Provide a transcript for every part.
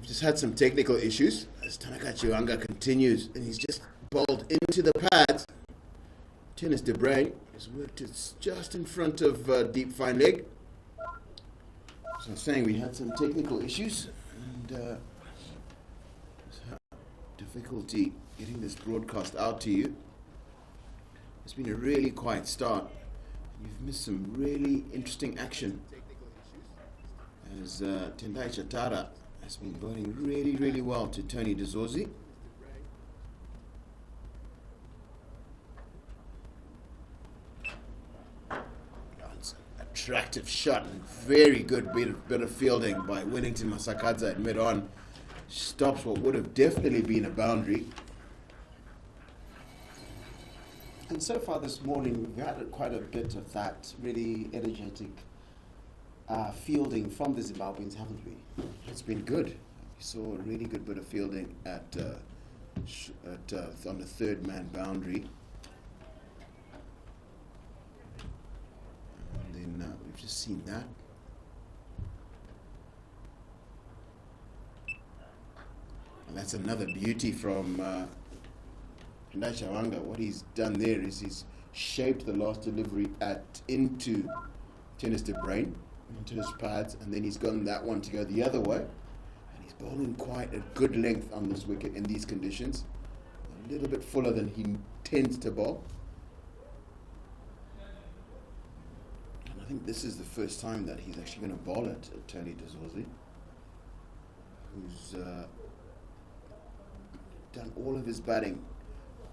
We've just had some technical issues as Tanaka Chiwanga continues, and he's just bowled into the pads. Tennis De Bruyne has worked it just in front of deep fine leg. So I'm saying we had some technical issues and difficulty getting this broadcast out to you. It's been a really quiet start. You've missed some really interesting action as Tendai Chatara has been bowling really, really well to Tony Dezorzi. It's an attractive shot and very good bit of fielding by Wellington Masakadza at mid-on. Stops what would have definitely been a boundary. And so far this morning, we've had quite a bit of that really energetic fielding from the Zimbabweans, haven't we? It's been good. We saw a really good bit of fielding on the third man boundary. And then we've just seen that. And that's another beauty from Tendai Chiwanga. What he's done there is he's shaped the last delivery into Tennis De Bruyne, into his pads, and then he's gotten that one to go the other way. And he's bowling quite a good length on this wicket in these conditions. A little bit fuller than he tends to bowl. And I think this is the first time that he's actually going to bowl at Tony Dezorzi, who's done all of his batting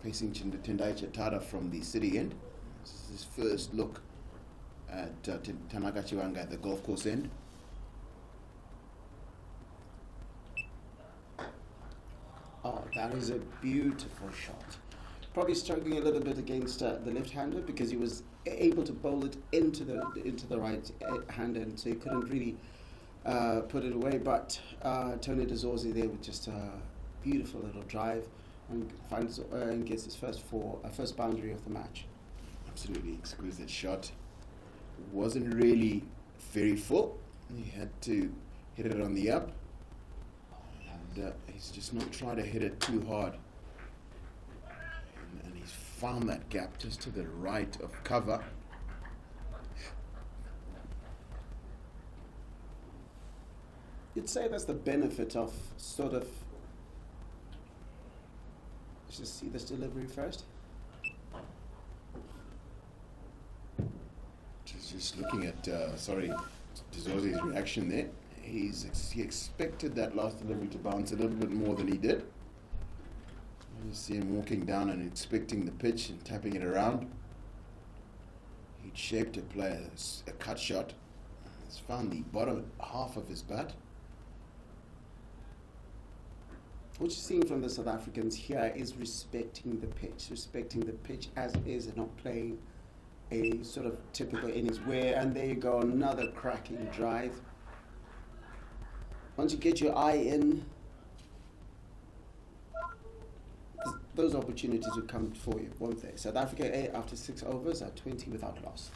facing Tendai Chatara from the city end. This is his first look at Tanaka Chiwanga at the golf course end. Oh, that is a beautiful shot. Probably struggling a little bit against the left-hander because he was able to bowl it into the right hand, and so he couldn't really put it away. But Tony Dezorzi there with just a beautiful little drive and finds and gets his first boundary of the match. Absolutely exquisite shot. Wasn't really very full. He had to hit it on the up, and he's just not trying to hit it too hard. And he's found that gap just to the right of cover. You'd say that's the benefit of sort of. Let's just see this delivery first. Just looking at, Dezorzi's reaction there. He expected that last delivery to bounce a little bit more than he did. You see him walking down and inspecting the pitch and tapping it around. He'd shaped to play a cut shot. He's found the bottom half of his bat. What you're seeing from the South Africans here is respecting the pitch as it is, and not playing a sort of typical innings where, and there you go, another cracking drive. Once you get your eye in, those opportunities will come for you, won't they? South Africa, after 6 overs, are 20 without loss.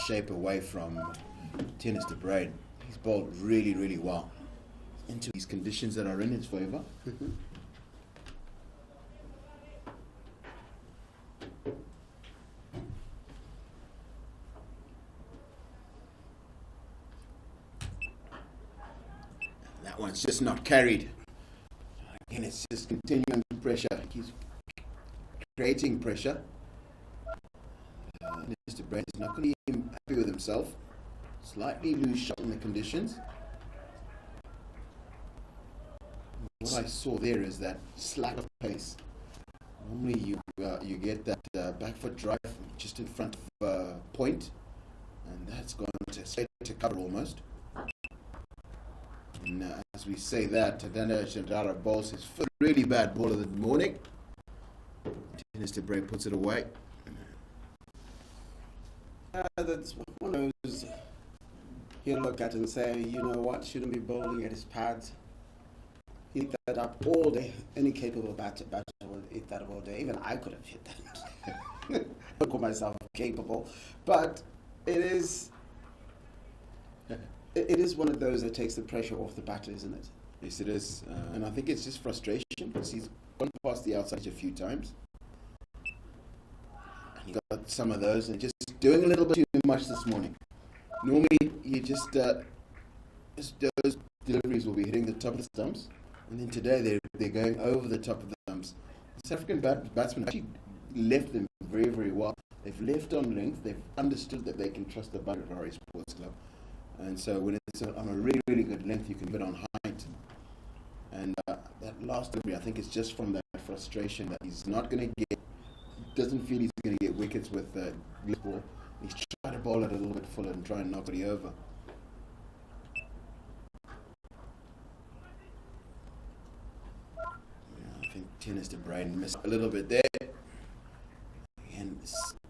Shape away from Tennis De Bruyne. He's bowled really, really well into these conditions that are in his favour. That one's just not carried. Again, it's just continuing pressure. He's creating pressure. Mr. Brent is not going to be happy with himself. Slightly loose shot in the conditions. What I saw there is that slack of pace. Normally you you get that back foot drive just in front of point, and that's gone to straight to cover almost. And as we say that, Tadana Chandara bowls his really bad ball of the morning. Mr. Bray puts it away. That's one of those he'll look at and say, you know what, shouldn't be bowling at his pads. He'll eat that up all day. Any capable batter will eat that up all day. Even I could have hit that. I call myself capable. But it is one of those that takes the pressure off the batter, isn't it? Yes, it is. And I think it's just frustration because he's gone past the outside a few times. And he got some of those and just doing a little bit too much this morning. Normally, you just those deliveries will be hitting the top of the stumps. And then today, they're going over the top of the stumps. South African batsmen actually left them very, very well. They've left on length. They've understood that they can trust the batter at RA Sports Club. And so when it's on a really, really good length, you can get on height. And that last delivery, I think, is just from that frustration that he's not going to get, doesn't feel he's going to get wickets with the ball. He's trying to bowl it a little bit fuller and try and knock it over. I think Tennis de Brain missed a little bit there. And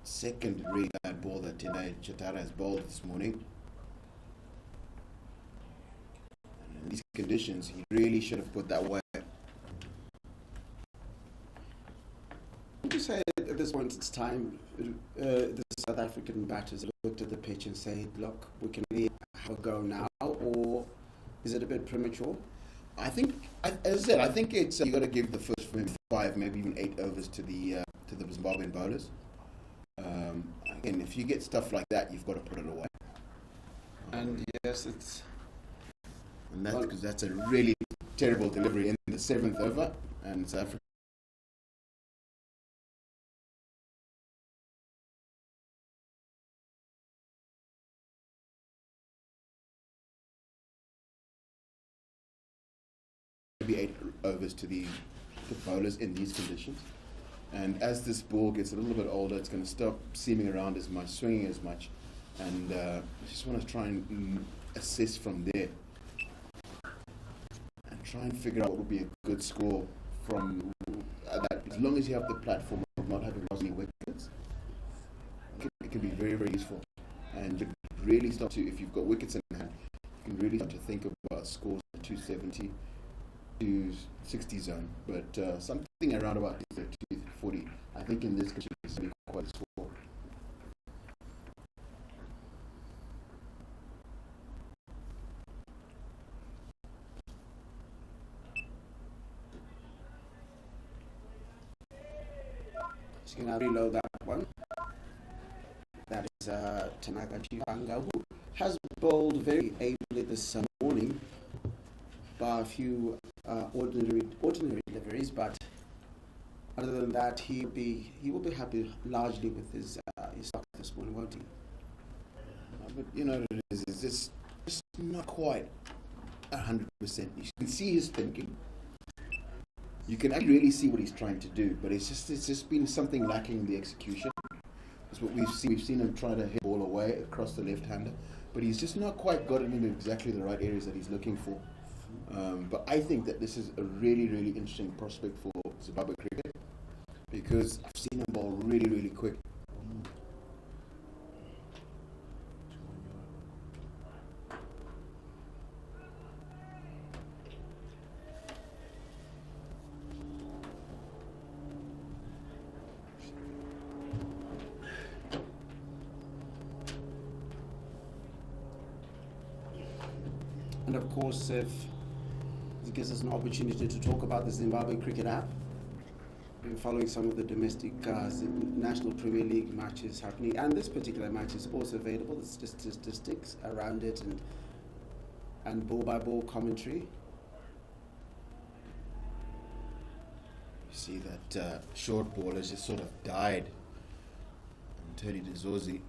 second really bad ball that Tene Chatara has bowled this morning. And in these conditions, he really should have put that away. Would you say at this point it's time the South African batters looked at the pitch and say, look, we can really have a go now, or is it a bit premature? I think, as I said, I think it's you got to give the first 5, maybe even 8 overs to the Zimbabwean bowlers. Again, if you get stuff like that, you've got to put it away. And yes, it's... And that's because that's a really terrible delivery in the 7th over, and South Africa maybe 8 overs to the bowlers in these conditions. And as this ball gets a little bit older, it's going to stop seaming around as much, swinging as much. And I just want to try and assess from there. And try and figure out what would be a good score from that. As long as you have the platform of not having lost any wickets, it can be very, very useful. And you can really start to, if you've got wickets in hand, you can really start to think about scores at 270. 60 zone, but something around about 240, I think in this case is really quite a score. Just going to reload that one. That is Tanaka Chivanga, who has bowled very ably this morning by a few ordinary deliveries, but other than that, he will be happy largely with his stock this morning, won't he? But you know what it is, it's just not quite 100%. You can see his thinking. You can actually really see what he's trying to do, but it's just been something lacking in the execution. That's what we've seen. We've seen him try to hit the ball away across the left-hander, but he's just not quite got it in exactly the right areas that he's looking for. But I think that this is a really, really interesting prospect for Zimbabwe cricket because I've seen him bowl really, really quick. And of course, if it gives us an opportunity to talk about the Zimbabwe cricket app, been following some of the domestic National Premier League matches happening, and this particular match is also available. There's just statistics around it and ball-by-ball commentary. You see that short ball has just sort of died. And Tony Dezozi,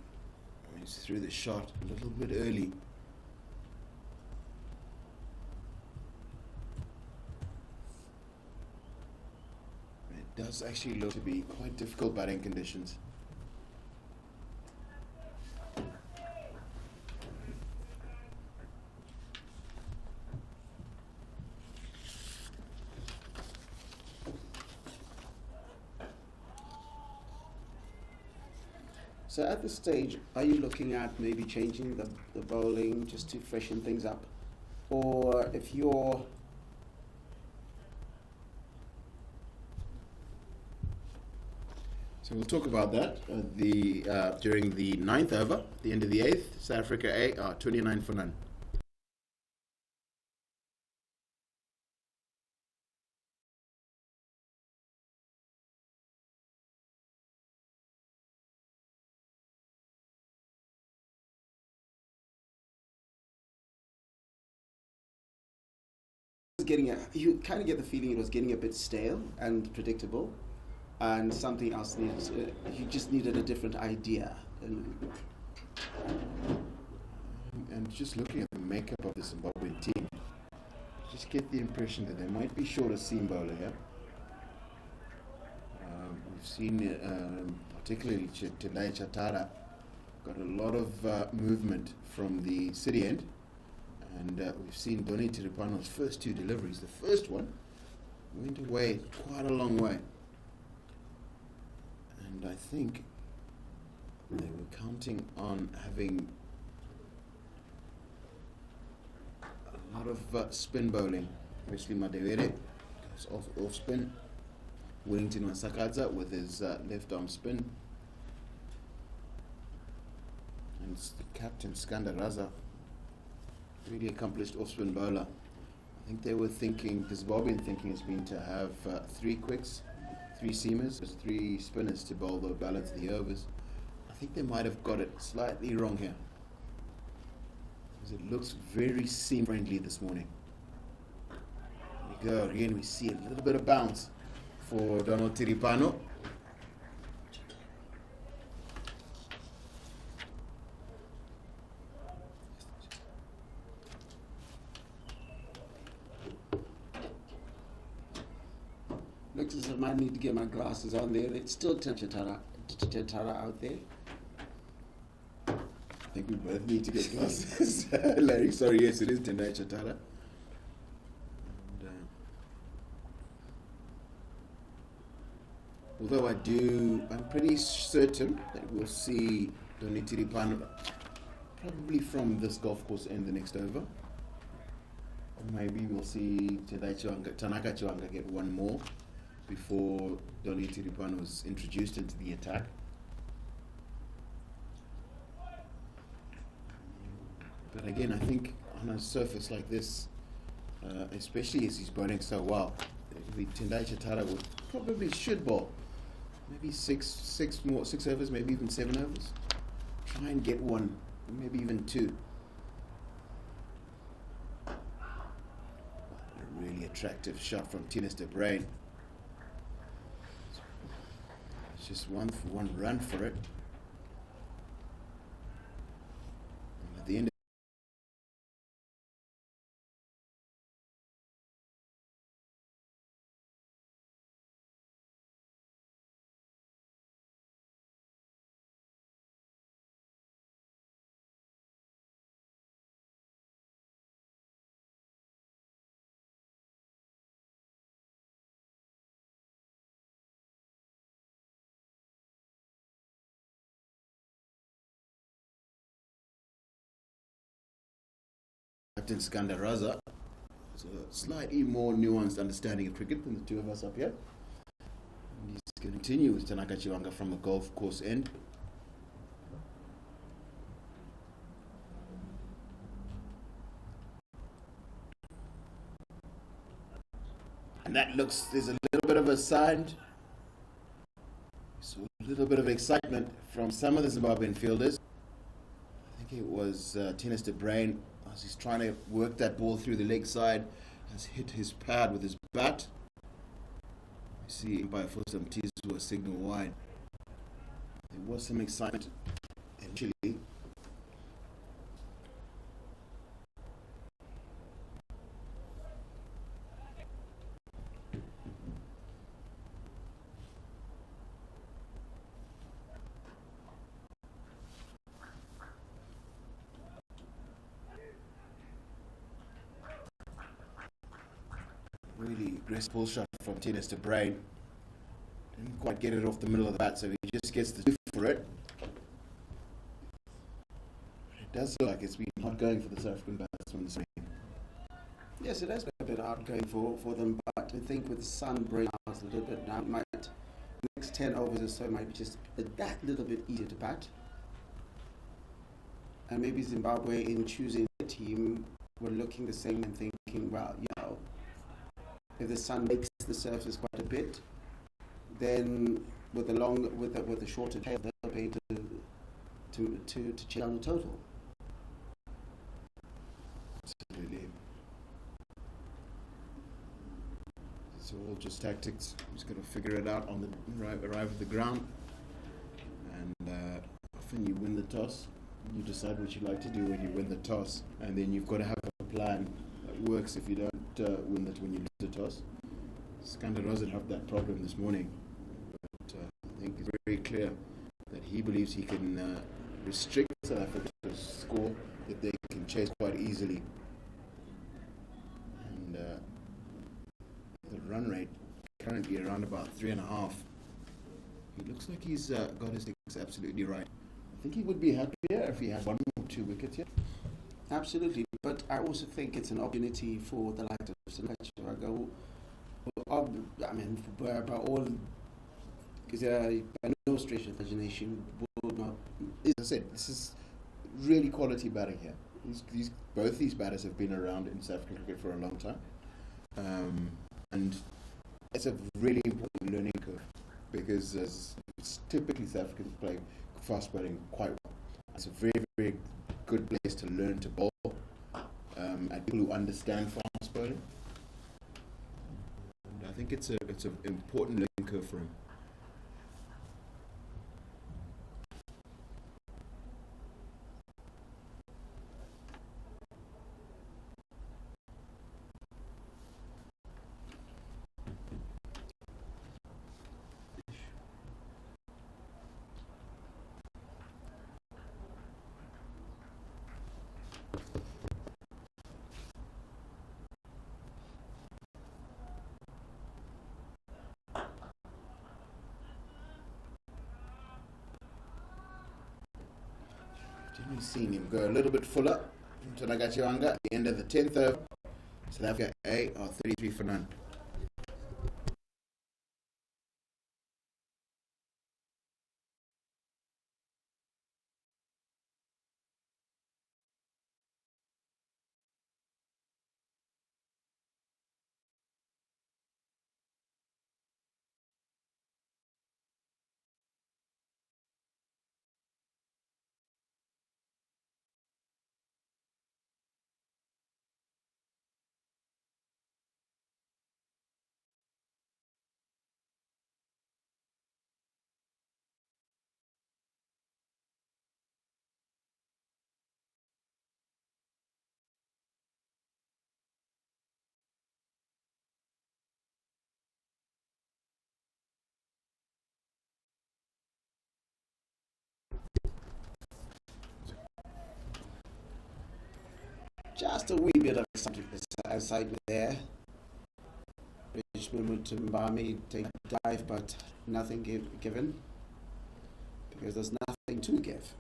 he's threw the shot a little bit early. Does actually look to be quite difficult batting conditions. So at this stage, are you looking at maybe changing the bowling just to freshen things up? Or if you're... So we'll talk about that during the ninth over, the end of the eighth. South Africa A are 29 for none. You kind of get the feeling it was getting a bit stale and predictable, and something else needed. You just needed a different idea. And just looking at the makeup of the Zimbabwean team, just get the impression that they might be short a seam bowler here. We've seen, particularly Tendai Chatara, got a lot of movement from the city end. And we've seen Doni Tiripano's first two deliveries. The first one went away quite a long way. And I think they were counting on having a lot of spin bowling. Especially Madewere goes off spin. Wellington Wasakadza with his left arm spin. And it's the captain, Skanda Raza, really accomplished off-spin bowler. I think they were thinking, the Zimbabwean thinking has been to have 3 quicks, 3 seamers, 3 spinners to bowl the balance of the overs. I think they might have got it slightly wrong here, because it looks very seam-friendly this morning. There we go, again we see a little bit of bounce for Donald Tiripano. Looks as if I might need to get my glasses on there. It's still Chatara out there. I think we both need to get glasses. Larry, sorry, yes, it is Tendai Chatara. And, although I'm pretty certain that we'll see Doni Tiripano probably from this golf course end the next over. Or maybe we'll see Tanaka Chwanga get one more before Doni Tiripano was introduced into the attack. But again, I think on a surface like this, especially as he's bowling so well, Tendai Chatara should bowl maybe six overs, maybe even 7 overs. Try and get one, maybe even 2. A really attractive shot from Tinus de Bruin. It's just one run for it. And at the end Captain Skanda Raza has a slightly more nuanced understanding of cricket than the two of us up here. And he's going to continue with Tanaka Chwanga from the golf course end. And that looks, there's a little bit of a sign. So a little bit of excitement from some of the Zimbabwean fielders. I think it was Tinus de Bruin, as he's trying to work that ball through the leg side, has hit his pad with his bat. You see by Fosam Tizu a signal wide. There was some excitement initially. aggressive pull shot from tennis to brain. Didn't quite get it off the middle of the bat, so he just gets the two for it. It does look like it's been hard going for the South African batsmen this morning. Yes, it has been a bit hard going for them, but I think with the sun breaking out a little bit now, next 10 overs or so might be just that little bit easier to bat. And maybe Zimbabwe, in choosing the team, were looking the same and thinking, well, if the sun makes the surface quite a bit, then with the shorter tail, they'll be able to check down the total. Absolutely. It's all just tactics. Just got to figure it out on the arrive at the ground. And often you win the toss. You decide what you like to do when you win the toss, and then you've got to have a plan that works if you don't win it when you lose the toss. Skander doesn't have that problem this morning, but I think it's very clear that he believes he can restrict South Africa to a score that they can chase quite easily. And the run rate currently around about 3.5. He looks like he's got his things absolutely right. I think he would be happier if he had 1 or 2 wickets here. Absolutely, but I also think it's an opportunity for the likes of Zimbabwe. By all, by no stretch of imagination, would not. As I said, this is really quality batting here. Both these batters have been around in South African cricket for a long time, and it's a really important learning curve because it's typically South Africans play fast bowling quite well. It's a very, very good place to learn to bowl, and people who understand fast bowling. And I think it's an important learning curve for him. We've seen him go a little bit fuller into Nagachiwanga at the end of the 10th over. South Africa A are 33 for none. Just a wee bit of something aside there. Richmond Mbami take a dive, but nothing given because there's nothing to give.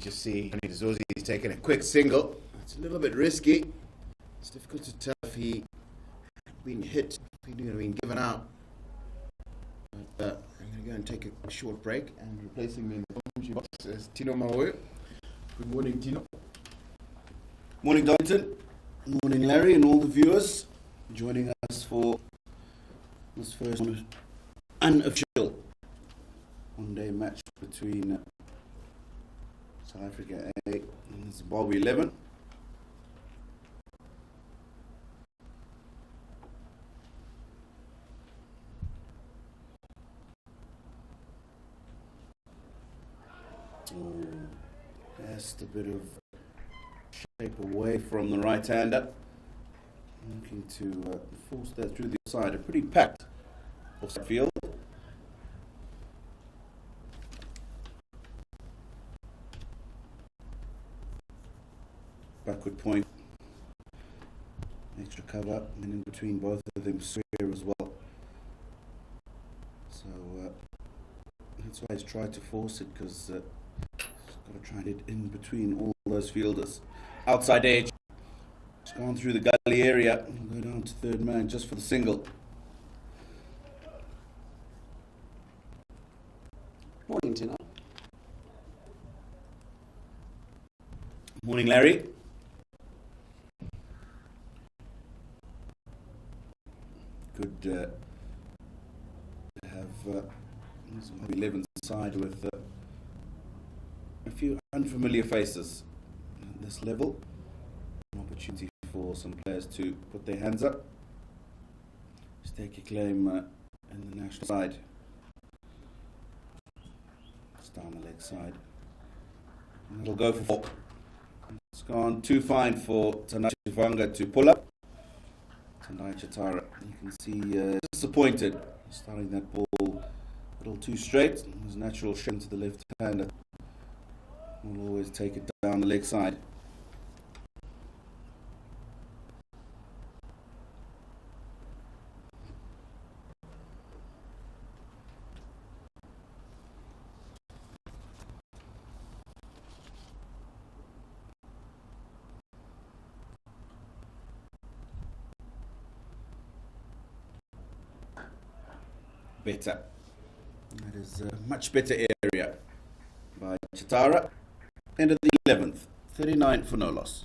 Just see Zozi is taking a quick single. It's a little bit risky. It's difficult to tell if he had been hit, if he had been given out. But I'm going to go and take a short break, and replacing me in the commentary box is Tino Mawoyo. Good morning, Tino. Morning, Darlington. Morning, Larry, and all the viewers joining us for this first unofficial one-day match between South Africa A and Zimbabwe 11. Just a bit of shape away from the right-hander. Looking to force that through the side. A pretty packed offside field. Backward point. Extra cover, and in between both of them, square as well. So that's why he's tried to force it, because he's got to try and get in between all those fielders. Outside edge. It's gone through the gully area. We'll go down to third man just for the single. Morning, Tina. Morning, Larry. Good to have 11 side with a few unfamiliar faces at this level. An opportunity for some players to put their hands up, stake a claim in the national side. It's down the leg side. And it'll go for 4. It's gone too fine for Tanai Chivanga to pull up. Tanai Chatara, you can see disappointed, starting that ball a little too straight. His natural shin to the left hander will always take it down the leg side. Better. That is a much better area by Chatara. End of the 11th. 39 for no loss.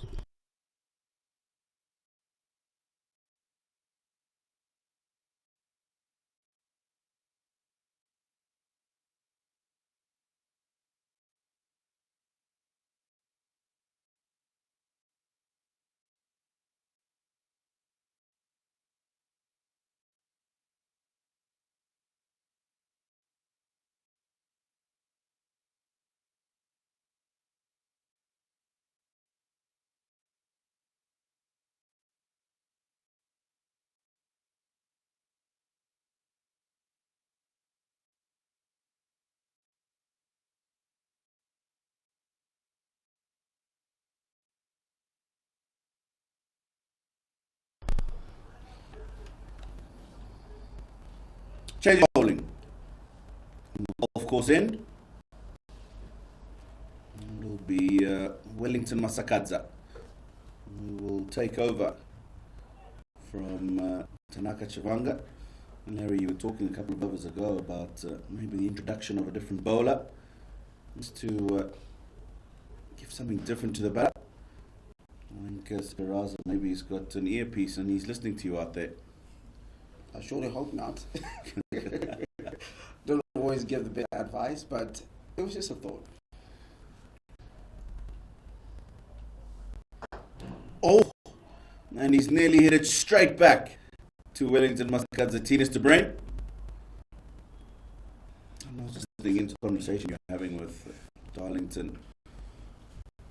Change of bowling. Golf course end. It will be Wellington Masakadza, who will take over from Tanaka Chivanga. And Larry, you were talking a couple of hours ago about maybe the introduction of a different bowler, just to give something different to the batter. I think Speraza, maybe he's got an earpiece and he's listening to you out there. I surely hope not. Don't always give the best advice, but it was just a thought. Oh, and he's nearly hit it straight back to Wellington Masakadza. Tinas de Brain. I'm just listening into the conversation you're having with Darlington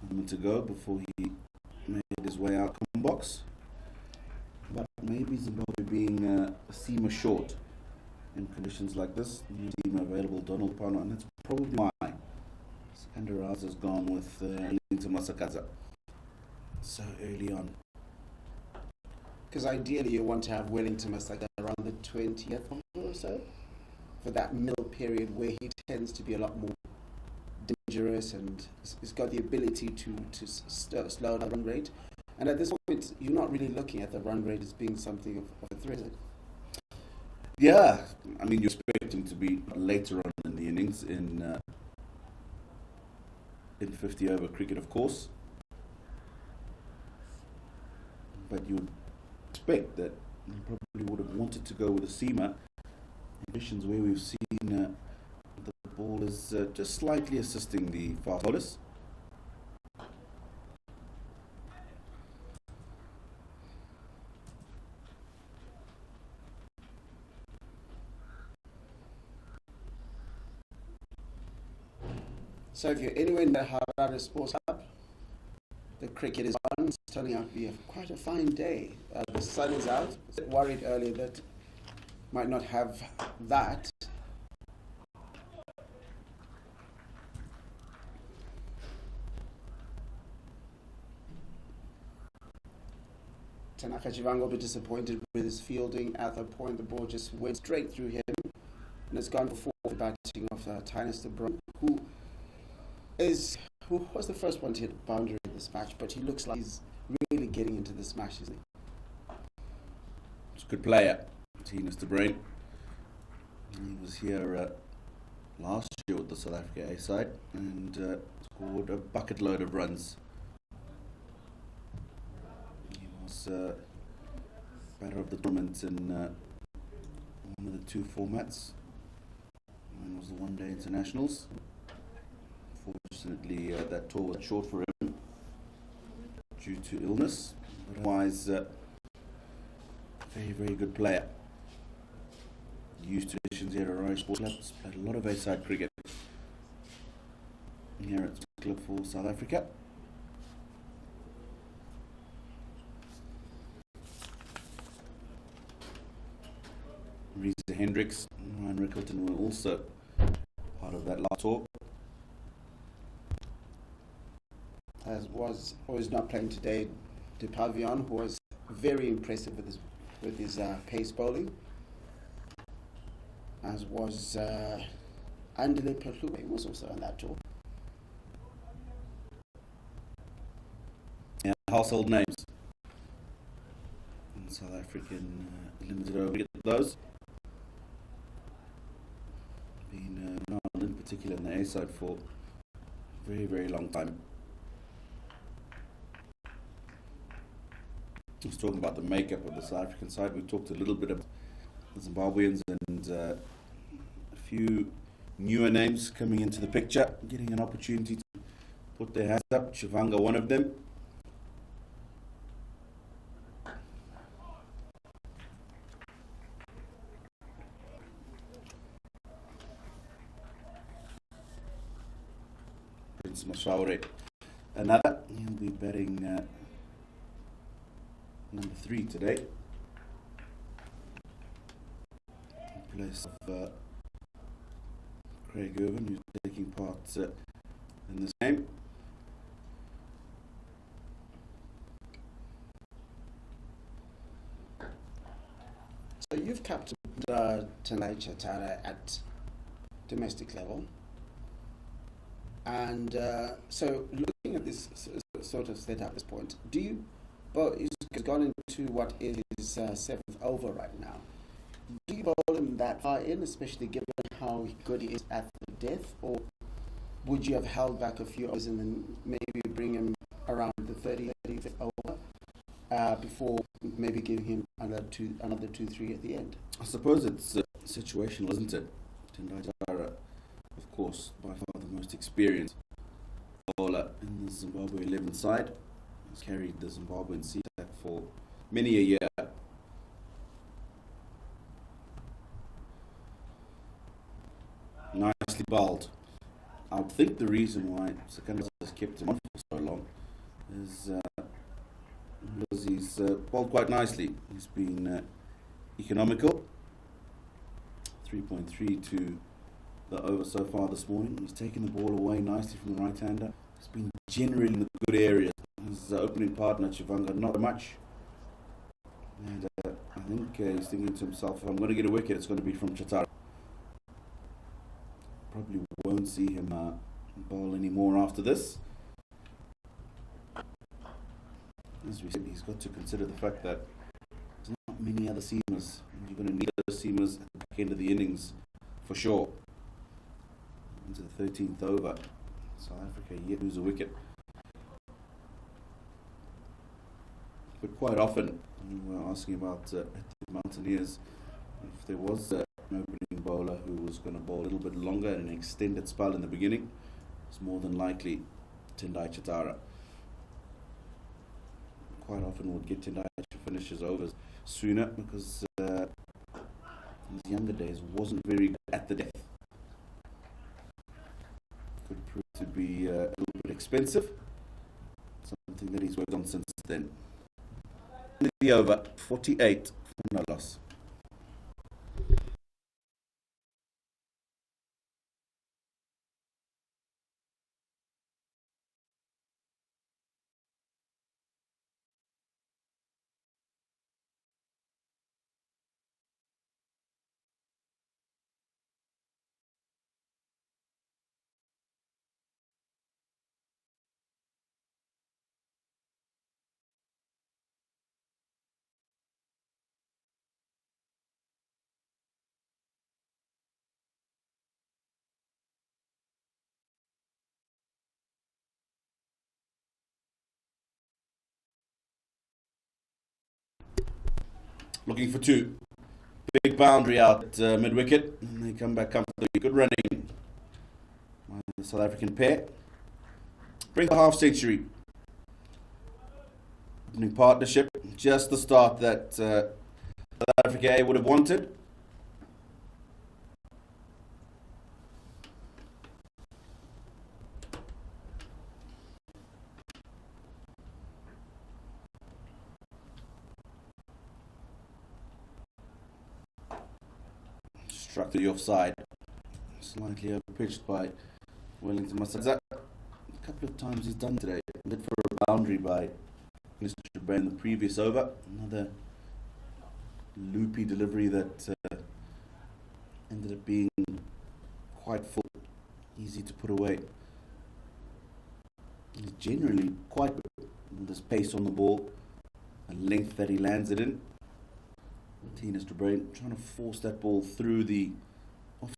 a moment ago before he made his way out common box. But maybe Zimbabwe being a seamer short in conditions like this, new team available, Donald Pano, and that's probably why Skandar has gone with Wellington Masakadza so early on. Because ideally you want to have Wellington Masaka around the 20th or so, for that middle period where he tends to be a lot more dangerous and he's got the ability to slow down run rate. And at this point, you're not really looking at the run rate as being something of a threat, is it? Yeah, I mean, you expect him to be later on in the innings in 50-over cricket, of course. But you would expect that he probably would have wanted to go with a seamer in conditions where we've seen the ball is just slightly assisting the fast bowlers. So if you're anywhere in the Harare Sports Hub, the cricket is on. turning out to be quite a fine day. The sun is out. I was worried earlier that might not have that. Tanaka Chivango a bit disappointed with his fielding. At the point, the ball just went straight through him, and it's gone before the batting of Tynus Brown, who was the first one to hit the boundary in this match, but he looks like he's really getting into this match, isn't he? It's a good player, Tynus Brown. He was here last year with the South Africa A side and scored a bucket load of runs. He was batter of the tournament in one of the two formats. One was the one-day internationals. Fortunately, that tour was short for him due to illness. But otherwise, very, very good player. Used traditions here at Royal Sports Club. Played a lot of A-side cricket here at Sports Club for South Africa. Reza Hendricks and Ryan Rickleton were also part of that last tour. As was always not playing today, De Pavion, who was very impressive with his pace bowling. As was Andile Perlube, he was also on that tour. Yeah, household names in South African limited over. Get those. Been around in particular in the A side for a very, very long time. I was talking about the makeup of the South African side. We talked a little bit about the Zimbabweans and a few newer names coming into the picture, getting an opportunity to put their hands up. Chivanga, one of them. Prince Mashaure, another. He'll be batting number 3 today, in place of Craig Irvin, who's taking part in this game. So you've captained Tendai Chatara at domestic level, and so looking at this sort of setup at this point, do you? Well, he's gone into what is his 7th over right now. Do you bowl him that far in, especially given how good he is at the death, or would you have held back a few overs and then maybe bring him around the 35th over before maybe giving him another 2-3 at the end? I suppose it's situational, isn't it? Tendai Chatara, of course, by far the most experienced bowler in the Zimbabwe 11 side. He's carried the Zimbabwean C-Tac for many a year. Nicely bowled. I would think the reason why Sekunda has kept him on for so long is because he's bowled quite nicely. He's been economical. 3.3 to the over so far this morning. He's taken the ball away nicely from the right-hander. He's been generally in the good areas. His opening partner, Chivanga, not much. And I think he's thinking to himself, if I'm going to get a wicket, it's going to be from Chatara. Probably won't see him bowl anymore after this. As we said, he's got to consider the fact that there's not many other seamers. You're going to need those seamers at the back end of the innings, for sure. Into the 13th over. South Africa yet lose a wicket. But quite often, we were asking about the Mountaineers, if there was an opening bowler who was going to bowl a little bit longer and an extended spell in the beginning, it's more than likely Tendai Chatara. Quite often would get Tendai to finish his overs sooner because in his younger days wasn't very good at the death. Could prove to be a little bit expensive. Something that he's worked on since then. The over 48 for no loss. Looking for two. Big boundary out mid-wicket. And they come back comfortably. Good running by the South African pair. Brings a half century. Opening partnership. Just the start that South Africa A would have wanted. Struck to the offside. Slightly overpitched by Wellington Masadza. A couple of times he's done today. Did for a boundary by Mr. Chabray in the previous over. Another loopy delivery that ended up being quite full. Easy to put away. He's generally quite good with his pace on the ball. A length that he lands it in. Mr. Brain trying to force that ball through the off.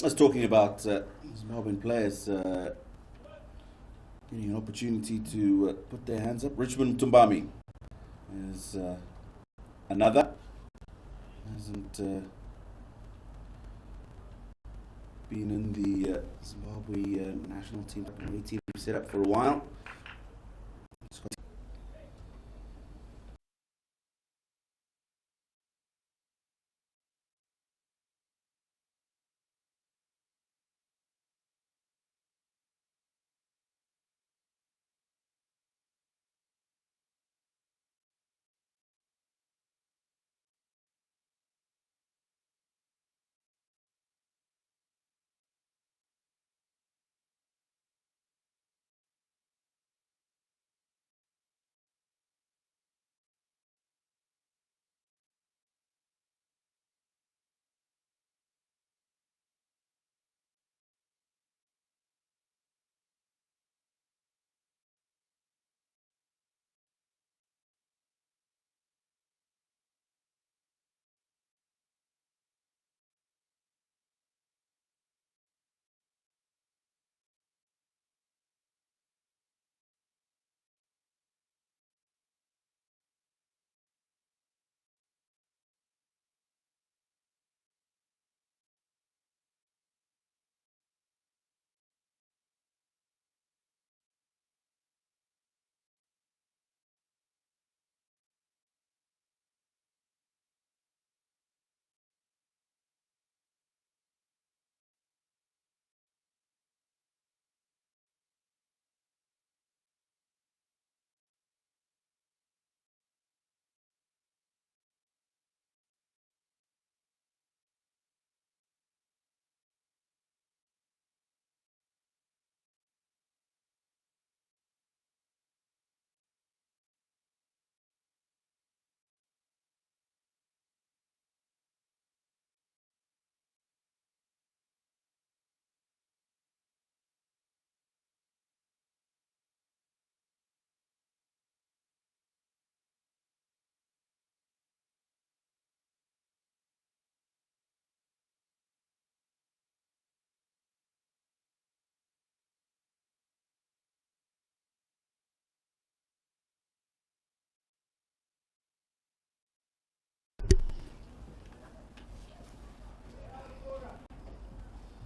I was talking about Zimbabwean players getting an opportunity to put their hands up. Richmond Tumbami is another. Hasn't been in the Zimbabwe national team set up for a while.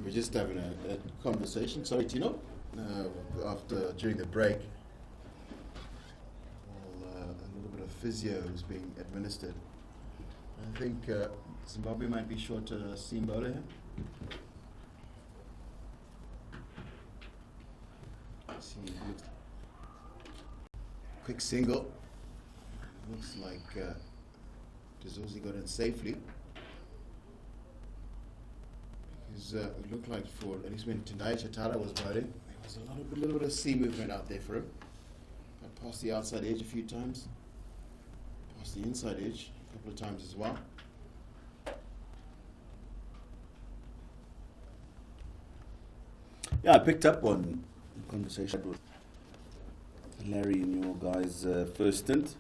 We're just having a conversation. Sorry, Tino. during the break. A little bit of physio is being administered. I think Zimbabwe might be short a seam bowler here. Quick single. Looks like Kasuza got in safely. Because it looked like for at least when Untitled Chapter was bowling, there was a little bit of sea movement out there for him. Passed the outside edge a few times. Passed the inside edge a couple of times as well. Yeah, I picked up on a conversation with Larry in your guys' first stint.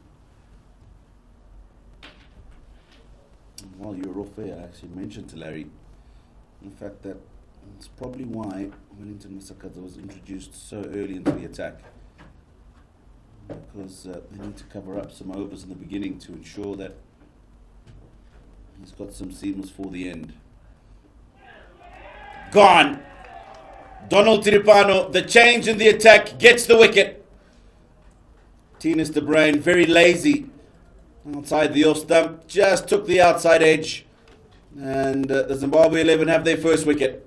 And while you were off air, I actually mentioned to Larry the fact that it's probably why Wellington Masakadza was introduced so early into the attack. Because they need to cover up some overs in the beginning to ensure that he's got some seamers for the end. Gone! Donald Tiripano, the change in the attack, gets the wicket. Tinas de Bruin, very lazy outside the off stump, just took the outside edge. And the Zimbabwe 11 have their first wicket.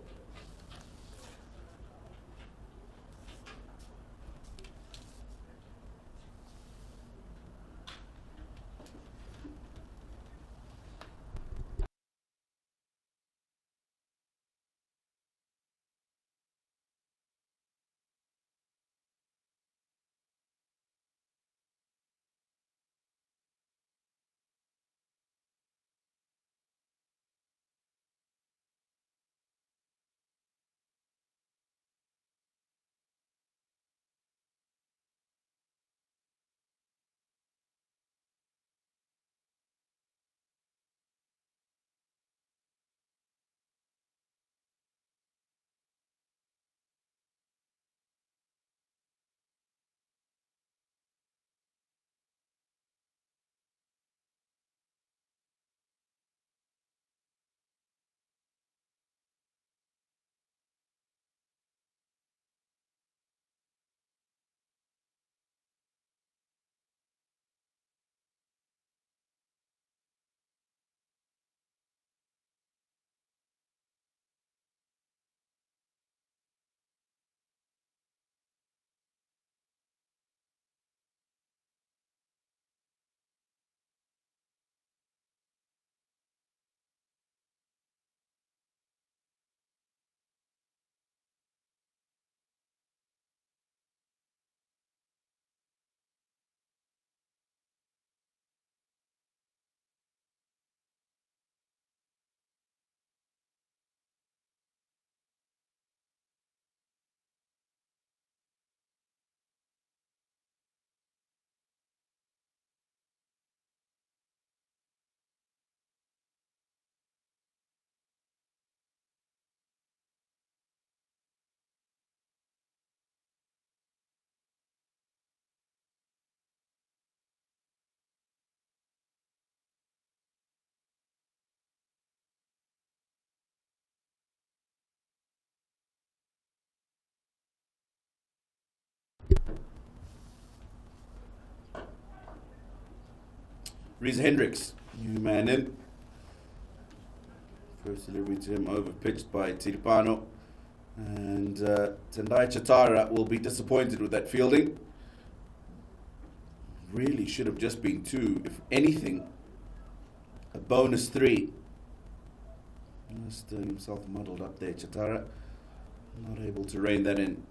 Reese Hendricks, new man in. First delivery to him over pitched by Tiripano. And Tendai Chatara will be disappointed with that fielding. Really should have just been 2, if anything. A bonus 3. Just himself muddled up there, Chatara. Not able to rein that in.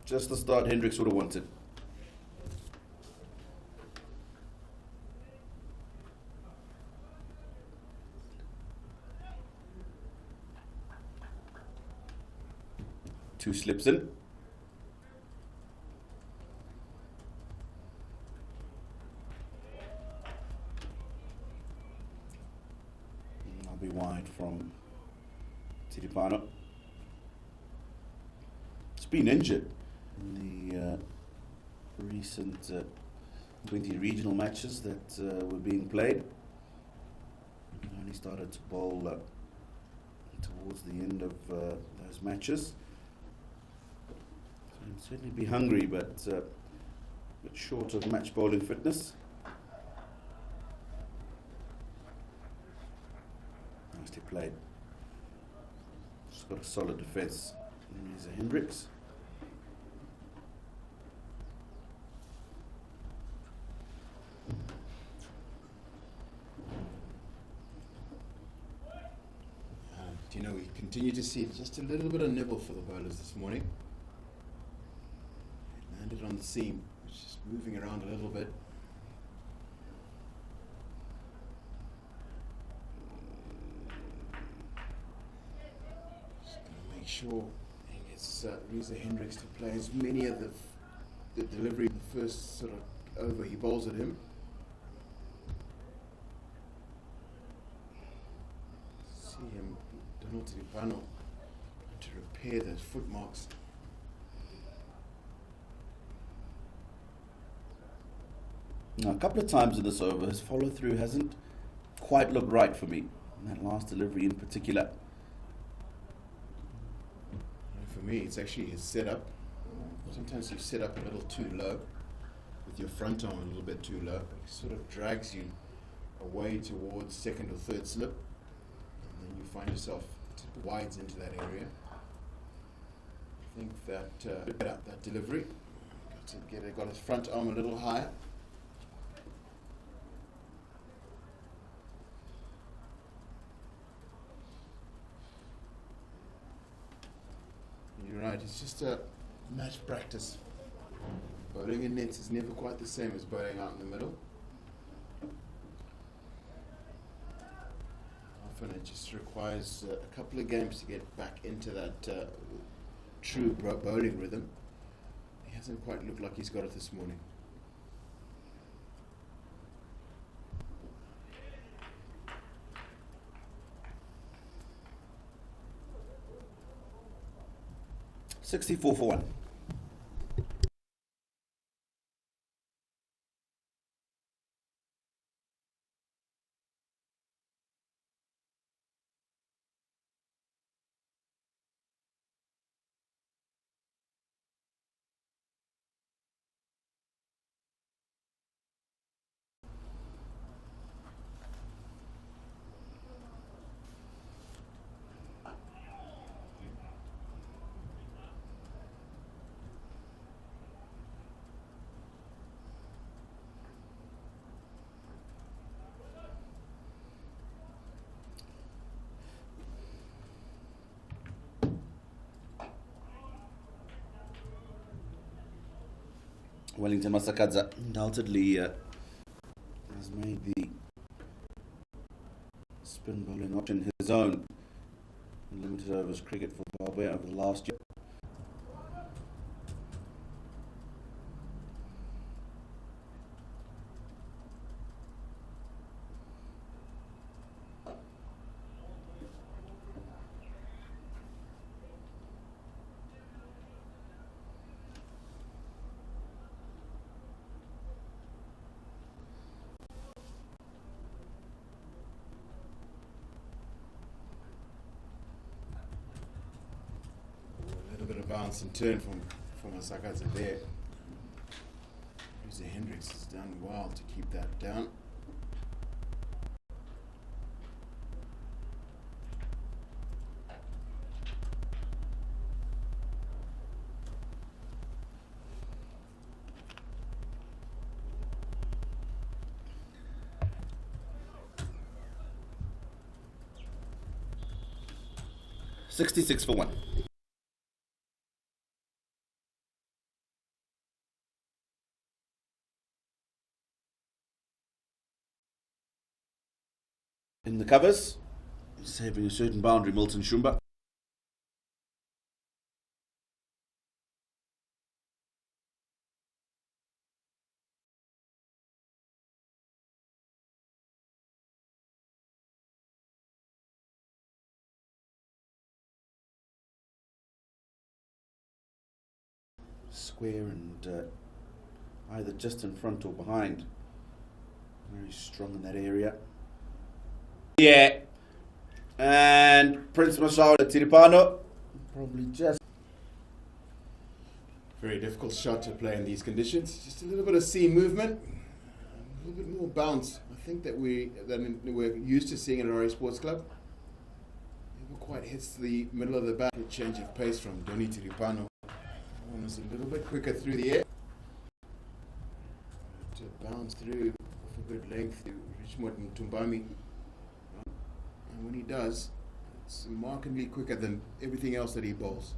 Just the start Hendricks would have wanted. Two slips in. I'll be wide from Tiripano. It's been injured in the recent 20 regional matches that were being played. He only started to bowl towards the end of those matches. certainly be hungry, but short of match bowling fitness. Nicely played. Just got a solid defence. Here's a Hendricks. We continue to see just a little bit of nibble for the bowlers this morning. Landed on the seam, just moving around a little bit. Just going to make sure he gets Reza Hendricks to play as many of the delivery in the first sort of over he bowls at him. See him. To repair those foot marks. Now, a couple of times in this over, his follow through hasn't quite looked right for me. And that last delivery in particular. And for me, it's actually his setup. Sometimes you set up a little too low, with your front arm a little bit too low. It sort of drags you away towards second or third slip, and then you find yourself wides into that area. I think that delivery got his front arm a little higher. You're right, it's just a match practice. Bowling in nets is never quite the same as bowling out in the middle. Often it just requires a couple of games to get back into that true bowling rhythm. He hasn't quite looked like he's got it this morning. $64 for 1. Wellington Masakadza undoubtedly has made the spin bowling option his own in limited overs cricket for Zimbabwe over the last year. Bounce and turn from Masakadza there. Reza Hendricks has done well to keep that down. $66 for 1. In the covers, saving a certain boundary, Milton Shumba. Square and either just in front or behind. Very strong in that area. Yeah, and Prince Mashao Tiripano probably just Very difficult shot to play in these conditions. Just a little bit of seam movement, a little bit more bounce. I think that we're used to seeing it at RA Sports Club. Never quite hits the middle of the bat. A change of pace from Doni to Ripano. One was a little bit quicker through the air. To bounce through for good length to Richmond Tumbami. And when he does, it's markedly quicker than everything else that he bowls.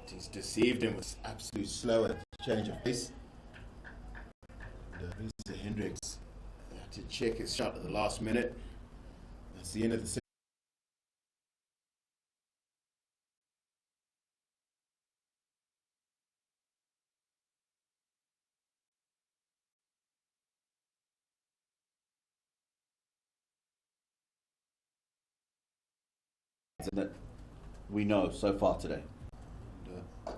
He's deceived him with absolute slow change of pace. Here's Hendricks to check his shot at the last minute. That's the end of the that we know so far today. It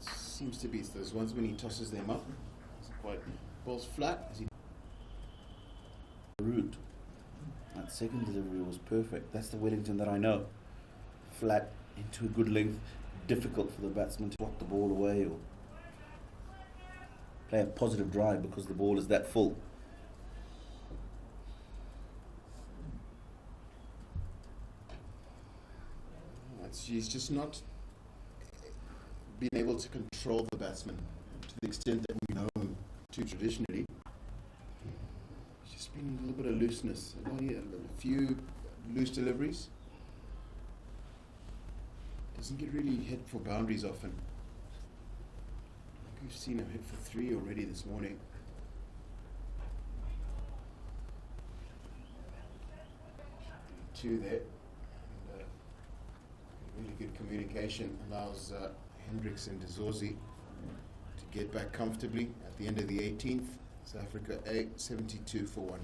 seems to be those ones when he tosses them up. It's quite balls flat. Route. That second delivery was perfect. That's the Wellington that I know. Flat into a good length. Difficult for the batsman to walk the ball away or play a positive drive because the ball is that full. He's just not been able to control the batsman to the extent that we know him to traditionally. He's just been a little bit of looseness, a few loose deliveries. Doesn't get really hit for boundaries often. We've seen him hit for 3 already this morning. Two there. Really good communication allows Hendricks and Dezorzi to get back comfortably at the end of the 18th. South Africa 72 for 1.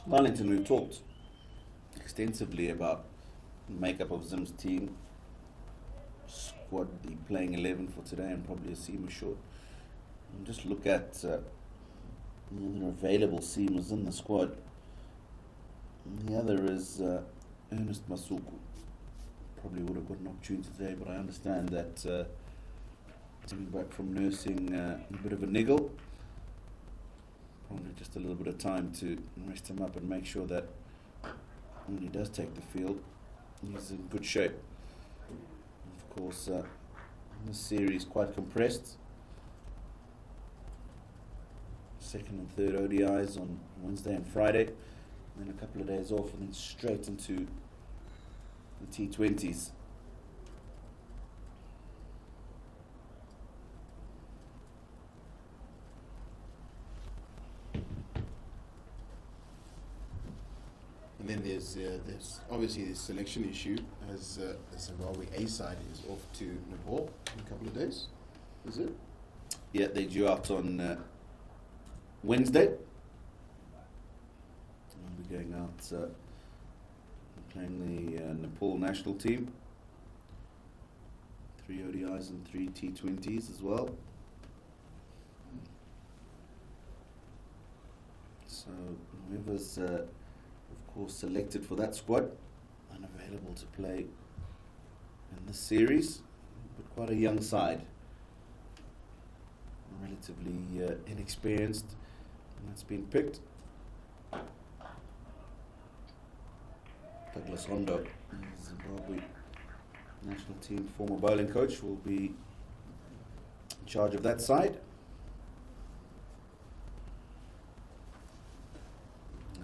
Darlington, we talked extensively about the makeup of Zim's team, squad, the playing 11 for today, and probably a seamer short. And just look at the available seamers in the squad. And the other is Ernest Masuku. Probably would have got an opportunity today, but I understand that coming back from nursing a bit of a niggle. Probably just a little bit of time to rest him up and make sure that when he does take the field, he's in good shape. Of course, this series quite compressed. Second and third ODIs on Wednesday and Friday, and then a couple of days off, and then straight into the T20s. And then there's obviously the selection issue, as the Zimbabwe A side is off to Nepal in a couple of days. Is it? Yeah, they're due out on Wednesday. We'll be going out playing the Nepal national team. 3 ODIs and 3 T20s as well. So whoever's, of course, selected for that squad and available to play in this series, but quite a young side, relatively inexperienced, and that's been picked. Douglas Hondo, Zimbabwe national team former bowling coach, will be in charge of that side.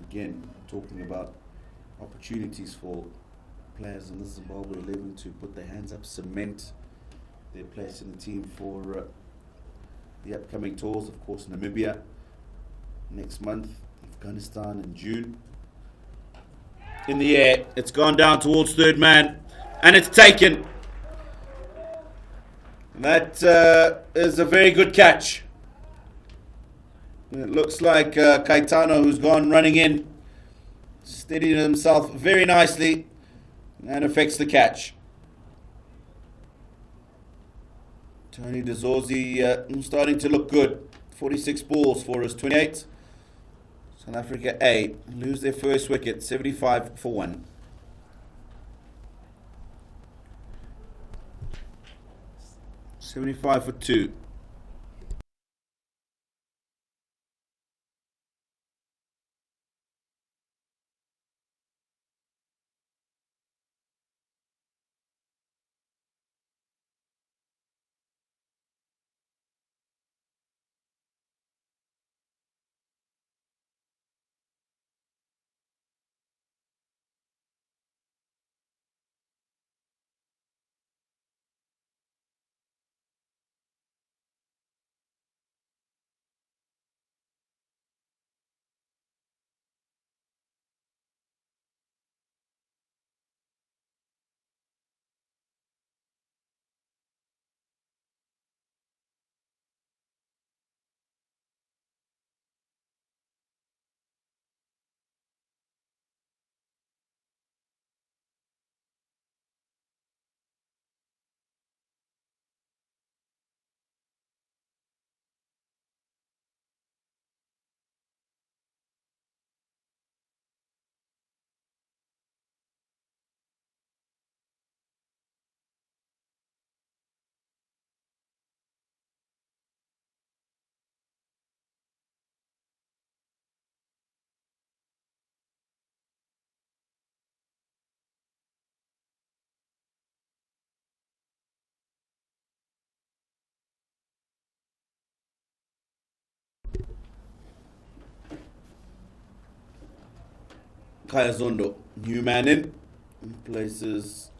Again, talking about opportunities for players in the Zimbabwe 11 to put their hands up, cement their place in the team for the upcoming tours. Of course, Namibia next month, Afghanistan in June. In the air, it's gone down towards third man, and it's taken. That is a very good catch. It looks like Caetano, who's gone running in, steadied himself very nicely and affects the catch. Tony Dezorzi starting to look good. 46 balls for his 28. South Africa A lose their first wicket, 75 for 1. $75 for 2. Kaya Zondo, new man in, places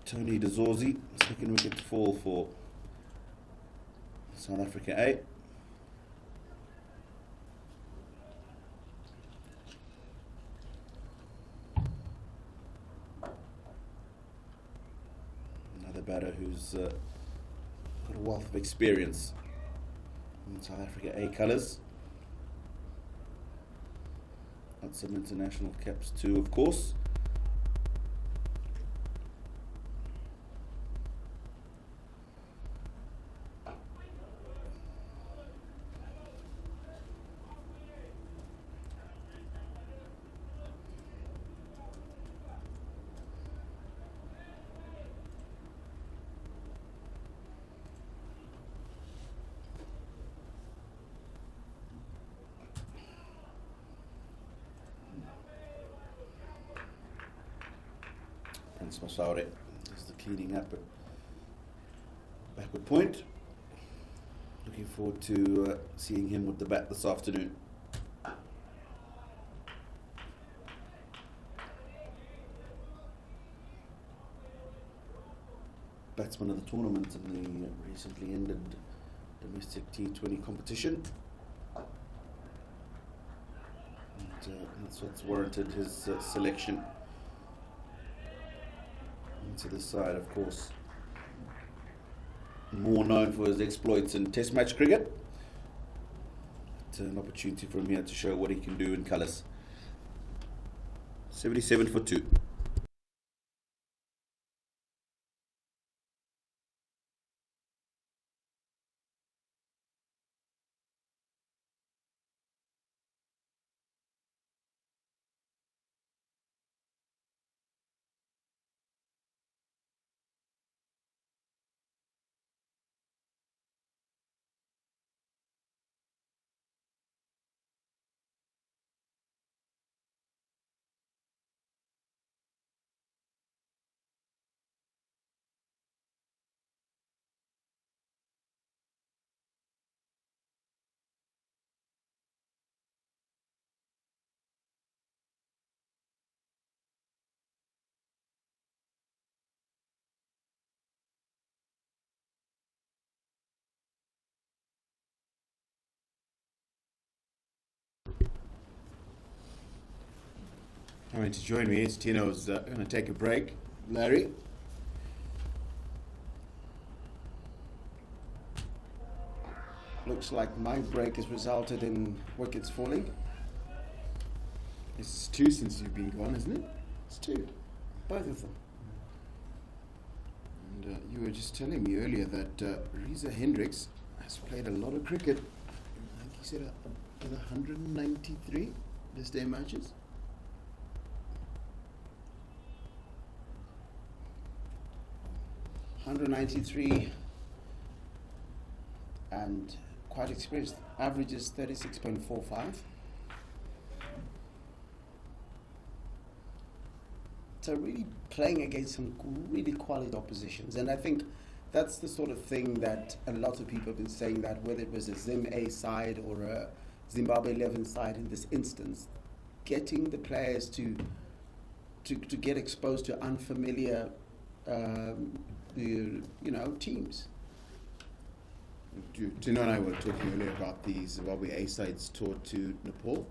Tony Dezorzi, second wicket to fall for South Africa A. Another batter who's got a wealth of experience in South Africa A colours. Got some international caps too, of course. Masaure is the cleaning up at backward point. Looking forward to seeing him with the bat this afternoon. Batsman of the tournament in the recently ended domestic T20 competition. that's what's warranted his selection into the side, of course. More known for his exploits in Test match cricket. It's an opportunity for him here to show what he can do in colours. 77 for 2. Coming to join me is Tino's going to take a break. Larry? Looks like my break has resulted in wickets falling. It's 2 since you've been gone, isn't it? It's 2, both of them. And you were just telling me earlier that Reza Hendricks has played a lot of cricket. I think he said 193 this day matches. .193 and quite experienced. Average is 36.45. So really playing against some really quality oppositions, and I think that's the sort of thing that a lot of people have been saying, that whether it was a Zim A side or a Zimbabwe 11 side in this instance, getting the players to get exposed to unfamiliar teams. Tino and I were talking earlier about the Zimbabwe A sides tour to Nepal.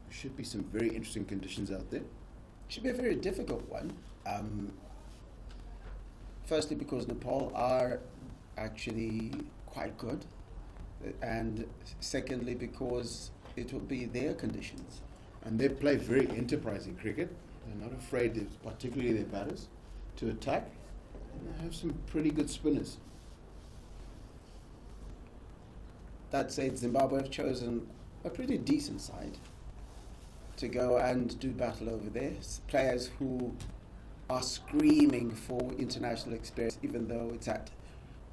Should be some very interesting conditions out there. Should be a very difficult one. Firstly, because Nepal are actually quite good, and secondly, because it will be their conditions. And they play very enterprising cricket. They're not afraid, particularly their batters, to attack. And they have some pretty good spinners. That said, Zimbabwe have chosen a pretty decent side to go and do battle over there. Players who are screaming for international experience, even though it's at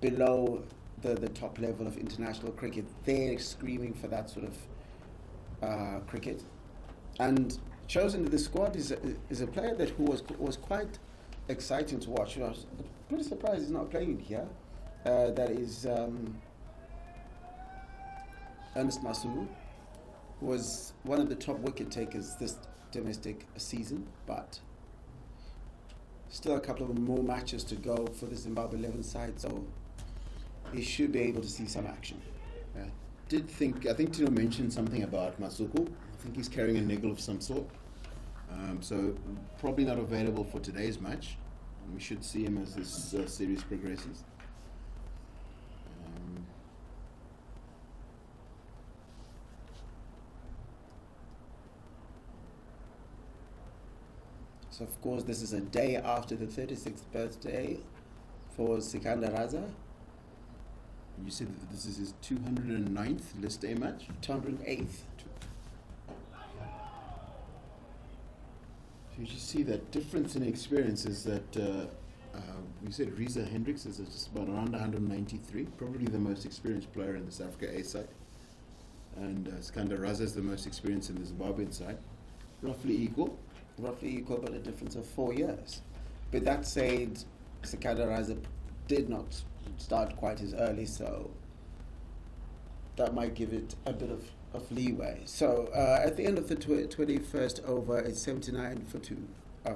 below the top level of international cricket. They're screaming for that sort of cricket. And chosen to the squad is a player that was quite exciting to watch. I was pretty surprised he's not playing here. That is Ernest Masumu, who was one of the top wicket takers this domestic season, but still a couple of more matches to go for the Zimbabwe 11 side, so he should be able to see some action. I think Tino mentioned something about Masuku. I think he's carrying a niggle of some sort. So probably not available for today's match. We should see him as this series progresses. So of course this is a day after the 36th birthday for Sikandar Raza. You said that this is his 209th List A match? 208th. So you just see that difference in experience is that we said Reza Hendricks is just about around 193, probably the most experienced player in the South Africa A side. And Sikandar Raza is the most experienced in the Zimbabwean side. Roughly equal, but a difference of 4 years. But that said, Sikandar Raza did not start quite as early, so that might give it a bit of leeway. So at the end of the 21st over, it's 79 for 2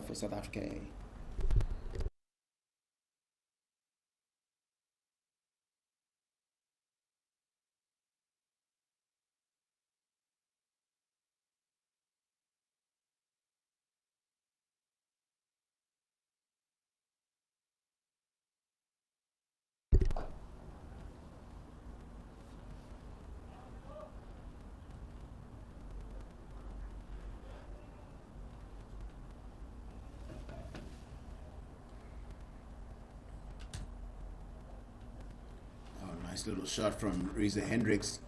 for South Africa A. little shot from Reza Hendricks.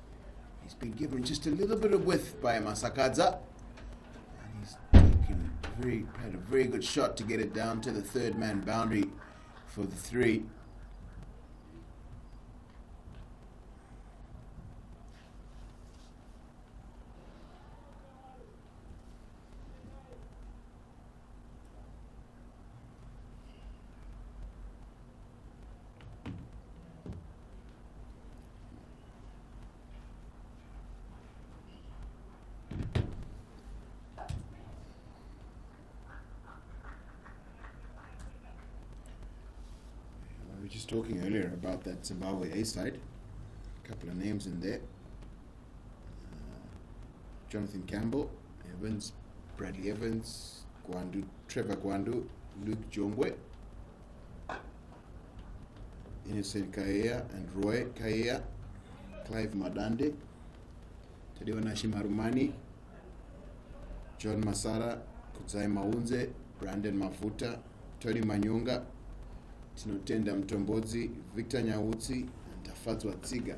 He's been given just a little bit of width by Masakadza. And he's had a very good shot to get it down to the third man boundary for the three. We were just talking earlier about that Zimbabwe A side. A couple of names in there. Jonathan Campbell, Evans, Bradley Evans, Gwandu, Trevor Gwandu, Luke Jombwe, Innocent Kaea and Roy Kaea, Clive Madande, Tadeo Nashimarumani, John Masara, Kudzai Maunze, Brandon Mafuta, Tony Manyunga, Tinotenda Mtombodzi, Victor Nyawutsi, and Tafadzwa Tsiga.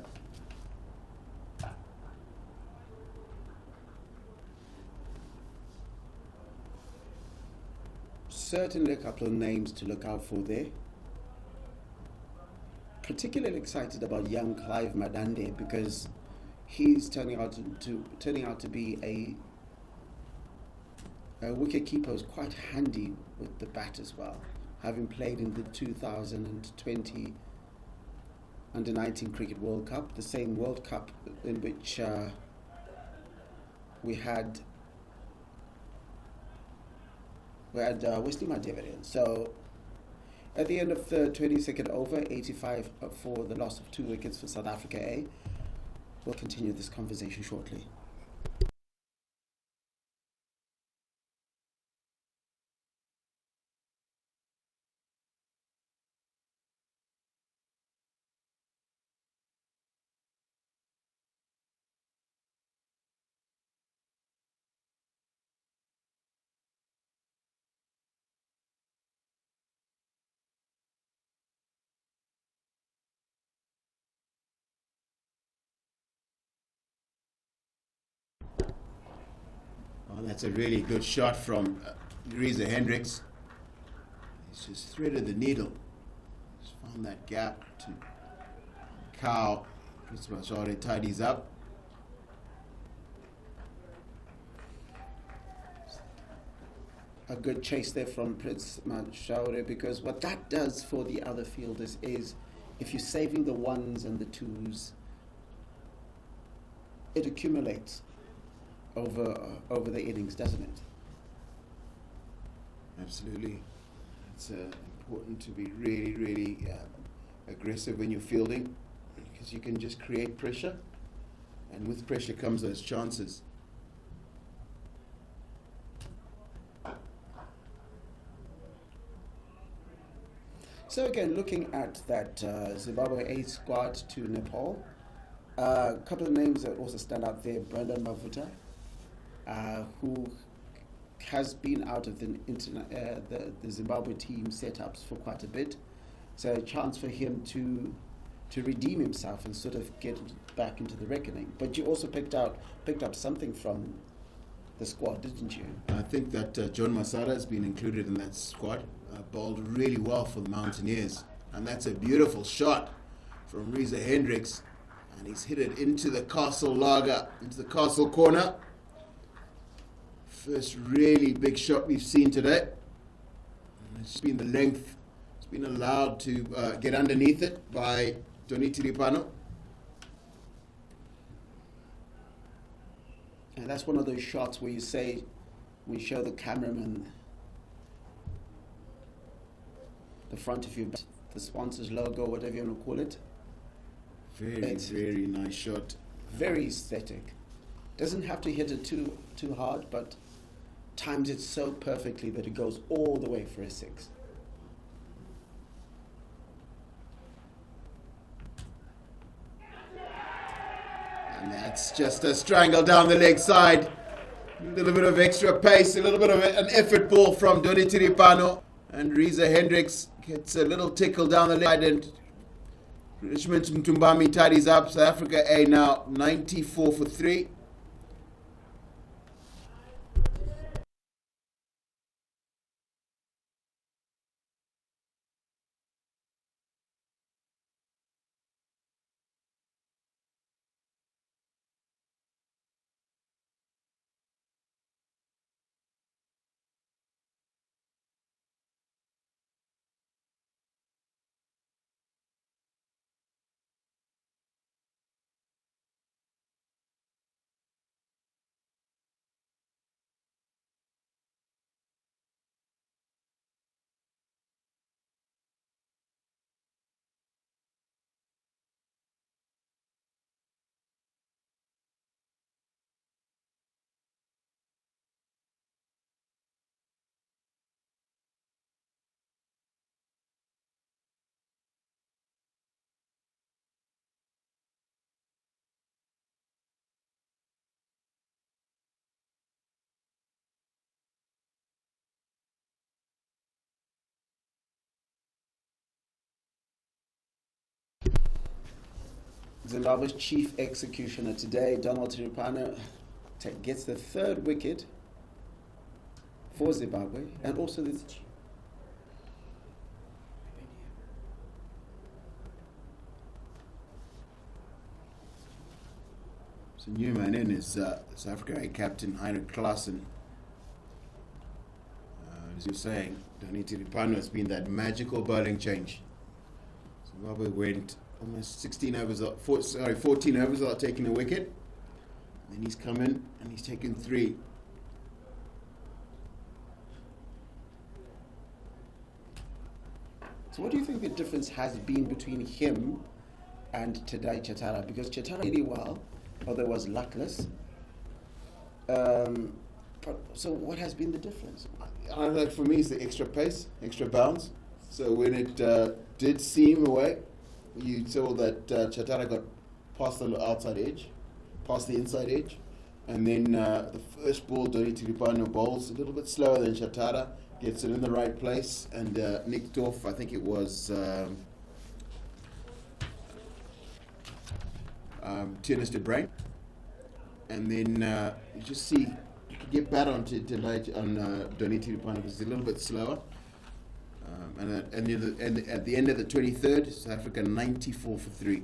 Certainly a couple of names to look out for there. Particularly excited about young Clive Madande because he's turning out to be a wicket keeper who's quite handy with the bat as well, having played in the 2020 Under-19 Cricket World Cup, the same World Cup in which we had Wesley Madeverian. So at the end of the 22nd over, 85 for the loss of 2 wickets for South Africa A. We'll continue this conversation shortly. Oh, that's a really good shot from Reza Hendricks. He's just threaded the needle. He's found that gap to Cow. Chris Mashore tidies up. A good chase there from Prince Mashaure, because what that does for the other fielders is if you're saving the ones and the twos, it accumulates over the innings, doesn't it? Absolutely. It's important to be really, really aggressive when you're fielding, because you can just create pressure, and with pressure comes those chances. So again, looking at that Zimbabwe A squad to Nepal, a couple of names that also stand out there. Brandon Mafuta, who has been out of the Zimbabwe team setups for quite a bit. So a chance for him to redeem himself and sort of get back into the reckoning. But you also picked up something from the squad, didn't you? I think that John Masara has been included in that squad. Bowled really well for the Mountaineers. And that's a beautiful shot from Reza Hendricks. And he's hit it into the castle lager, into the castle corner. First really big shot we've seen today. And it's been the length. It's been allowed to get underneath it by Doniti Lipano. And that's one of those shots where you say, we show the cameraman the front of your bat, the sponsor's logo, whatever you want to call it. Very nice shot. Very aesthetic. Doesn't have to hit it too hard, but times it so perfectly that it goes all the way for a 6. And that's just a strangle down the leg side. A little bit of extra pace, a little bit of an effort ball from Doniti Lipano. And Reza Hendricks gets a little tickle down the leg side and Richmond Mtumbami tidies up. South Africa A now 94 for 3. Zimbabwe's chief executioner today, Donald Tiripana, gets the third wicket for Zimbabwe, and also the So new man in is South Africa captain Carson. As you're saying, Donnie Tiripano has been that magical bowling change. Zimbabwe went almost 14 overs without taking a wicket. Then he's come in and he's taken 3. So what do you think the difference has been between him and Tedai Chatara? Because Chatara did really well, although was luckless. So what has been the difference? For me, it's the extra pace, extra bounce. So when it did seem away, you saw that Chatara got past the outside edge, past the inside edge, and then the first ball, Donnie Tiripano bowls a little bit slower than Chatara, gets it in the right place, and nicked off, I think it was tennis to brain. And then you just see, you can get bad on Donnie Tiripano because he's a little bit slower. And at the end of the 23rd, South Africa 94 for 3.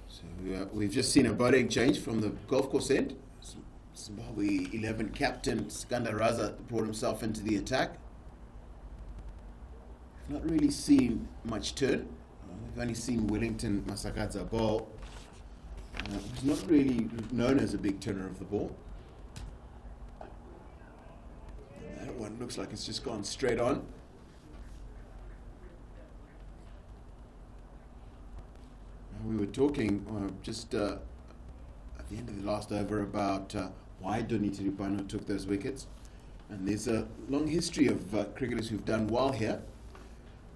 So we've just seen a bowling change from the golf course end. Zimbabwe 11 captain Skanda Raza brought himself into the attack. We've not really seen much turn. We've only seen Wellington Masakadza bowl. He's not really known as a big turner of the ball. And that one looks like it's just gone straight on. We were talking just at the end of the last over about why Donnie Tiripano took those wickets. And there's a long history of cricketers who've done well here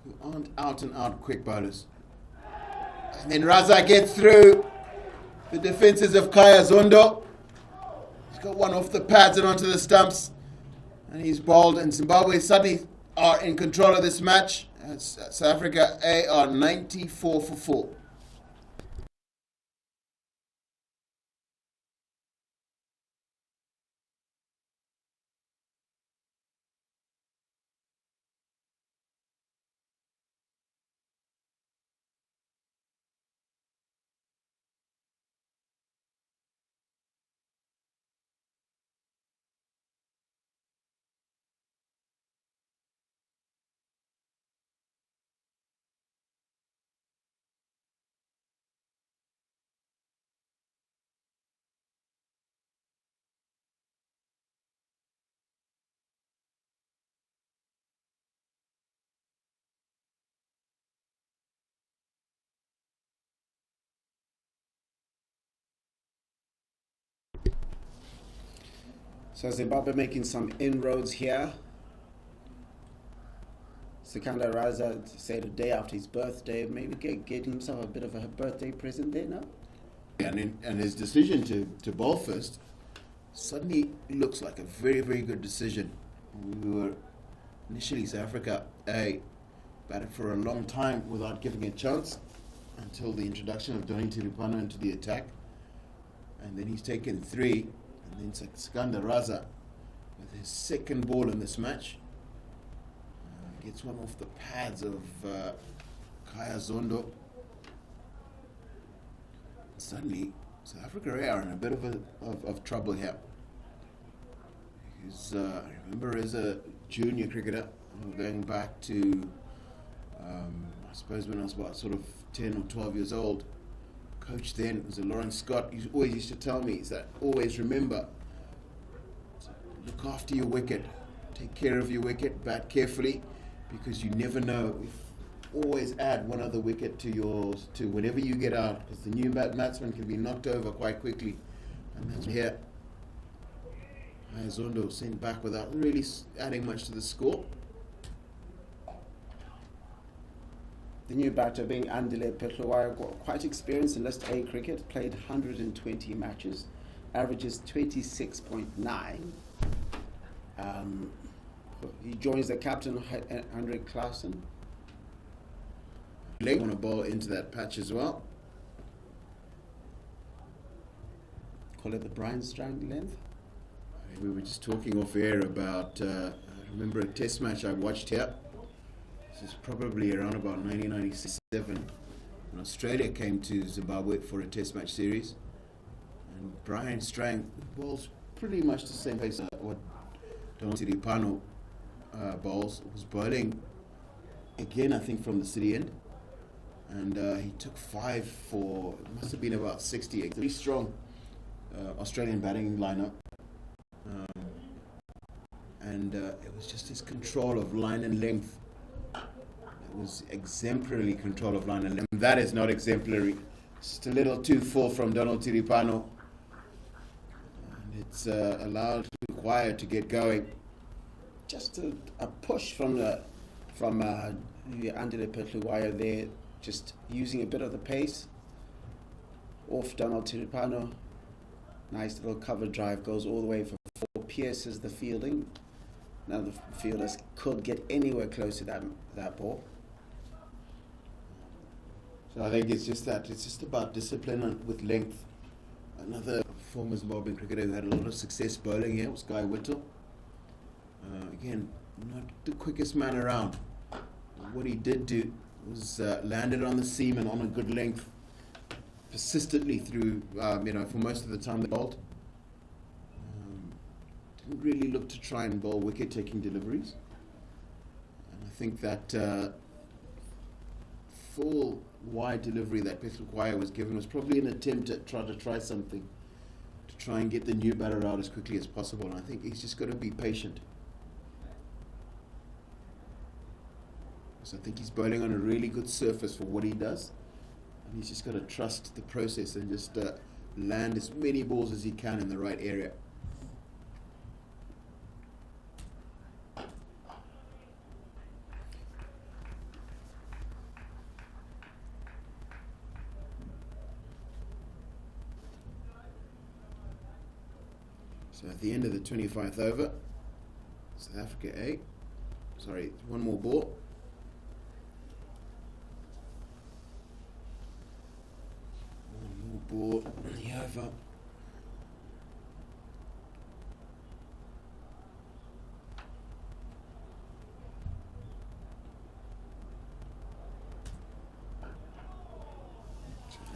who aren't out and out quick bowlers. And then Raza gets through the defences of Kaya Zondo. He's got one off the pads and onto the stumps. And he's bowled, and Zimbabwe suddenly are in control of this match. South Africa A are 94 for 4. So Zimbabwe making some inroads here. Sikandar Raza said a day after his birthday, maybe get himself a bit of a birthday present there now. And his decision to bowl first suddenly looks like a very, very good decision. We were initially South Africa batted for a long time without giving a chance until the introduction of Donny Tiripano into the attack. And then he's taken 3, and then Sikandar Raza with his second ball in this match gets one off the pads of Kaya Zondo. Suddenly, South Africa are in a bit of trouble here. Because I remember as a junior cricketer, going back to, I suppose when I was about sort of 10 or 12 years old, coach then was a Lawrence Scott. He always used to tell me, that always remember, look after your wicket, take care of your wicket, bat carefully, because you never know. Always add one other wicket to whenever you get out, because the new batsman can be knocked over quite quickly. And that's here. Zondo sent back without really adding much to the score. The new batter being Andile Petluwaya, quite experienced in List A cricket, played 120 matches, averages 26.9. He joins the captain, Carson. Leg on a ball into that patch as well. Call it the Brian Strand length. We were just talking off air about, I remember a test match I watched here. This is probably around about 1997. When Australia came to Zimbabwe for a test match series. And Brian Strand bowls pretty much the same pace as what Donald Tiripano bowls. Was bowling again, I think, from the city end. And he took 5 for, it must have been about 68. Very strong Australian batting lineup. And it was just his control of line and length. It was exemplary control of line and length. That is not exemplary. Just a little too full from Donald Tiripano. And it's allowed Maguire to get going. Just a push from Andile Petluwaya there, just using a bit of the pace off Donald Tiripano. Nice little cover drive, goes all the way for 4, pierces the fielding. None of the fielders could get anywhere close to that ball. So I think it's just about discipline with length. Another former Zimbabwean cricketer who had a lot of success bowling here was Guy Whittle. Again, not the quickest man around. What he did do was landed on the seam and on a good length, persistently through, for most of the time they bowled. Didn't really look to try and bowl wicket-taking deliveries. And I think that full wide delivery that Petluwaya was given was probably an attempt to try something, to try and get the new batter out as quickly as possible. And I think he's just got to be patient. So I think he's bowling on a really good surface for what he does. And he's just got to trust the process and just land as many balls as he can in the right area. So at the end of the 25th over, South Africa one more ball. One more ball in the over.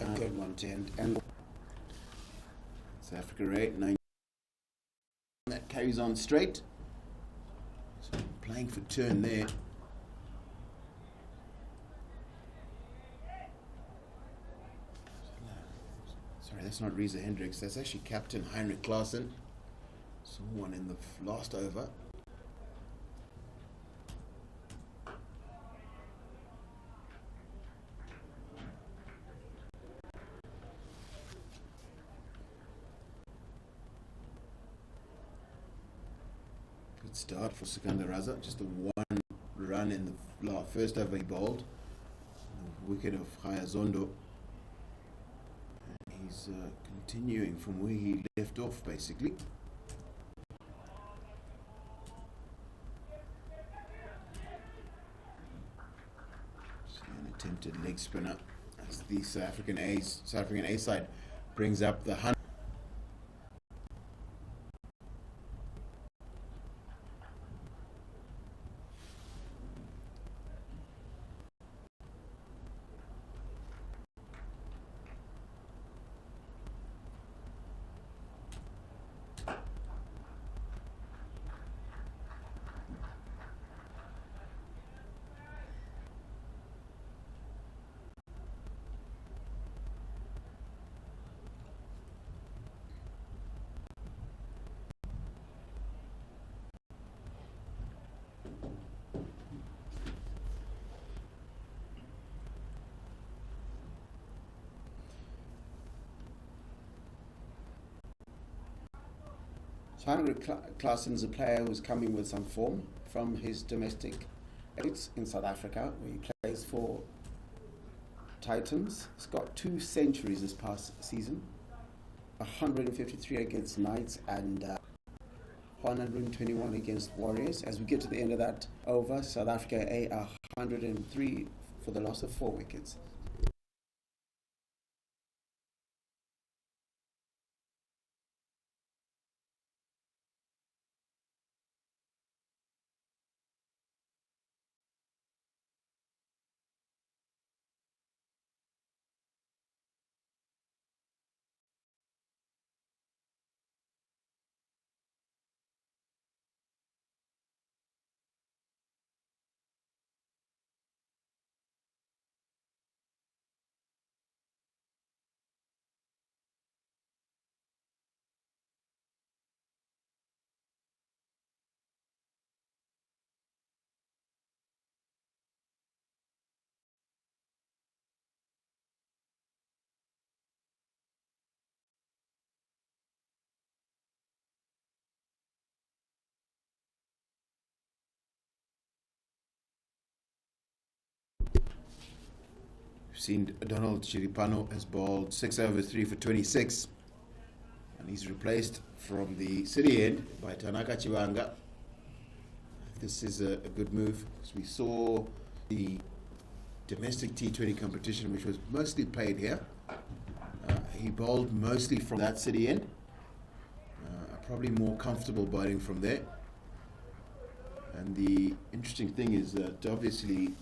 A good one to end. And South Africa 8, 9. That carries on straight. So playing for turn there. Sorry, that's not Reza Hendricks. That's actually Captain Heinrich Carson. Someone in the last over. Good start for Sikandar Raza. Just a one run in the first over he bowled. The wicket of Hayazondo. And he's continuing from where he left off, basically. An attempted leg spinner as the South African A side brings up the 100. Carson is a player who's coming with some form from his domestic roots in South Africa, where he plays for Titans. He's got 2 centuries this past season, 153 against Knights and 121 against Warriors. As we get to the end of that over, South Africa A 103 for the loss of 4 wickets. We've seen Donald Chiripano has bowled 6 overs, 3 for 26, and he's replaced from the City end by Tanaka Chivanga. This is a good move, because we saw the domestic T20 competition, which was mostly played here. He bowled mostly from that City end, probably more comfortable bowling from there. And the interesting thing is that obviously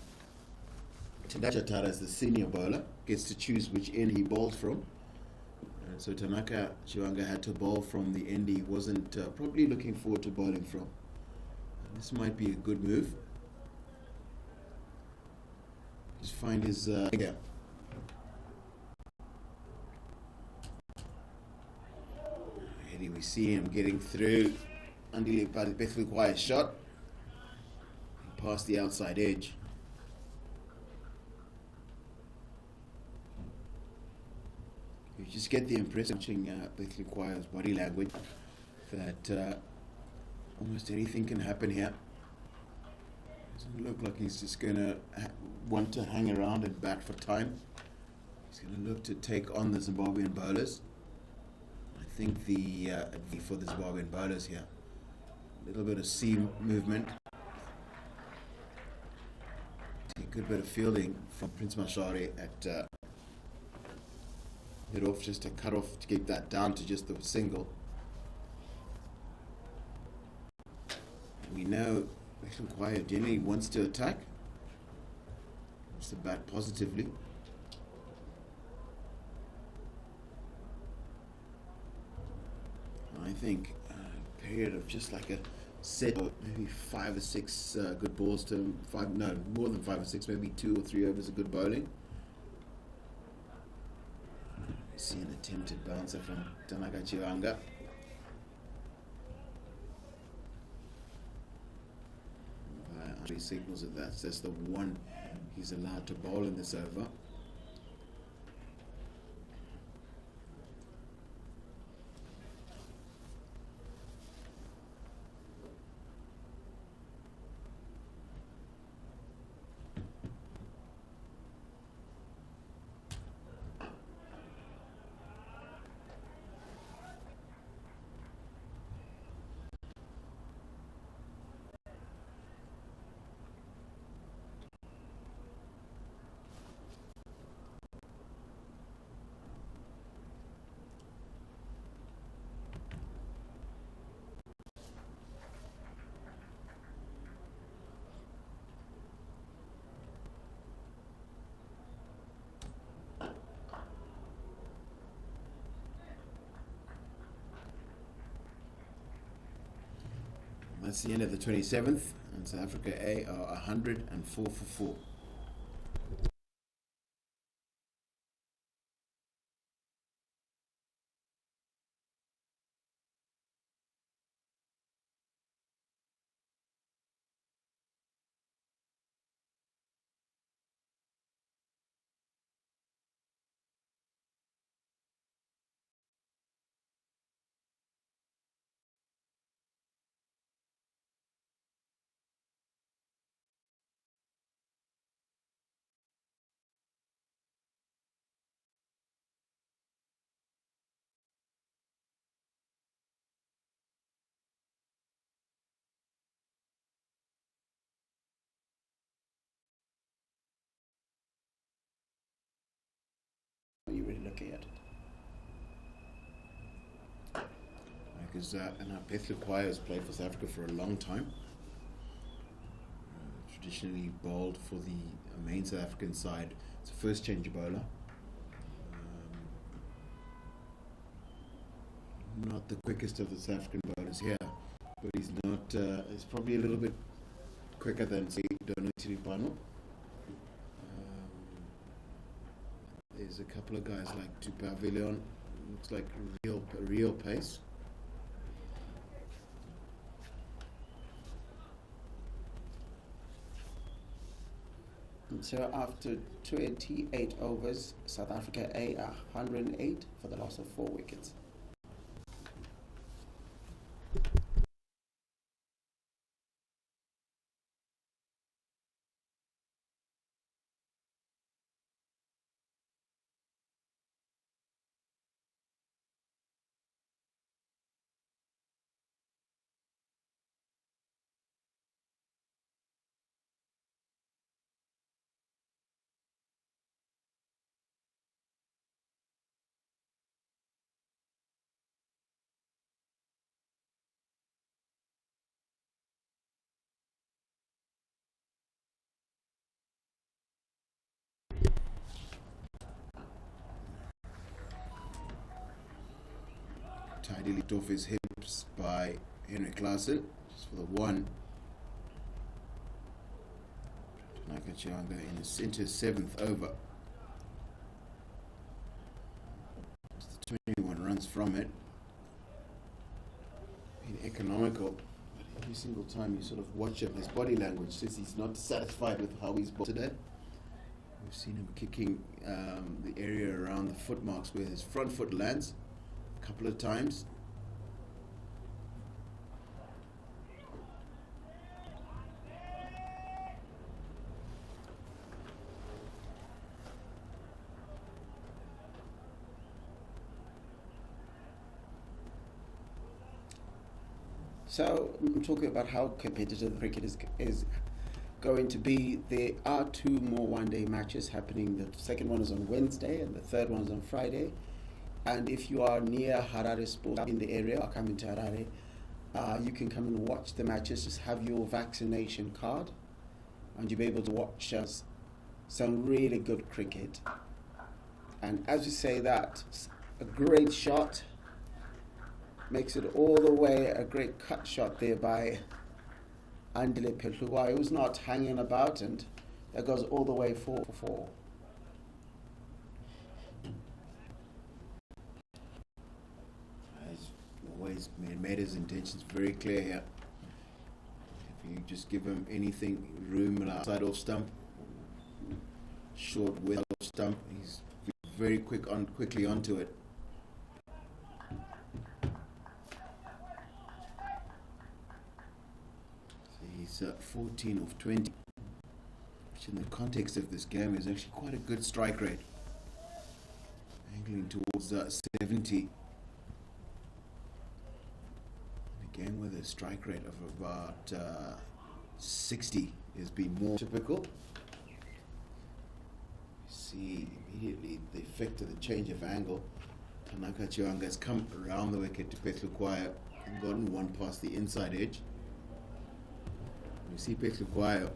Tanaka Chatara, as the senior bowler, gets to choose which end he bowls from. And so Tanaka Chivanga had to bowl from the end he wasn't probably looking forward to bowling from. And this might be a good move. Just find his here we see him getting through Andile Bethlequaya's shot past the outside edge. You just get the impression watching Bethlequaya's body language that almost anything can happen here. Doesn't look like he's just going to want to hang around and bat for time. He's going to look to take on the Zimbabwean bowlers. I think the for the Zimbabwean bowlers here, a little bit of seam movement, a good bit of fielding from Prince Mashari at hit off, just to cut off to keep that down to just the single. We know Bethlequaya generally wants to attack, wants to bat positively. I think a period of just like a set, or maybe 5 or 6 good balls to him, more than 5 or 6, maybe 2 or 3 overs of good bowling. See an attempted bouncer from Tanaka Chivanga. Andre signals that that's the one he's allowed to bowl in this over. That's the end of the 27th, and South Africa A are 104 for 4. Are you really looking at it? Because Pethler Choir has played for South Africa for a long time. Traditionally bowled for the main South African side. It's a first change bowler. Not the quickest of the South African bowlers here, but he's not. He's probably a little bit quicker than, say, Dono Tiripano. There's a couple of guys like Tupavilion. Looks like real pace. And so after 28 overs, South Africa A are 108 for the loss of 4 wickets. Tidily licked off his hips by Henry Carson, just for the one. Nakachanga into his 7th over. Just the 21 runs from it. Being economical, but every single time you sort of watch him, his body language says he's not satisfied with how he's bowled today. We've seen him kicking the area around the foot marks where his front foot lands a couple of times. So I'm talking about how competitive cricket is going to be. There are 2 more one-day matches happening. The second one is on Wednesday and the third one is on Friday. And if you are near Harare Sports in the area, or coming to Harare, you can come and watch the matches. Just have your vaccination card and you'll be able to watch some really good cricket. And as you say that, a great shot. Makes it all the way a great cut shot there by Andile Pelugwa, who's not hanging about, and that goes all the way 4 for 4. He's always made his intentions very clear here. If you just give him anything, room outside off stump, short width off stump, he's very quickly onto it. He's 14 of 20, which in the context of this game is actually quite a good strike rate. Angling towards 70. A game with a strike rate of about 60 has been more typical. You see immediately the effect of the change of angle. Tanaka Chiwanga has come around the wicket to Pethler Choir and gotten one past the inside edge. You see Pethler Choir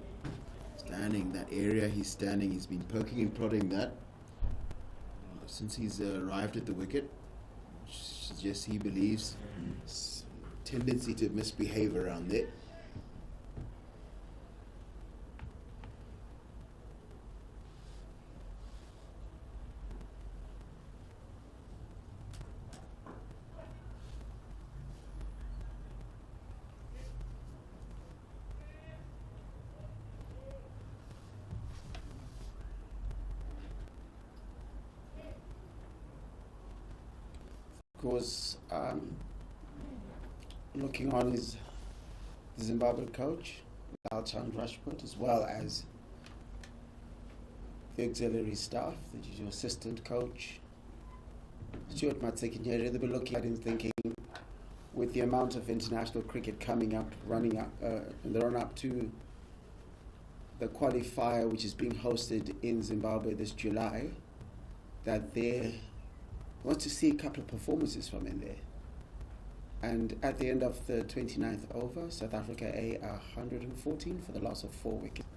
standing that area he's standing, he's been poking and prodding that since he's arrived at the wicket, which suggests he believes tendency to misbehave around there. Of course, looking on is the Zimbabwe coach, Alton Rashford, as well as the auxiliary staff, the assistant coach, Stuart Matsekinyere. They'll be looking at and thinking, with the amount of international cricket coming up, running up, in the run-up to the qualifier, which is being hosted in Zimbabwe this July, that they want to see a couple of performances from in there. And at the end of the 29th over, South Africa A 114 for the loss of 4 wickets.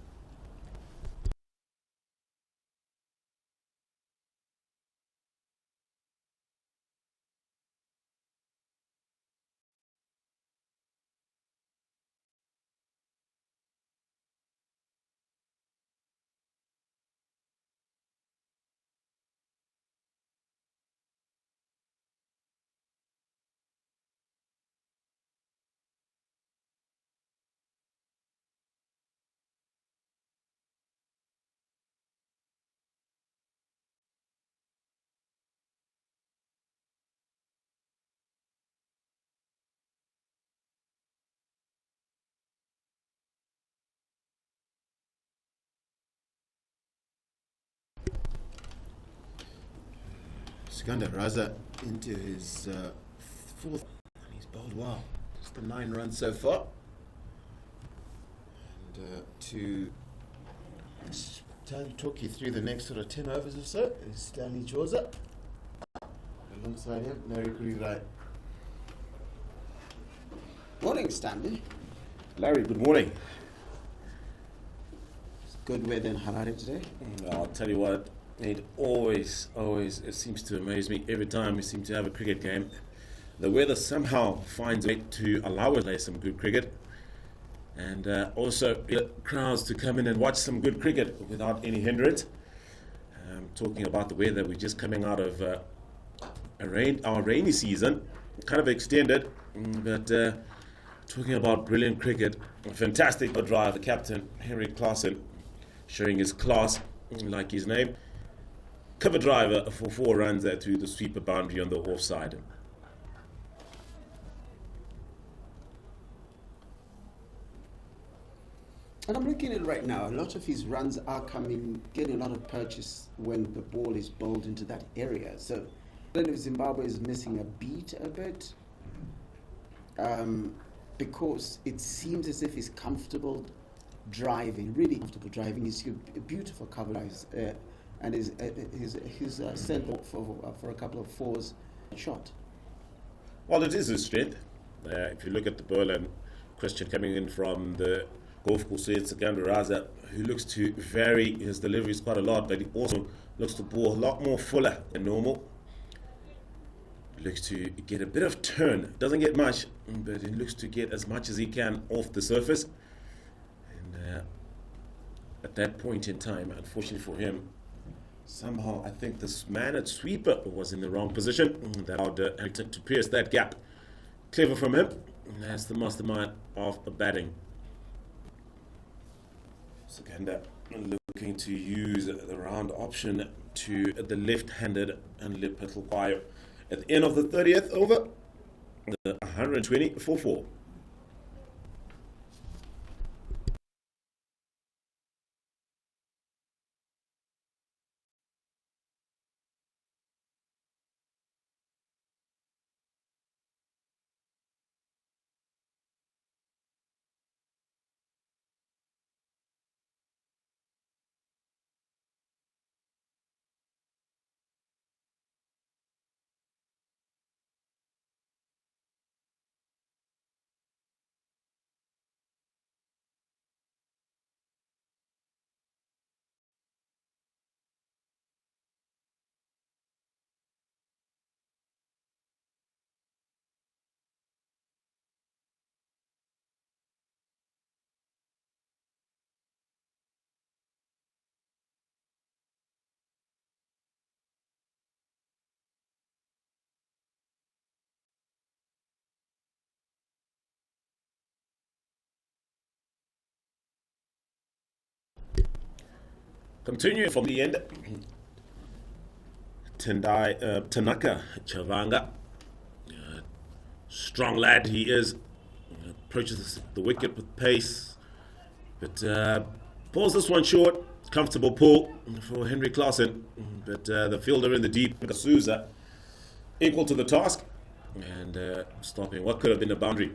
Sikandar Raza into his fourth, and he's bowled well. Just the 9 runs so far. And to talk you through the next sort of 10 overs or so is Stanley Chauza. Alongside him, Larry Kurirai. Morning, Stanley. Larry, good morning. It's good weather in Harare today. I'll tell you what, it always, it seems to amaze me every time we seem to have a cricket game. The weather somehow finds a way to allow us to play some good cricket, and also get crowds to come in and watch some good cricket without any hindrance. Talking about the weather, we're just coming out of our rainy season, kind of extended, but talking about brilliant cricket, a fantastic drive, the captain, Henry Carson, showing his class, like his name. Cover driver for 4 runs there to the sweeper boundary on the offside. And I'm looking at it right now. A lot of his runs are getting a lot of purchase when the ball is bowled into that area. So I don't know if Zimbabwe is missing a beat a bit, because it seems as if he's comfortable driving, really comfortable driving. He's a beautiful cover drives, and he's sent for a couple of 4s shot. Well, it is his strength. If you look at the bowler question coming in from the golf course, it's Sikandar Raza, who looks to vary his deliveries quite a lot, but he also looks to bowl a lot more fuller than normal. Looks to get a bit of turn. Doesn't get much, but he looks to get as much as he can off the surface. And at that point in time, unfortunately for him, somehow I think this man at sweeper was in the wrong position. That allowed Harrington to pierce that gap. Clever from him. That's the mastermind of the batting. Sikandar looking to use the round option to the left-handed and Little Kwayo. At the end of the 30th over, the 120 for 4. Continuing from the end, Tanaka Chavanga Strong lad he is. Approaches the wicket with pace. But pulls this one short. Comfortable pull for Henry Carson. But the fielder in the deep, Kasuza, equal to the task. And stopping what could have been a boundary.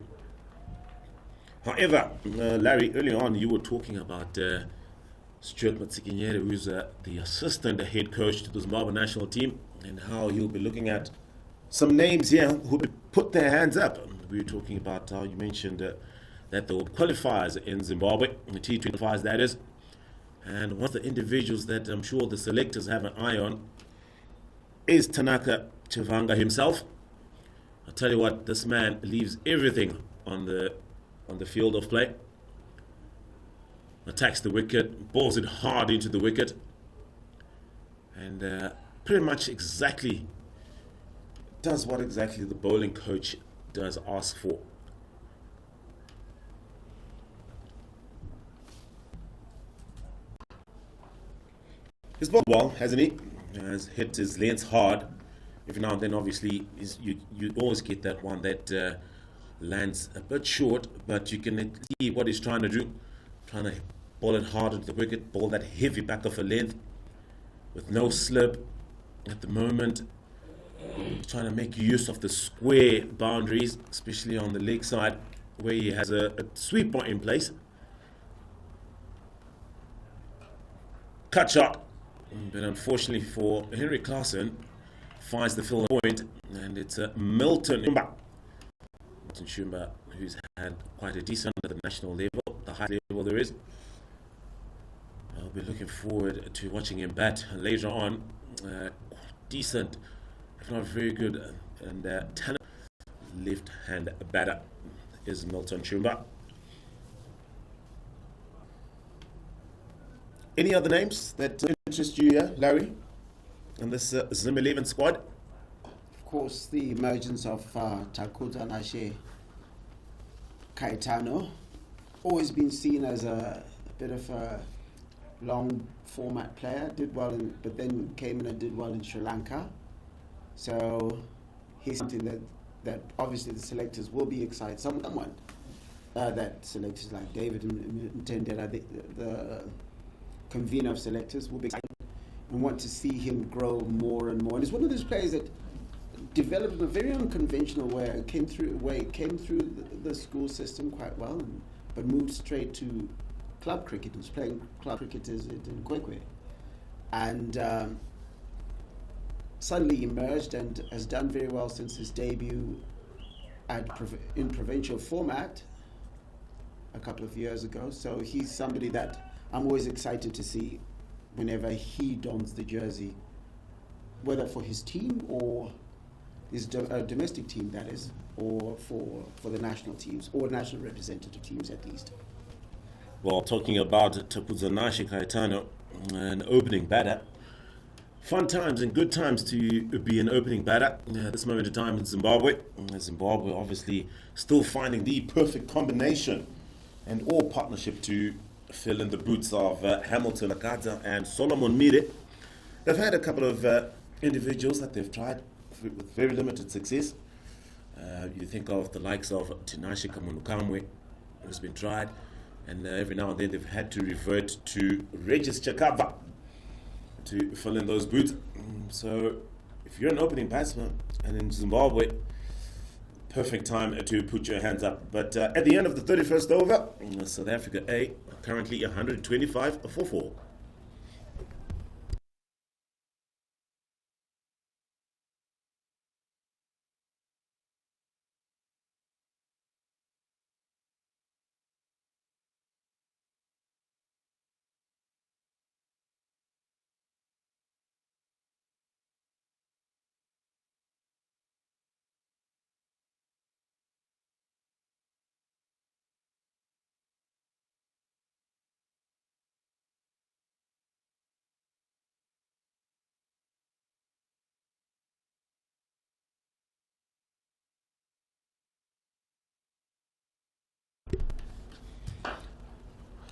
However, Larry, early on you were talking about Stuart Matsikinyere, who's the assistant head coach to the Zimbabwe national team, and how he'll be looking at some names here who put their hands up. We were talking about how you mentioned that there were qualifiers in Zimbabwe, the T20 qualifiers that is, and one of the individuals that I'm sure the selectors have an eye on is Tanaka Chivanga himself. I'll tell you what, this man leaves everything on the field of play. Attacks the wicket, balls it hard into the wicket, and pretty much exactly does what exactly the bowling coach does ask for. He's bowled well, hasn't he? Has hit his lengths hard. Every now and then, obviously, you always get that one that lands a bit short, but you can see what he's trying to do. Trying to bowl it hard into the wicket, bowl that heavy back of a length with no slip at the moment. Trying to make use of the square boundaries, especially on the leg side where he has a sweeper in place. Cut shot, but unfortunately for Henry Carson, finds the field point, and it's Milton Shumba. Milton Shumba, who's had quite a decent at the national level, the highest level there is. I'll be looking forward to watching him bat later on. Decent, if not very good, and talent left-hand batter is Milton Shumba. Any other names that interest you here, Larry, in this Zim 11 squad? Of course, the emergence of Takuta Nashe Kaitano, always been seen as a bit of a long format player, did well but then came in and did well in Sri Lanka. So he's something that obviously the selectors will be excited. Someone that selectors like David Mtendera, the convener of selectors, will be excited and want to see him grow more and more. And he's one of those players that developed in a very unconventional way. Came through the school system quite well, but moved straight to club cricket. He was playing club cricket in Kwekwe, and suddenly emerged and has done very well since his debut in provincial format a couple of years ago. So he's somebody that I'm always excited to see whenever he dons the jersey, whether for his team or his domestic team, that is, or for the national teams or national representative teams at least. Well, talking about Takuzanashi Kaitano, an opening batter. Fun times and good times to be an opening batter at this moment in time in Zimbabwe. Zimbabwe obviously still finding the perfect combination and all partnership to fill in the boots of Hamilton Akadza and Solomon Mire. They've had a couple of individuals that they've tried with very limited success. You think of the likes of Tinashe Kamunukamwe, who's been tried, and every now and then they've had to revert to Regis Chakava to fill in those boots. So if you're an opening batsman and in Zimbabwe, perfect time to put your hands up. But at the end of the 31st over, South Africa A currently 125 for 4.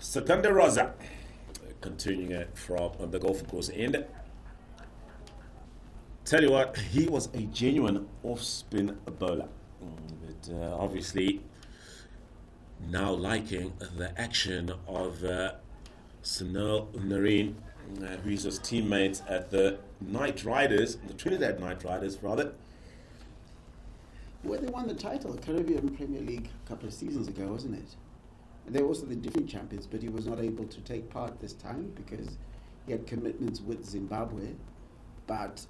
Secunda Rosa, continuing it from the golf course end. Tell you what, he was a genuine off-spin bowler. But obviously now liking the action of Sunil Nareen, who is his teammate at the Knight Riders, the Trinidad Knight Riders rather. Where they won the title, Caribbean Premier League, a couple of seasons ago, wasn't it? And they were also the defending champions, but he was not able to take part this time because he had commitments with Zimbabwe. But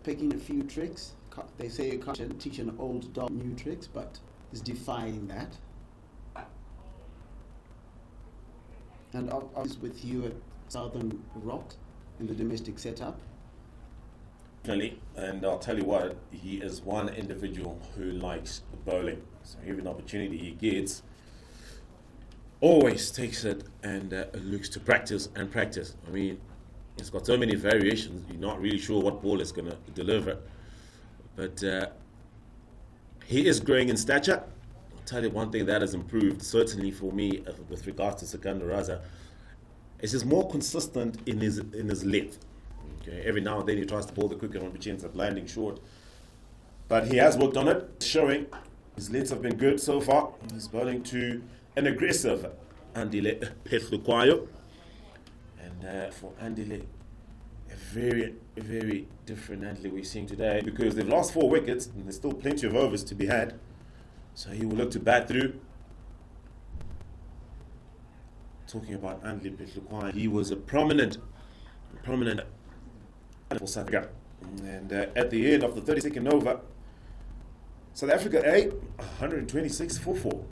picking a few tricks, they say you can't teach an old dog new tricks, but he's defying that. And I was with you at Southern Rock in the domestic setup. Definitely, and I'll tell you what, he is one individual who likes bowling. So every opportunity he gets, always takes it and looks to practice and practice. I mean, it's got so many variations, you're not really sure what ball is going to deliver. But he is growing in stature. I'll tell you one thing that has improved, certainly for me, with regards to Sikandar Raza, is he's more consistent in his length. Okay, every now and then he tries to pull the quicker on the chance of landing short. But he has worked on it, showing his lengths have been good so far. He's bowling to an aggressive Andile Petlukwayo. And for Andile, a very, very different Andile we're seeing today, because they've lost 4 wickets and there's still plenty of overs to be had. So he will look to bat through. Talking about Andile Petlukwayo, he was a prominent for South Africa. And at the end of the 32nd over, South Africa 126 for 4.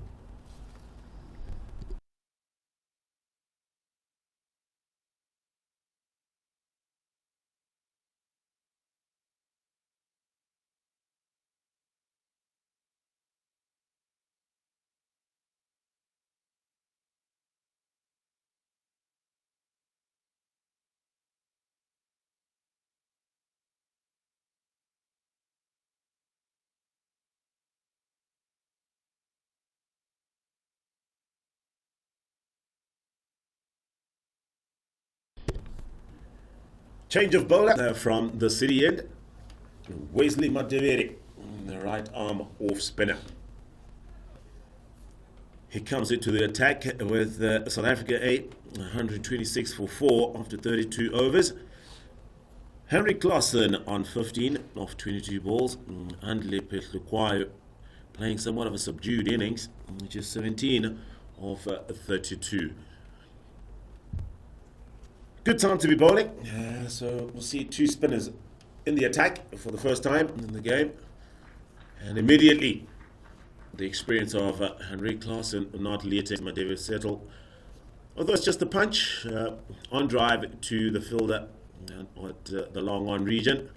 Change of bowler from the city end. Wesley Madiveri, the right arm off spinner. He comes into the attack with South Africa 126 for 4 after 32 overs. Henry Carson on 15 of 22 balls. Andile Petlukwayo playing somewhat of a subdued innings, just 17 of 32. Good time to be bowling. So we'll see 2 spinners in the attack for the first time in the game. And immediately, the experience of Henry Carson not letting Madiveri settle. Although it's just a punch on drive to the fielder at the long on region.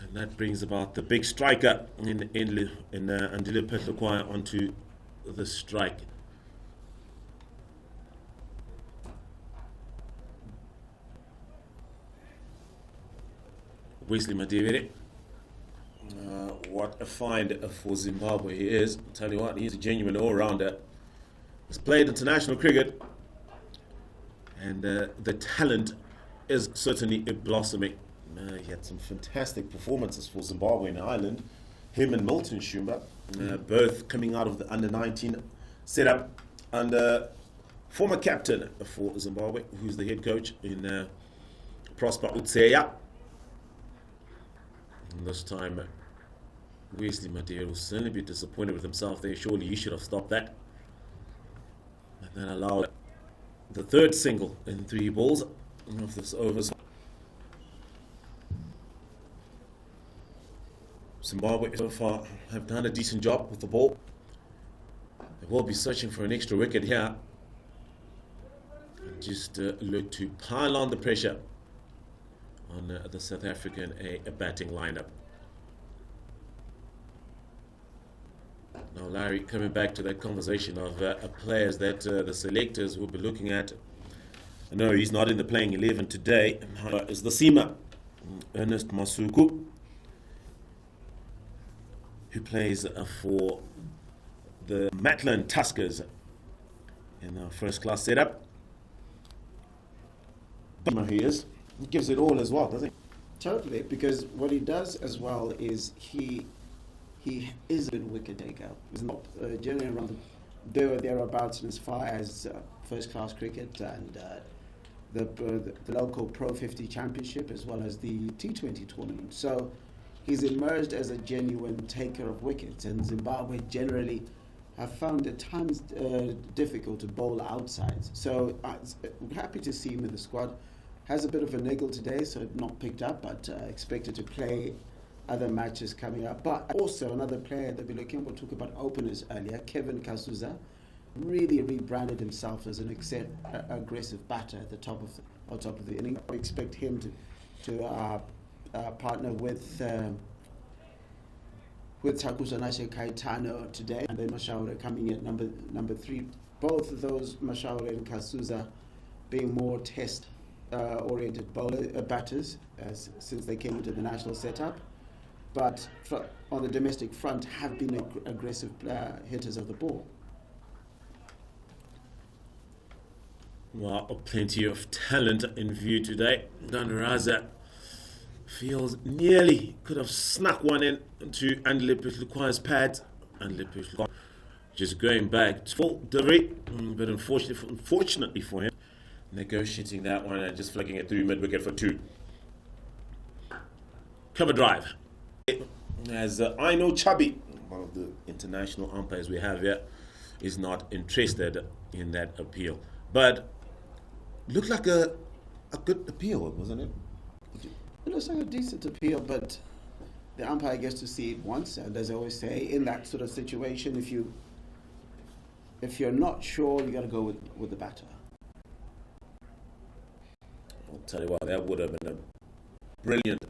And that brings about the big striker in Andile Petlukwayo onto the strike. Wesley Madiveri, what a find for Zimbabwe he is. I'll tell you what, he's a genuine all-rounder. He's played international cricket, and the talent is certainly blossoming. He had some fantastic performances for Zimbabwe in Ireland. Him and Milton Shumba, both coming out of the under-19 setup, and former captain for Zimbabwe, who's the head coach in Prosper Utseya. This time, Wesley Madiveri will certainly be disappointed with himself there. Surely he should have stopped that. And then allowed the 3rd single in 3 balls of this overs. Zimbabwe so far have done a decent job with the ball. They will be searching for an extra wicket here. And just look to pile on the pressure on the South African a batting lineup. Now, Larry, coming back to that conversation of players that the selectors will be looking at. I know he's not in the playing 11 today. Is the seamer, Ernest Masuku, who plays for the Maitland Tuskers in our first-class setup. But he is. He gives it all as well, doesn't he? Totally, because what he does as well is he is a good wicket taker. He's not generally around there or thereabouts in as far as first class cricket and the local Pro 50 Championship as well as the T20 tournament. So he's emerged as a genuine taker of wickets, and Zimbabwe generally have found at times difficult to bowl outsides. So I'm happy to see him in the squad. Has a bit of a niggle today, so not picked up, but expected to play other matches coming up. But also another player that we're looking at, we'll talk about openers earlier, Kevin Kasuza, really rebranded himself as an aggressive batter at the top of the inning. We expect him to partner with Kasuza Kaitano today, and then Mashaure coming in number 3. Both of those, Mashaure and Kasuza, being more test oriented batters since they came into the national setup, but on the domestic front have been aggressive hitters of the ball. Well, plenty of talent in view today. Danaraza feels nearly could have snuck one in to Andile Pishluqua's pads. Andile Pishluqua just going back to full delivery, but unfortunately for him, negotiating that one and just flicking it through mid-wicket for 2. Cover drive. As I know Chubby, one of the international umpires we have here, is not interested in that appeal. But looked like a good appeal, wasn't it? It looks like a decent appeal, but the umpire gets to see it once, and as I always say, in that sort of situation, if you're not sure, you got to go with the batter. I'll tell you what, that would have been a brilliant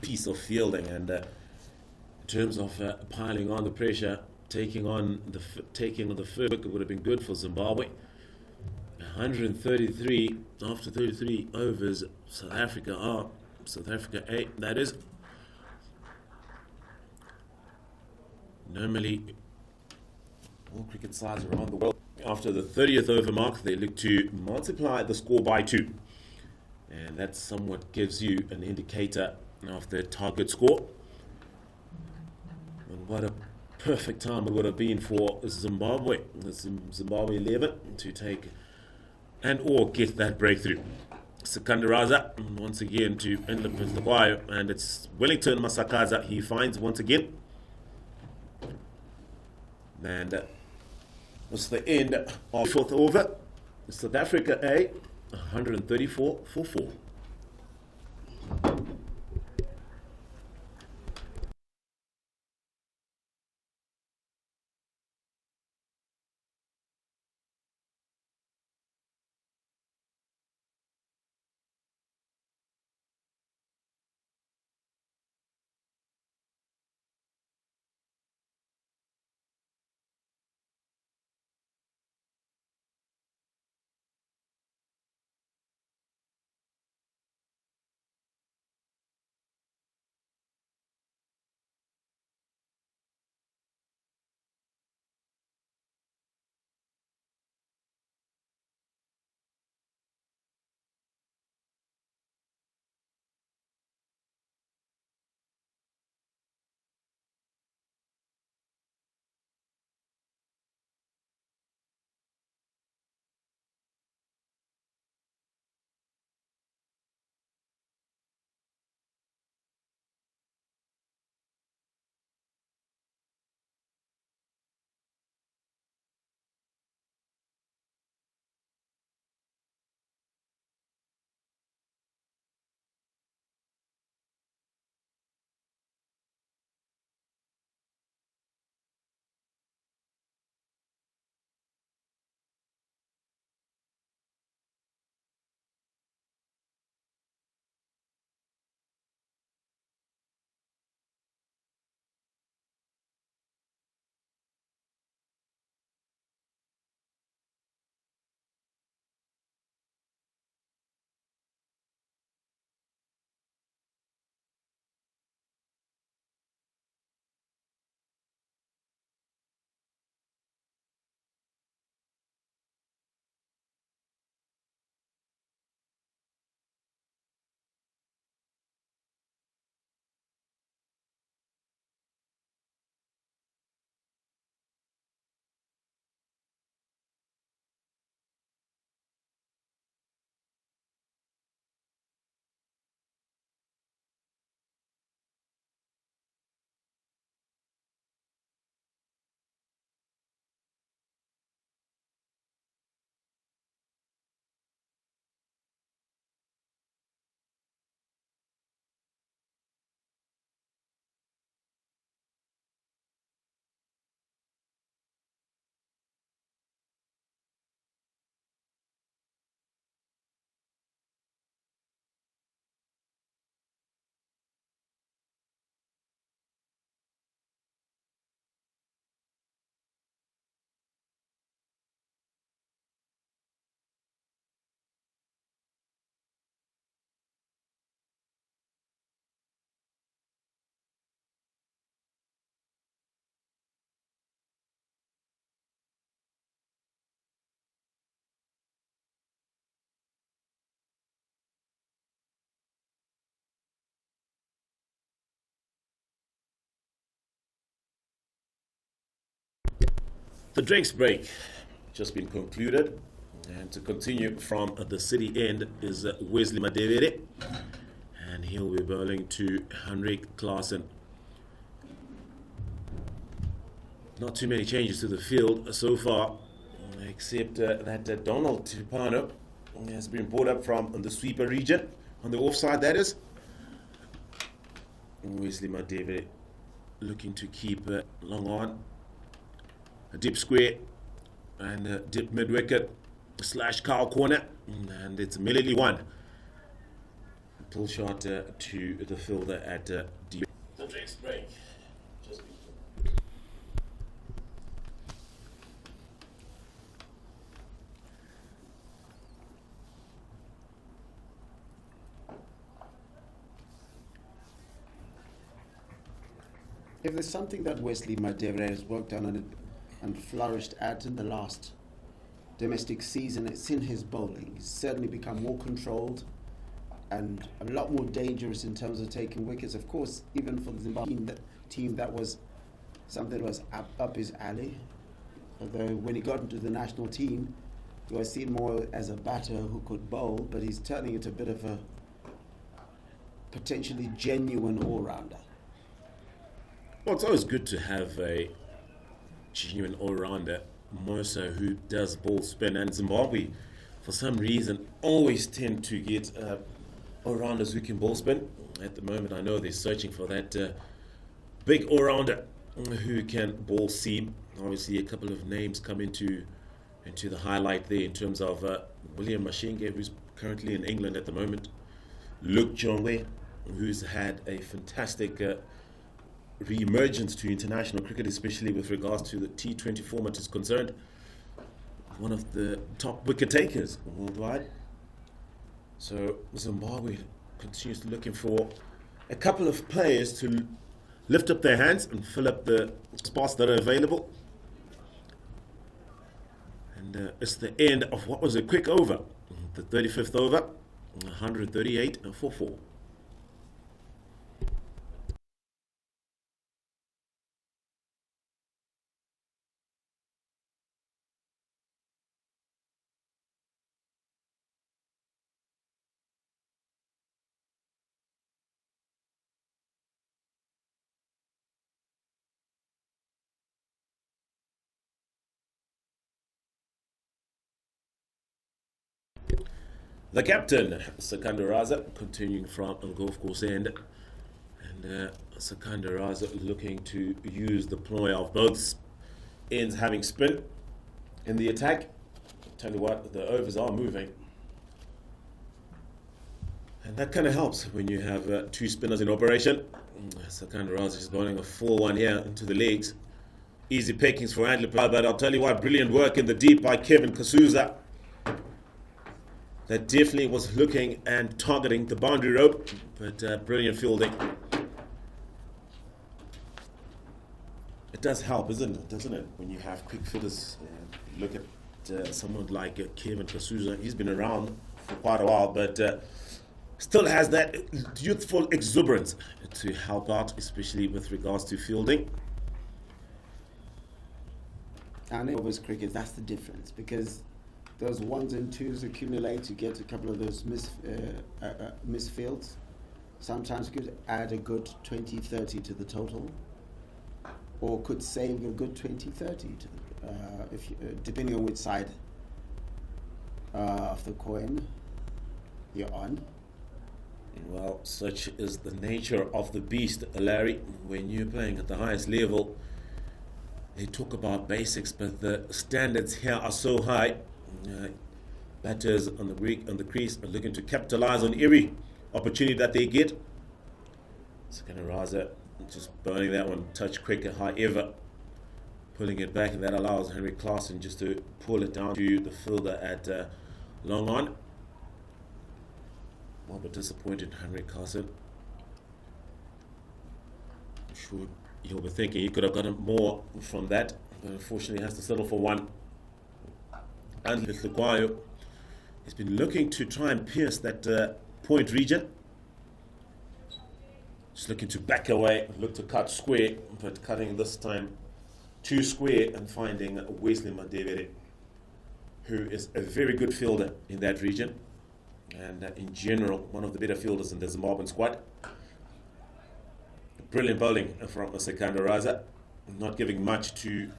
piece of fielding, and in terms of piling on the pressure, taking on the first wicket would have been good for Zimbabwe. 133 after 33 overs. South Africa 8. That is. Normally, all cricket sides around the world, after the 30th over mark, they look to multiply the score by 2. And that somewhat gives you an indicator of their target score. And what a perfect time it would have been for Zimbabwe, the Zimbabwe 11, to take and or get that breakthrough. Sikandaraza once again to Andile Pishluqua, and it's Wellington Masakaza. He finds once again. And that's the end of the 4th over. South Africa A, 134 for 4. The drinks break just been concluded, and to continue from the city end is Wesley Madevere, and he'll be bowling to Henrik Carson. Not too many changes to the field so far, except that Donald Tipano has been brought up from the sweeper region, on the offside that is. Wesley Madevere looking to keep long on, a deep square and dip mid wicket / cow corner, and it's immediately one. Pull shot to the fielder at deep. The drinks break. Just If there's something that Wesley Madevere has worked on and flourished at in the last domestic season, it's in his bowling. He's certainly become more controlled and a lot more dangerous in terms of taking wickets. Of course, even for the Zimbabwe team, that was something that was up his alley. Although when he got into the national team, he was seen more as a batter who could bowl, but he's turning into a bit of a potentially genuine all-rounder. Well, it's always good to have a genuine all-rounder, more so who does ball spin. And Zimbabwe, for some reason, always tend to get all-rounders who can ball spin. At the moment, I know they're searching for that big all-rounder who can ball seam. Obviously, a couple of names come into the highlight there in terms of William Mashinge, who's currently in England at the moment. Luke Jongwe, who's had a fantastic re-emergence to international cricket, especially with regards to the T20 format is concerned. One of the top wicket takers worldwide. So Zimbabwe continues looking for a couple of players to lift up their hands and fill up the spots that are available. And it's the end of what was a quick over, the 35th over, 138 for 4. The captain, Sekanda Raza, continuing from the golf course end. And Sekanda Raza looking to use the ploy of both ends having spin in the attack. Tell you what, the overs are moving. And that kind of helps when you have two spinners in operation. Sekanda Raza is bowling a 4-1 here into the legs. Easy pickings for Adley, but I'll tell you what, brilliant work in the deep by Kevin Kasuza. That definitely was looking and targeting the boundary rope, but brilliant fielding. It does help, doesn't it, when you have quick fitters. Look at someone like Kevin Kasuza. He's been around for quite a while, but still has that youthful exuberance to help out, especially with regards to fielding. And in overs cricket, that's the difference, because those ones and twos accumulate, you get a couple of those misfields. Sometimes could add a good 20-30 to the total, or could save a good 20-30 to depending on which side of the coin you're on. Well, such is the nature of the beast, Larry. When you're playing at the highest level, they talk about basics, but the standards here are so high. Batters on the crease are looking to capitalize on every opportunity that they get. Sekanda Raza just burning that one touch quicker, however, pulling it back, and that allows Henrik Carson just to pull it down to the fielder at long on. Well, but disappointed Henrik Carson. I'm sure you'll be thinking he could have gotten more from that, but unfortunately has to settle for one. And Lukwayo has been looking to try and pierce that point region. Just looking to back away, look to cut square, but cutting this time 2 square and finding Wesley Madevere, who is a very good fielder in that region, and in general, one of the better fielders in the Zimbabwean squad. Brilliant bowling from Sekanda Raza, not giving much to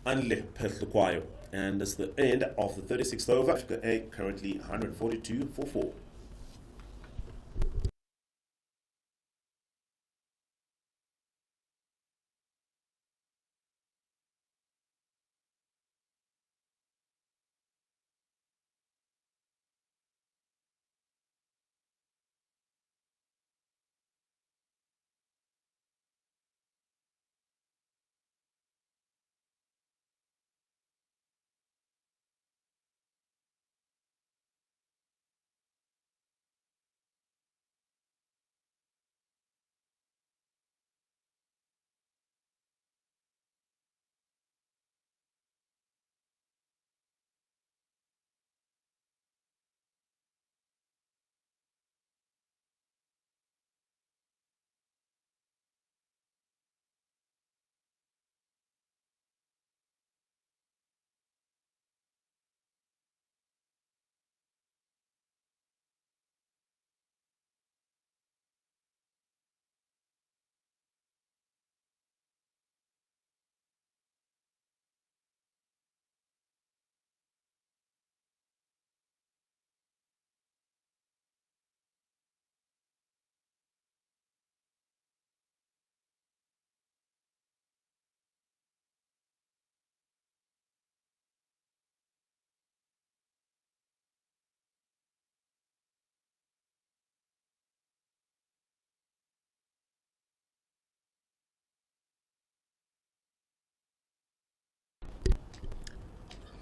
Anle Petlukwayo. And it's the end of the 36th over. Africa A currently 142 for 4.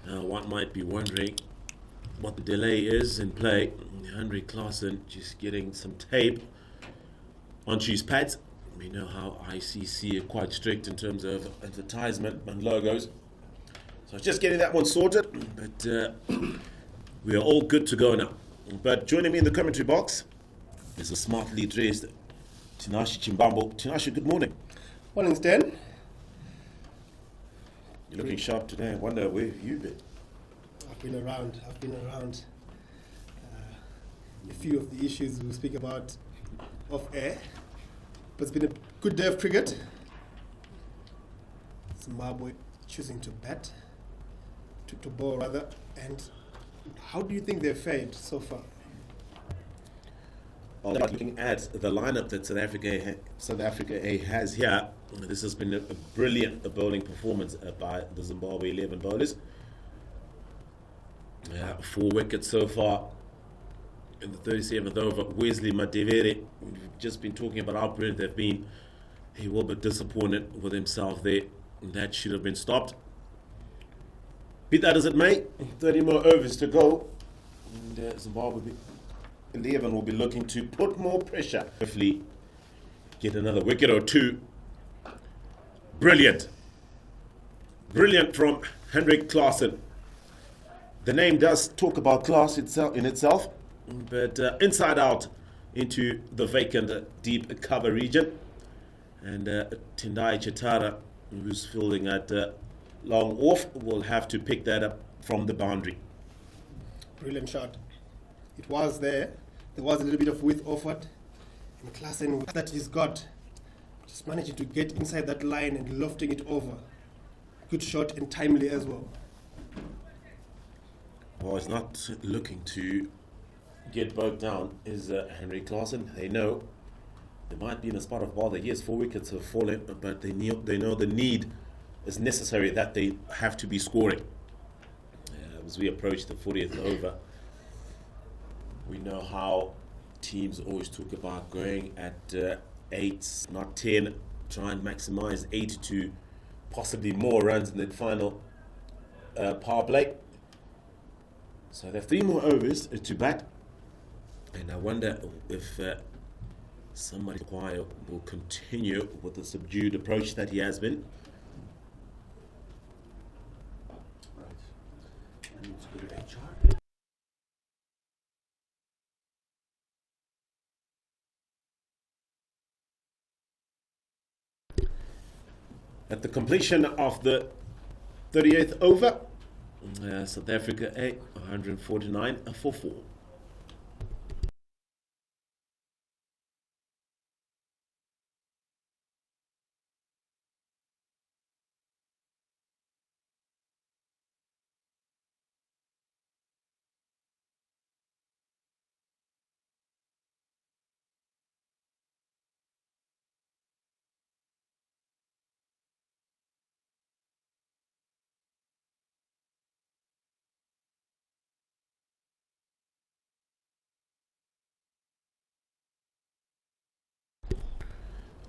Now, one might be wondering what the delay is in play. Henry Carson just getting some tape onto his pads. We know how ICC are quite strict in terms of advertisement and logos. So just getting that one sorted, but we are all good to go now. But joining me in the commentary box is a smartly dressed Tinashe Chimbambo. Tinashe, good morning. Morning, Stan. You're looking sharp today. I wonder where you've been. I've been around. A few of the issues we'll speak about off air. But it's been a good day of cricket. Zimbabwe choosing to bat, to bowl rather. And how do you think they've fared so far? Well, looking at the lineup that South Africa A has here, this has been a brilliant bowling performance by the Zimbabwe 11 bowlers. 4 wickets so far in the 37th over. Wesley Madevere, we've just been talking about how brilliant they've been. He will be disappointed with himself there. That should have been stopped. Be that as it may, 30 more overs to go. And Zimbabwe 11 will be looking to put more pressure. Hopefully get another wicket or two. Brilliant from Henrik Carson. The name does talk about class in itself, but inside out into the vacant deep cover region. And Tendai Chatara, who's fielding at long off, will have to pick that up from the boundary. Brilliant shot. It was there. There was a little bit of width offered. And Klassen, that he's got, just managing to get inside that line and lofting it over. Good shot and timely as well. Well, it's not looking to get bogged down is Henry Carson. They know they might be in a spot of bother. Yes, 4 wickets have fallen, but they know the need is necessary that they have to be scoring. As we approach the 40th over, we know how teams always talk about going at 8, not 10, try and maximize 8 to possibly more runs in the final power play. So they have 3 more overs to bat, and I wonder if somebody will continue with the subdued approach that he has been. At the completion of the 38th over, South Africa 149 for 4.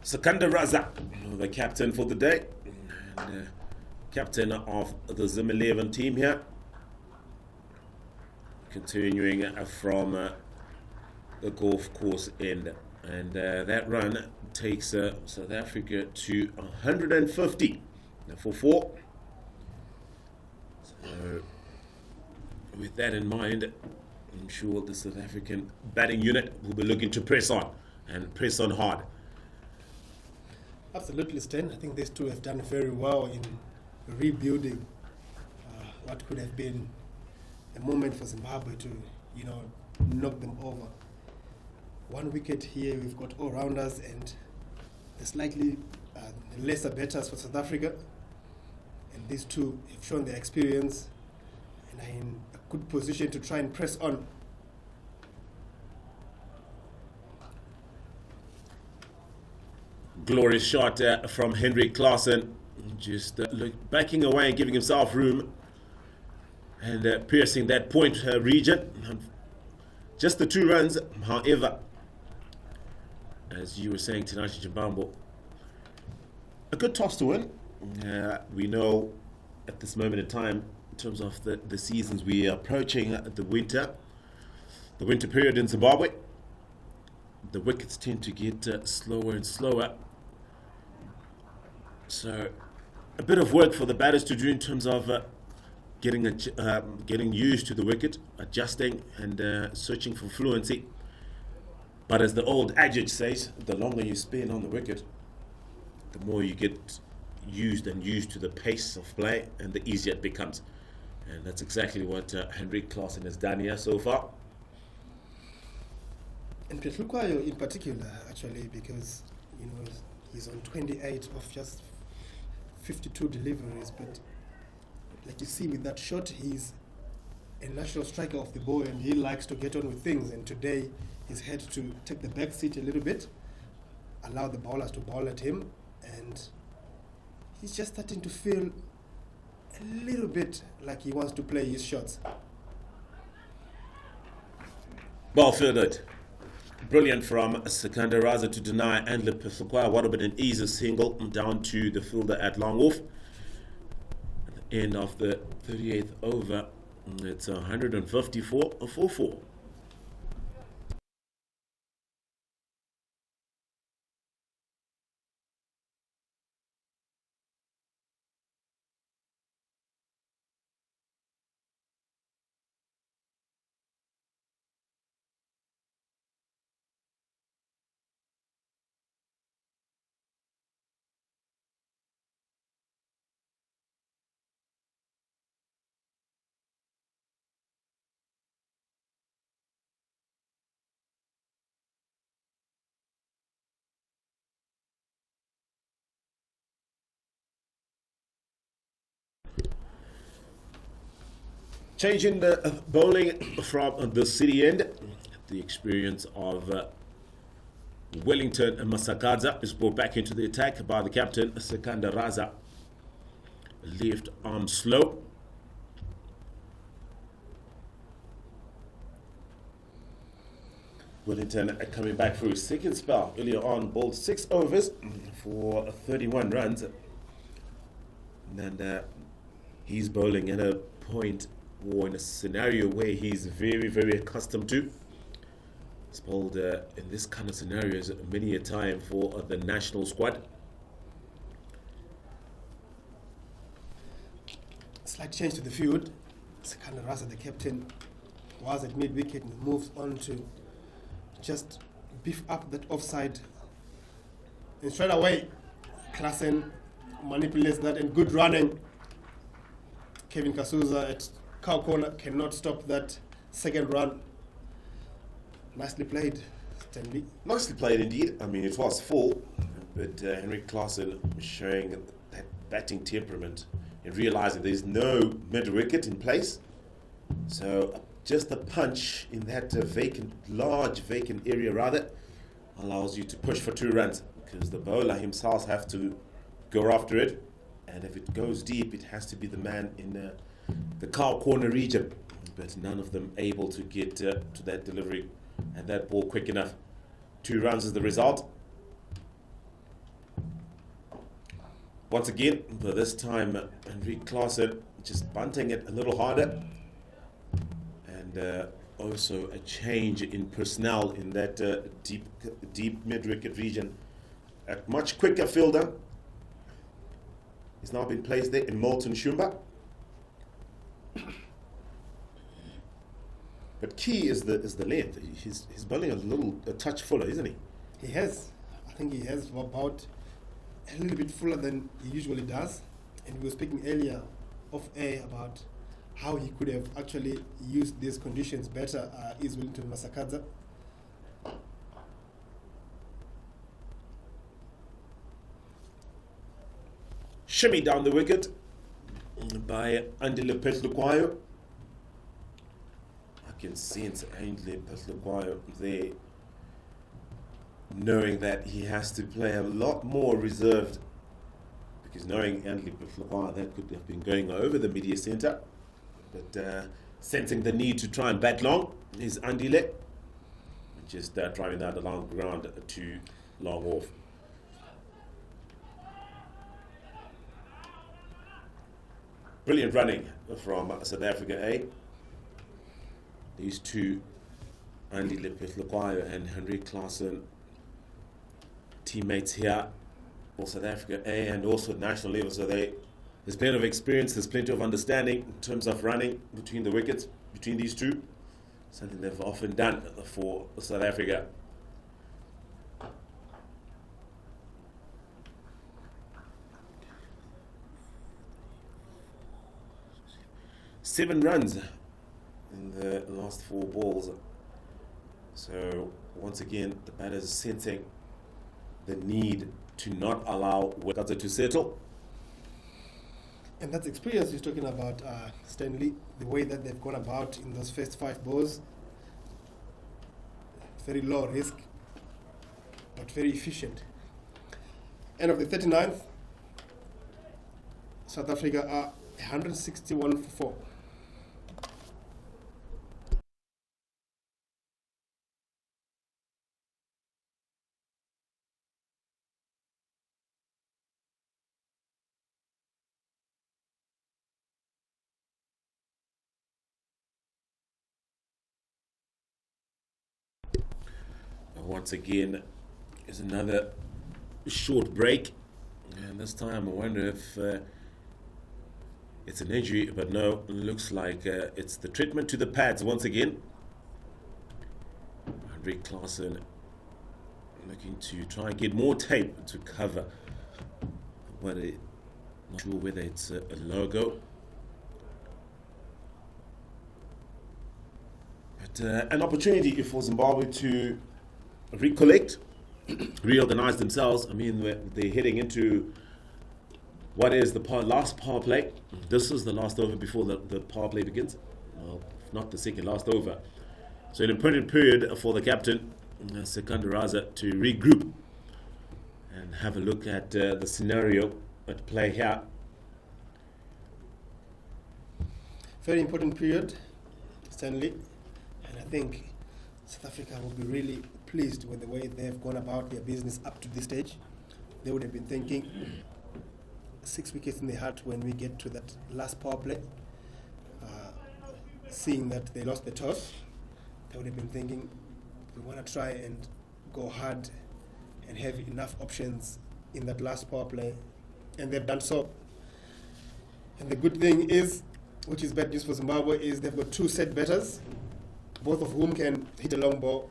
Sekanda Raza, the captain for the day, and, captain of the Zim 11 team here, continuing from the golf course end, and that run takes South Africa to 150 for 4. So with that in mind, I'm sure the South African batting unit will be looking to press on and press on hard. Absolutely, Stan. I think these two have done very well in rebuilding what could have been a moment for Zimbabwe to, knock them over. 1 wicket here, we've got all-rounders and the slightly lesser batters for South Africa. And these two have shown their experience and are in a good position to try and press on. Glorious shot from Henrik Carson, just backing away and giving himself room and piercing that point region. Just the 2 runs, however, as you were saying, Tinashe Chimbambo, a good toss to win. We know at this moment in time, in terms of the seasons, we are approaching the winter period in Zimbabwe. The wickets tend to get slower and slower. So a bit of work for the batters to do in terms of getting used to the wicket, adjusting and searching for fluency. But as the old adage says, the longer you spend on the wicket, the more you get used to the pace of play and the easier it becomes. And that's exactly what Henrik Carson has done here so far. And Petlukwayo in particular, actually, because he's on 28 of just 52 deliveries, but like you see with that shot, he's a natural striker of the ball and he likes to get on with things, and today he's had to take the back seat a little bit, allow the bowlers to bowl at him, and he's just starting to feel a little bit like he wants to play his shots. Ball fielded. Brilliant from Sekanda Raza to deny Andile Petlukwayo. What about an easy single down to the fielder at long off. At the end of the 38th over, it's 154 for 4. Changing the bowling from the city end, the experience of Wellington Masakadza is brought back into the attack by the captain, Sekanda Raza. Left arm slow. Wellington coming back for his second spell. Earlier on, bowled 6 overs for 31 runs. And he's bowling at a point or in a scenario where he's very, very accustomed to. He's bowled in this kind of scenarios many a time for the national squad. Slight change to the field. Sekanda Raza, the captain, was at mid-wicket and moves on to just beef up that offside. And straight away, Carson manipulates that, and good running. Kevin Kasuza at cow corner cannot stop that second run. Nicely played, Stanley. Nicely played indeed. I mean, it was full, but Henrik Claassen showing that batting temperament and realizing there's no mid-wicket in place. So just a punch in that large vacant area rather, allows you to push for 2 runs, because the bowler himself have to go after it, and if it goes deep, it has to be the man in the cow corner region, but none of them able to get to that delivery and that ball quick enough. 2 runs is the result. Once again, but this time Henrik Claassen just bunting it a little harder, and also a change in personnel in that deep mid-wicket region. A much quicker fielder has now been placed there in Moulton Shumba. But key is the length. He's bowling a touch fuller, isn't he? He has. I think he has about a little bit fuller than he usually does. And we were speaking earlier off air about how he could have actually used these conditions better. Is Wellington Masakadza. Shimmy down the wicket by Andile Petlukwayo. I can sense Andile Petlukwayo there, knowing that he has to play a lot more reserved, because knowing Andile Petlukwayo, that could have been going over the media centre, but sensing the need to try and bat long is Andile, just driving that along ground too long off. Brilliant running from South Africa A. These two, Andile Petlukwayo and Henrik Claassen, teammates here for South Africa A and also at national level. So there's plenty of experience, there's plenty of understanding in terms of running between the wickets, between these two. Something they've often done for South Africa. Seven runs in the last 4 balls. So once again, the batters sensing the need to not allow Wekata to settle. And that's experience he's talking about, Stanley, the way that they've gone about in those first 5 balls. Very low risk, but very efficient. End of the 39th, South Africa are 161 for 4. Once again, is another short break, and this time I wonder if it's an injury, but no, it looks like it's the treatment to the pads once again. Henrik Claassen looking to try and get more tape to cover, but not sure whether it's a logo. But an opportunity for Zimbabwe to recollect, reorganize themselves. I mean, they're heading into what is the last power play. This is the last over before the power play begins. Well, not the second last over. So an important period for the captain, Sekandaraza, to regroup and have a look at the scenario at play here. Very important period, Stanley. And I think South Africa will be really pleased with the way they have gone about their business up to this stage. They would have been thinking 6 wickets in the heart when we get to that last power play. Seeing that they lost the toss, they would have been thinking we want to try and go hard and have enough options in that last power play, and they've done so. And the good thing is, which is bad news for Zimbabwe, is they've got 2 set batters, both of whom can hit a long ball.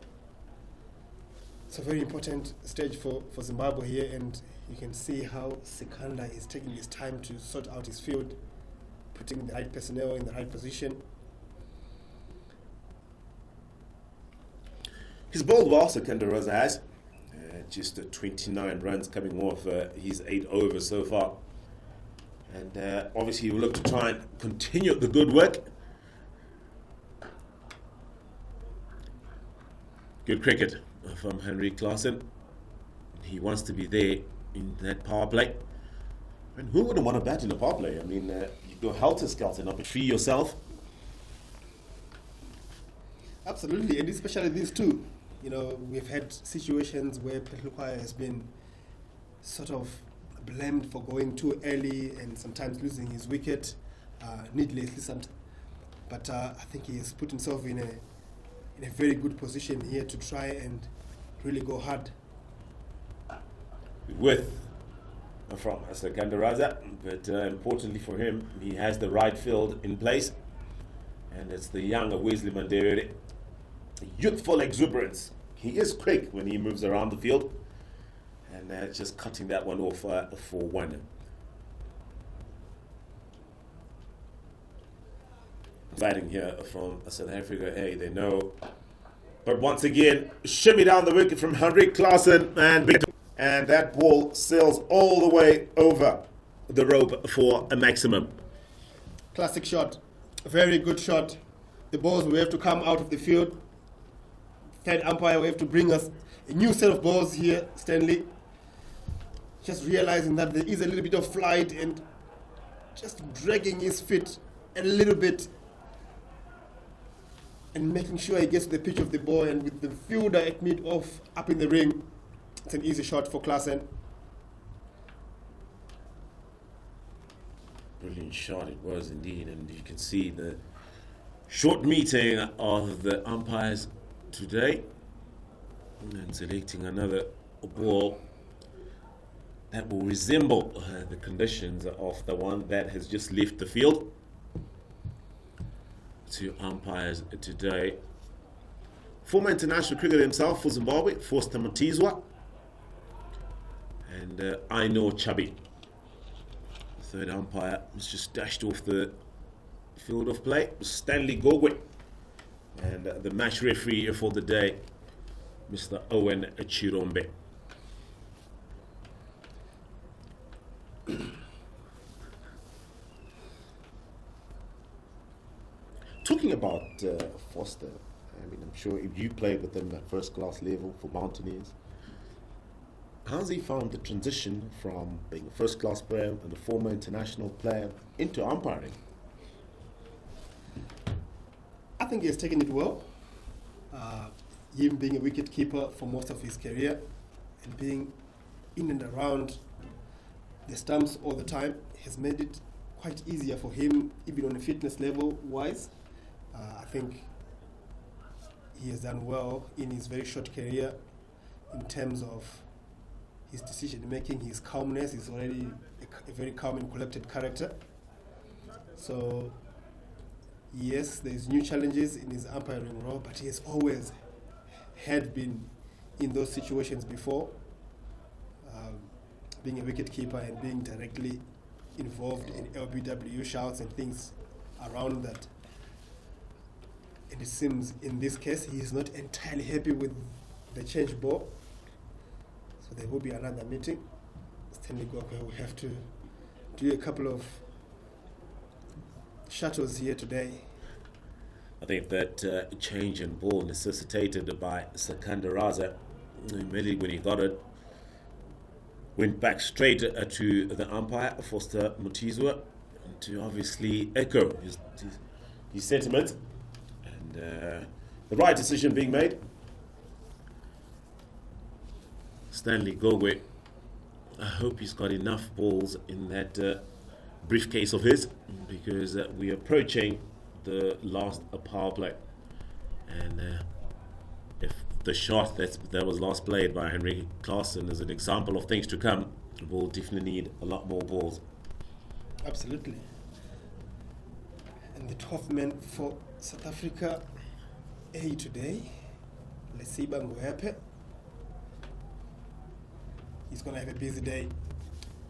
It's a very important stage for Zimbabwe here, and you can see how Sikanda is taking his time to sort out his field, putting the right personnel in the right position. He's bowled well, Sikanda Rosa has. Just 29 runs coming off his 8 overs so far. And obviously we'll look to try and continue the good work. Good cricket from Henry Carson. He wants to be there in that power play. And who wouldn't want to bat in a power play? I mean, you go helter-skelter, not free yourself. Absolutely, and especially these two. You know, we've had situations where Petlukwaya has been sort of blamed for going too early and sometimes losing his wicket needlessly. But I think he has put himself in a very good position here to try and really go hard. With from Sikanda Raza, but importantly for him, he has the right field in place, and it's the younger Wesley Mandere. Youthful exuberance. He is quick when he moves around the field, and just cutting that one off for one. Batting here from South Africa, hey, they know. But once again, shimmy down the wicket from Henry Claassen, and that ball sails all the way over the rope for a maximum. Classic shot, very good shot. The balls will have to come out of the field. Third umpire will have to bring us a new set of balls here, Stanley. Just realizing that there is a little bit of flight and just dragging his feet a little bit and making sure he gets to the pitch of the ball, and with the fielder at mid-off up in the ring, it's an easy shot for Claassen. Brilliant shot it was indeed, and you can see the short meeting of the umpires today and selecting another ball that will resemble the conditions of the one that has just left the field. Two umpires today. Former international cricketer himself for Zimbabwe, Forster Mutizwa, and I know Chubby. Third umpire was just dashed off the field of play, Stanley Gogwe. And the match referee for the day, Mr. Owen Chirombe. Talking about Foster, I mean, I'm sure if you played with him at first class level for Mountaineers, how's he found the transition from being a first class player and a former international player into umpiring? I think he has taken it well. Him being a wicket keeper for most of his career and being in and around the stumps all the time has made it quite easier for him, even on a fitness level wise. I think he has done well in his very short career in terms of his decision making, his calmness. He's already a very calm and collected character. So yes, there's new challenges in his umpiring role, but he has always had been in those situations before, being a wicket keeper and being directly involved in LBW shouts and things around that. And it seems in this case he is not entirely happy with the change ball, so there will be another meeting. Stanley Gokwe will have to do a couple of shuttles here today. I think that change in ball necessitated by Sikanda Raza, immediately when he got it, went back straight to the umpire, Forster Mutizwa, to obviously echo his sentiments, and the right decision being made. Stanley Gogwe, I hope he's got enough balls in that briefcase of his, because we're approaching the last power play, and if the shot that was last played by Henry Claassen is an example of things to come, we'll definitely need a lot more balls. Absolutely. And the 12th man for South Africa A today, Lesiba Ngwepe. he's going to have a busy day,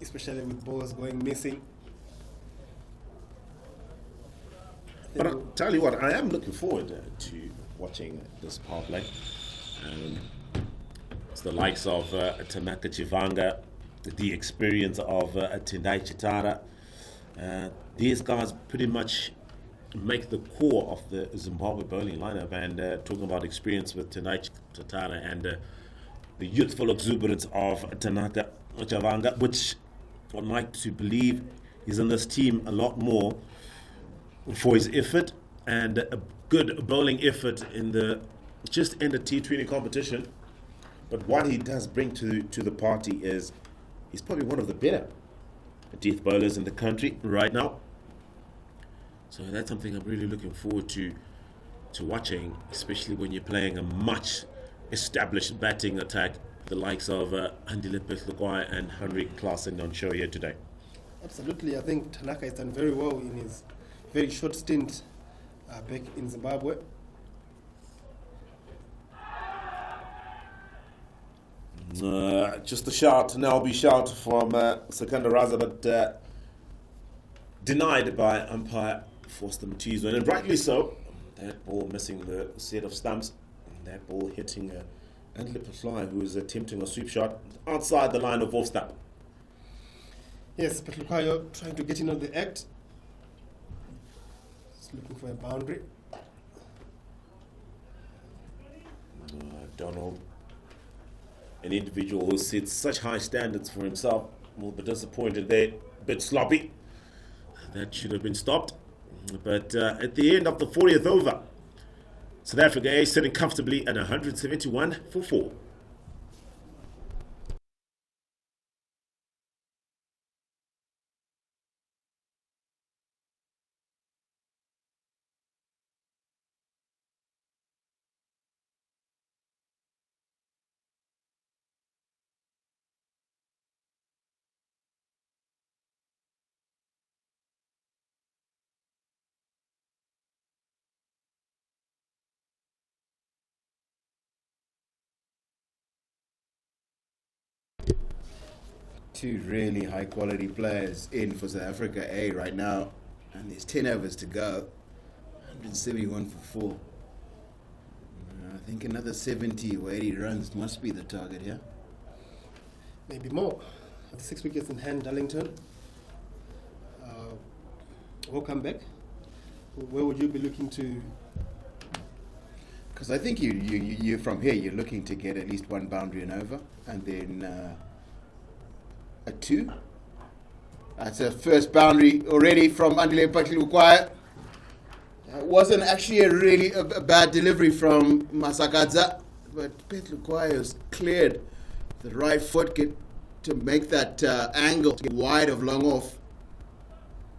especially with balls going missing. But I'll tell you what, I am looking forward to watching this power play. It's the likes of Tanaka Chivanga, the experience of Tendai Chitara. These guys pretty much make the core of the Zimbabwe bowling lineup. And talking about experience with Tendai Chitara and the youthful exuberance of Tanaka Chivanga, which I'd like to believe he's in this team a lot more for his effort and a good bowling effort in the T20 competition. But what he does bring to the party is he's probably one of the better death bowlers in the country right now. So that's something I'm really looking forward to watching, especially when you're playing a much established batting attack, the likes of Andile Petlukwai and Henry Carson on show here today. Absolutely. I think Tanaka has done very well in his very short stint back in Zimbabwe. Just a shout, an LB shout from Sekunda Raza, but denied by umpire Forster Matizo, and rightly so. That ball missing the set of stumps, that ball hitting Andile Petlukwai, who is attempting a sweep shot outside the line of off stump. Yes, Petlukwai trying to get in on the act. Looking for a boundary. Donald, an individual who sets such high standards for himself, will be disappointed there. A bit sloppy. That should have been stopped. But at the end of the 40th over, South Africa A sitting comfortably at 171 for 4. Two really high quality players in for South Africa A right now, and there's 10 overs to go. 171 for 4. I think another 70 or 80 runs must be the target here. Maybe more. With 6 wickets in hand, Darlington. Welcome back. Where would you be looking to? Because I think you from here you're looking to get at least one boundary and over, and then a 2. That's a first boundary already from Andile Petlukwai. Wasn't actually a bad delivery from Masakadza, but Petlukwai has cleared the right foot to make that angle to get wide of long off.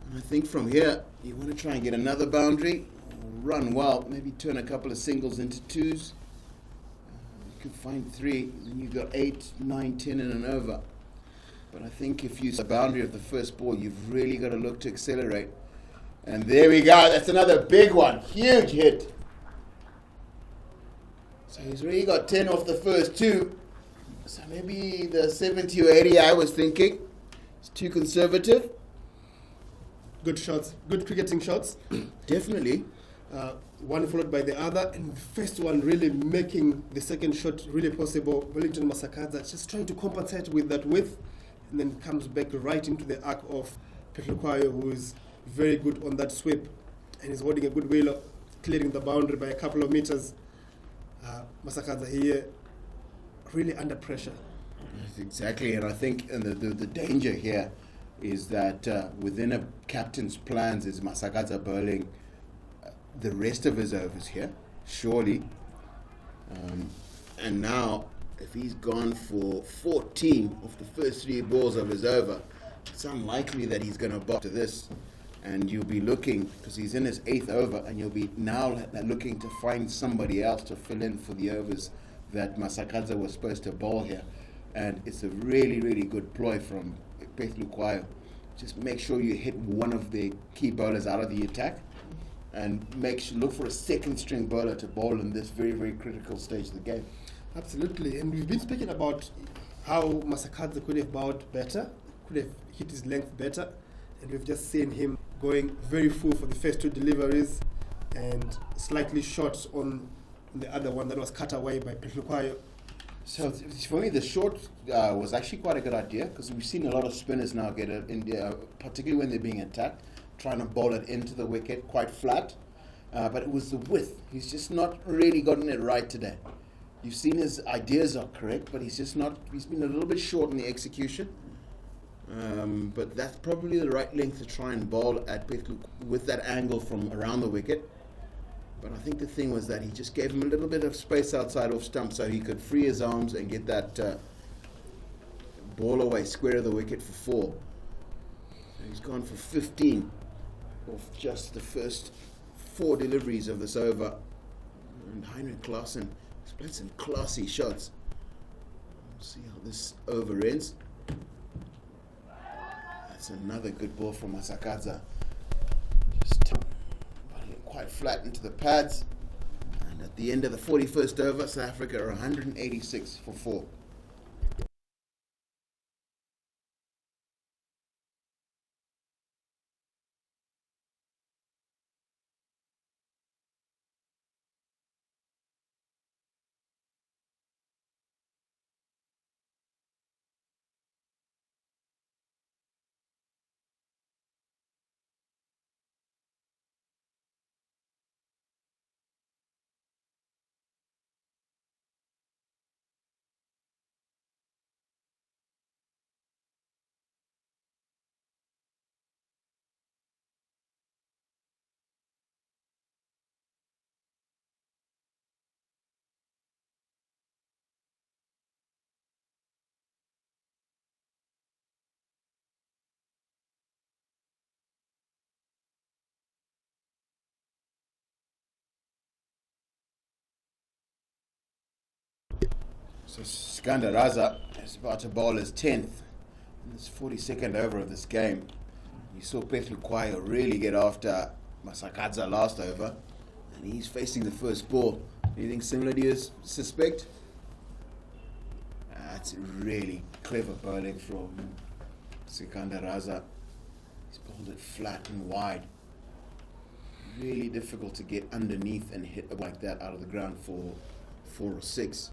And I think from here you want to try and get another boundary, run well, maybe turn a couple of singles into 2s. You can find 3, then you've got 8, 9, 10 and an over. But I think if you use the boundary of the first ball, you've really got to look to accelerate. And there we go. That's another big one. Huge hit. So he's really got 10 off the first 2. So maybe the 70 or 80 I was thinking. It's too conservative. Good shots. Good cricketing shots. Definitely. One followed by the other, and the first one really making the second shot really possible. Wellington Masakadza just trying to compensate with that width, and then comes back right into the arc of Petlukwai, who is very good on that sweep, and is holding a good wheel, clearing the boundary by a couple of meters. Masakadza here really under pressure. Exactly, and I think the danger here is that within a captain's plans is Masakadza bowling the rest of his overs here, surely. And now, if he's gone for 14 of the first 3 balls of his over, it's unlikely that he's going to bowl to this. And you'll be looking, because he's in his 8th over, and you'll be now looking to find somebody else to fill in for the overs that Masakadza was supposed to bowl here. And it's a really, really good ploy from Petlukwai. Just make sure you hit one of the key bowlers out of the attack, and look for a second string bowler to bowl in this very, very critical stage of the game. Absolutely, and we've been speaking about how Masakadze could have bowled better, could have hit his length better, and we've just seen him going very full for the first two deliveries and slightly short on the other one that was cut away by Petlukwayo. So for me, the short was actually quite a good idea because we've seen a lot of spinners now get it in there, particularly when they're being attacked, trying to bowl it into the wicket quite flat. But it was the width. He's just not really gotten it right today. You've seen his ideas are correct, but he's just not. He's been a little bit short in the execution. But that's probably the right length to try and bowl at Petlu with that angle from around the wicket. But I think the thing was that he just gave him a little bit of space outside off stump so he could free his arms and get that ball away square of the wicket for 4. So he's gone for 15 off just the first 4 deliveries of this over. And Heinrich Carson has played some classy shots. We'll see how this over ends. That's another good ball from Masakadze. Just quite flat into the pads, and at the end of the 41st over, South Africa are 186 for 4. So Sikandar Raza is about to bowl his 10th in this 42nd over of this game. You saw Petlukwayo really get after Masakadze last over, and he's facing the first ball. Anything similar to you suspect? That's really clever bowling from Sikandar Raza. He's bowled it flat and wide. Really difficult to get underneath and hit like that out of the ground for 4 or 6.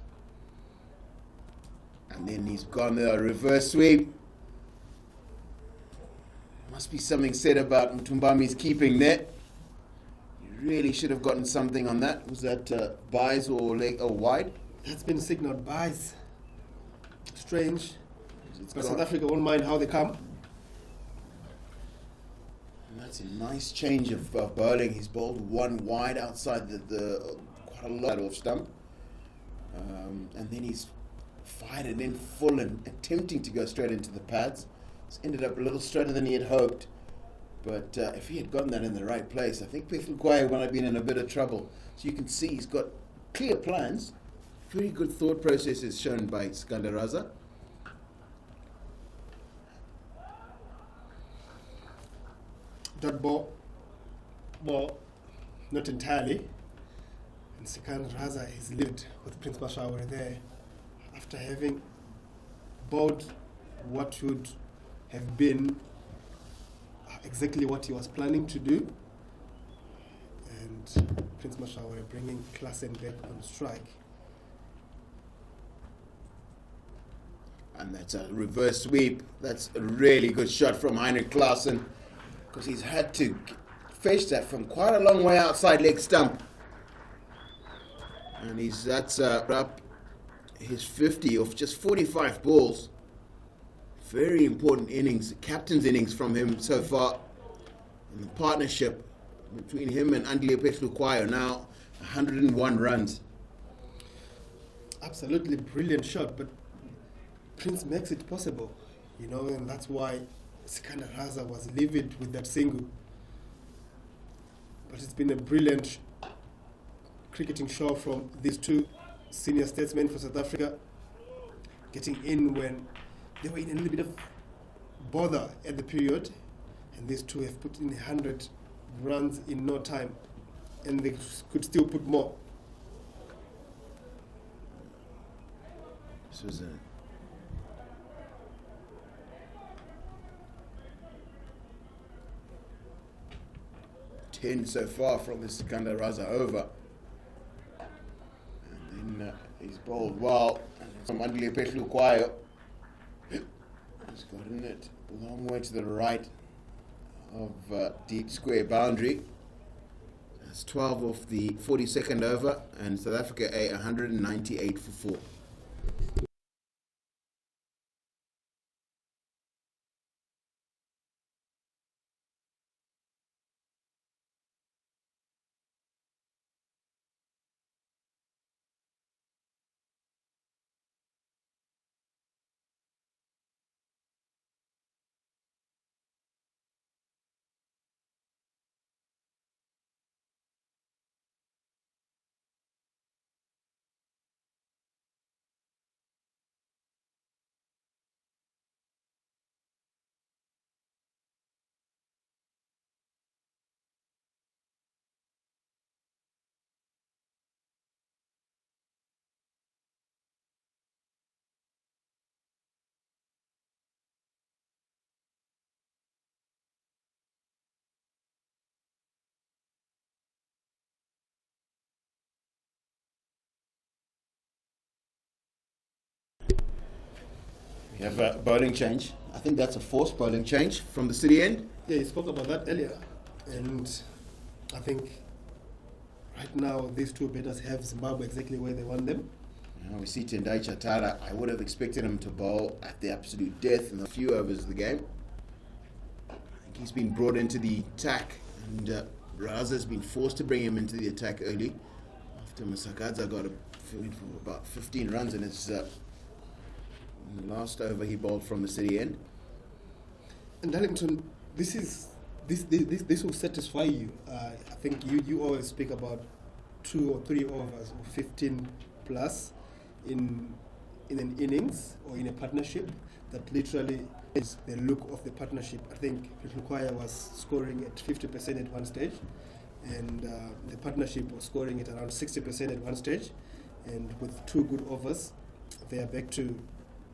And then he's gone the reverse sweep. Must be something said about Mtumbami's keeping there. He really should have gotten something on that. Was that buys or leg or wide? That's been signaled buys. Strange. It's But gone. South Africa won't mind how they come. And that's a nice change of bowling. He's bowled one wide outside the quite a lot off stump. And then he's fired it in full and attempting to go straight into the pads. It's ended up a little straighter than he had hoped. But if he had gotten that in the right place, I think Petlukwayo would have been in a bit of trouble. So you can see he's got clear plans. Very good thought processes shown by Sikandar Raza. Dot ball, not entirely. And Sikandar Raza is lived with Prince Mashawari there after having bought what should have been exactly what he was planning to do. And Prince Mashawari bringing Klassen back on strike. And that's a reverse sweep. That's a really good shot from Heinrich Klassen, because he's had to fetch that from quite a long way outside leg stump. And that's up his 50 of just 45 balls. Very important innings, captain's innings from him so far. And the partnership between him and Andile Petlukwayo now 101 runs. Absolutely brilliant shot, but Prince makes it possible, and that's why Sikandar Raza was livid with that single. But it's been a brilliant cricketing show from these two senior statesmen for South Africa, getting in when they were in a little bit of bother at the period, and these two have put in 100 runs in no time, and they could still put more. This was 10 so far from this Sikandar Raza over. And then he's bowled well. And from Andile Petlu Kwayo. He's gotten it a long way to the right of deep square boundary. That's 12 off the 42nd over, and South Africa 198 for 4. We have a bowling change. I think that's a forced bowling change from the City end. Yeah, you spoke about that earlier, and I think right now these two batters have Zimbabwe exactly where they want them. We see Tendai Chatara. I would have expected him to bowl at the absolute death in the few overs of the game. I think he's been brought into the attack, and Raza's been forced to bring him into the attack early after Masakadza got for about 15 runs in his in the last over he bowled from the City end. And Darlington, this will satisfy you. I think you always speak about 2 or 3 overs or 15 plus in an innings or in a partnership. That literally is the look of the partnership. I think Lukwaya was scoring at 50% at one stage, and the partnership was scoring at around 60% at one stage. And with 2 good overs, they are back to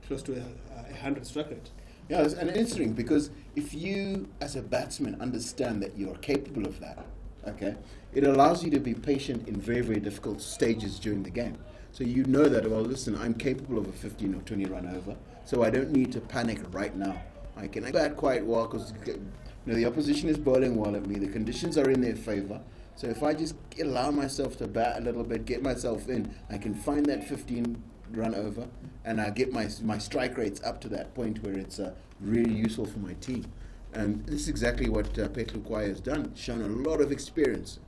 close to a 100 strike rate. Yeah, and interesting because if you, as a batsman, understand that you're capable of that, okay, it allows you to be patient in very, very difficult stages during the game. So you know that, well, listen, I'm capable of a 15 or 20 run over, so I don't need to panic right now. I can bat quite well because the opposition is bowling well at me. The conditions are in their favour. So if I just allow myself to bat a little bit, get myself in, I can find that 15 run over, and I get my strike rates up to that point where it's really useful for my team. And this is exactly what Petlu Kwaya has done, shown a lot of experience.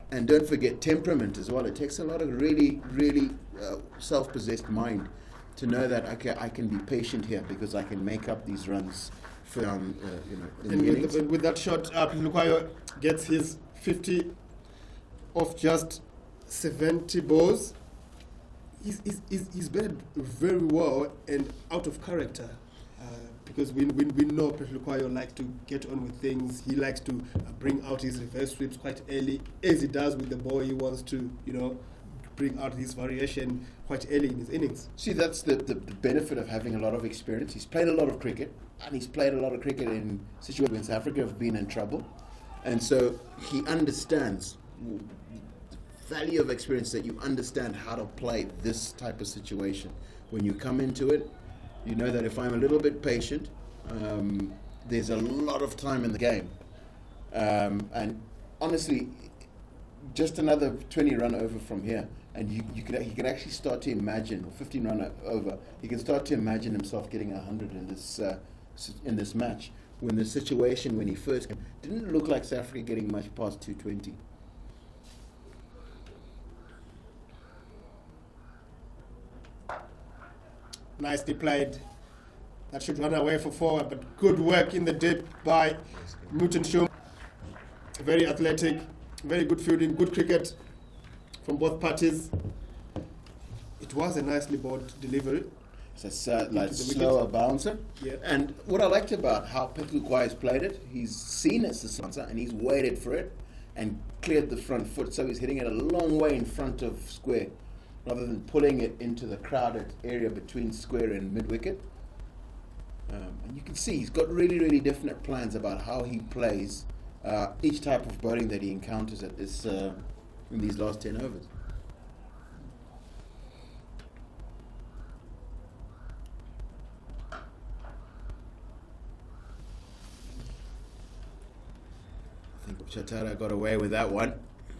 And don't forget temperament as well. It takes a lot of really, really self-possessed mind to know that, okay, I can be patient here because I can make up these runs for, in and the innings. with that shot, Petlu Kwaya gets his 50 off just 70 balls. He's batted very well and out of character because we know Petlu Kwaya likes to get on with things. He likes to bring out his reverse sweeps quite early, as he does with the ball. He wants to, bring out his variation quite early in his innings. See, that's the benefit of having a lot of experience. He's played a lot of cricket, and he's played a lot of cricket in situations when South Africa have been in trouble. And so he understands the value of experience, that you understand how to play this type of situation. When you come into it, you know that if I'm a little bit patient, there's a lot of time in the game. And honestly, just another 20 run over from here, and he can actually start to imagine, or 15 run over, he can start to imagine himself getting 100 in this match, when the situation when he first came didn't look like South Africa getting much past 220. Nicely played. That should run away for 4, but good work in the deep by Newton Shum. Very athletic, very good fielding, good cricket from both parties. It was a nicely bowled delivery. It's a like slower bouncer. Yeah. And what I liked about how Petlu Kwaya has played it, he's seen it's a bouncer and he's waited for it and cleared the front foot, so he's hitting it a long way in front of square, rather than pulling it into the crowded area between square and mid-wicket. And you can see he's got really, really definite plans about how he plays each type of bowling that he encounters at this in these last 10 overs. I think Chatara got away with that one,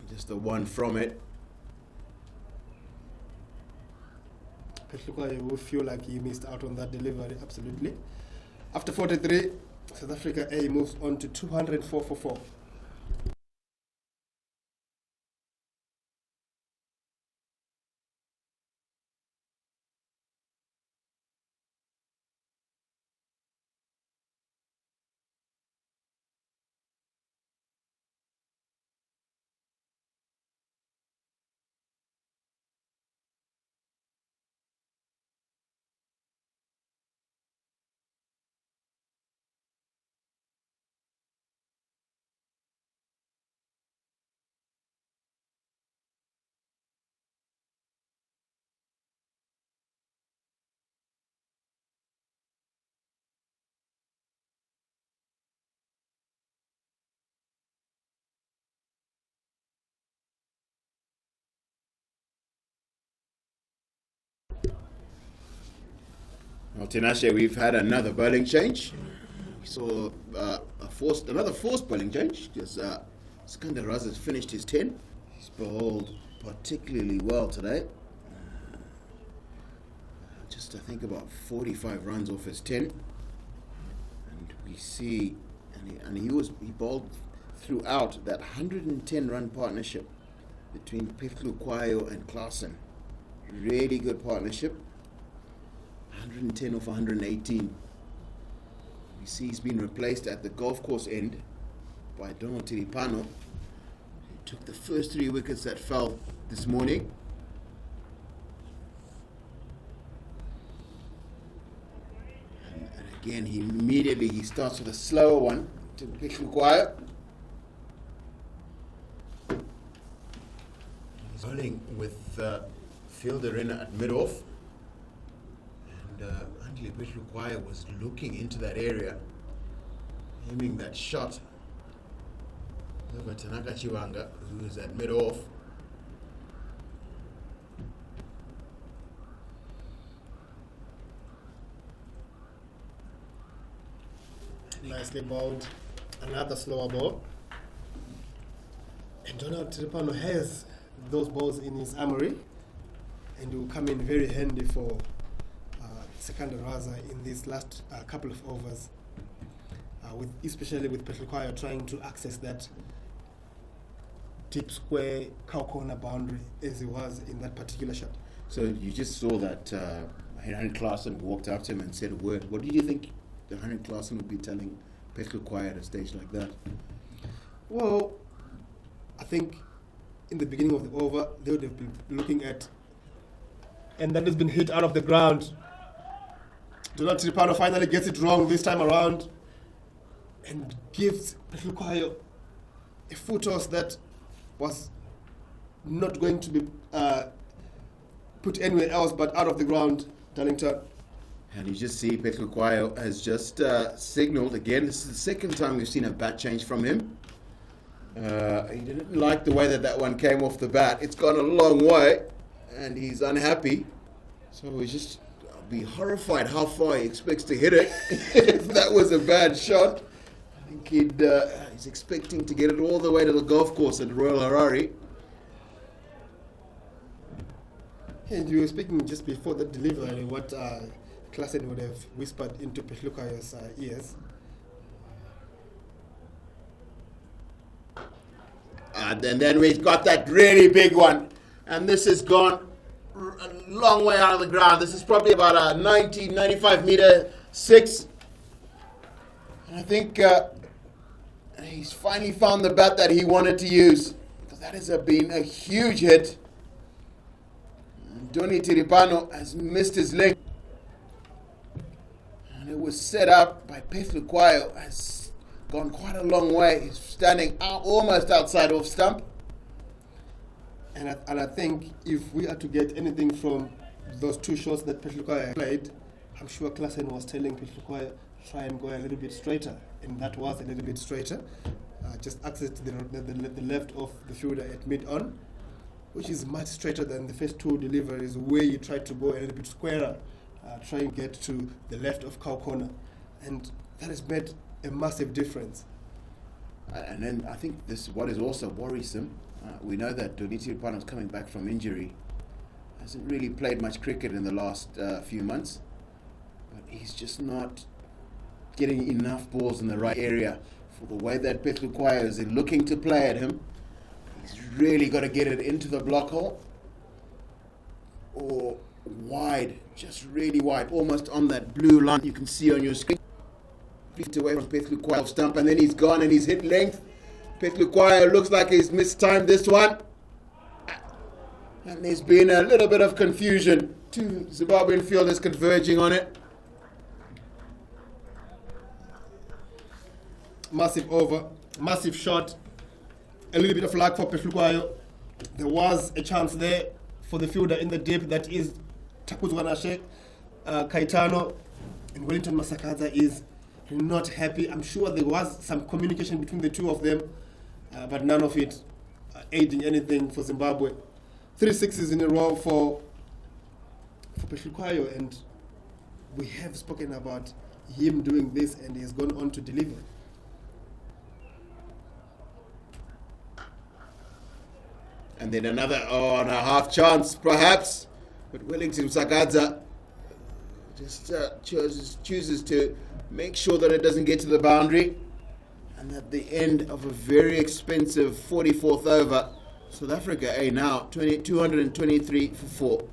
just the one from it. Petlukwayo will feel like he missed out on that delivery, absolutely. After 43, South Africa A moves on to 204 for 4. Well, Tinashe, we've had another bowling change. We saw another forced bowling change because Skandar Raz has finished his 10. He's bowled particularly well today. Just, I think, about 45 runs off his 10. And we see, he bowled throughout that 110-run partnership between Petlukwayo and Carson. Really good partnership. 110 off 118. We see he's been replaced at the golf course end by Donald Tiripano. He took the first 3 wickets that fell this morning. And again, he starts with a slower one to Petlukwayo. He's bowling with fielder in at mid-off. Andile Petlukwayo was looking into that area, aiming that shot over Tanaka Chiwanga, who is at mid-off. Nicely bowled. Another slower ball. And Donald Tiripano has those balls in his armory and will come in very handy for Sikandar Raza in these last couple of overs, especially with Petlukwayo trying to access that deep square cow corner boundary as he was in that particular shot. So you just saw that Henry Claassen walked up to him and said a word. What did you think Henry Claassen would be telling Petlukwayo at a stage like that? Well, I think in the beginning of the over, they would have been looking at, and that has been hit out of the ground. Donald Tiripano finally gets it wrong this time around and gives Petlukwayo a foot toss that was not going to be put anywhere else but out of the ground, Darlington. And you just see Petlukwayo has just signaled again. This is the second time we've seen a bat change from him. He didn't like the way that one came off the bat. It's gone a long way and he's unhappy. So he's just be horrified how far he expects to hit it. If that was a bad shot, I think he's expecting to get it all the way to the golf course at Royal Harare. And you were speaking just before the delivery what Claassen would have whispered into Petlukwayo's ears. And then we've got that really big one. And this has gone a long way out of the ground. This is probably about a 95 meter 6. And I think he's finally found the bat that he wanted to use. Because that has been a huge hit. And Donnie Tiripano has missed his leg. And it was set up by Petlukwayo. Has gone quite a long way. He's standing almost outside off stump. And I think if we are to get anything from those 2 shots that Petlukwayo played, I'm sure Claassen was telling Petlukwayo try and go a little bit straighter, and that was a little bit straighter. just access to the left of the fielder at mid-on, which is much straighter than the first two deliveries where you try to go a little bit squarer, try and get to the left of cow corner. And that has made a massive difference. And then I think this what is also worrisome. We know that Doniti Ripano is coming back from injury. Hasn't really played much cricket in the last few months. But he's just not getting enough balls in the right area for the way that Petlukwaya is looking to play at him. He's really got to get it into the block hole or wide, just really wide, almost on that blue line you can see on your screen. Feet away from Petlukwaya off stump, and then he's gone and he's hit length. Petlukwaya looks like he's mistimed this one. And there's been a little bit of confusion. Two Zimbabwean fielders converging on it. Massive over, massive shot, a little bit of luck for Petlukwaya. There was a chance there for the fielder in the deep, that is Takuzwanashe. Kaitano and Wellington Masakaza is not happy. I'm sure there was some communication between the two of them, but none of it aiding anything for Zimbabwe. 3 sixes in a row for Petlukwaya, and we have spoken about him doing this, and he has gone on to deliver. And then another and a half chance, perhaps. But Wellington Msakadza just chooses to make sure that it doesn't get to the boundary. And at the end of a very expensive 44th over, South Africa now 223 for 4.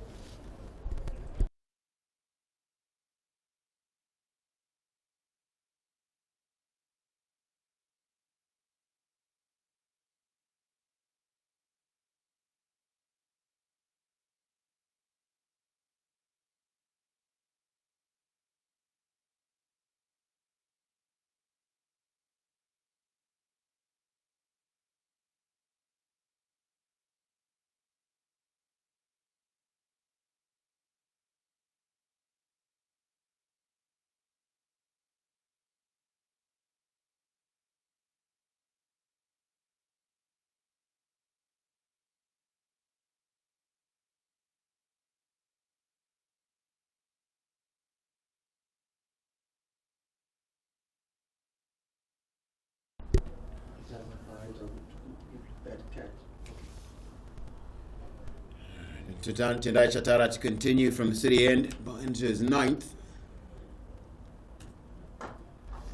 Tendai Chatara to continue from the city end into his 9th.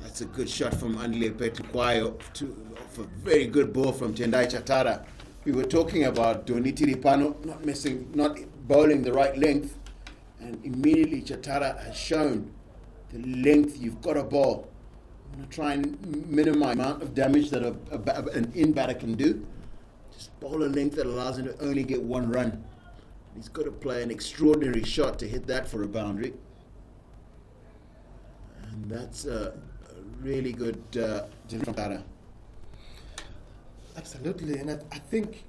That's a good shot from Andile Petlukwaya for very good ball from Tendai Chatara. We were talking about Doniti Ripano not bowling the right length, and immediately Chatara has shown the length you've got to bowl. I'm going to try and minimize the amount of damage that an in-batter can do. Just bowl a length that allows him to only get one run. He's got to play an extraordinary shot to hit that for a boundary. And that's a really good delivery. Absolutely, and I think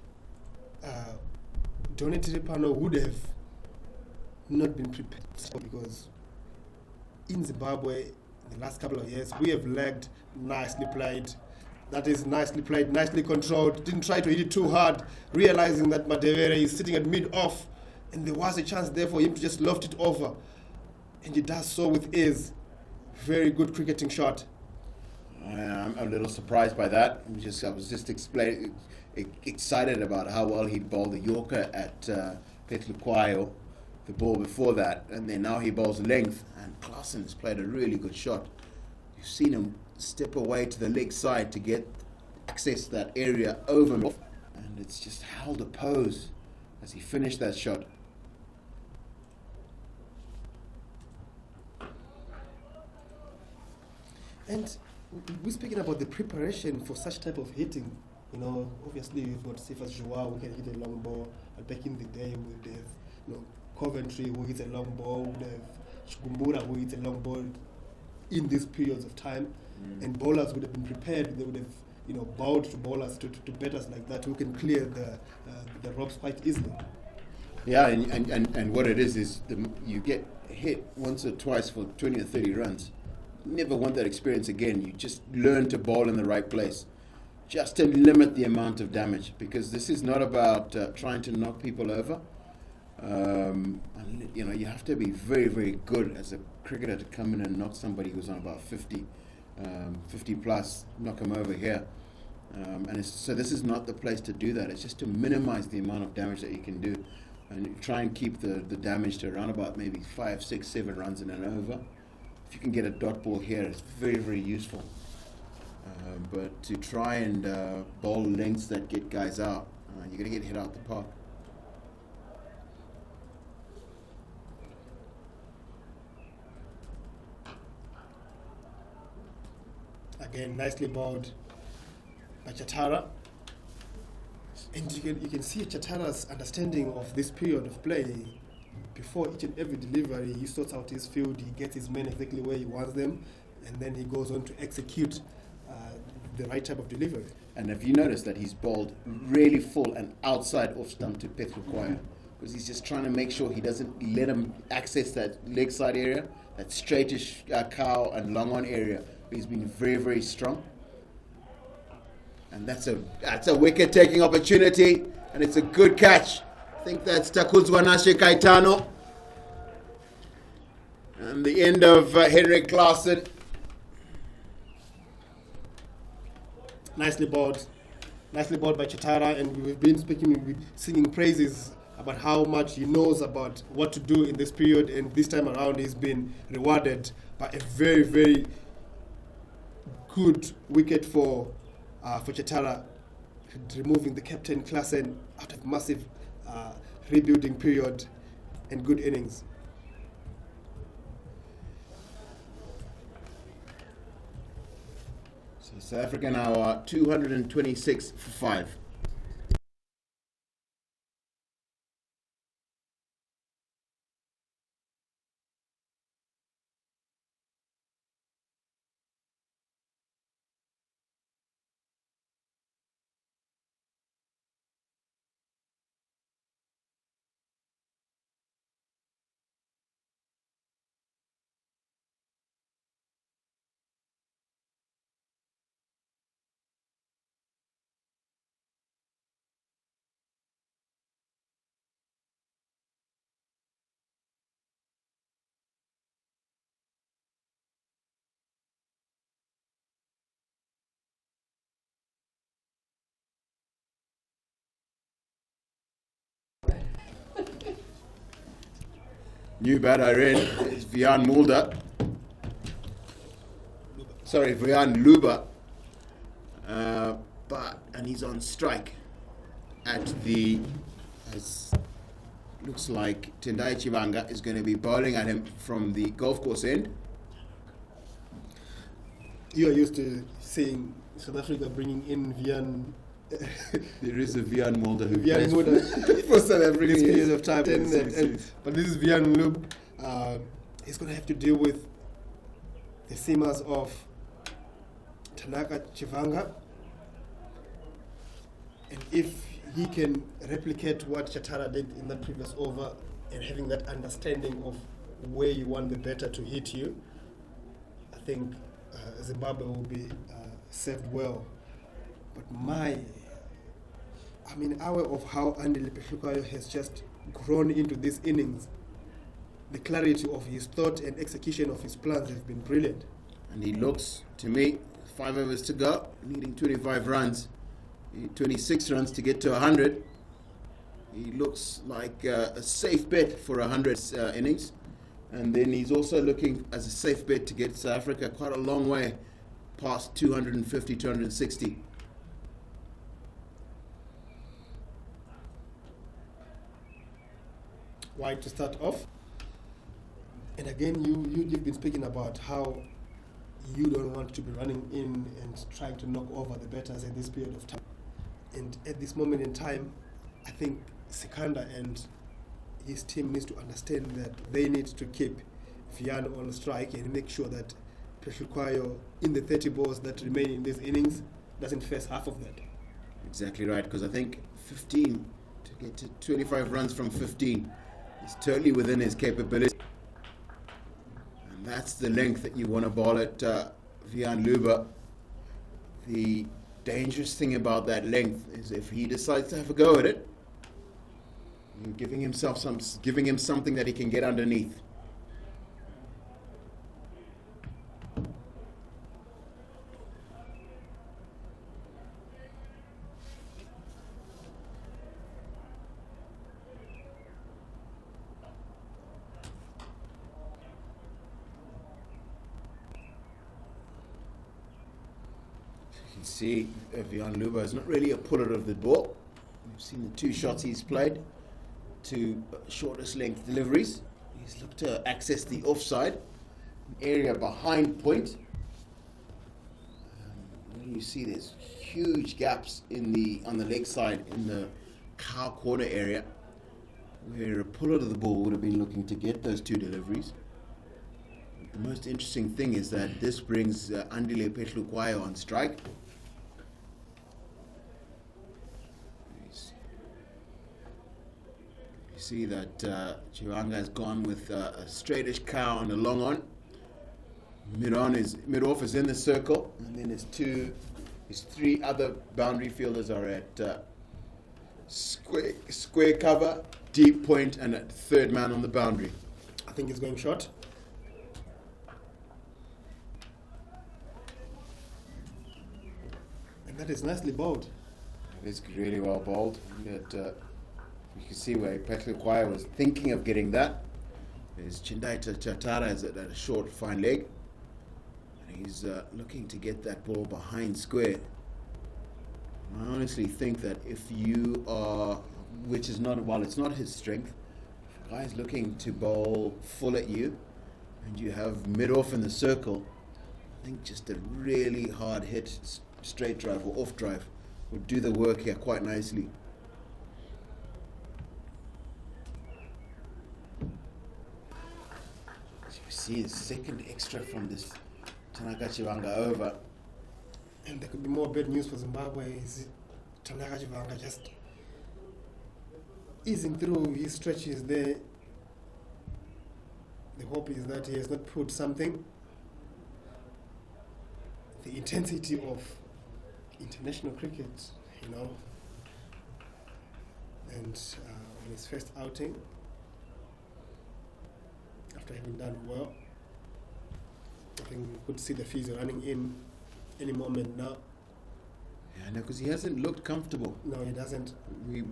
Doniti Ripano would have not been prepared, because in Zimbabwe, in the last couple of years, we have lagged nicely played. That is nicely played, nicely controlled. Didn't try to hit it too hard, realizing that Madevere is sitting at mid-off, and there was a chance there for him to just loft it over. And he does so with ease. Very good cricketing shot. I'm a little surprised by that. I was just excited about how well he bowled the Yorker at Petlukwaya, the ball before that, and then now he bowls length, and Carson has played a really good shot. You've seen him step away to the leg side to get access to that area over, and it's just held a pose as he finished that shot. And we're speaking about the preparation for such type of hitting. You know, obviously we've got Sifas Joao who can hit a long ball, but back in the day we would have, Coventry who hits a long ball, we would have Shkumbura who hits a long ball in these periods of time, and bowlers would have been prepared. They would have, bowled to bowlers, to batters like that who can clear the ropes quite easily. Yeah, and what it is you get hit once or twice for 20 or 30 runs. Never want that experience again. You just learn to bowl in the right place. just to limit the amount of damage, because this is not about trying to knock people over. You have to be very, very good as a cricketer to come in and knock somebody who's on about 50 plus, knock them over here. So this is not the place to do that. It's just to minimize the amount of damage that you can do, and try and keep the damage to around about maybe 5, 6, 7 runs in and over. If you can get a dot ball here, it's very, very useful. But to try and bowl lengths that get guys out, you're going to get hit out the park. Again, nicely bowled by Chatara. And you can see Chatara's understanding of this period of play. Before each and every delivery, he sorts out his field, he gets his men exactly where he wants them, and then he goes on to execute the right type of delivery. And have you noticed that he's bowled really full and outside off stump to Petrukoya? Because he's just trying to make sure he doesn't let him access that leg side area, that straightish cow and long on area. He's been very, very strong. And that's a wicket taking opportunity, and it's a good catch. I think that's Takuzwa Nashe Kaitano. And the end of Henrik Carson. Nicely bowled by Chatara, and we've been singing praises about how much he knows about what to do in this period, and this time around he's been rewarded by a very, very good wicket for Chatara, removing the captain Carson out of massive rebuilding period and good innings. So South Africa now are 226 for 5. New bat I read is Vian Mulder. Sorry, Vian Luba. And he's on strike at looks like Tendai Chivanga is going to be bowling at him from the golf course end. You are used to seeing South Africa bringing in Vian. There is a Vian Mulder who Vian plays Mulder for South Africa. this period of time. Yes. But this is Vian Lub. He's going to have to deal with the seamers of Tanaka Chivanga. And if he can replicate what Chatara did in that previous over, and having that understanding of where you want the batter to hit you, I think Zimbabwe will be served well. But aware of how Andile Pehlukayo has just grown into this innings, the clarity of his thought and execution of his plans have been brilliant. And he looks, to me, 5 overs to go, needing 25 runs, 26 runs to get to 100. He looks like a safe bet for 100 innings. And then he's also looking as a safe bet to get South Africa quite a long way past 250, 260. Wide to start off. And again, you've been speaking about how you don't want to be running in and trying to knock over the batters in this period of time. And at this moment in time, I think Sikanda and his team needs to understand that they need to keep Vian on strike and make sure that Peshukwayo, in the 30 balls that remain in this innings, doesn't face half of that. Exactly right, because I think 15, to get to 25 runs from 15 is totally within his capability. That's the length that you want to bowl at Vian Luba. The dangerous thing about that length is if he decides to have a go at it, you're giving him something that he can get underneath. See, Vian Luba is not really a puller of the ball. We've seen the 2 shots he's played, 2 shortest length deliveries. He's looked to access the offside area behind point. You see there's huge gaps on the leg side in the cow corner area, where a puller of the ball would have been looking to get those 2 deliveries. The most interesting thing is that this brings Andile Petlukwayo on strike. You see that Chiwanga has gone with a straightish cow and a long on. Mid-off is in the circle, and then his 3 other boundary fielders are at square cover, deep point, and a 3rd man on the boundary. I think he's going short. And that is nicely bowled. It is really well bowled. You can see where Petlukwayo was thinking of getting that. There's Chindaita Chatara has a short, fine leg. And he's looking to get that ball behind square. I honestly think that if you are, which is not, while it's not his strength, if a guy's looking to bowl full at you, and you have mid-off in the circle, I think just a really hard hit, straight drive or off drive, would do the work here quite nicely. See the second extra from this Tanaka Chivanga over. And there could be more bad news for Zimbabwe. Is Tanaka Chivanga just easing through his stretches there? The hope is that he has not put something. The intensity of international cricket, and in his first outing, after having done well, I think we could see the physio running in any moment now. Yeah, no, because he hasn't looked comfortable. No, he doesn't. We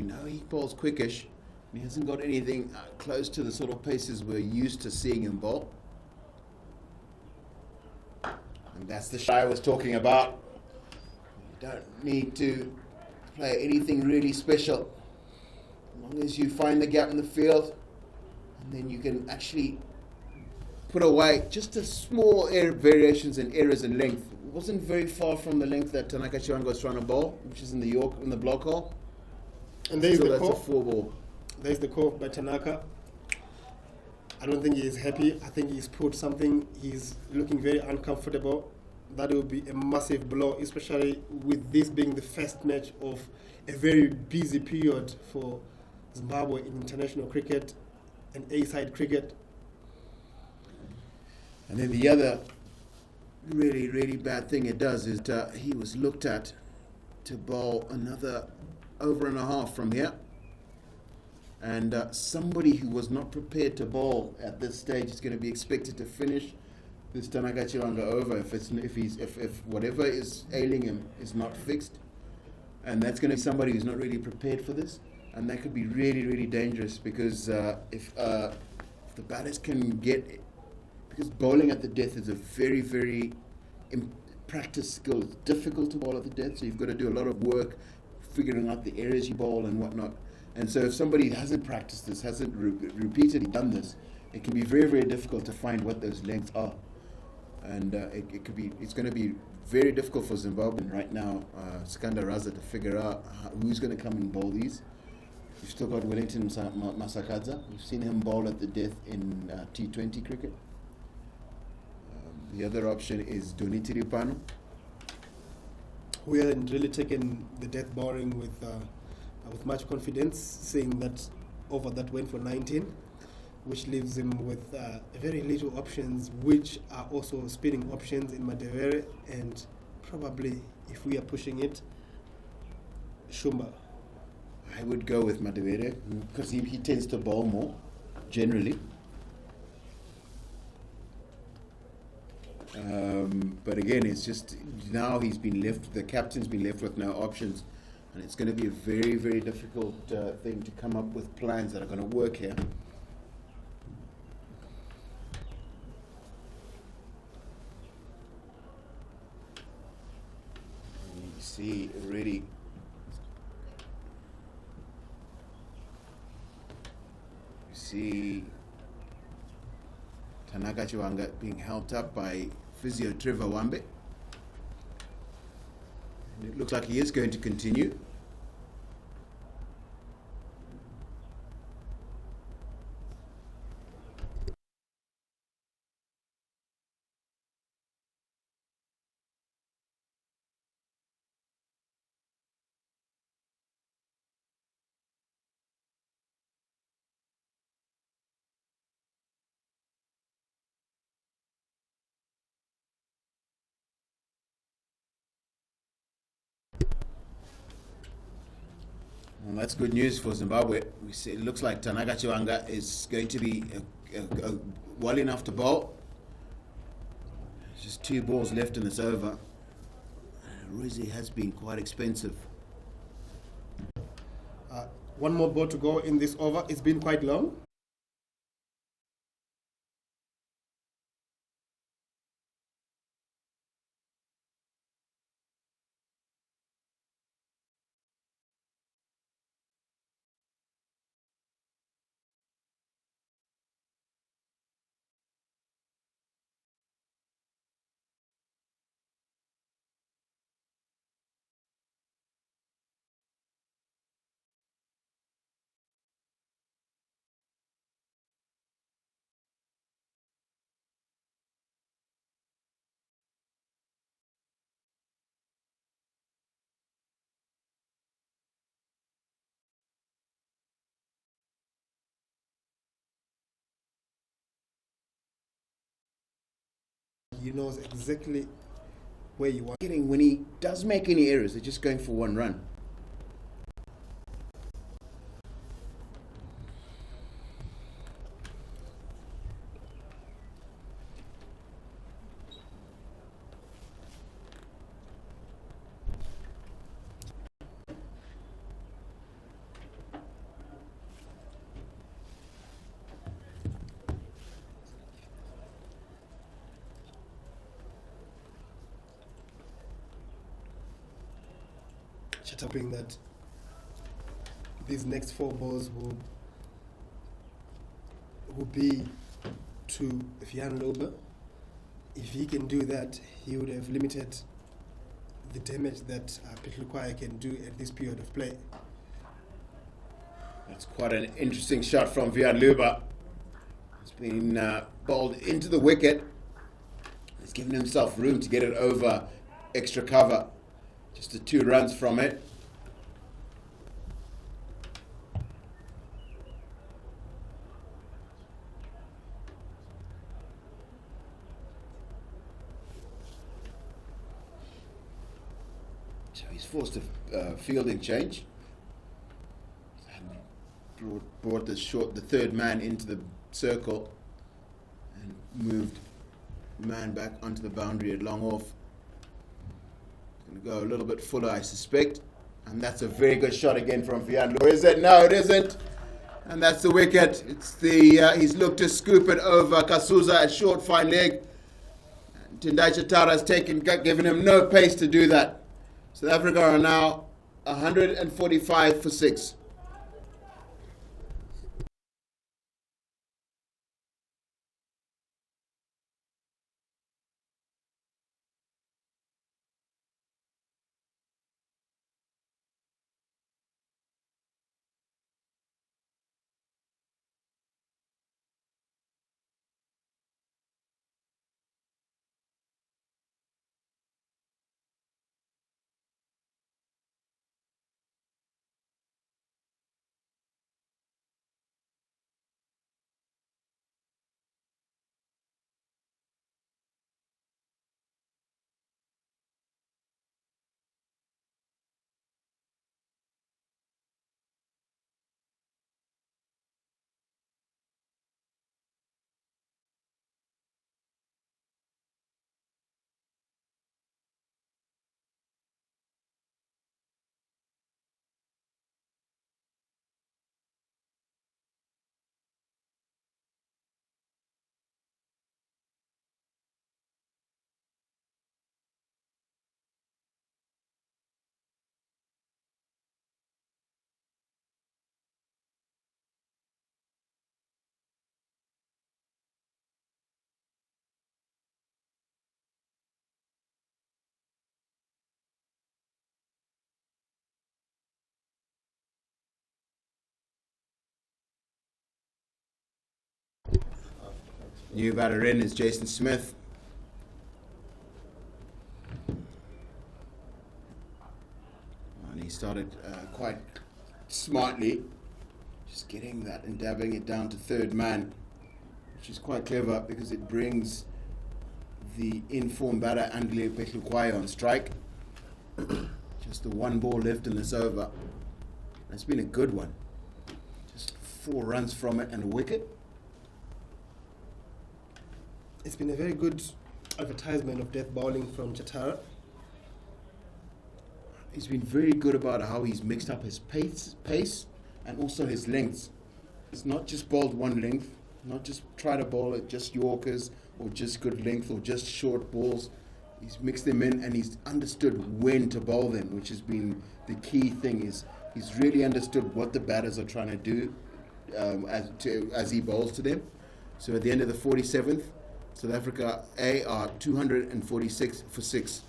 know he bowls quickish. He hasn't got anything close to the sort of paces we're used to seeing him bowl. And that's the shot I was talking about. You don't need to play anything really special. As long as you find the gap in the field, and then you can actually put away just a small variations and errors in length. It wasn't very far from the length that Tanaka Chivanga was trying to bowl, which is in the block hole. And there's the call. That's a 4 ball. There's the call by Tanaka. I don't think he is happy. I think he's put something. He's looking very uncomfortable. That will be a massive blow, especially with this being the first match of a very busy period for Zimbabwe in international cricket and A-side cricket. And then the other really, really bad thing it does is he was looked at to bowl another over and a half from here. And somebody who was not prepared to bowl at this stage is going to be expected to finish this Tanaka Chivanga over if whatever is ailing him is not fixed. And that's going to be somebody who's not really prepared for this. And that could be really, really dangerous because if the batters can get... Because bowling at the death is a very, very practice skill. It's difficult to bowl at the death, so you've got to do a lot of work figuring out the areas you bowl and whatnot. And so if somebody hasn't practiced this, hasn't repeatedly done this, it can be very, very difficult to find what those lengths are. And it's going to be very difficult for Zimbabwe right now, Skanda Raza, to figure out who's going to come and bowl these. You've still got Wellington Masakadza. We've seen him bowl at the death in T20 cricket. The other option is Doniti Ripano. We haven't really taken the death bowling with much confidence, saying that over that went for 19, which leaves him with very little options, which are also spinning options in Madevere and probably, if we are pushing it, Shumba. I would go with Madivere because he tends to bowl more, generally. But again, it's just now the captain's been left with no options, and it's going to be a very, very difficult thing to come up with plans that are going to work here. You see already. You see Tanaka Chiwanga being helped up by physio Trevor Wambe. And it looks like he is going to continue. Well, that's good news for Zimbabwe. It looks like Tanaka Chiwanga is going to be well enough to bowl. There's just 2 balls left in this over. Ruizi has been quite expensive. One more ball to go in this over. It's been quite long. He knows exactly where you want. When he does make any errors, they're just going for 1 run. Hoping that these next 4 balls will be to Vian Lober. If he can do that, he would have limited the damage that Petlukwaya can do at this period of play. That's quite an interesting shot from Vian Luba. It's been bowled into the wicket. He's given himself room to get it over extra cover. Just the 2 runs from it. So he's forced a fielding change. And brought the 3rd man into the circle and moved the man back onto the boundary at long off. Going to go a little bit fuller, I suspect. And that's a very good shot again from Fiandlo. Is it? No, it isn't. And that's the wicket. It's he's looked to scoop it over Kasuza at short fine leg. And Tendai Chatara has given him no pace to do that. South Africa are now 145 for 6. New batter in is Jason Smith. And he started quite smartly, just getting that and dabbing it down to third man, which is quite clever because it brings the in-form batter Andile Pehlukwayo on strike. Just the one ball left in this over. It's been a good one. Just 4 runs from it and a wicket. It's been a very good advertisement of death bowling from Chatara. He's been very good about how he's mixed up his pace and also his lengths. It's not just bowled one length, not just try to bowl at just Yorkers or just good length or just short balls. He's mixed them in and he's understood when to bowl them, which has been the key thing. Is he's really understood what the batters are trying to do as he bowls to them. So at the end of the 47th, South Africa A are 246 for 6.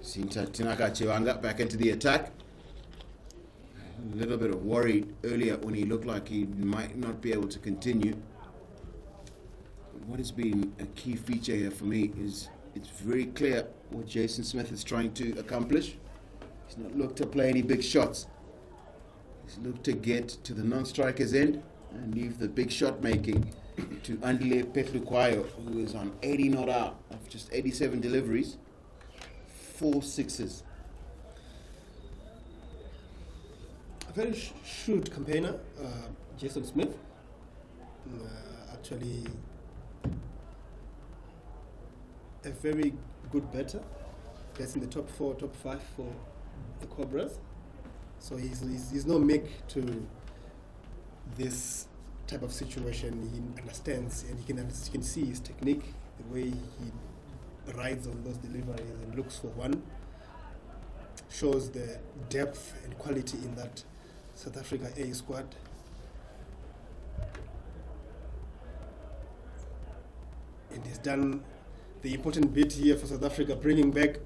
Tinaka Chewanga back into the attack. A little bit of worry earlier when he looked like he might not be able to continue. What has been a key feature here for me is it's very clear what Jason Smith is trying to accomplish. He's not looked to play any big shots. He's looked to get to the non-striker's end and leave the big shot making to Andile Pehlukwayo, who is on 80 not out of just 87 deliveries. 4 sixes. A very shrewd campaigner, Jason Smith. Actually, a very good batter. That's in the top 4, top 5 for the Cobras. So he's no make to this type of situation. He understands and you can see his technique, the way he rides on those deliveries and looks for one, shows the depth and quality in that South Africa A squad. And he's done the important bit here for South Africa, bringing back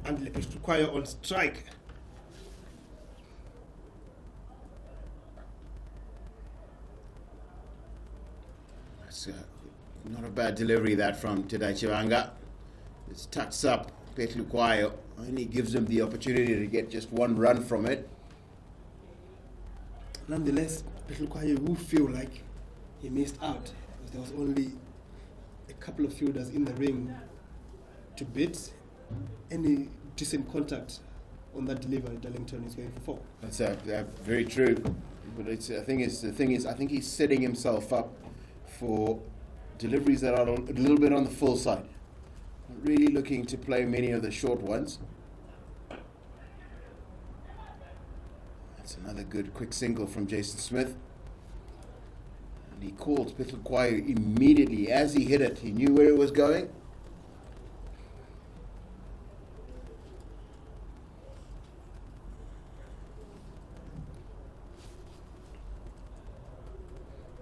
Andile Pehlukwayo on strike. That's not a bad delivery that from Tedai Chivanga. It's tucks up Pehlukwayo and he gives him the opportunity to get just one run from it. Nonetheless, Pehlukwayo will feel like he missed out because there was only a couple of fielders in the ring to beat. Any decent contact on that delivery, Darlington is going for 4. That's very true. But the thing is, I think he's setting himself up for deliveries that are a little bit on the full side. Not really looking to play many of the short ones. That's another good quick single from Jason Smith. And he called Pehlukwayo immediately as he hit it. He knew where it was going.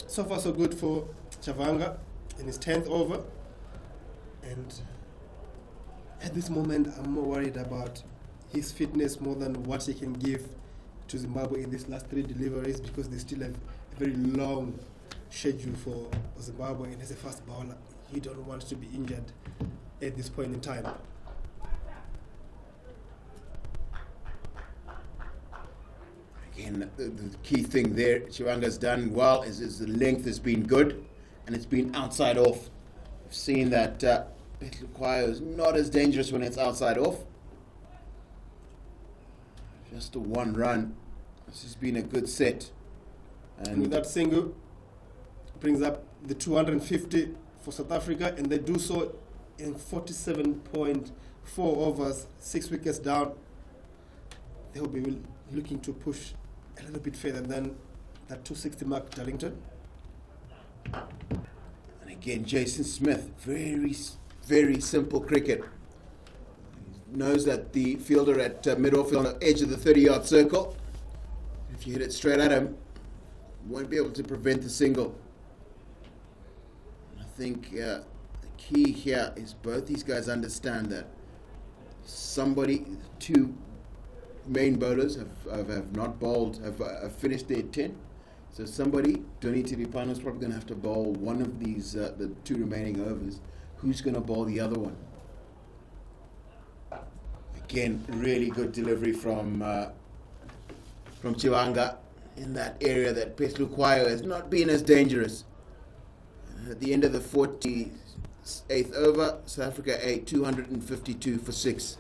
So far so good for Chavanga in his 10th over. And at this moment, I'm more worried about his fitness more than what he can give to Zimbabwe in these last 3 deliveries, because they still have a very long schedule for Zimbabwe, and as a fast bowler, he don't want to be injured at this point in time. Again, the key thing there, Chiwanga's done well, is the length has been good, and it's been outside off. We've seen that Betluquayo is not as dangerous when it's outside off. Just a one run. This has been a good set. And that single brings up the 250 for South Africa, and they do so in 47.4 overs, 6 wickets down. They will be looking to push a little bit further than that 260 mark, Darlington. And again, Jason Smith, very simple cricket. He knows that the fielder at mid-off on the edge of the 30-yard circle, if you hit it straight at him, you won't be able to prevent the single. I think the key here is both these guys understand that two main bowlers have not bowled, have finished their 10. So somebody, Doni Tiripano, is probably going to have to bowl one of these, the two remaining overs. Who's going to bowl the other one? Again, really good delivery from Chiwanga in that area that Betluquayo has not been as dangerous. At the end of the 48th over, South Africa 8, 252 for 6.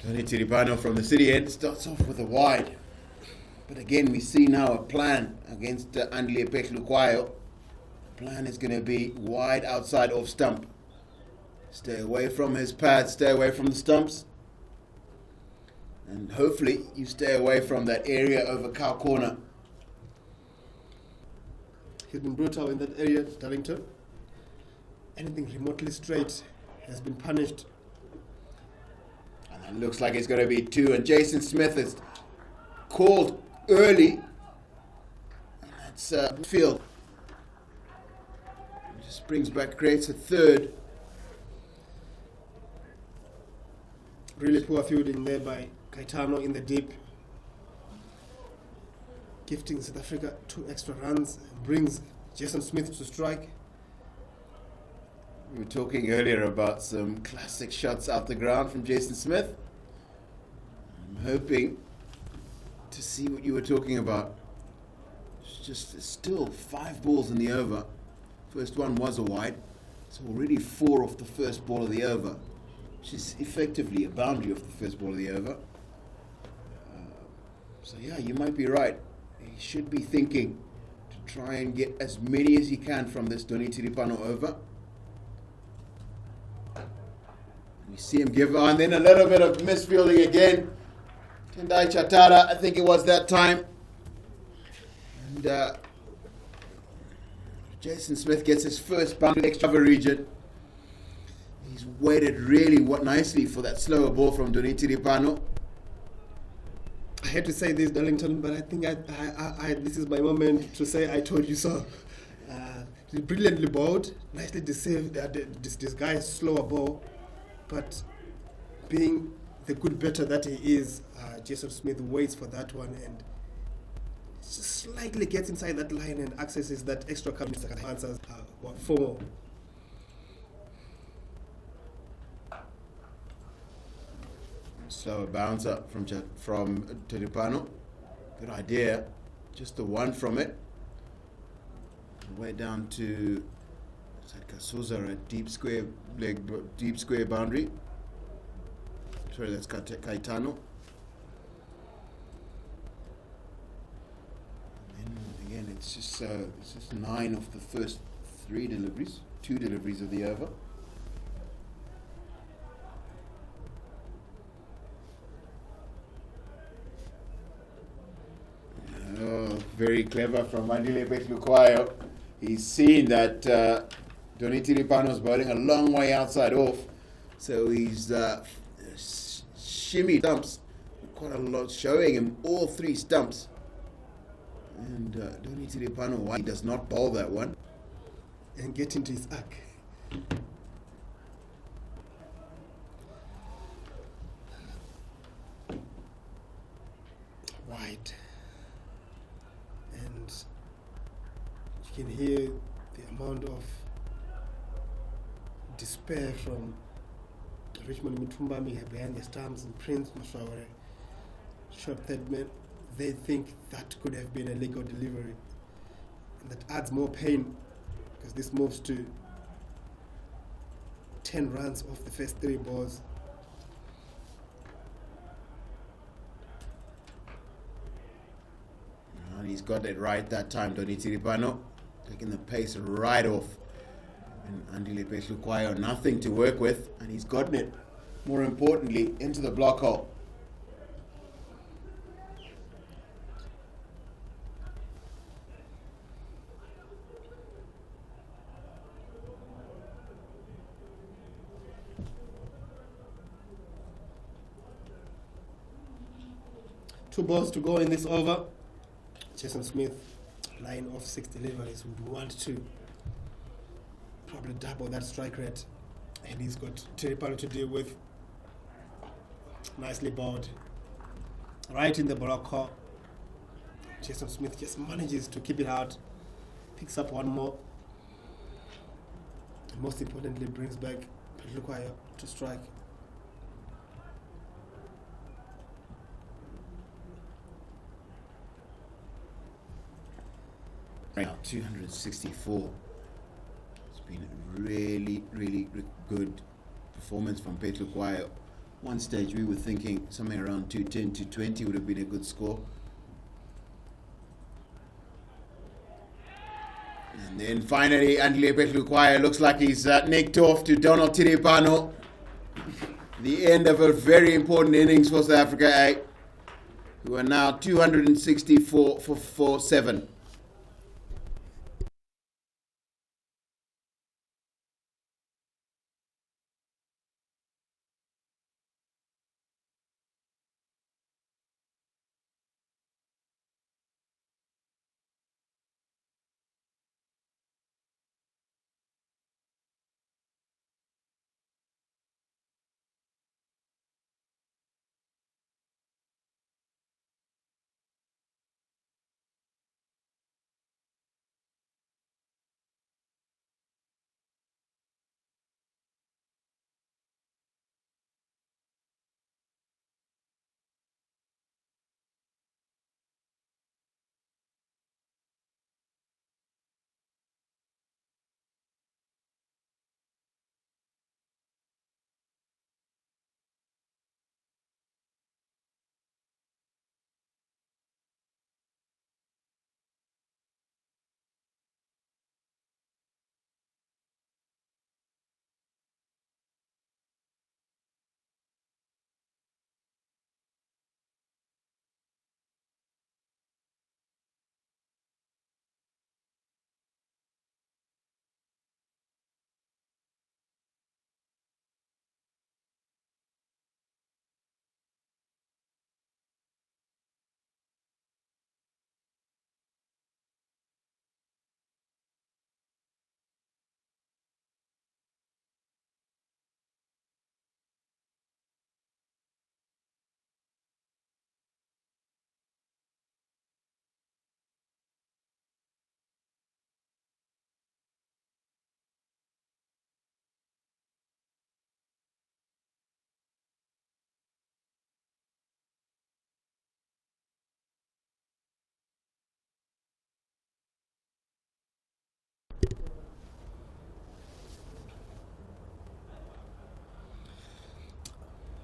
Tony Tiripano from the city end starts off with a wide. But again, we see now a plan against Andile Betluquayo. The plan is going to be wide outside off stump. Stay away from his pads, stay away from the stumps. And hopefully you stay away from that area over cow corner. He's been brutal in that area, Darlington. Anything remotely straight has been punished. And it looks like it's going to be 2. And Jason Smith is called early. And that's field. Just brings back, creates a third. Really poor fielding there by Caetano in the deep. Gifting South Africa 2 extra runs and brings Jason Smith to strike. We were talking earlier about some classic shots out the ground from Jason Smith. I'm hoping to see what you were talking about. It's just still 5 balls in the over. First one was a wide. It's already 4 off the first ball of the over, which is effectively a boundary off the first ball of the over. So yeah, you might be right. He should be thinking to try and get as many as he can from this Doni Tiripano over. We see him give on, then a little bit of misfielding again. Tendai Chatara, I think it was that time. And Jason Smith gets his first boundary extra region. He's waited really nicely for that slower ball from Doniti Ripano. I had to say this, Darlington, but I think this is my moment to say I told you so. Brilliantly bowled, nicely deceived this guy's slower ball, but being the good batter that he is, Jason Smith waits for that one and just slightly gets inside that line and accesses that extra coverage that answers 4 more. Slower bouncer from Teripano. Good idea. Just the one from it. Way down to Kasuza at deep square boundary. Sorry, that's Caetano. And then again, it's just 9 of the first 3 deliveries, 2 deliveries of the over. Oh, very clever from Andile Betlukwayo. He's seen that Doniti Ripano's bowling a long way outside off, so he's shimmy stumps quite a lot, showing him all 3 stumps. And Doniti Ripano, why he does not bowl that one and get into his arc. Wide. And you can hear the amount of despair from Richmond Mutumbami behind the stumps and Prince Mashaware. Short third man. They think that could have been a legal delivery. And that adds more pain because this moves to 10 runs off the first 3 balls. And he's got it right that time, Doniti Ripano, taking the pace right off. And Andile Betlukwayo, nothing to work with, and he's gotten it, more importantly, into the block hole. Two balls to go in this over. Jason Smith, 9 off 6 deliveries, would want to probably double that strike rate. And he's got Teripano to deal with. Nicely bowled. Right in the block hole. Jason Smith just manages to keep it out. Picks up 1 more. And most importantly, brings back Betlukwayo to strike. Right now, 264. It's been a really, really good performance from Betlukwayo. One stage we were thinking somewhere around 210, 220 would have been a good score. And then finally, Andile Betlukwayo looks like he's nicked off to Donald Tiripano. The end of a very important innings for South Africa A, who are now 264 for 7.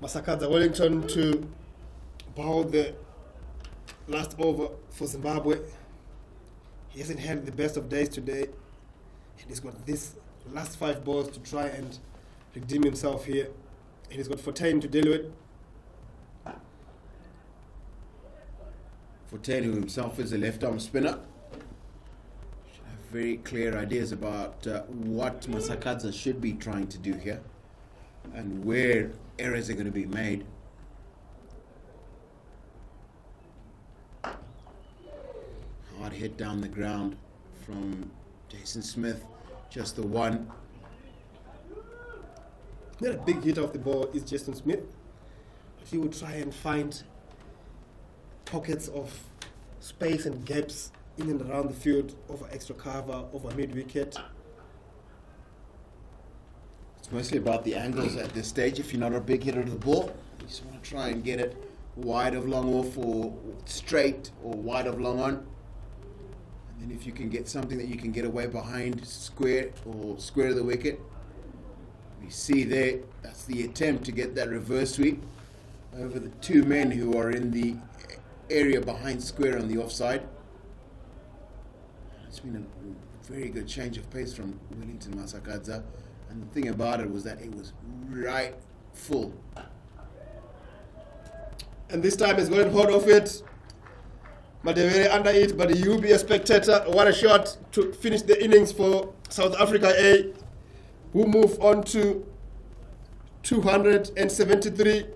Masakadza Wellington to bowl the last over for Zimbabwe. He hasn't had the best of days today, and he's got this last 5 balls to try and redeem himself here. And he's got 14 to deal with. Forte, who himself is a left-arm spinner, should have very clear ideas about what Masakadza should be trying to do here and where errors are going to be made. Hard hit down the ground from Jason Smith, just the one. Not a big hitter of the ball is Jason Smith. But he would try and find pockets of space and gaps in and around the field, over extra cover, over mid-wicket. It's mostly about the angles at this stage. If you're not a big hitter of the ball, you just want to try and get it wide of long off or straight or wide of long on. And then if you can get something that you can get away behind square or square of the wicket, we see there, that's the attempt to get that reverse sweep over the 2 men who are in the area behind square on the offside. It's been a very good change of pace from Wellington Masakadza, and the thing about it was that it was right full. And this time he's going hard off it. Madevere under it, but you'll be a spectator. What a shot to finish the innings for South Africa A, who move on to 273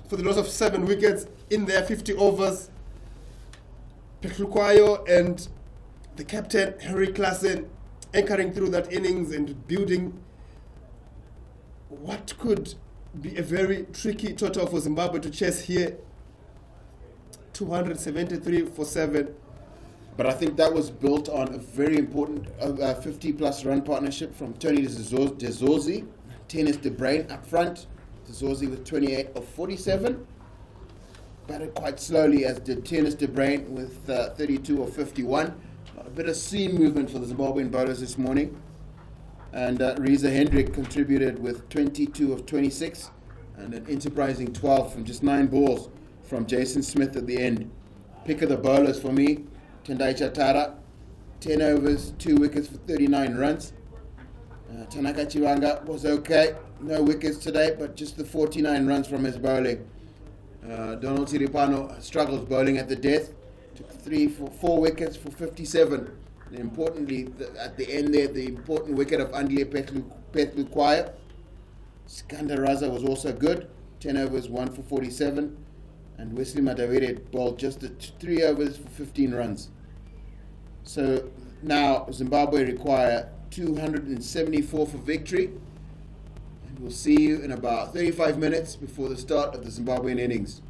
for the loss of 7 wickets in their 50 overs. Petlukwayo and the captain, Henry Klassen, anchoring through that innings and building what could be a very tricky total for Zimbabwe to chase here. 273 for 7. But I think that was built on a very important 50-plus run partnership from Tony Dezozi, Tennis De Bruin up front. Dezozi with 28 of 47. Batted quite slowly, as did Tennis De Bruin with 32 of 51. A bit of seam movement for the Zimbabwean bowlers this morning. And Reza Hendrick contributed with 22 of 26 and an enterprising 12 from just 9 balls from Jason Smith at the end. Pick of the bowlers for me, Tendai Chatara, 10 overs, 2 wickets for 39 runs. Tanaka Chivanga was okay, no wickets today, but just the 49 runs from his bowling. Donald Siripano struggles bowling at the death, took 4 wickets for 57. And importantly, at the end there, the important wicket of Andile Petlukwayo. Skandar Raza was also good, 10 overs, 1 for 47. And Wesley Madavide bowled just the 3 overs for 15 runs. So now Zimbabwe require 274 for victory. And we'll see you in about 35 minutes before the start of the Zimbabwean innings.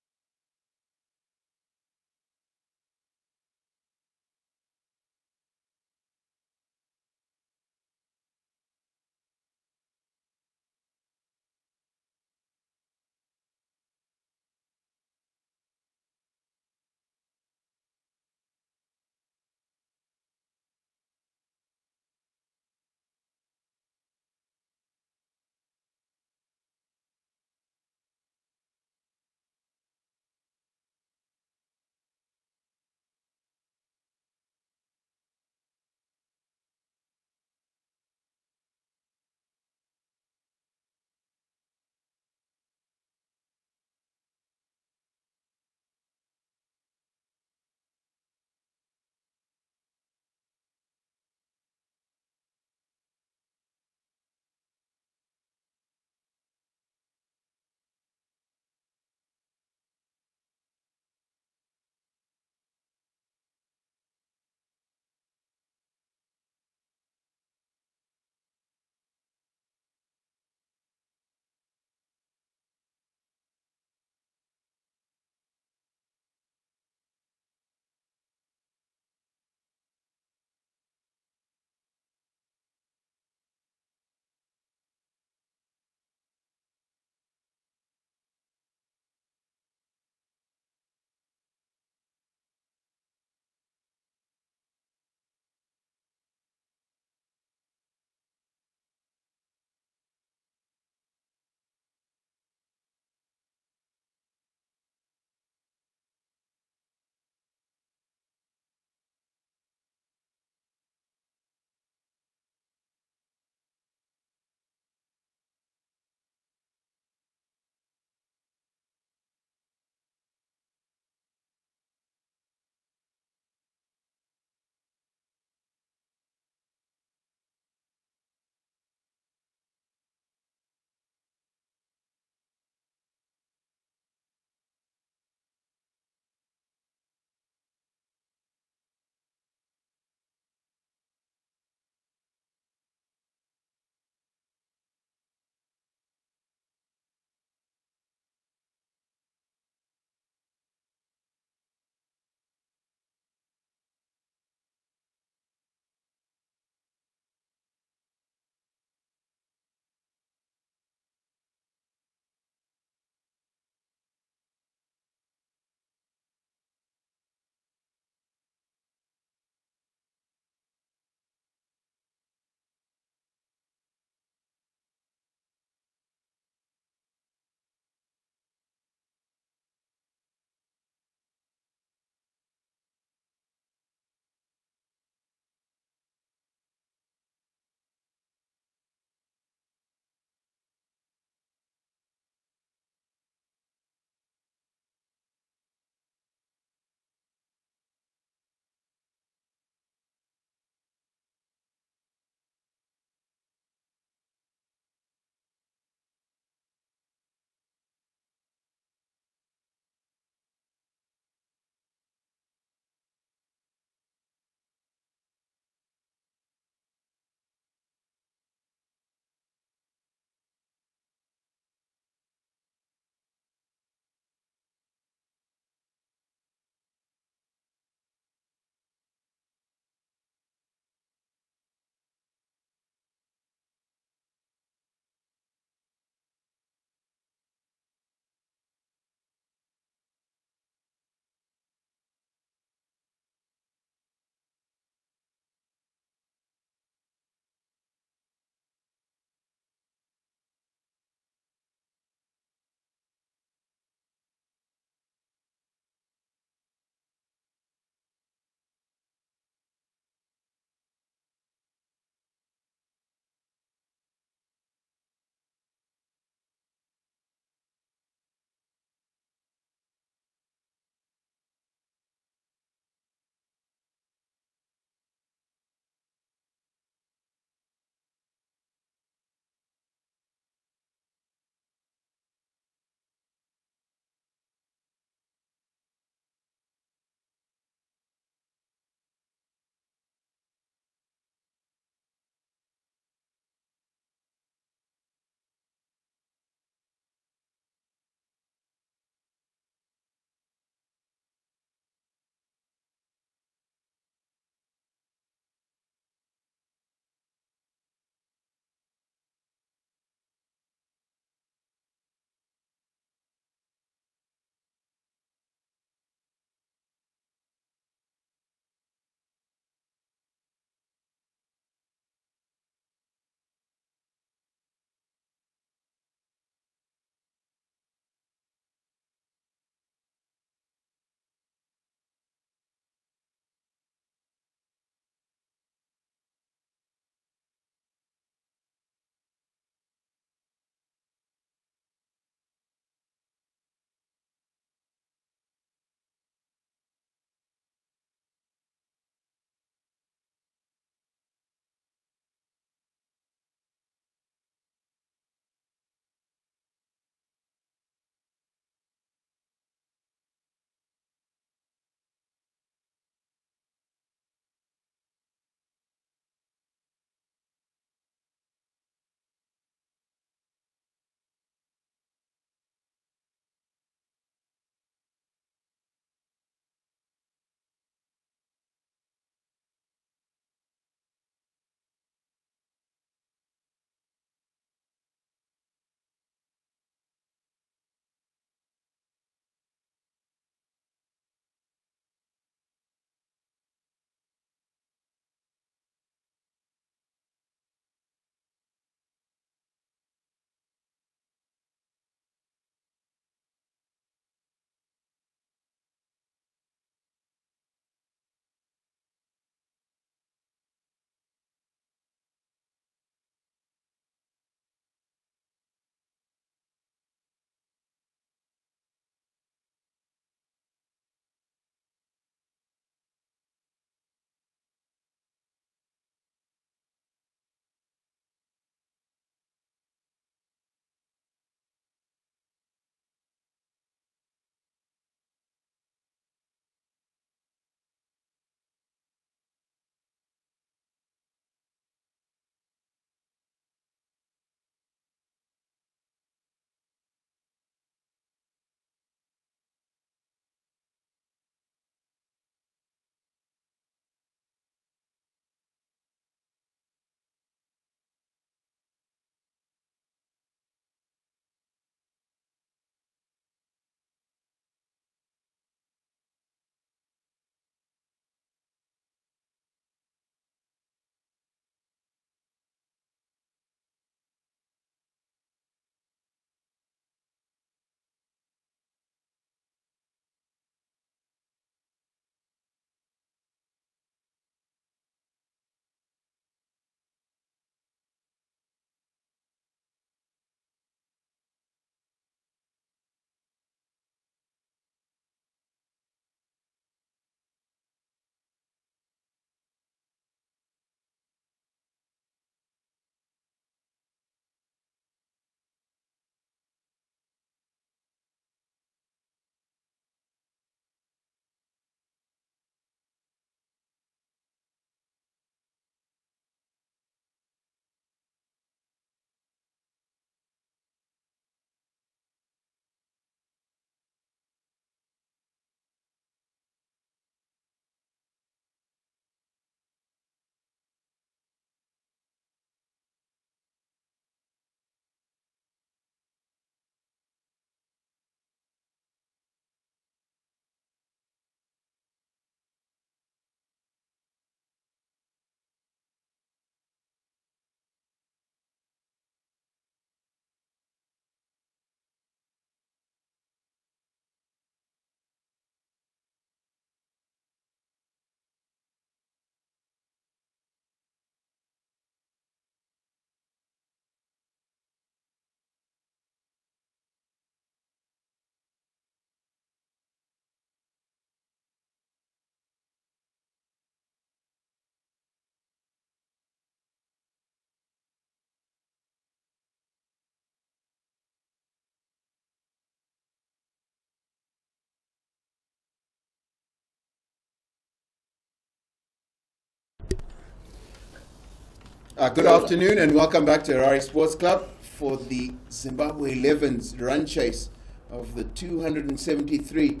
Good afternoon and welcome back to Harare Sports Club for the Zimbabwe 11's run chase of the 273.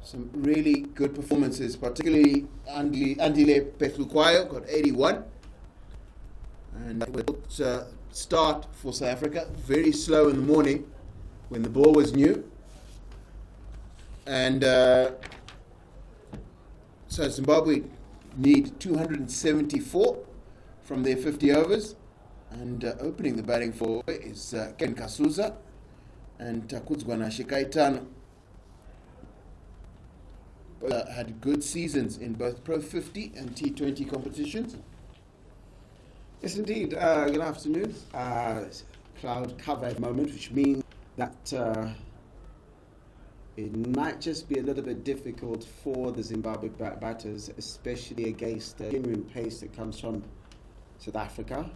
Some really good performances, particularly Andile Pethukwayo got 81. And it was start for South Africa, very slow in the morning when the ball was new. And so Zimbabwe need 274 from their 50 overs. And opening the batting for is Kasuza and Kasuza Shikaitano. Had good seasons in both Pro 50 and T20 competitions. Yes, indeed. Good afternoon. Cloud cover at the moment, which means that it might just be a little bit difficult for the Zimbabwe batters, especially against the genuine pace that comes from South Africa.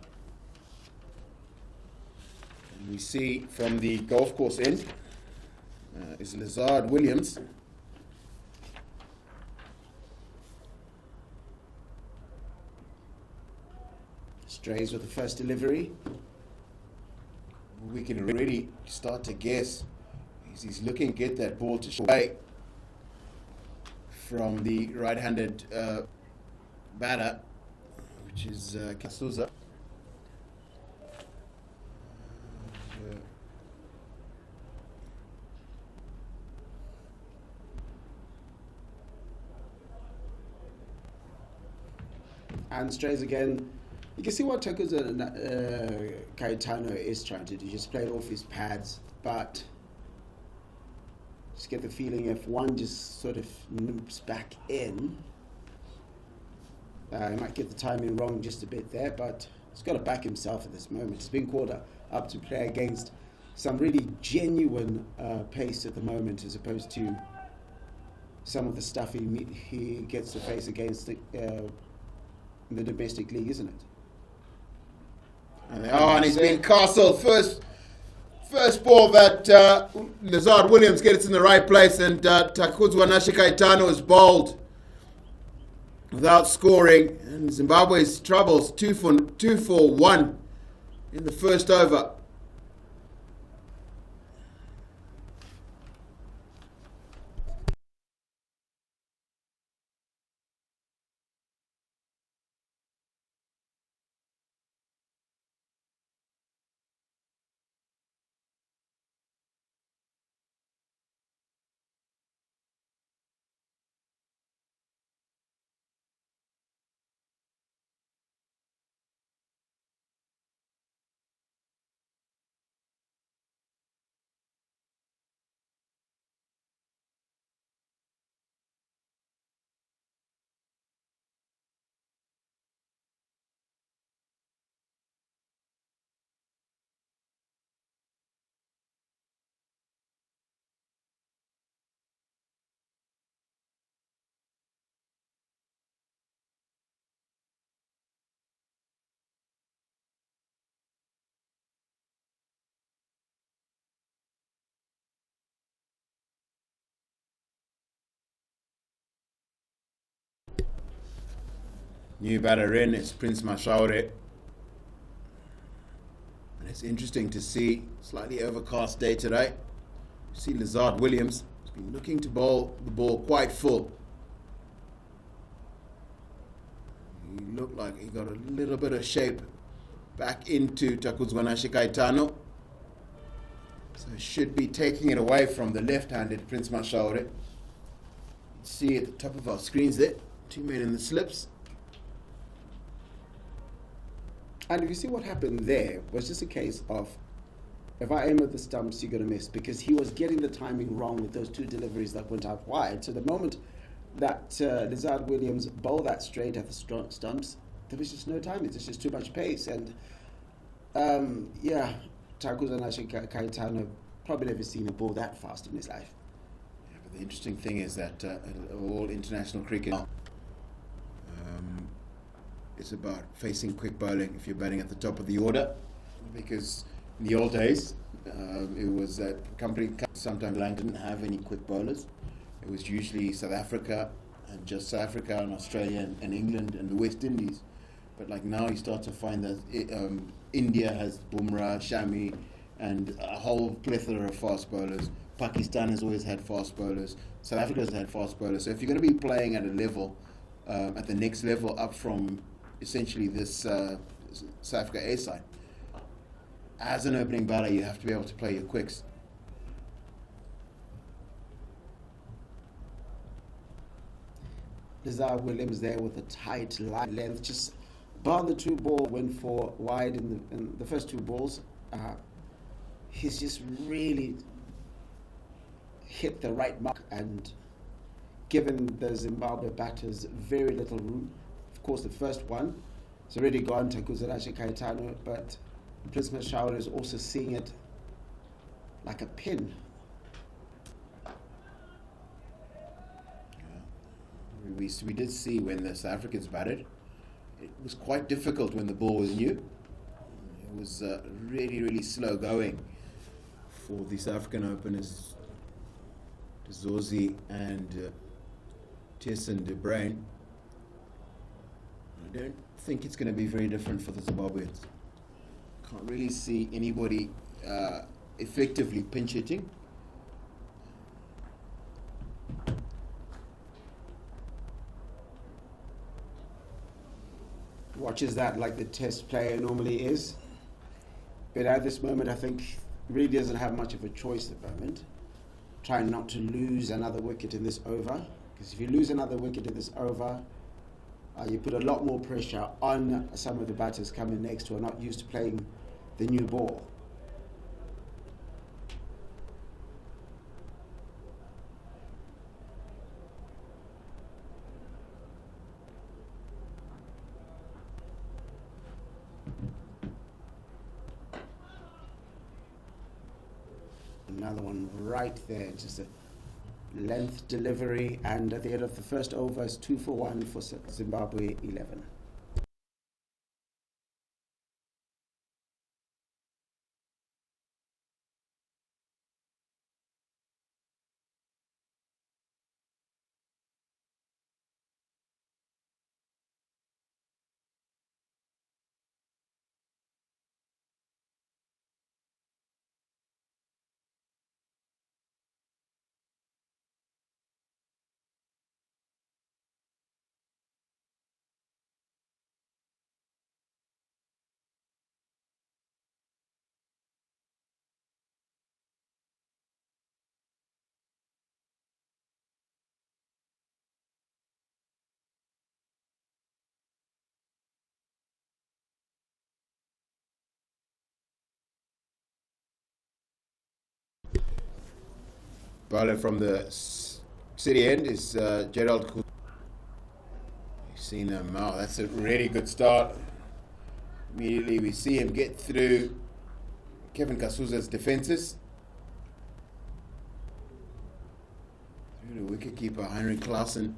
And we see from the golf course end is Lazard Williams. Strays with the first delivery. We can already start to guess. He's looking to get that ball to away from the right-handed batter, which is Kasuza. And strays again. You can see what Kasuza Kaitano is trying to do. Just play it off his pads, but just get the feeling if one just sort of moves back in, he might get the timing wrong just a bit there, but he's got to back himself at this moment. He's been called up to play against some really genuine pace at the moment, as opposed to some of the stuff he gets to face against in the domestic league, isn't it? And he's been castled. First ball that Lazard Williams gets in the right place, and Takuzwa Nashikaitano is bowled without scoring. And Zimbabwe's troubles 2 for 1 in the first over. New batter in is Prince Mashaure. And it's interesting to see, slightly overcast day today. You see Lazard Williams has been looking to bowl the ball quite full. He looked like he got a little bit of shape back into Takuzwa Nashikaitano. So should be taking it away from the left-handed Prince Mashaure. See at the top of our screens there, 2 men in the slips. And if you see what happened there, was just a case of, if I aim at the stumps, you're going to miss, because he was getting the timing wrong with those 2 deliveries that went out wide. So the moment that Lazard Williams bowled that straight at the stumps, there was just no timing. There's just too much pace. And Takuzwa Nashikaitano probably never seen a ball that fast in his life. Yeah, but the interesting thing is that all international cricket it's about facing quick bowling if you're batting at the top of the order, because in the old days it was that sometimes Lang didn't have any quick bowlers. It was usually South Africa and just South Africa and Australia and England and the West Indies But like now you start to find that India has Bumrah, Shami, and a whole plethora of fast bowlers. Pakistan has always had fast bowlers. South Africa has had fast bowlers. So if you're going to be playing at a level, at the next level up from essentially this South Africa A side, as an opening batter, you have to be able to play your quicks. Lazar Williams there with a tight line length, just bar the 2 ball, went for wide in the first 2 balls. He's just really hit the right mark and given the Zimbabwe batters very little room. Of course, the first one has already gone to Kasuza Kaitano, but Prisma Shower is also seeing it like a pin. We did see when the South Africans batted, it was quite difficult when the ball was new. It was really, really slow going for the South African openers, Zozi and Tyson de Bruin. I don't think it's going to be very different for the Zimbabweans. Can't really see anybody effectively pinch hitting. Watches that like the test player normally is. But at this moment, I think really doesn't have much of a choice at the moment. Trying not to lose another wicket in this over. Because if you lose another wicket in this over, you put a lot more pressure on some of the batters coming next who are not used to playing the new ball. Another one right there, just a length delivery, and at the end of the first over is 2 for 1 for Zimbabwe 11. Bowler from the city end is Gerald Kasuza. You've seen him. Oh, that's a really good start. Immediately we see him get through Kevin Kasuza's defences. Through the wicketkeeper, Henry Carson.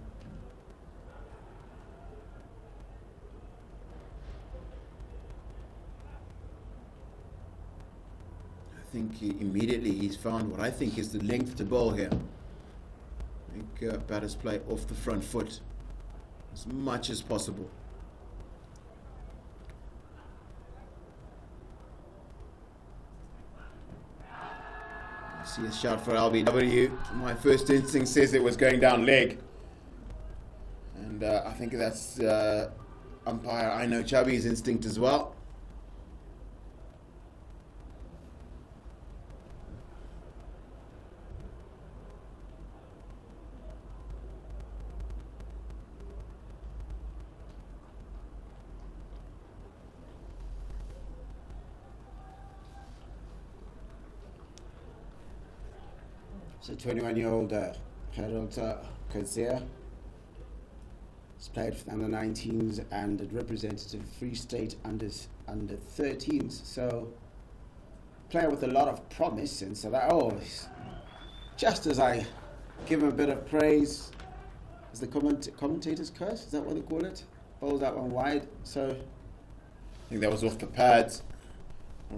I think immediately he's found what I think is the length to bowl here. I think batters play off the front foot as much as possible. I see a shot for LBW. My first instinct says it was going down leg. And I think that's umpire I know Chubby's instinct as well. So 21-year-old Harold Kazia has played for the under-19s and had represented the Free State under-13s. So player with a lot of promise, and so that just as I give him a bit of praise, is the commentator's curse? Is that what they call it? Bowls that one wide. So I think that was off the pads.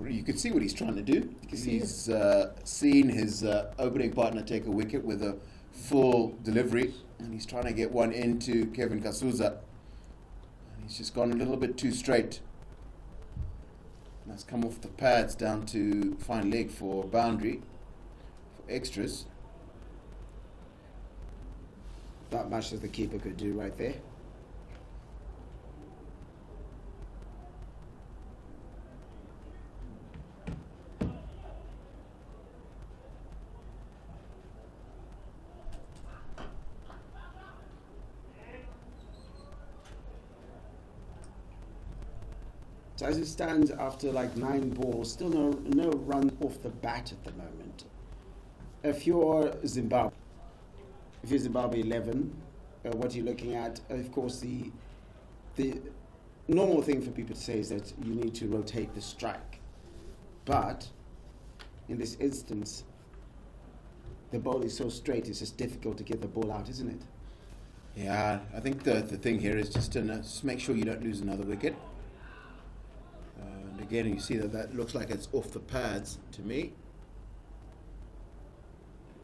You could see what he's trying to do. He's seen his opening partner take a wicket with a full delivery, and he's trying to get one into Kevin Kasuza. And He's just gone a little bit too straight. That's come off the pads down to fine leg for boundary, for extras. Not much as the keeper could do right there. So as it stands, after like 9 balls, still no run off the bat at the moment. If you're Zimbabwe 11, what you're looking at, of course, the normal thing for people to say is that you need to rotate the strike. But in this instance, the ball is so straight, it's just difficult to get the ball out, isn't it? Yeah, I think the thing here is just to just make sure you don't lose another wicket. And again, you see that looks like it's off the pads to me.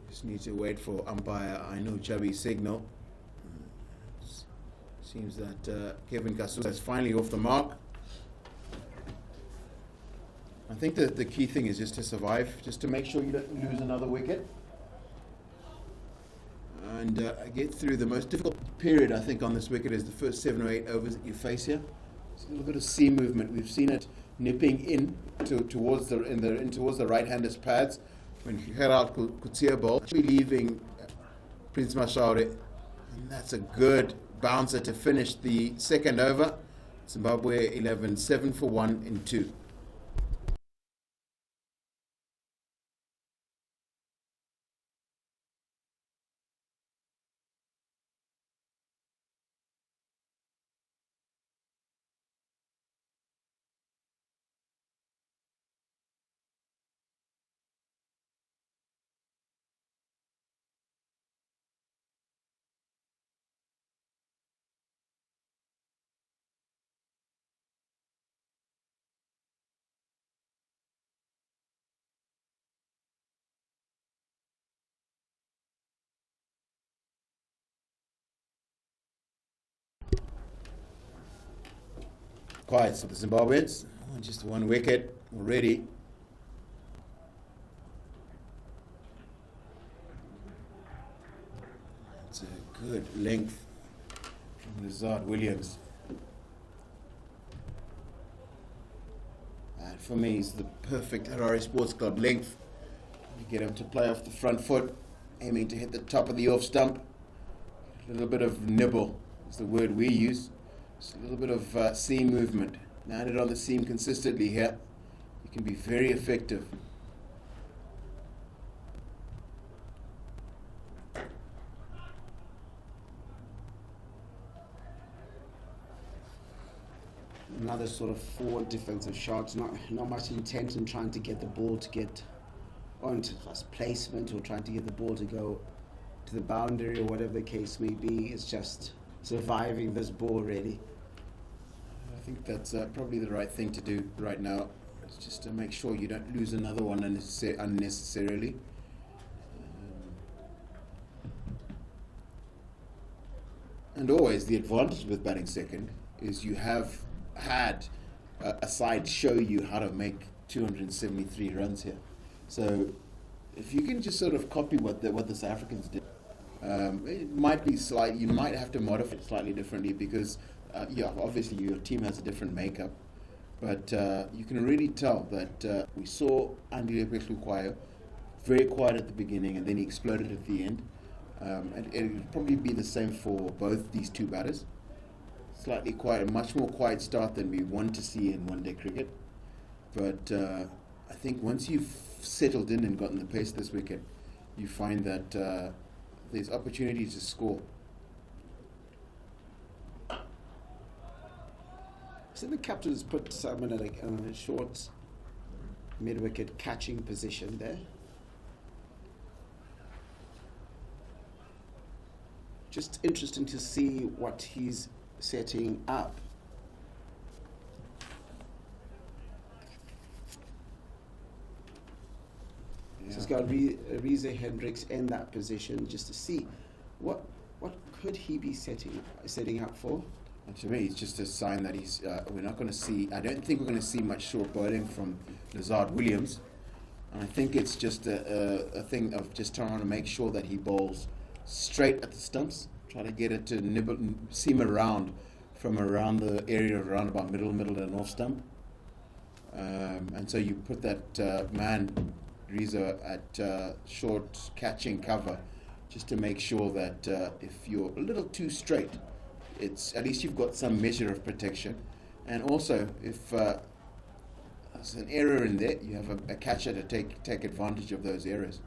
Just need to wait for umpire I know Chubby's signal. Seems that Kevin Kasuza is finally off the mark. I think that the key thing is just to survive, just to make sure you don't lose another wicket. And get through the most difficult period, I think, on this wicket is the first 7 or 8 overs that you face here. It's a little bit of seam movement. We've seen it nipping in towards the right-hander's pads when Gerald Kutsia ball, actually leaving Prince Mashaure. And that's a good bouncer to finish the second over. Zimbabwe 11, 7 for 1 in 2. Quiet for the Zimbabweans. Just 1 wicket already. It's a good length from Lazard Williams. And for me, it's the perfect Harare Sports Club length. You get him to play off the front foot, aiming to hit the top of the off stump. A little bit of nibble is the word we use. Just a little bit of seam movement. Landed on the seam consistently here. You can be very effective. Another sort of forward defensive shot. Not much intent in trying to get the ball to get onto placement or trying to get the ball to go to the boundary or whatever the case may be. It's just surviving this ball, really. I think that's probably the right thing to do right now. It's just to make sure you don't lose another one unnecessarily. And always the advantage with batting second is you have had a side show you how to make 273 runs here. So if you can just sort of copy what the South Africans did, it might be slight. You might have to modify it slightly differently because, obviously your team has a different makeup, but you can really tell that we saw Andy Lekwayo very quiet at the beginning and then he exploded at the end. And it'll probably be the same for both these two batters. Slightly quiet, much more quiet start than we want to see in one-day cricket. But I think once you've settled in and gotten the pace this wicket, you find that there's opportunity to score. So the captain has put someone in a short mid-wicket catching position there. Just interesting to see what he's setting up. So he's got Rize Hendricks in that position just to see what could he be setting up for. And to me, it's just a sign that he's. We're not going to see. I don't think we're going to see much short bowling from Lazard Williams. And I think it's just a thing of just trying to make sure that he bowls straight at the stumps, try to get it to nibble, seam around from around the area around about middle and off stump. And so you put that man, Reza, at short catching cover, just to make sure that if you're a little too straight, it's at least you've got some measure of protection. And also, if there's an error in there, you have a catcher to take advantage of those errors.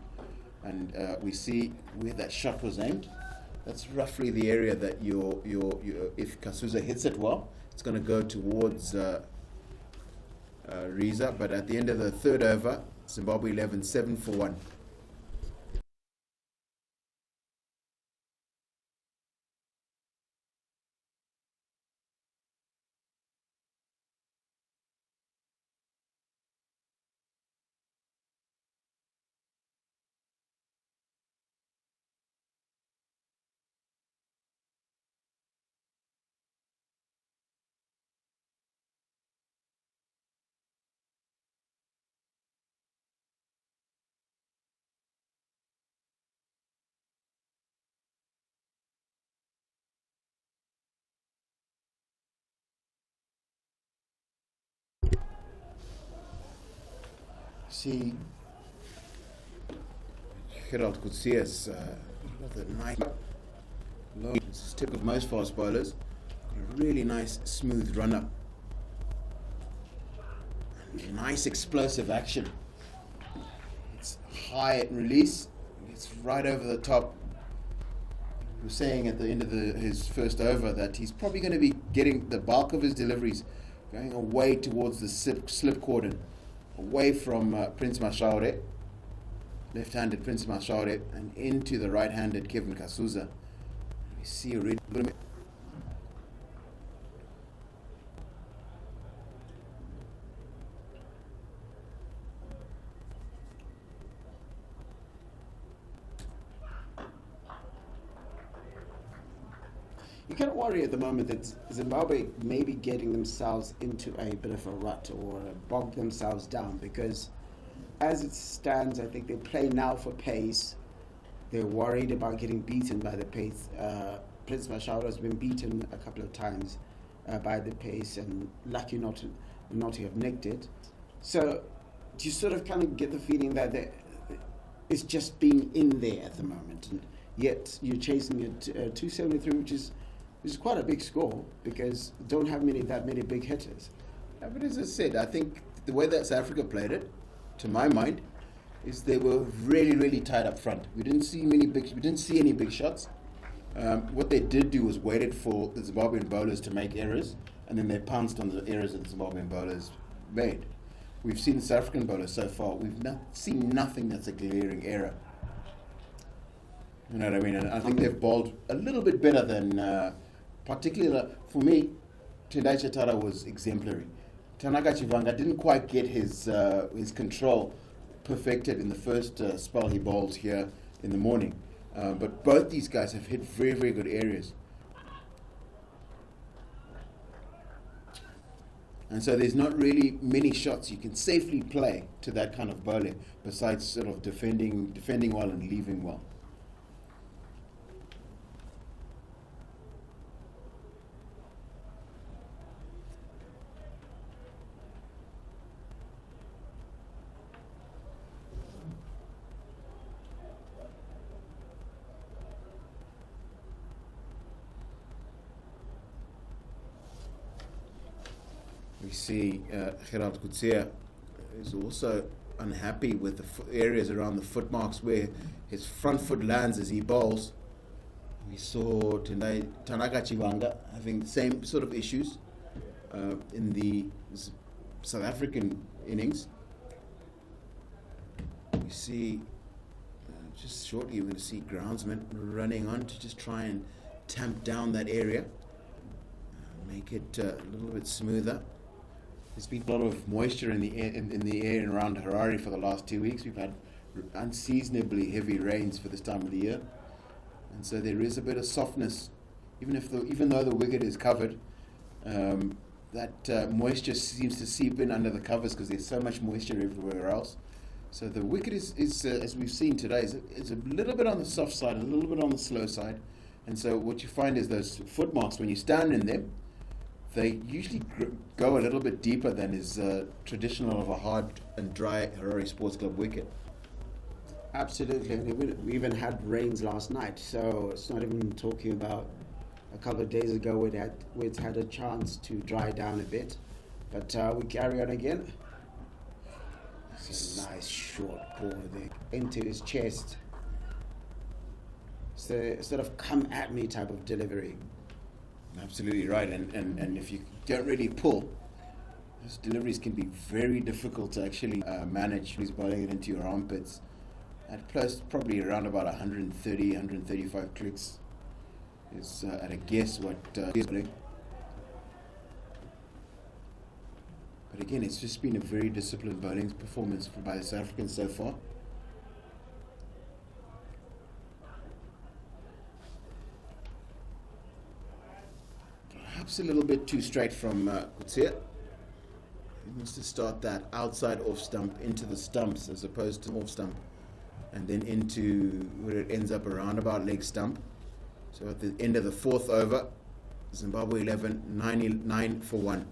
And we see where that shot was aimed. That's roughly the area that if Kasuza hits it well, it's going to go towards Reza. But at the end of the third over, Zimbabwe 11, 7 for 1. See, Gerald Kutsia's another nice low. This is typical of most fast bowlers. Got a really nice smooth run up. Nice explosive action. It's high at release. It's right over the top. He was saying at the end of his first over that he's probably going to be getting the bulk of his deliveries going away towards the slip cordon, away from Prince Mashaure, left-handed Prince Mashaure, and into the right-handed Kevin Kasuza. We see a really good. You kind of worry at the moment that Zimbabwe may be getting themselves into a bit of a rut or bog themselves down, because as it stands, I think they play now for pace. They're worried about getting beaten by the pace. Prince Mashaura has been beaten a couple of times by the pace, and lucky not to have nicked it. So you sort of kind of get the feeling that it's just being in there at the moment, and yet you're chasing it 273, which is quite a big score, because don't have that many big hitters. Yeah, but as I said, I think the way that South Africa played it, to my mind, is they were really, really tight up front. We didn't see any big shots. What they did do was waited for the Zimbabwean bowlers to make errors, and then they pounced on the errors that the Zimbabwean bowlers made. We've seen the South African bowlers so far. We've seen nothing that's a glaring error. You know what I mean? And I think they've bowled a little bit better than, particularly for me, Tendai Chatara was exemplary. Tanaka Chivanga didn't quite get his control perfected in the first spell he bowled here in the morning. But both these guys have hit very, very good areas. And so there's not really many shots you can safely play to that kind of bowling, besides sort of defending well and leaving well. We see Gerald Kutsia is also unhappy with the areas around the foot marks where his front foot lands as he bowls. We saw Tanaka Chivanga having the same sort of issues in the South African innings. We see, just shortly, we're going to see groundsmen running on to just try and tamp down that area, make it a little bit smoother. There's been a lot of moisture in the air and around Harare for the last 2 weeks. We've had unseasonably heavy rains for this time of the year. And so there is a bit of softness even though the wicket is covered, that moisture seems to seep in under the covers because there's so much moisture everywhere else. So the wicket is as we've seen today, is a little bit on the soft side, a little bit on the slow side. And so what you find is those footmarks, when you stand in them, they usually go a little bit deeper than is traditional of a hard and dry Harare Sports Club wicket. Absolutely. And we even had rains last night, so it's not even talking about a couple of days ago we'd had a chance to dry down a bit. But we carry on again. It's a nice short ball there into his chest. It's the sort of come at me type of delivery. Absolutely right. And if you don't really pull, those deliveries can be very difficult to actually manage. He's bowling it into your armpits at close, probably around about 130, 135 clicks is at a guess what he's bowling. But again, it's just been a very disciplined bowling performance by the South Africans so far. Perhaps a little bit too straight from Kutsia. He wants to start that outside off stump into the stumps as opposed to off stump, and then into where it ends up around about leg stump. So at the end of the fourth over, Zimbabwe 11, 9 for 1.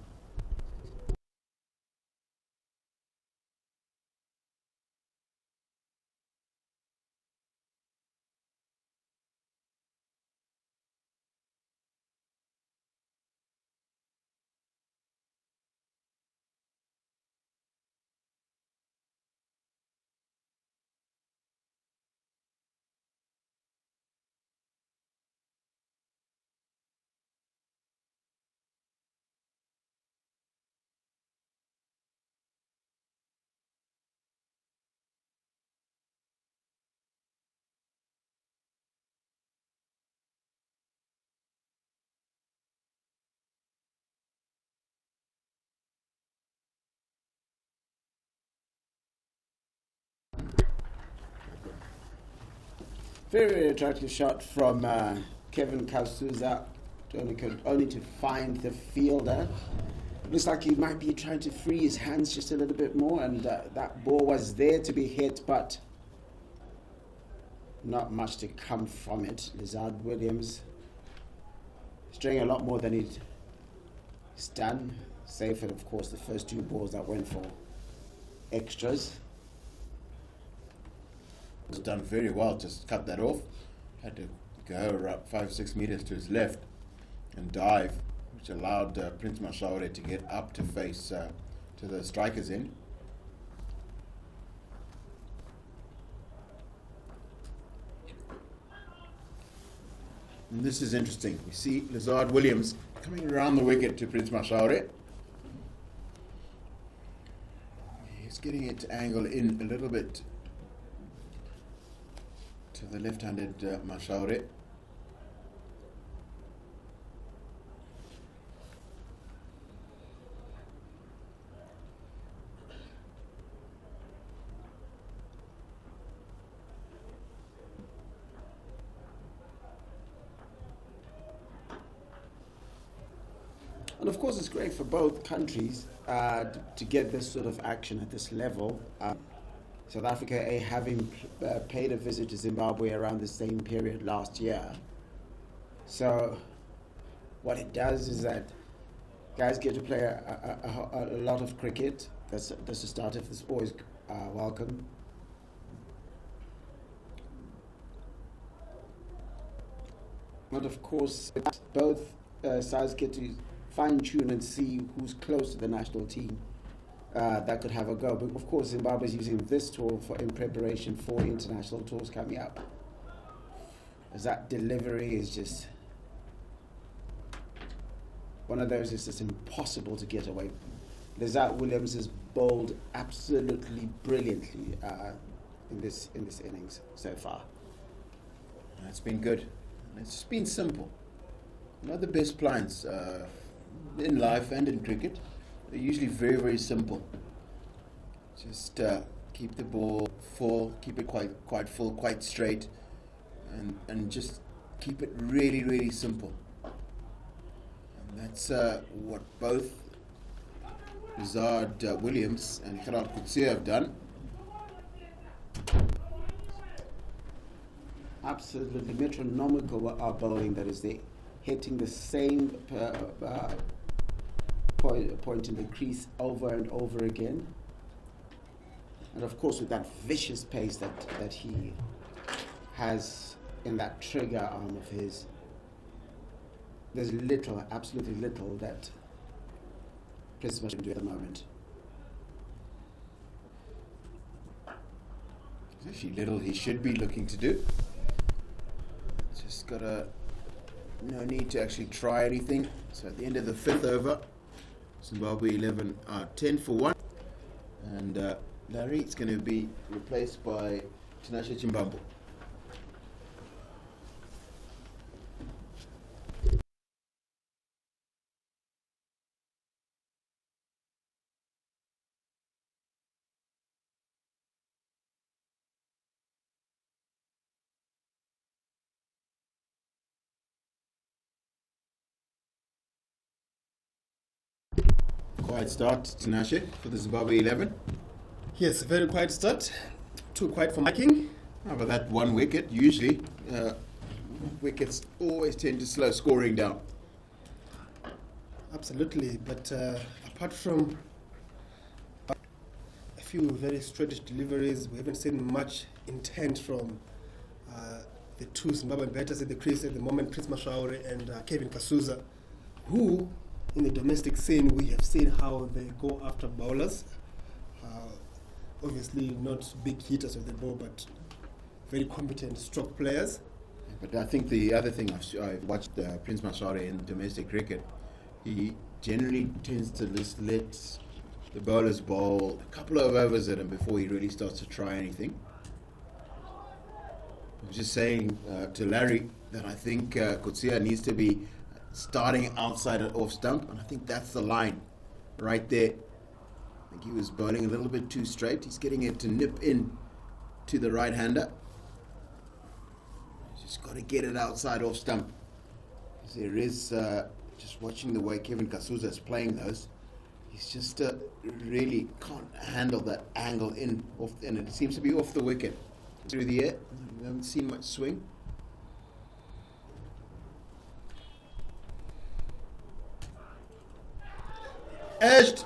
Very, very attractive shot from Kevin Kasuza, only to find the fielder. Looks like he might be trying to free his hands just a little bit more, and that ball was there to be hit, but not much to come from it. Lizard Williams is doing a lot more than he's done, save for, of course, the first two balls that went for extras. Was done very well, just cut that off. Had to go around 5-6 meters to his left and dive, which allowed Prince Mashaure to get up to face to the striker's end. And this is interesting. You see Lizard Williams coming around the wicket to Prince Mashaure. He's getting it to angle in a little bit to the left-handed Mashaure. And of course, it's great for both countries to get this sort of action at this level. South Africa having paid a visit to Zimbabwe around the same period last year. So what it does is that guys get to play a lot of cricket. That's a start. If it's always welcome. But of course, both sides get to fine-tune and see who's close to the national team that could have a go. But of course, Zimbabwe is using this tour in preparation for international tours coming up. As that delivery is just one of those is just impossible to get away. Lizard Williams has bowled absolutely brilliantly in this innings so far. It's been good. It's been simple. Not the best plans in life and in cricket. They're usually very, very simple. Just keep the ball full, keep it quite full, quite straight, and just keep it really, really simple. That's what both Rizard Williams and Gerard Kutsia have done. Absolutely metronomical bowling that is there, hitting the same point in the crease over and over again. And of course, with that vicious pace that he has in that trigger arm of his, there's little, absolutely little that Prisma can do at the moment. There's actually little he should be looking to do. Just no need to actually try anything. So at the end of the 5th over, Zimbabwe 11 are 10 for 1. And Larry is going to be replaced by Tinashe Chimbambo. Quiet start, Tinashe, for the Zimbabwe 11. Yes, very quiet start. Too quiet for marking. How about that 1 wicket? Usually, wickets always tend to slow scoring down. Absolutely, but apart from a few very strategic deliveries, we haven't seen much intent from the two Zimbabwean batters at the crease at the moment, Prince Mashauri and Kevin Kasuza, who, in the domestic scene, we have seen how they go after bowlers. Obviously, not big hitters of the ball, but very competent stroke players. But I think the other thing, I've watched Prince Mashauri in domestic cricket, he generally tends to just let the bowlers bowl a couple of overs at him before he really starts to try anything. I was just saying to Larry that I think Kutsia needs to be starting outside at off stump, and I think that's the line right there. I think he was bowling a little bit too straight. He's getting it to nip in to the right-hander. He's just got to get it outside off stump. There is, just watching the way Kevin Kasuza is playing those, he's just really can't handle that angle in, off, and it seems to be off the wicket. Through the air, we haven't seen much swing. Edged,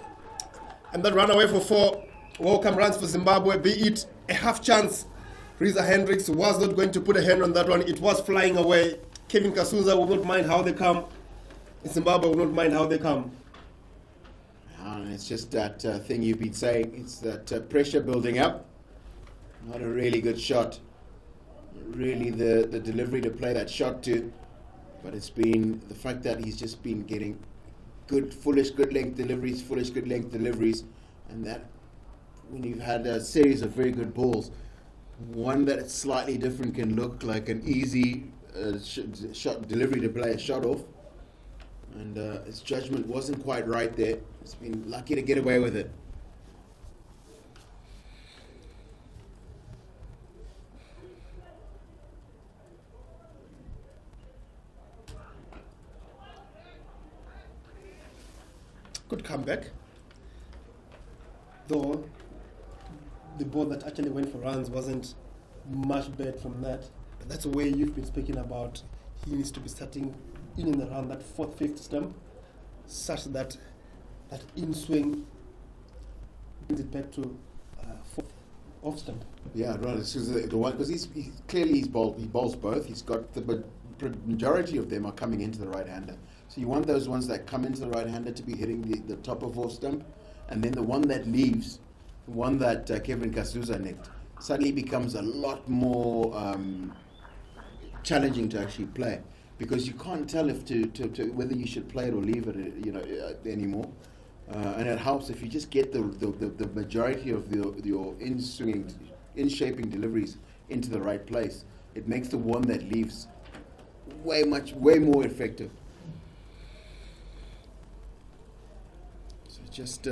and then run away for 4. Welcome runs for Zimbabwe, be it a half chance. Reza Hendricks was not going to put a hand on that one. It was flying away. Kevin Kasuza will not mind how they come. Zimbabwe will not mind how they come. And it's just that thing you've been saying. It's that pressure building up. Not a really good shot. Really the delivery to play that shot to. But it's been the fact that he's just been getting good length deliveries, and that when you've had a series of very good balls, one that is slightly different can look like an easy shot delivery to play a shot off, and his judgment wasn't quite right there. He's been lucky to get away with it. Good comeback. Though the ball that actually went for runs wasn't much bad from that. But that's the way you've been speaking about. He needs to be starting in and around that 4th, 5th stump, such that that in swing brings it back to 4th off stump. Yeah, right. Because he bowls both. He's got the majority of them are coming into the right-hander. So you want those ones that come into the right-hander to be hitting the top of off stump, and then the one that leaves, the one that Kevin Kasuza nicked, suddenly becomes a lot more challenging to actually play, because you can't tell if to whether you should play it or leave it, anymore. And it helps if you just get the majority of your in-shaping deliveries into the right place. It makes the one that leaves way more effective. So just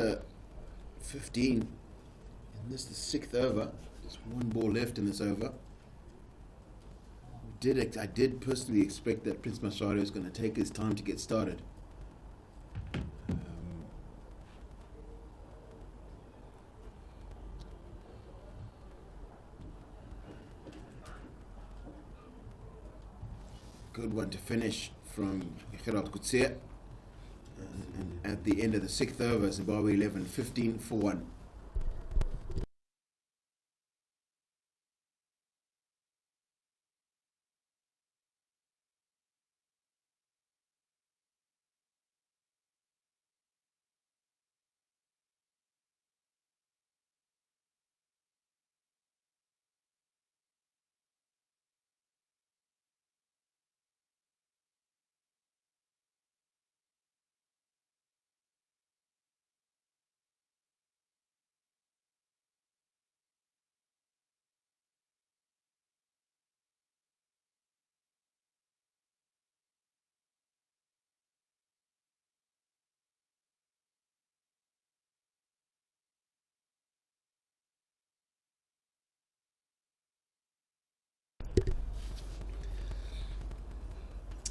15. And this is the 6th over. There's one ball left in this over. I did personally expect that Prince Mashauri was going to take his time to get started. Good one to finish from Gerald Kutsia. And at the end of the 6th over, Zimbabwe 11, 15 for 1.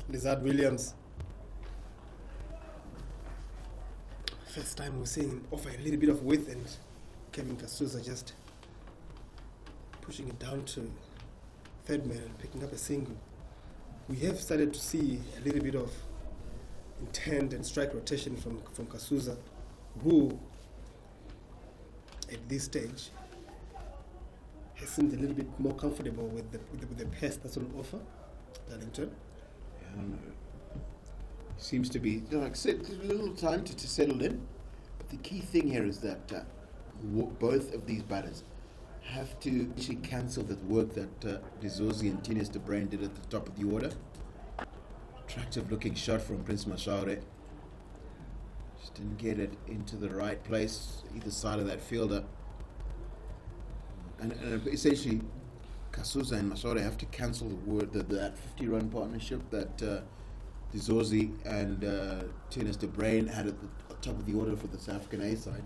Lizard Williams. First time we're seeing him offer a little bit of width, and Kevin Kasuza just pushing it down to third man and picking up a single. We have started to see a little bit of intent and strike rotation from Kasuza, who at this stage has seemed a little bit more comfortable with the pace that's on offer. Darlington. Seems to be, like I said, a little time to settle in. But the key thing here is that both of these batters have to actually cancel that work that Dizozi and Tinus de Bruin did at the top of the order. Attractive looking shot from Prince Mashaure. Just didn't get it into the right place, either side of that fielder. And essentially, Kasuza and Mashaure have to cancel that 50-run partnership that Dizozi and Tinus de Bruin had at the top of the order for the South African A side.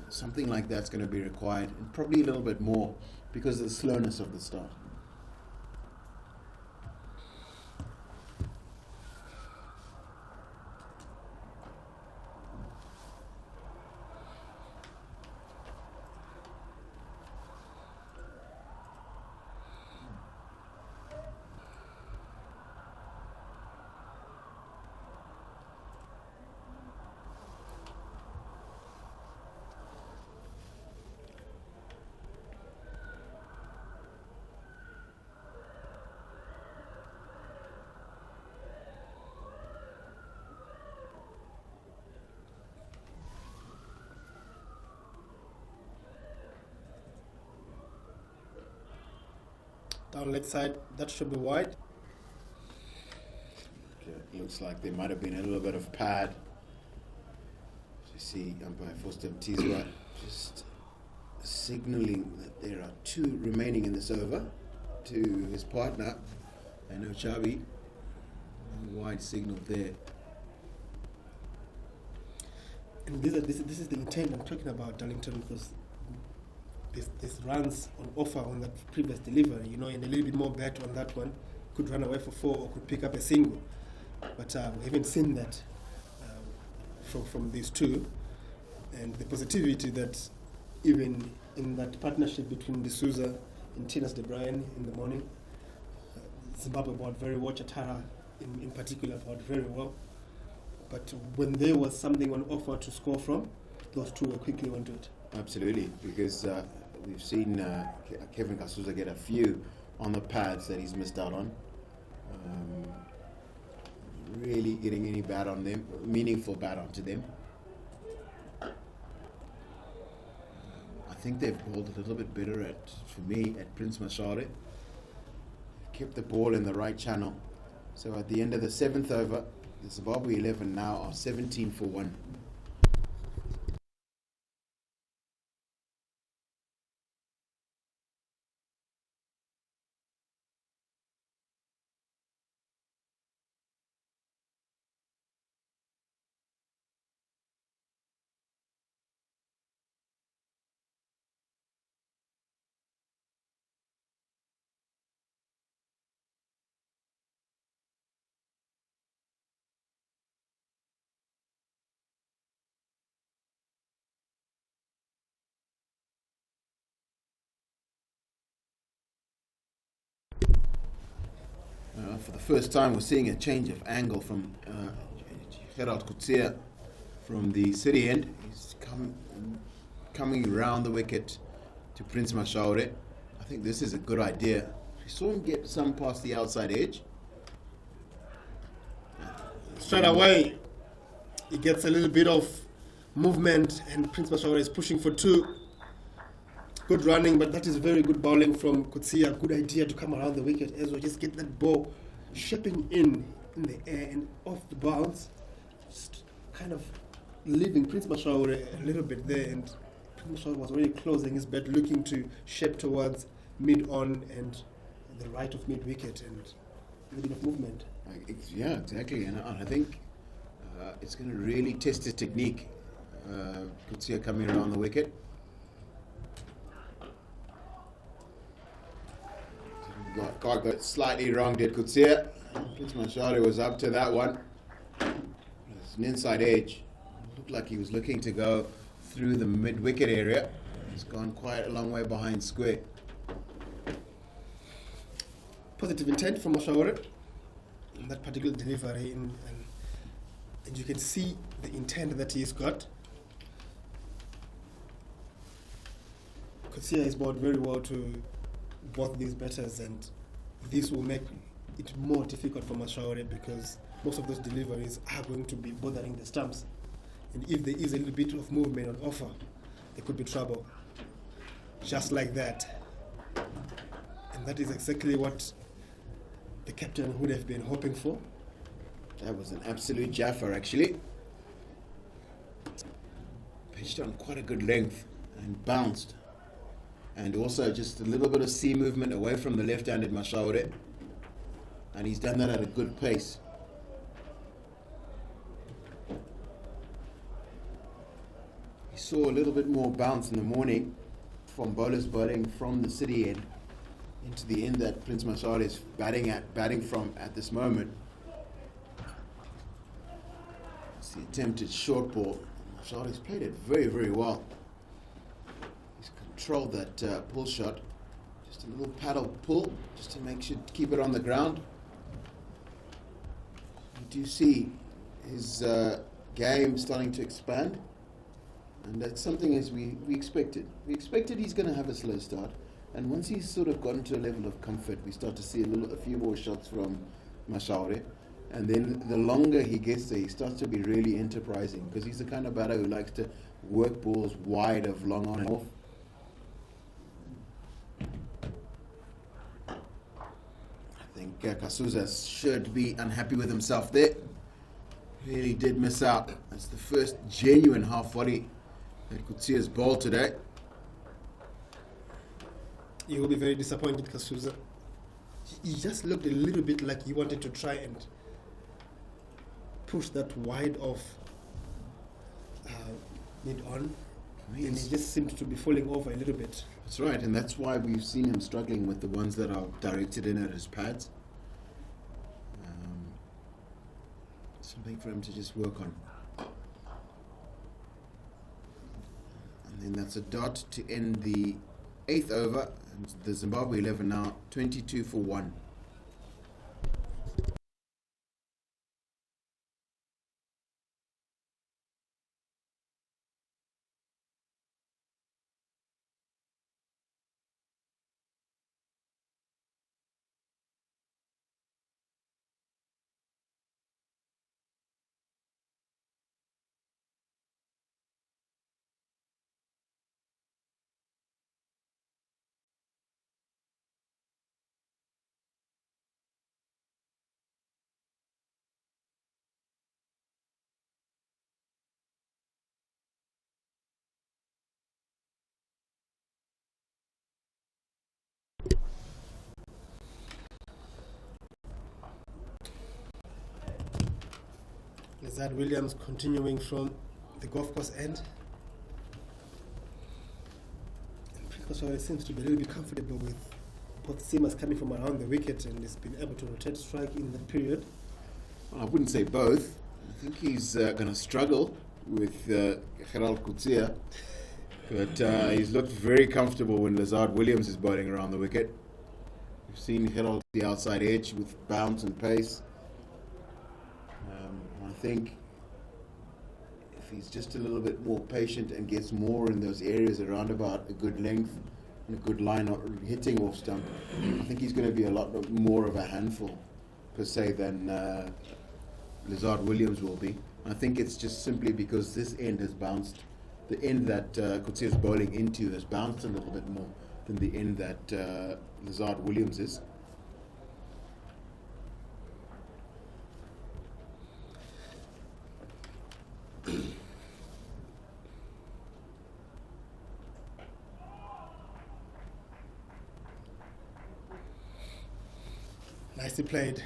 Something like that's going to be required, and probably a little bit more because of the slowness of the start. Down leg side, that should be wide. It looks like there might have been a little bit of pad. You see umpire Foster Mtizwa just signaling that there are 2 remaining in this over to his partner, and Ochabi. Wide signal there. And this is the intent I'm talking about, Darlington, because this runs on offer on that previous delivery, and a little bit more bet on that one. Could run away for 4 or could pick up a single. But we haven't seen that from these two. And the positivity that even in that partnership between D'Souza and Tinus de Bruin in the morning, Zimbabwe bowled very well, Chatara in particular bowled very well. But when there was something on offer to score from, those two were quickly onto it. Absolutely, because we've seen Kevin Kasuza get a few on the pads that he's missed out on. Really getting any bat on them, meaningful bat onto them. I think they've bowled a little bit better for me, at Prince Mashaure. Kept the ball in the right channel. So at the end of the 7th over, the Zimbabwe 11 now are 17 for 1. For the first time, we're seeing a change of angle from Gerald Kutsia from the city end. He's coming around the wicket to Prince Mashaure. I think this is a good idea. We saw him get some past the outside edge. Straight away, he gets a little bit of movement, and Prince Mashaure is pushing for 2. Good running, but that is very good bowling from Kutsia. Good idea to come around the wicket as well. Just get that ball shaping in the air and off the bounce. Just kind of leaving Prince Mashaure a little bit there, and Prince Mashaure was already closing his bat, looking to shape towards mid-on and the right of mid-wicket, and a little bit of movement. Yeah, exactly. And I think it's going to really test his technique. Kutsia coming around the wicket. Got it slightly wrong, did Kutsia. Prince Mashaure was up to that one. It's an inside edge. Looked like he was looking to go through the mid-wicket area. He's gone quite a long way behind square. Positive intent from Mashaure in that particular delivery, and you can see the intent that he's got. Kutsia is bowled very well to both these batters, and this will make it more difficult for Mashaure because most of those deliveries are going to be bothering the stumps, and if there is a little bit of movement on offer, there could be trouble. Just like that, and that is exactly what the captain would have been hoping for. That was an absolute jaffer, actually. Pitched on quite a good length and bounced. And also just a little bit of sea movement away from the left-handed Mashaure. And he's done that at a good pace. He saw a little bit more bounce in the morning from bowlers bowling from the city end into the end that Prince Mashaure is batting from at this moment. It's the attempted short ball. Mashaure has played it very, very well. He's controlled that pull shot. Just a little paddle pull, just to make sure to keep it on the ground. You do see his game starting to expand, and that's something as we expected. We expected he's going to have a slow start, and once he's sort of gotten to a level of comfort, we start to see a few more shots from Mashaure. And then the longer he gets there, he starts to be really enterprising, because he's the kind of batter who likes to work balls wide of long on and off. I think Kasuza should be unhappy with himself there. Really did miss out. That's the first genuine half volley that Kutsia's bowled today. He will be very disappointed, Kasuza. He just looked a little bit like he wanted to try and push that wide off mid-on, and he just seemed to be falling over a little bit. That's right, and that's why we've seen him struggling with the ones that are directed in at his pads. Something for him to just work on. And then that's a dot to end the 8th over, and the Zimbabwe 11 now 22 for 1. Lazard Williams continuing from the golf course end. And Prince seems to be a little bit comfortable with both seamers coming from around the wicket, and has been able to rotate strike in that period. Well, I wouldn't say both. I think he's going to struggle with Gerald Kutsia, but he's looked very comfortable when Lazard Williams is bowling around the wicket. We've seen hit on the outside edge with bounce and pace. I think if he's just a little bit more patient and gets more in those areas around about a good length and a good line of hitting off stump, I think he's going to be a lot more of a handful per se than Lazard Williams will be. I think it's just simply because this end has bounced. The end that Kasuza is bowling into has bounced a little bit more than the end that Lazard Williams is. Nicely played.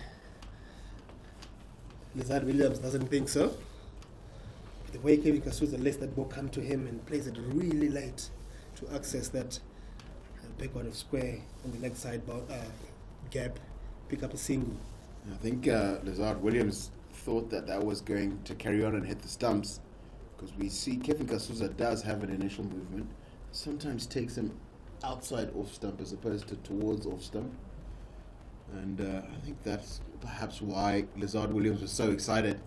Lazard Williams doesn't think so. The way Kevin Kasuza lets that ball come to him and plays it really late to access that backward of square on the leg side gap, pick up a single. I think Lazard Williams thought that was going to carry on and hit the stumps, because we see Kevin Kasuza does have an initial movement. Sometimes takes him outside off stump as opposed to towards off stump. And I think that's perhaps why Lazard Williams was so excited,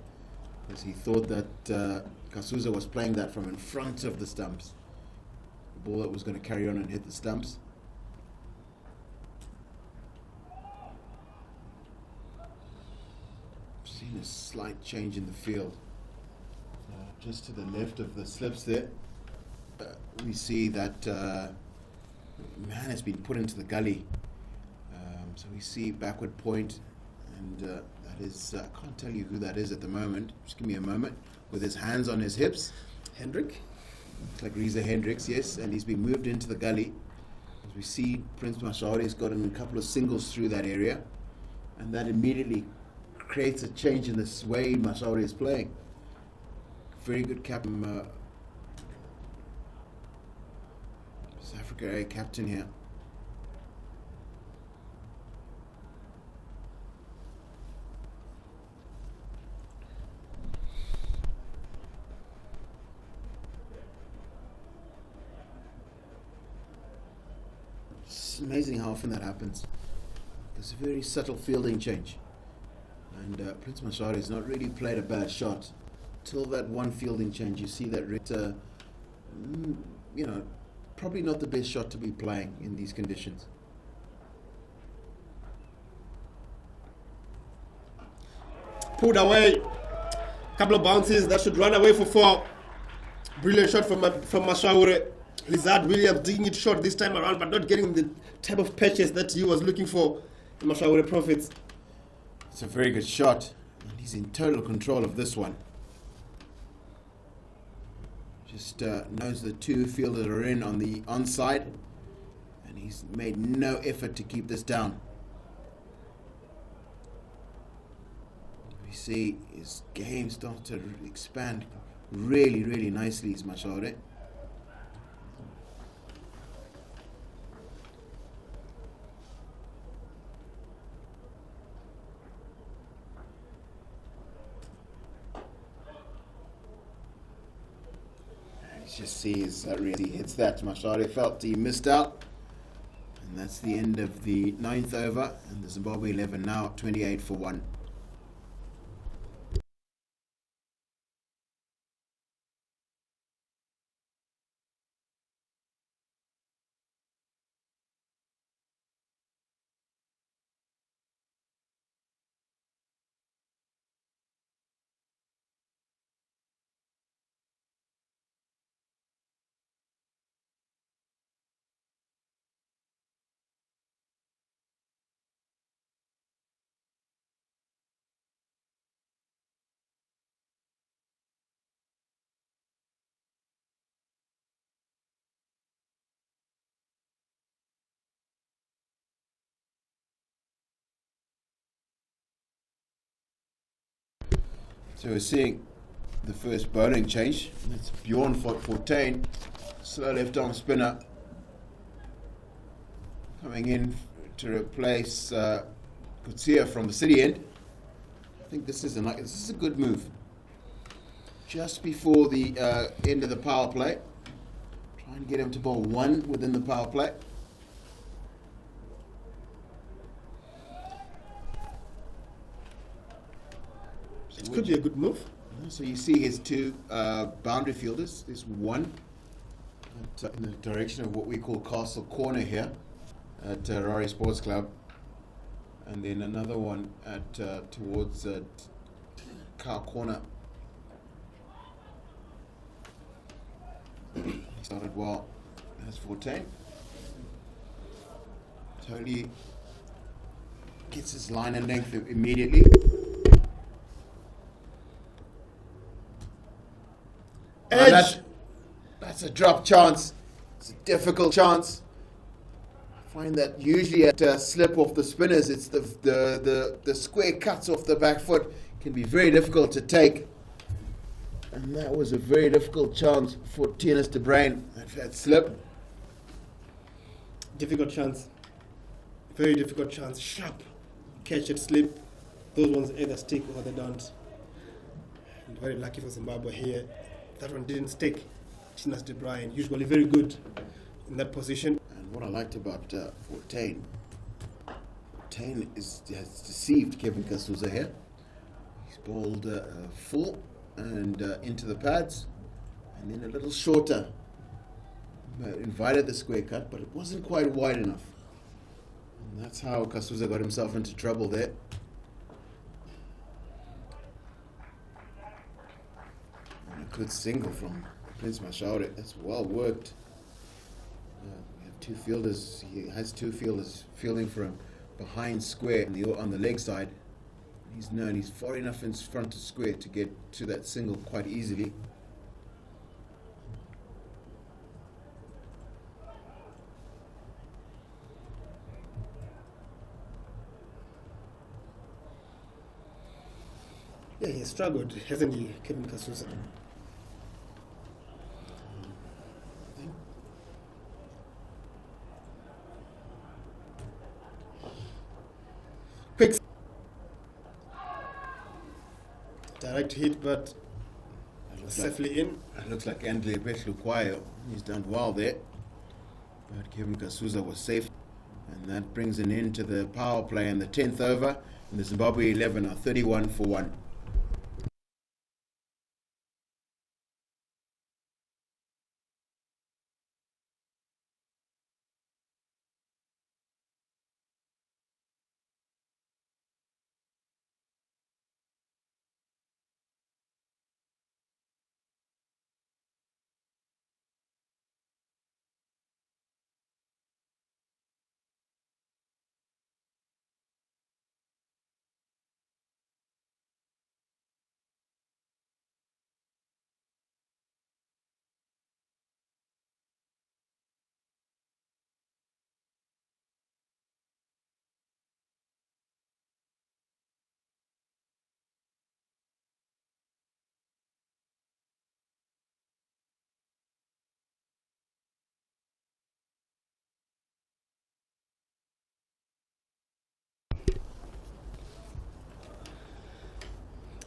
because he thought that Kasuza was playing that from in front of the stumps. The ball that was going to carry on and hit the stumps. Seen a slight change in the field. Just to the left of the slips there, we see that man has been put into the gully. So we see backward point, and that is, I can't tell you who that is at the moment. Just give me a moment. With his hands on his hips. Hendrick? Looks like Reza Hendricks, yes, and he's been moved into the gully. As we see, Prince Mashari has gotten a couple of singles through that area, and that immediately creates a change in the way Mashari is playing. Very good captain, South Africa captain here. It's amazing how often that happens. There's a very subtle fielding change, and Prince Mashari has not really played a bad shot till that one fielding change. You see that probably not the best shot to be playing in these conditions. Pulled away. Couple of bounces that should run away for 4. Brilliant shot from Mashaure. Lazard Williams digging it short this time around, but not getting the type of patches that he was looking for in Mashaure Profits. It's a very good shot, and he's in total control of this one. Just knows the two fielders are in on the onside, and he's made no effort to keep this down. We see his game start to expand really, really nicely, is Mashaure. Just sees that really hits that. Mashari felt he missed out, and that's the end of the 9th over, and the Zimbabwe 11 now 28 for 1. So we're seeing the first bowling change. It's Bjorn Fortuin, slow left arm spinner, coming in to replace Kasuza from the city end. I think this is a good move. Just before the end of the power play, try and get him to bowl 1 within the power play. It could be a good move. So you see his two boundary fielders. There's one in the direction of what we call Castle Corner here at Rari Sports Club, and then another one at towards Cow Corner. He started well. That's 14. Totally gets his line and length immediately. Edge. That's a drop chance. It's a difficult chance. I find that usually at slip off the spinners, it's the square cuts off the back foot can be very difficult to take. And that was a very difficult chance for Tennis de Bruin. That slip. Difficult chance. Very difficult chance. Sharp. Catch it, slip. Those ones either stick or they don't. And very lucky for Zimbabwe here. That one didn't stick. Tennis de Bruin, usually very good in that position. And what I liked about 14 has deceived Kevin Kasuza here. He's bowled full and into the pads, and then a little shorter. Invited the square cut, but it wasn't quite wide enough. And that's how Kasuza got himself into trouble there. And a good single from Prince Mashaure. That's well worked. We have two fielders. He has two fielders fielding for him behind square on the leg side. He's known he's far enough in front of square to get to that single quite easily. Yeah, he struggled, hasn't he, Kevin Kasuza? Quick. Direct hit, but safely in. It looks like Andile Betlukwayo. He's done well there. But Kevin Kasuza was safe. And that brings an end to the power play in the 10th over. And the Zimbabwe 11 are 31 for 1.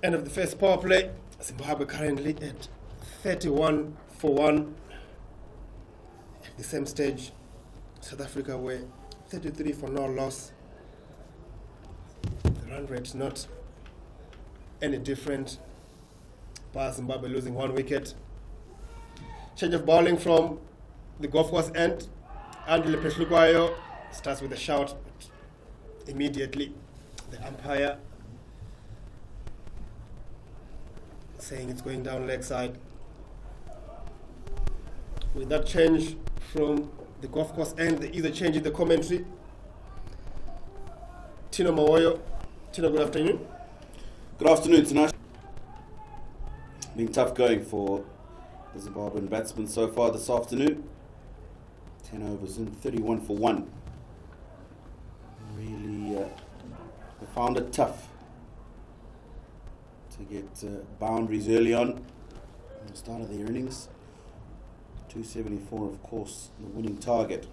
End of the first power play. Zimbabwe currently at 31 for 1. At the same stage, South Africa were 33 for no loss. The run rate not any different. But Zimbabwe losing 1 wicket. Change of bowling from the golf course end. Andile Betlukwayo starts with a shout. Immediately, the umpire saying it's going down leg side. With that change from the golf course end, they either change in the commentary. Tino Mawoyo. Tino, good afternoon. Good afternoon, tonight. Been tough going for the Zimbabwean batsmen so far this afternoon. 10 overs in, 31 for 1. Really, they found it tough to get boundaries early on at the start of their innings. 274, of course, the winning target.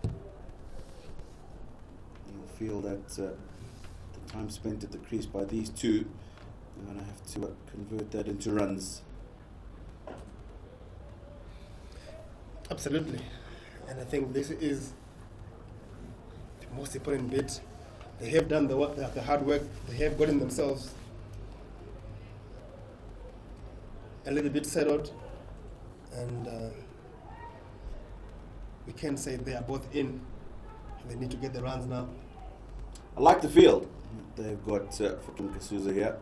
You'll feel that the time spent at the crease by these two, they're going to have to convert that into runs. Absolutely. And I think this is the most important bit. They have done the hard work. They have gotten themselves a little bit settled, and we can say they are both in, and they need to get the runs now. I like the field. They've got fucking Kasuza here.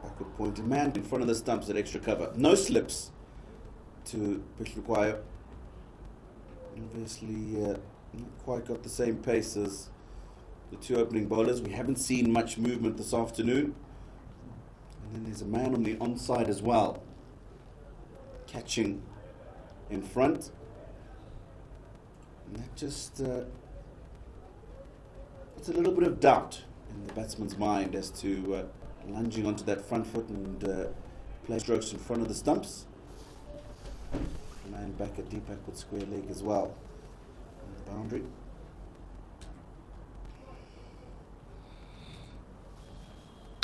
Backward point. A man in front of the stumps at extra cover. No slips to Peshluquayo. Obviously, not quite got the same pace as the two opening bowlers. We haven't seen much movement this afternoon. And then there's a man on the onside as well, catching in front. And that just puts a little bit of doubt in the batsman's mind as to lunging onto that front foot and play strokes in front of the stumps. Man back at Deepak with square leg as well on the boundary.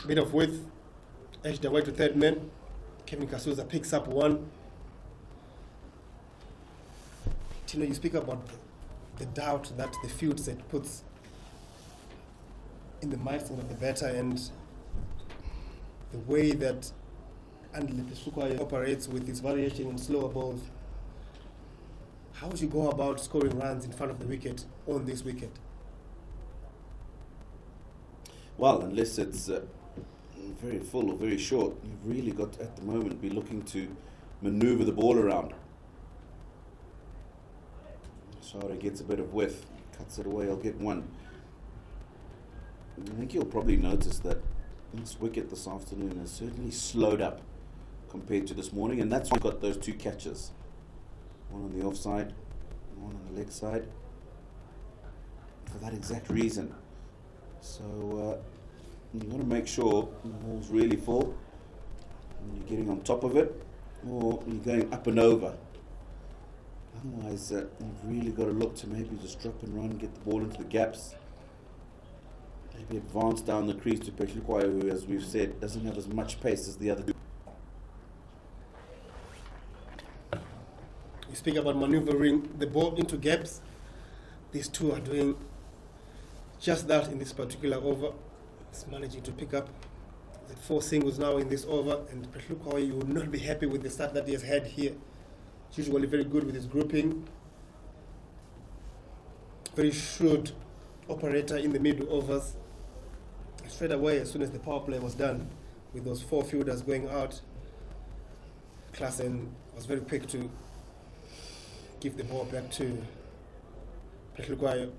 Bit of width, edged away to third man. Kevin Kasuza picks up one. Tino, you speak about the doubt that the field set puts in the mindset of the batter and the way that Andile Peshluquayo operates with his variation in slower balls. How would you go about scoring runs in front of the wicket on this wicket? Well, unless it's very full or very short, you've really got at the moment be looking to maneuver the ball around. Shara gets a bit of width, cuts it away, I'll get one. I think you'll probably notice that this wicket this afternoon has certainly slowed up compared to this morning, and that's why we've got those two catches. One on the offside, one on the leg side, for that exact reason. So you want to make sure the ball's really full, and you're getting on top of it, or you're going up and over. Otherwise, you've really got to look to maybe just drop and run, get the ball into the gaps, maybe advance down the crease to Peshluquayo, who, as we've said, doesn't have as much pace as the other two. You speak about maneuvering the ball into gaps. These two are doing just that in this particular over. He's managing to pick up the 4 singles now in this over, and Peshluquayo, you will not be happy with the start that he has had here. He's usually very good with his grouping. Very shrewd operator in the middle overs. Straight away, as soon as the power play was done, with those 4 fielders going out, Carson was very quick to give the ball back to Peshluquayo.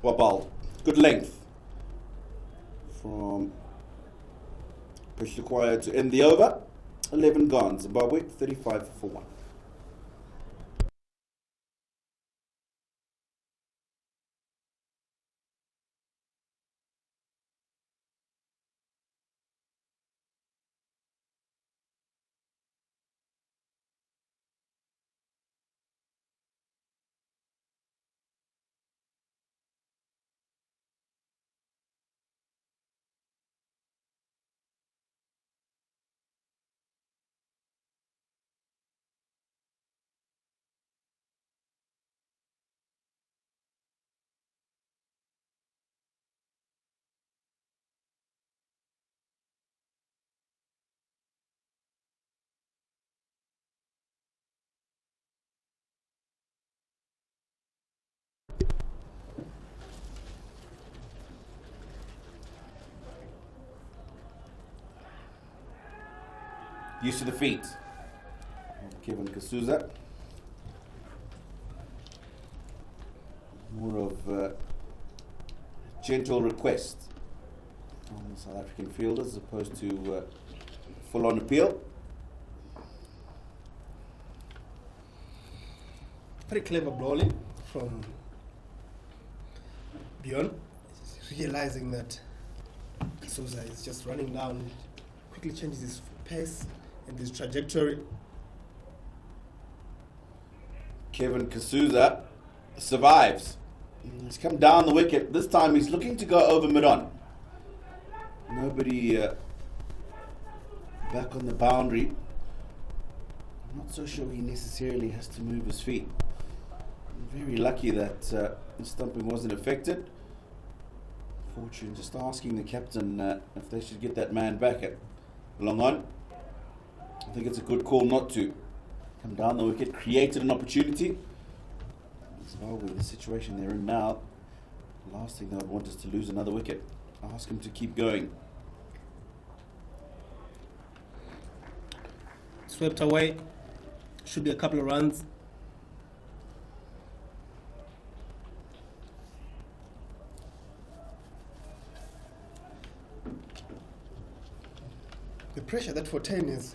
Well bowled. Good length from Peshluquayo to end the over. 11 gone. Zimbabwe 35 for 1. Use to the feet. Kevin Kasuza. More of a gentle request on the South African fielders as opposed to full-on appeal. Very clever bowling from Bjorn. Realizing that Kasuza is just running down, quickly changes his pace and his trajectory. Kevin Kasuza survives. He's come down the wicket. This time he's looking to go over mid-on. nobody back on the boundary. I'm not so sure he necessarily has to move his feet. I'm very lucky that his stumping wasn't affected. Fortune just asking the captain if they should get that man back at long on. I think it's a good call not to. Come down the wicket, created an opportunity. Zimbabwe, the situation they're in now, the last thing they would want is to lose another wicket. Ask him to keep going. Swept away. Should be a couple of runs. The pressure that for 10 is,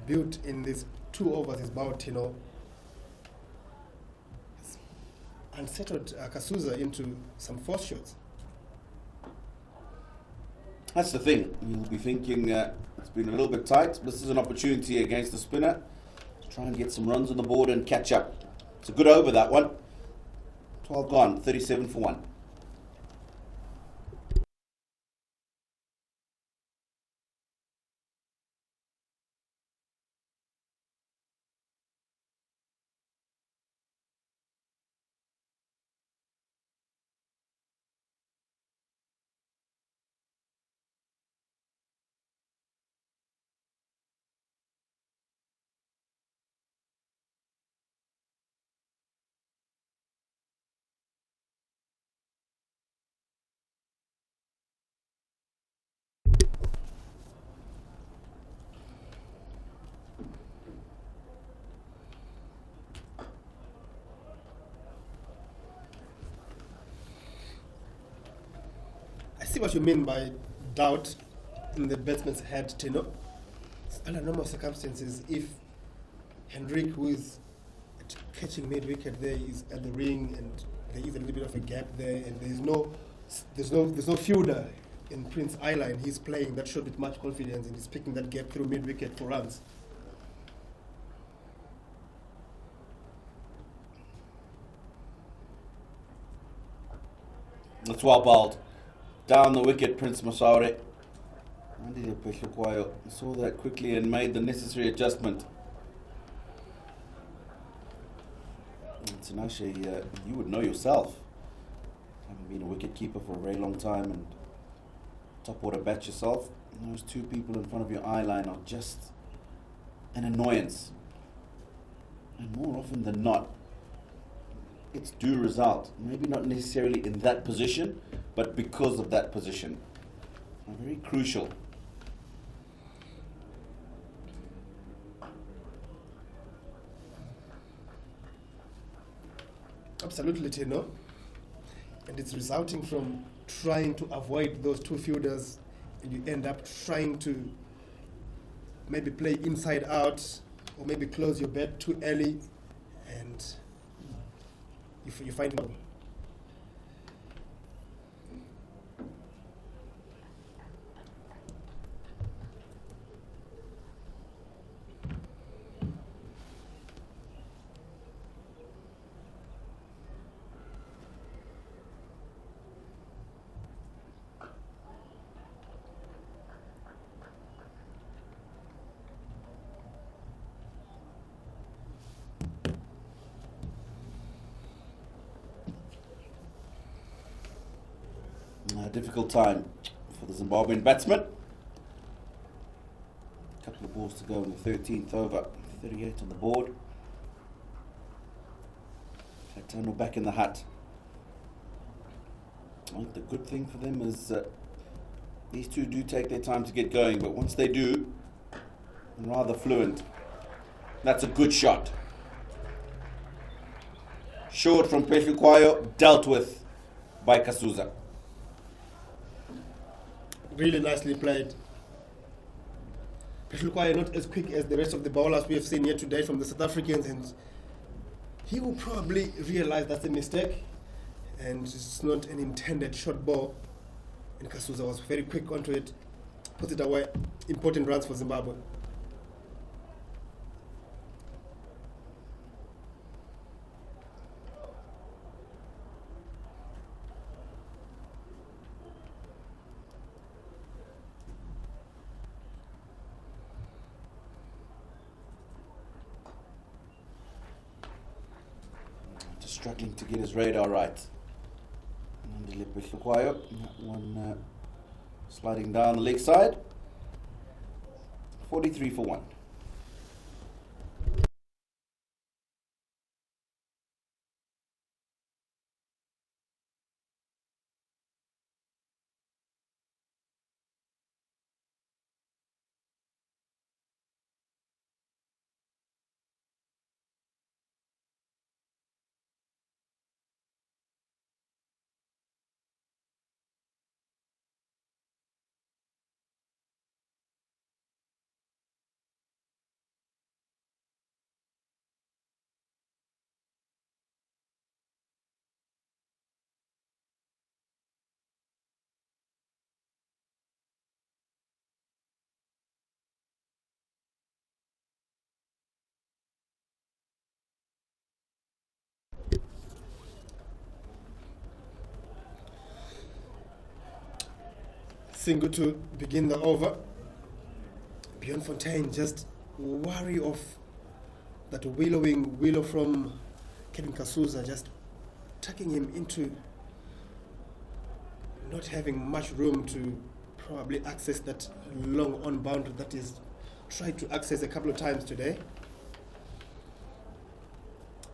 built in these 2 overs is about, it's unsettled Kasuza into some force shots. That's the thing. You'll be thinking it's been a little bit tight. This is an opportunity against the spinner to try and get some runs on the board and catch up. It's a good over, that one. 12 gone, 37 for 1. I see what you mean by doubt in the batsman's head, Tino. Under normal circumstances, if Hendrik, who is catching mid-wicket there, is at the ring and there is a little bit of a gap there, and there's no fielder in Prince Isla, and he's playing that shot with much confidence, and he's picking that gap through mid-wicket for runs. That's well bowled. Down the wicket, Prince Masaure. Andile Peshokwayo saw that quickly and made the necessary adjustment. Tinashe, you would know yourself, having been a wicket keeper for a very long time and top order bat yourself. Those 2 people in front of your eye line are just an annoyance. And more often than not, it's due result. Maybe not necessarily in that position, but because of that position. Very crucial. Absolutely, Tino. And it's resulting from trying to avoid those 2 fielders, and you end up trying to maybe play inside out or maybe close your bat too early, and you find trouble. A difficult time for the Zimbabwean batsman. A couple of balls to go in the 13th over. 38 on the board. Katano back in the hut. I think the good thing for them is these 2 do take their time to get going, but once they do, they're rather fluent. That's a good shot. Short from Peshukwayo, dealt with by Kasuza. Really nicely played. Peshukwayo not as quick as the rest of the bowlers we have seen here today from the South Africans, and he will probably realize that's a mistake and it's not an intended short ball. And Kasuza was very quick onto it, put it away. Important runs for Zimbabwe. struggling to get his radar right. That one sliding down the leg side. 43 for 1. Single to begin the over. Bjorn Fontaine just wary of that willow from Kevin Kasuza, just tucking him into not having much room to probably access that long on boundary that is tried to access a couple of times today.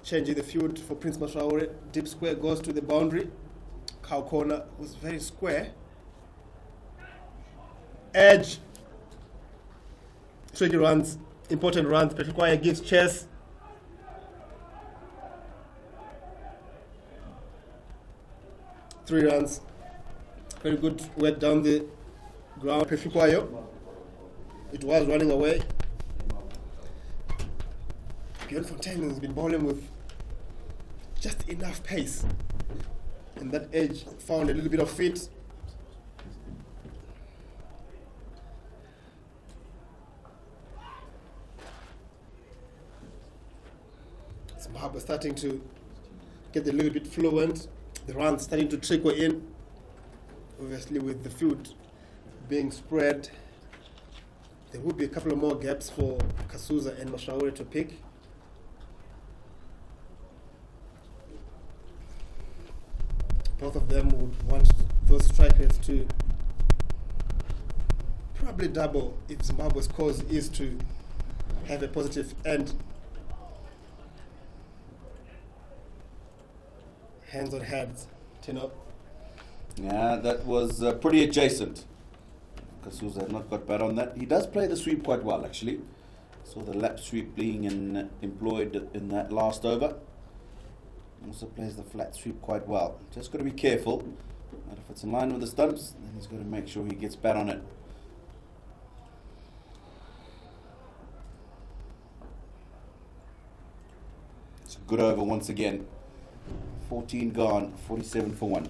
Changing the field for Prince Mashaure. Deep square goes to the boundary. Cow corner was very square. Edge. Tricky runs, important runs. Patrick Wire gives chase. Three runs. Very good work down the ground. Patrick Wire. It was running away. Bjorn Fontaine has been bowling with just enough pace. And that edge found a little bit of fit. Zimbabwe starting to get a little bit fluent. The runs starting to trickle in. Obviously with the field being spread, there will be a couple of more gaps for Kasuza and Mashaure to pick. Both of them would want those strikers to probably double if Zimbabwe's cause is to have a positive end. Hands on heads, Tino. Yeah, that was pretty adjacent. Kasuza had not got bad on that. He does play the sweep quite well, actually. Saw the lap sweep being employed in that last over. Also plays the flat sweep quite well. Just got to be careful that if it's in line with the stumps, then he's got to make sure he gets bad on it. It's a good over once again. 14 gone, 47 for 1.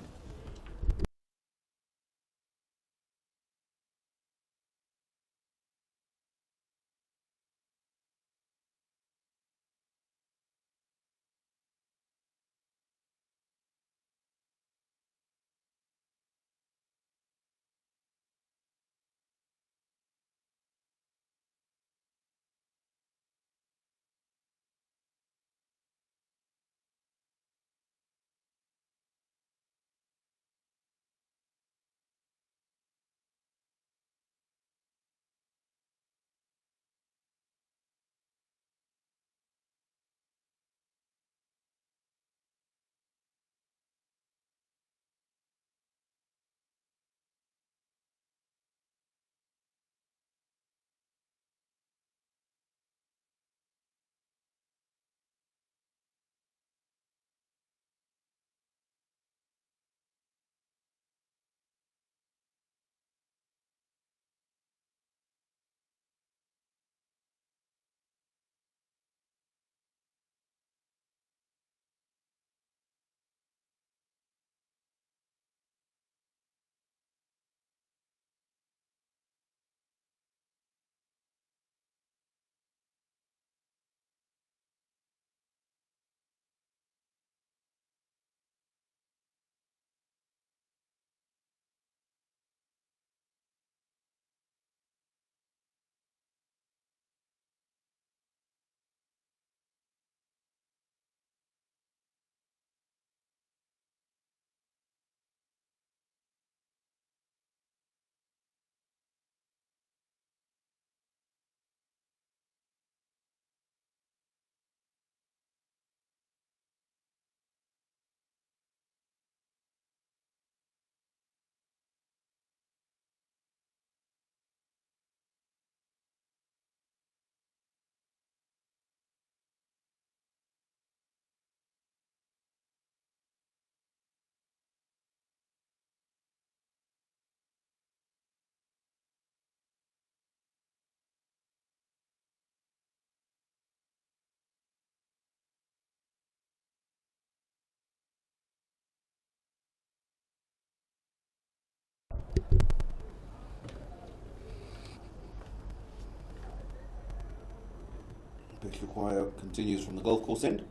Peshlukwaya continues from the golf course end.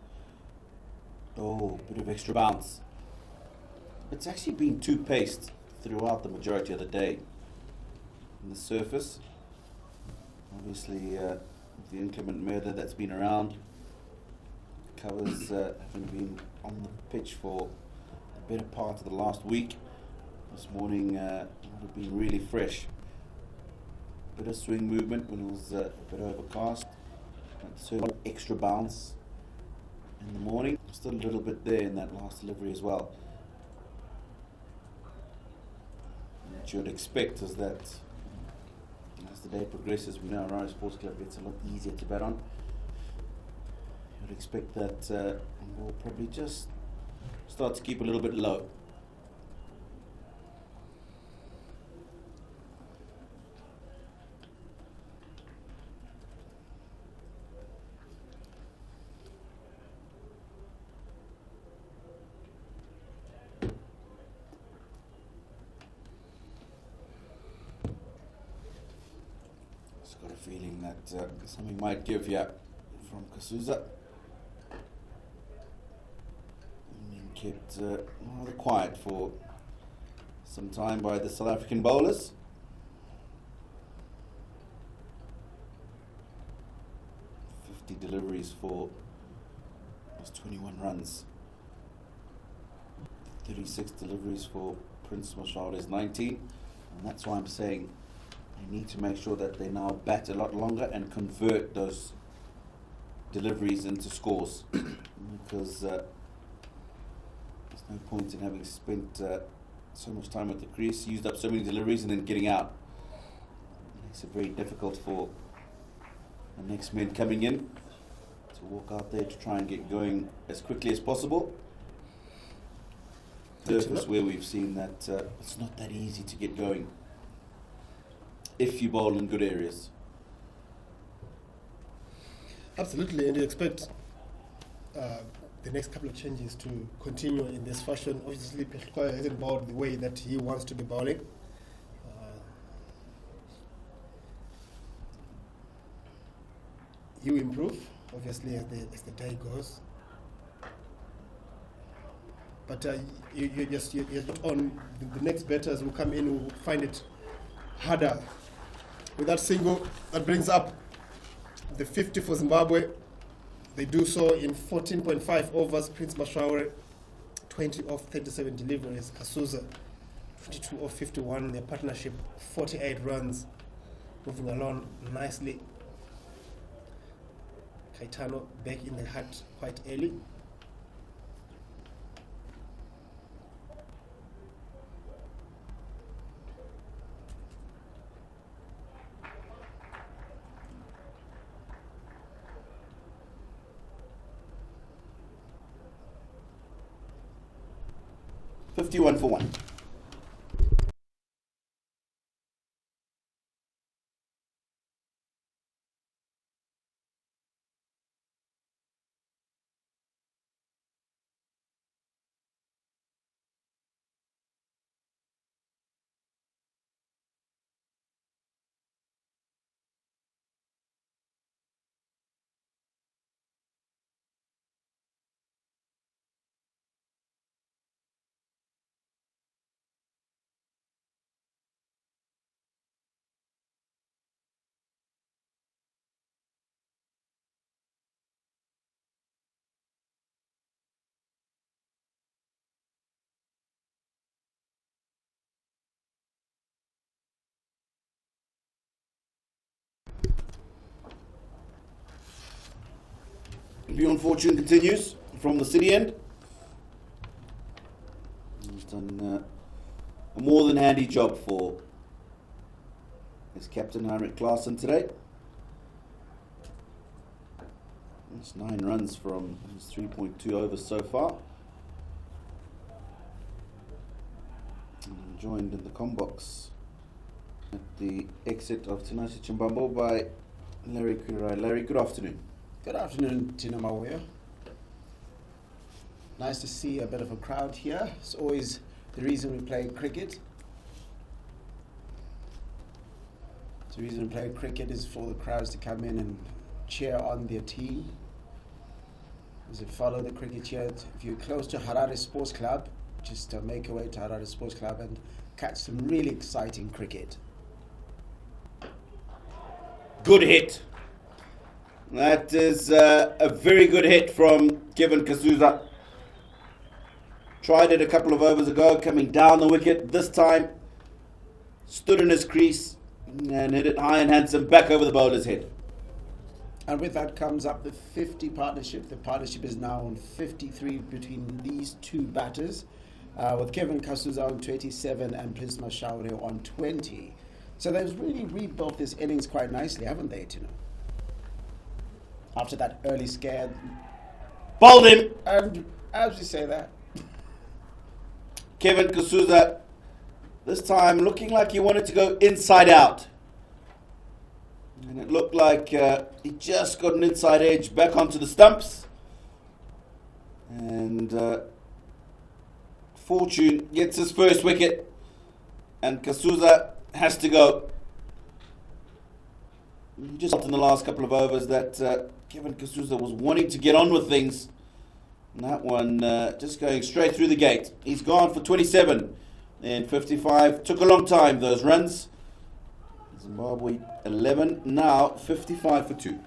Oh, bit of extra bounce. It's actually been two-paced throughout the majority of the day. On the surface, obviously the inclement weather that's been around, covers haven't been on the pitch for the better part of the last week. This morning would have been really fresh. Bit of swing movement when it was a bit overcast. So extra bounce in the morning. Still a little bit there in that last delivery as well. What you would expect is that as the day progresses, we know our Sports Club gets a lot easier to bet on. You would expect that we'll probably just start to keep a little bit low. Got a feeling that something might give here from Kasuza. Being kept rather quiet for some time by the South African bowlers. Deliveries for those 21 runs. 36 deliveries for Prince Mashaura's 19, and that's why I'm saying they need to make sure that they now bat a lot longer and convert those deliveries into scores because there's no point in having spent so much time at the crease, used up so many deliveries and then getting out. It makes it very difficult for the next men coming in to walk out there to try and get going as quickly as possible. Surface where we've seen that it's not that easy to get going if you bowl in good areas. Absolutely, and you expect the next couple of changes to continue in this fashion. Obviously, Peshlukwaya hasn't bowled the way that he wants to be bowling. You improve, obviously, as the day goes. But you're on the next batters who come in who find it harder. With that single, that brings up the 50 for Zimbabwe. They do so in 14.5 overs. Prince Mashaura, 20 of 37 deliveries. Kasuza, 22 of 51. Their partnership, 48 runs. Moving along nicely. Kaitano back in the hut quite early. $51 for 1. Beyond Fortune continues from the city end. He's done a more than handy job for his captain Heinrich Carson today. That's 9 runs from his 3.2 overs so far. And joined in the combox at the exit of Tinashe Chimbambo by Larry Kurai. Larry, good afternoon. Good afternoon, Tina Mawea. Nice to see a bit of a crowd here. It's always the reason we play cricket. The reason we play cricket is for the crowds to come in and cheer on their team. As you follow the cricket here, if you're close to Harare Sports Club, just make your way to Harare Sports Club and catch some really exciting cricket. Good hit. That is a very good hit from Kevin Kasuza. Tried it a couple of overs ago, coming down the wicket. This time, stood in his crease and hit it high and handsome back over the bowler's head. And with that comes up the 50 partnership. The partnership is now on 53 between these two batters, with Kevin Kasuza on 27 and Prisma Shaure on 20. So they've really rebuilt this innings quite nicely, haven't they, Tino? After that early scare. Bowled him. And as we say that, Kevin Kasuza, this time looking like he wanted to go inside out. And it looked like he just got an inside edge back onto the stumps. And Fortune gets his first wicket. And Kasuza has to go. He just felt in the last couple of overs that Kevin Kasuza was wanting to get on with things. And that one just going straight through the gate. He's gone for 27 and 55. Took a long time, those runs. Zimbabwe 11, now 55 for 2.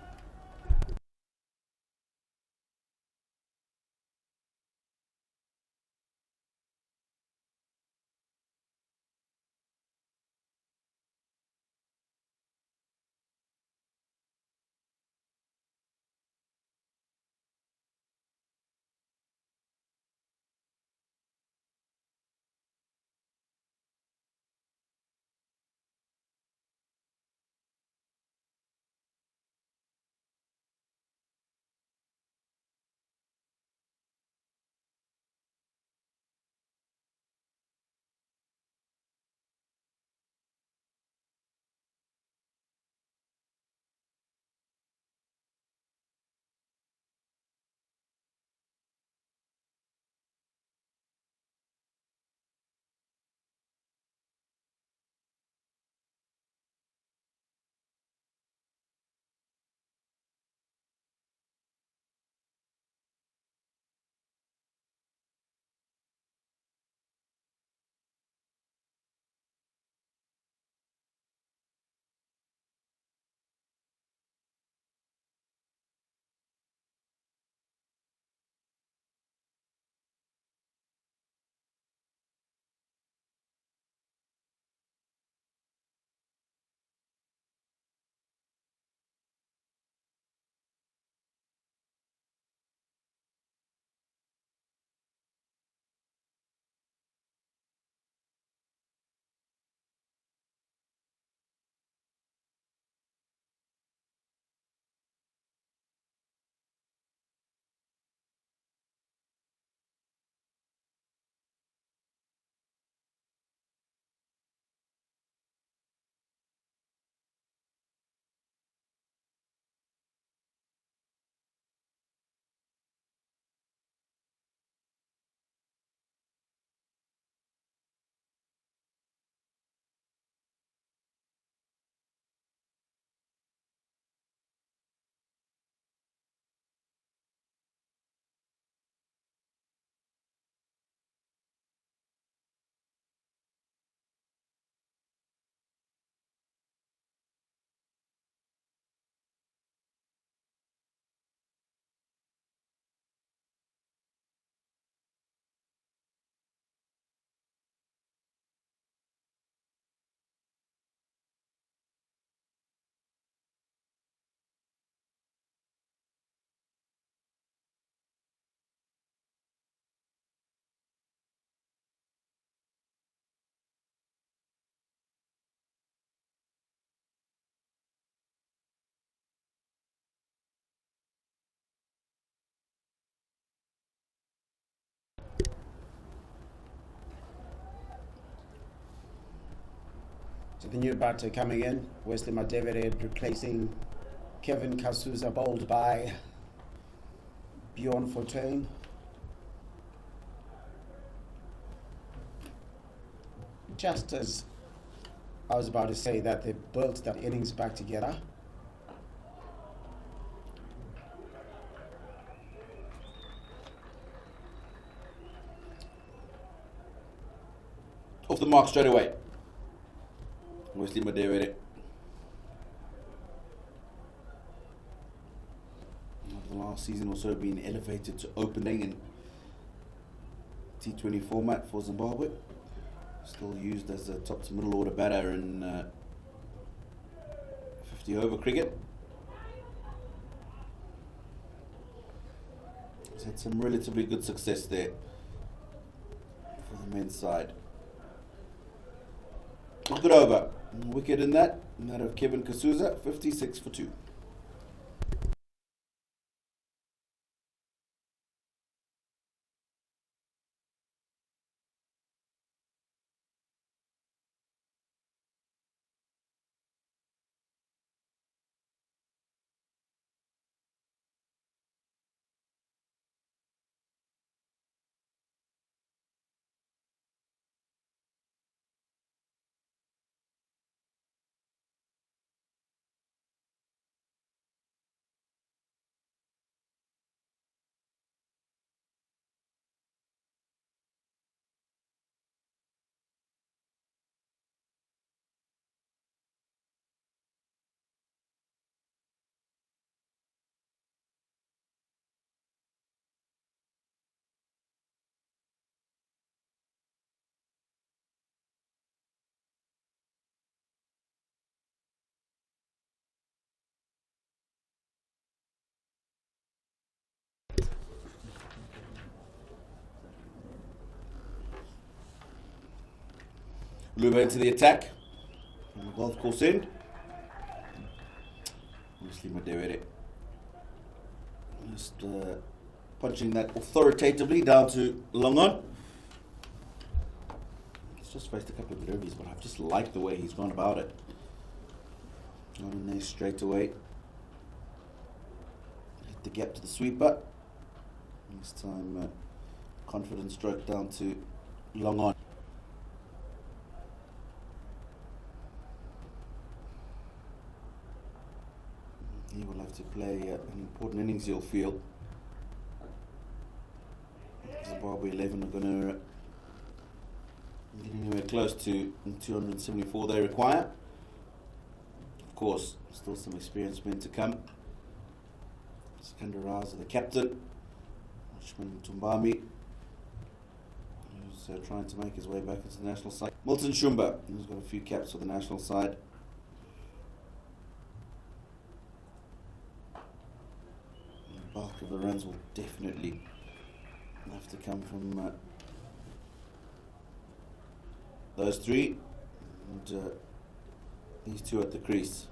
So the new batter coming in, Wesley Madevere replacing Kevin Kasuza, bowled by Bjorn Fortuin. Just as I was about to say that they built that innings back together. off the mark straight away. Wesley Madewere. Over the last season also been elevated to opening in T20 format for Zimbabwe. Still used as a top to middle order batter in 50 over cricket. He's had some relatively good success there for the men's side. A good over. Wicket in that. And that of Kevin Kasuza, 56 for 2. Luba into the attack. On the golf course end. Obviously Madewere. Just punching that authoritatively down to Longon. He's just faced a couple of deliveries, but I've just liked the way he's gone about it. Gone in there straight away. Hit the gap to the sweeper. This time confident stroke down to Longon. He will have to play an important innings, you'll feel. Zimbabwe 11 are going to get anywhere close to 274 they require. Of course, still some experienced men to come. Sikandar Raza, the captain. Ashman Tumbami, who's trying to make his way back into the national side. Milton Shumba, who's got a few caps for the national side. The bulk of the runs will definitely have to come from those three, and these two at the crease.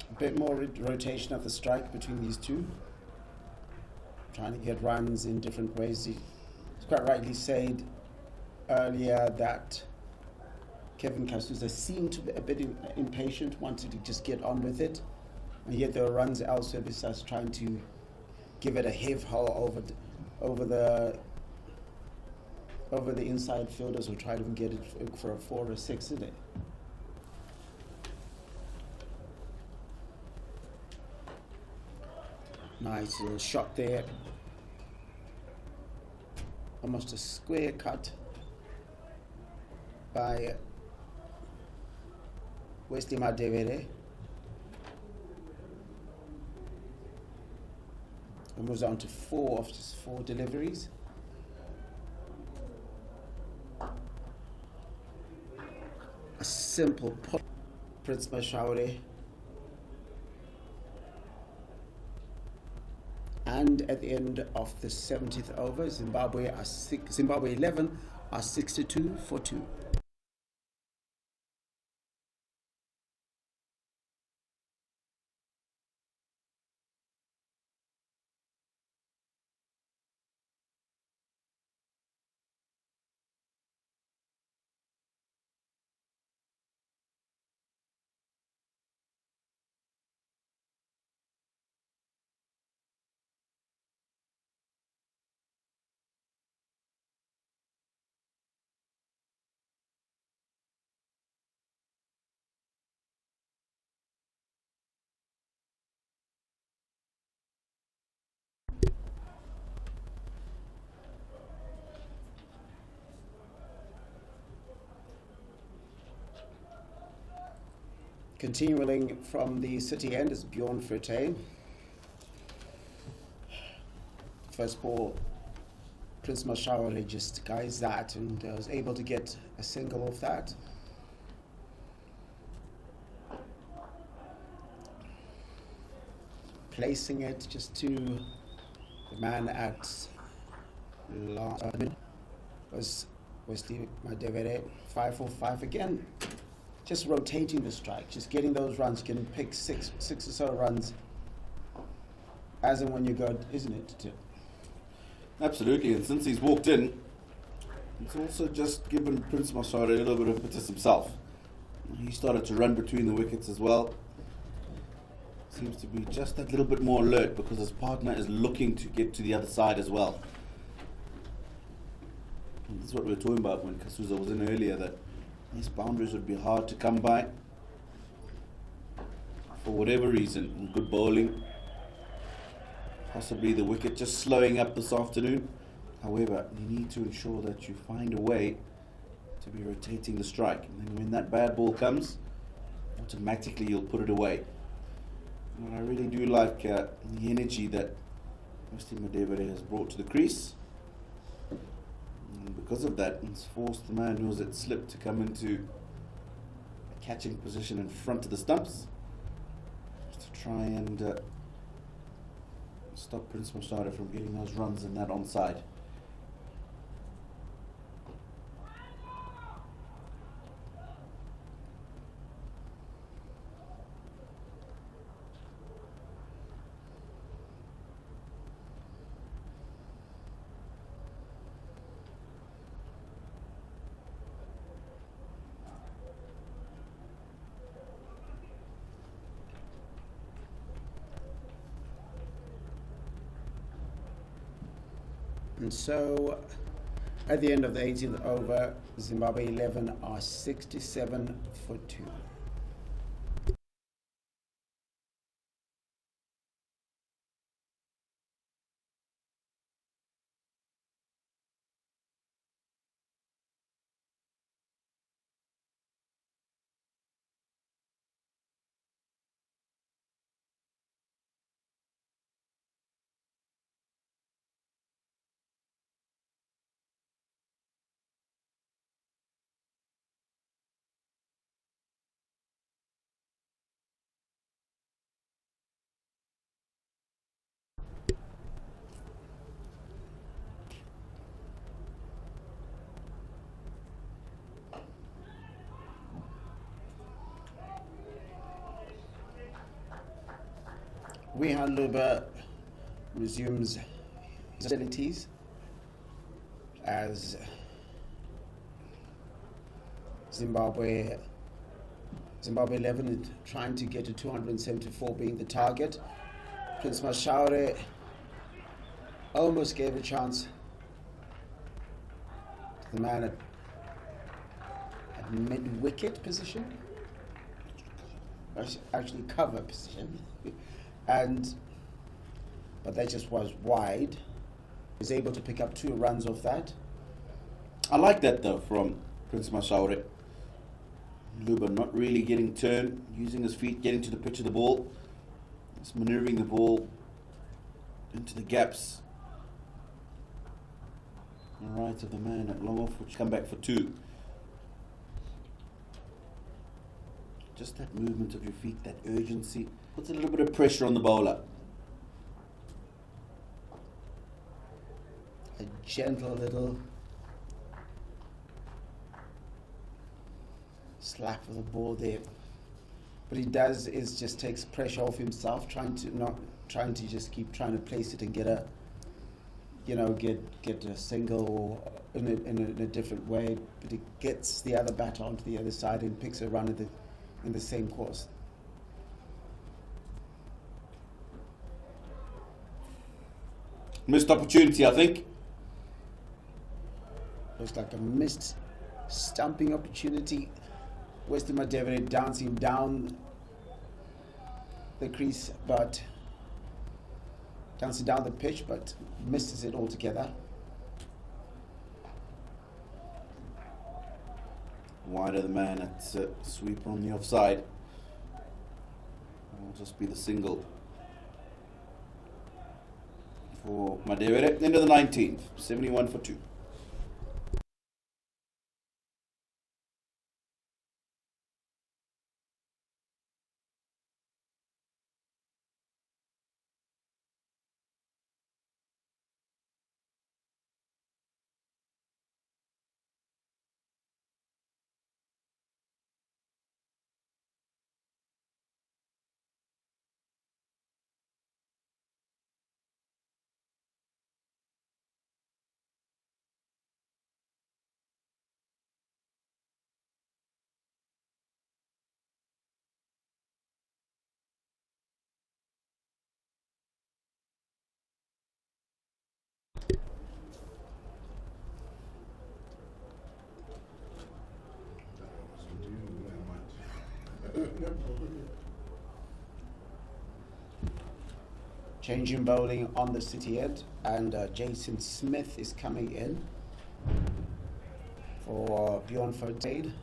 A bit more rotation of the strike between these two. Trying to get runs in different ways. He quite rightly said earlier that Kevin Kasuza seemed to be a bit impatient, wanted to just get on with it. And yet there were runs elsewhere besides trying to give it a heave hole over the inside fielders who tried to get it for a 4 or 6 in it. Nice little shot there. Almost a square cut by Wesley Madewere. It moves on to 4 of his 4 deliveries. A simple put. Prince Mashaure. And at the end of the 70th over, Zimbabwe 11 are 62 for 2. Continuing from the city end is Bjorn Frutte. First ball, Prince Mashawari just guys that and was able to get a single off that. Placing it just to the man at was Wesley Madevere, 5-4-5 again. Just rotating the strike, just getting those runs, getting pick six or so runs as and when you go, isn't it? Absolutely, and since he's walked in, it's also just given Prince Mashawari a little bit of impetus himself. He started to run between the wickets as well. Seems to be just that little bit more alert because his partner is looking to get to the other side as well. And this is what we were talking about when Kasuza was in earlier, that these boundaries would be hard to come by for whatever reason. Good bowling, possibly the wicket just slowing up this afternoon. However, you need to ensure that you find a way to be rotating the strike, and then when that bad ball comes, automatically you'll put it away. And I really do like the energy that Mr. Madevere has brought to the crease. And because of that, it's forced the man who was at slip to come into a catching position in front of the stumps to try and stop Prince Mashawari from getting those runs in that onside. And so, at the end of the 18th over, Zimbabwe 11 are 67 for 2. Wihan Luba resumes his facilities as Zimbabwe 11 trying to get to 274 being the target. Prince Mashawari almost gave a chance to the man at mid-wicket position, actually cover position. But that just was wide. He was able to pick up 2 runs off that. I like that though from Prince Mashawari. Luba not really getting turned, using his feet, getting to the pitch of the ball, just manoeuvring the ball into the gaps on the right of the man at long off, which come back for 2. Just that movement of your feet, that urgency, puts a little bit of pressure on the bowler. A gentle little slap of the ball there. What he does is just takes pressure off himself, trying to just keep trying to place it and get a single in a different way. But he gets the other batter onto the other side and picks a run in the same course. Missed opportunity, I think. Looks like a missed stumping opportunity. Weston Madevere dancing down the crease, but dancing down the pitch, but misses it altogether. Wide of the man at sweeper on the offside. just be the single for Madevere. End of the 19th, 71 for 2. Changing bowling on the city end, and Jason Smith is coming in for Bjorn Fontaine.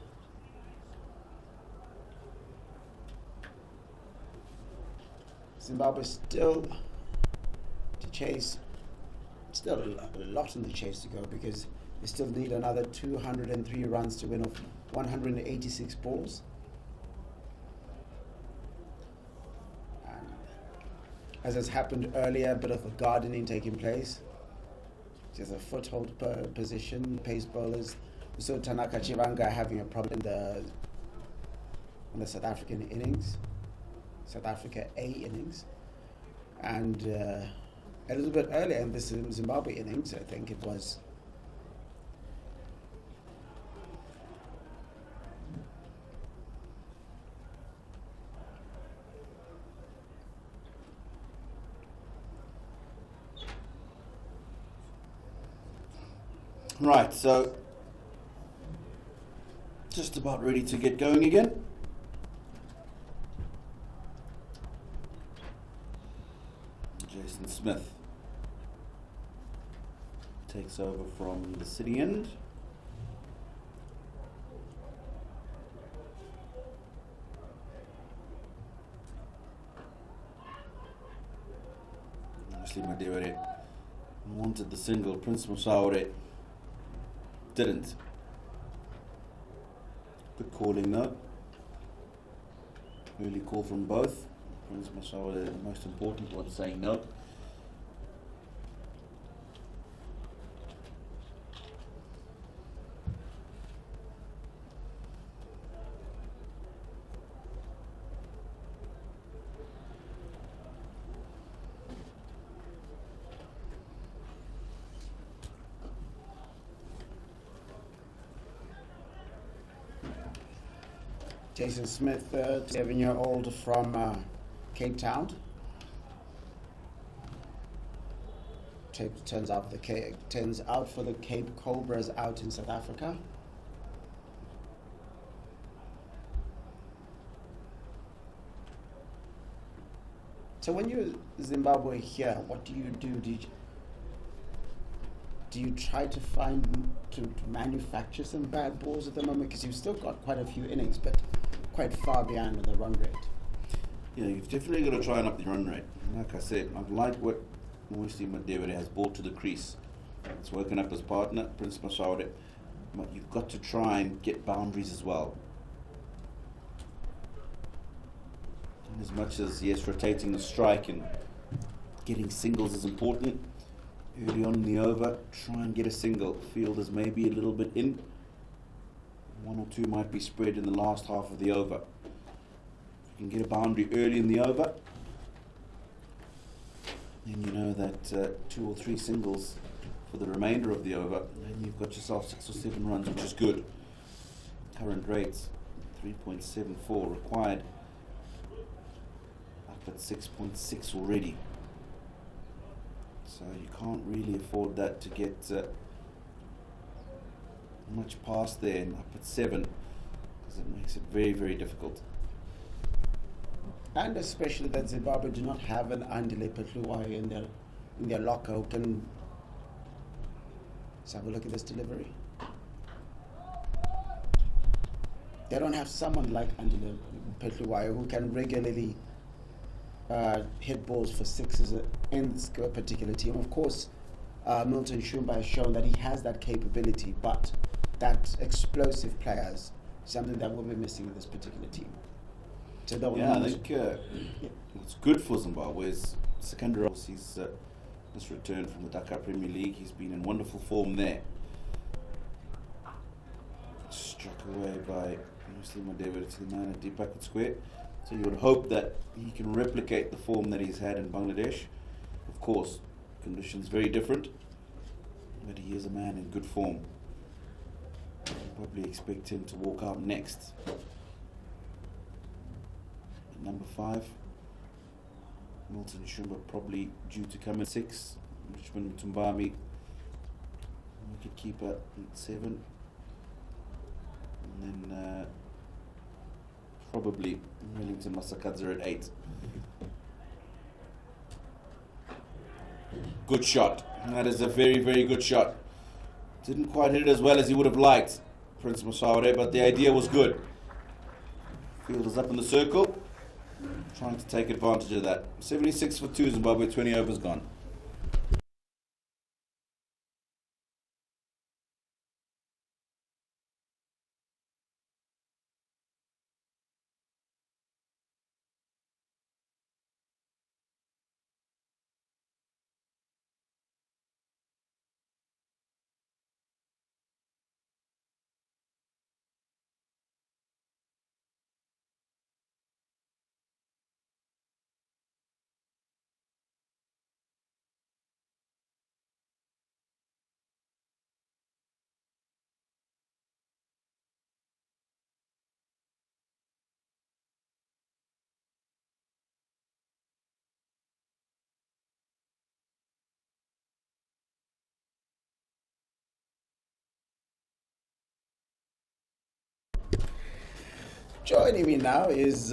Zimbabwe still to chase, still a lot in the chase to go, because they still need another 203 runs to win off 186 balls. As has happened earlier, a bit of a gardening taking place. There's a foothold position, pace bowlers. We saw Tanaka Chivanga having a problem in the South African innings, South Africa A innings. And a little bit earlier in the Zimbabwe innings, I think it was, Right, so just about ready to get going again. Jason Smith takes over from the city end. Obviously Madevere wanted the single. Prince Musaure didn't. Good calling though. Early call from both. Prince Musaure, the most important one, saying no. Jason Smith, 7-year-old from Cape Town. Turns out for the Cape Cobras out in South Africa. So when you're Zimbabwe here, what do you do? Do you try to to manufacture some bad balls at the moment? Because you've still got quite a few innings, but quite far behind the run rate. Yeah, you've definitely got to try and up the run rate. Like I said, I like what Moisty Madevere has brought to the crease. It's woken up his partner, Prince Musaure, but you've got to try and get boundaries as well. And as much as, yes, rotating the strike and getting singles is important, early on in the over, try and get a single. Field is maybe a little bit in. One or two might be spread in the last half of the over. If you can get a boundary early in the over, then you know that 2 or 3 singles for the remainder of the over, and you've got yourself 6 or 7 runs, which is good. Current rates 3.74 required, up at 6.6 already. So you can't really afford that to get much past there, and up at 7, because it makes it very, very difficult. And especially that Zimbabwe do not have an Andile Petluai in their locker who can. Let's have a look at this delivery. They don't have someone like Andile Petluai who can regularly hit balls for sixes in this particular team. Of course, Milton Shumba has shown that he has that capability, but that explosive player is something that we'll be missing in this particular team. So I think it's good for Zimbabwe's secondary. He's just returned from the Dakar Premier League. He's been in wonderful form there. Struck away by Muslim David to the man at deep pocket square. So you would hope that he can replicate the form that he's had in Bangladesh. Of course, conditions very different, but he is a man in good form. You'll probably expect him to walk out next. At number 5, Milton Shumba probably due to come at 6. Richmond Tumbami, wicketkeeper at 7. And then probably Wellington Masakadze at 8. Good shot. That is a very, very good shot. Didn't quite hit it as well as he would have liked, Prince Masaure, but the idea was good. Field is up in the circle, trying to take advantage of that. 76 for 2, Zimbabwe, 20 overs gone. Joining me now is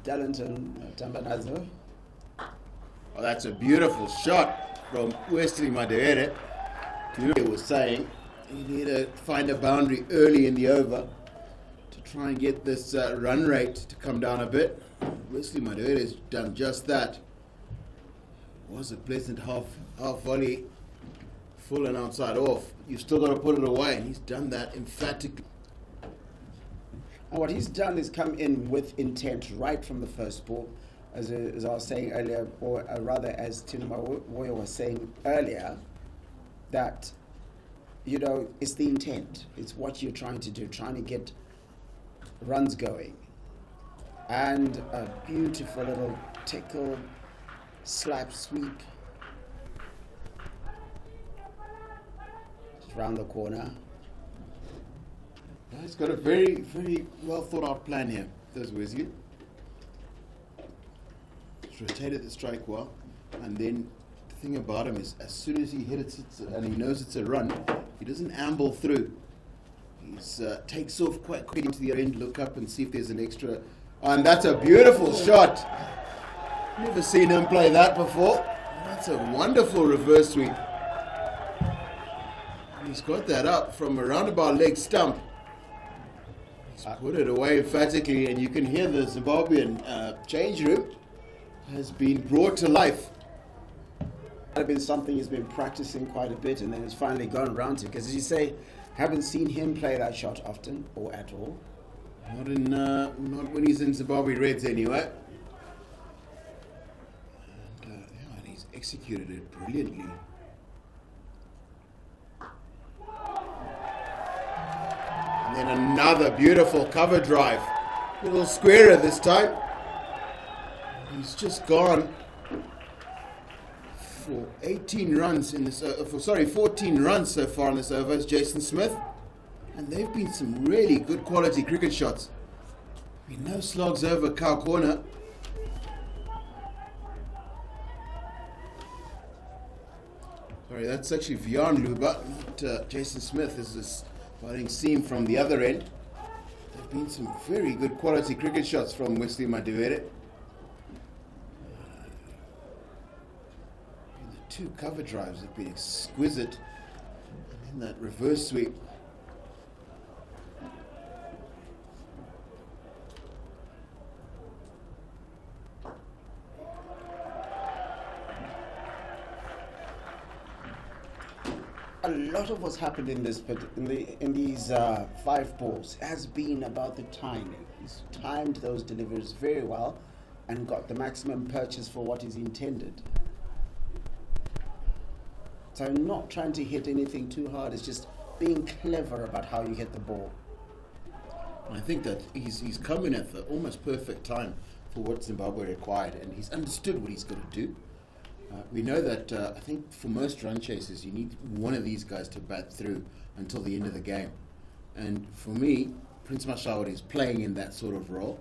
Darlington Tambanazo. Oh, that's a beautiful shot from Wesley Madere. He was saying he needed to find a boundary early in the over to try and get this run rate to come down a bit. Wesley Madere has done just that. It was a pleasant half volley, full and outside off. You've still got to put it away, and he's done that emphatically. And what he's done is come in with intent right from the first ball, as I was saying earlier, or rather as Tinuma Woyo was saying earlier, that, you know, it's the intent. It's what you're trying to do, trying to get runs going. And a beautiful little tickle, slap sweep. Just round the corner. He's got a very, very well thought out plan here, does Wesley. He's rotated the strike well, and then the thing about him is as soon as he hits it and he knows it's a run, he doesn't amble through. He takes off quite quickly to the end, look up and see if there's an extra. And that's a beautiful shot. Never seen him play that before. That's a wonderful reverse sweep. He's got that up from a roundabout leg stump. Put it away emphatically, and you can hear the Zimbabwean change room has been brought to life. That have been something he's been practicing quite a bit, and then it's finally gone around to. Because as you say, haven't seen him play that shot often or at all. Not when he's in Zimbabwe Reds anyway. And he's executed it brilliantly. And then another beautiful cover drive. Little squarer this time. He's just gone for 18 runs in this. 14 runs so far in this over. It's Jason Smith, and they've been some really good quality cricket shots. I mean, no slogs over cow corner. Sorry, that's actually Vian Luba, not Jason Smith. This is batting seam from the other end. There've been some very good quality cricket shots from Wesley Madivere. The two cover drives have been exquisite. And then that reverse sweep. lot of what's happened in this, but in these 5 balls has been about the timing. He's timed those deliveries very well, and got the maximum purchase for what is intended. So I'm not trying to hit anything too hard. It's just being clever about how you hit the ball. I think that he's come in at the almost perfect time for what Zimbabwe required, and he's understood what he's got to do. We know that I think for most run chasers, you need one of these guys to bat through until the end of the game. And for me, Prince Mashawari is playing in that sort of role.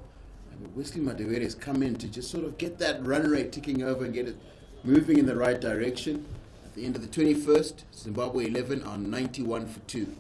But Wesley Madewere has come in to just sort of get that run rate ticking over and get it moving in the right direction. At the end of the 21st, Zimbabwe 11 on 91 for 2.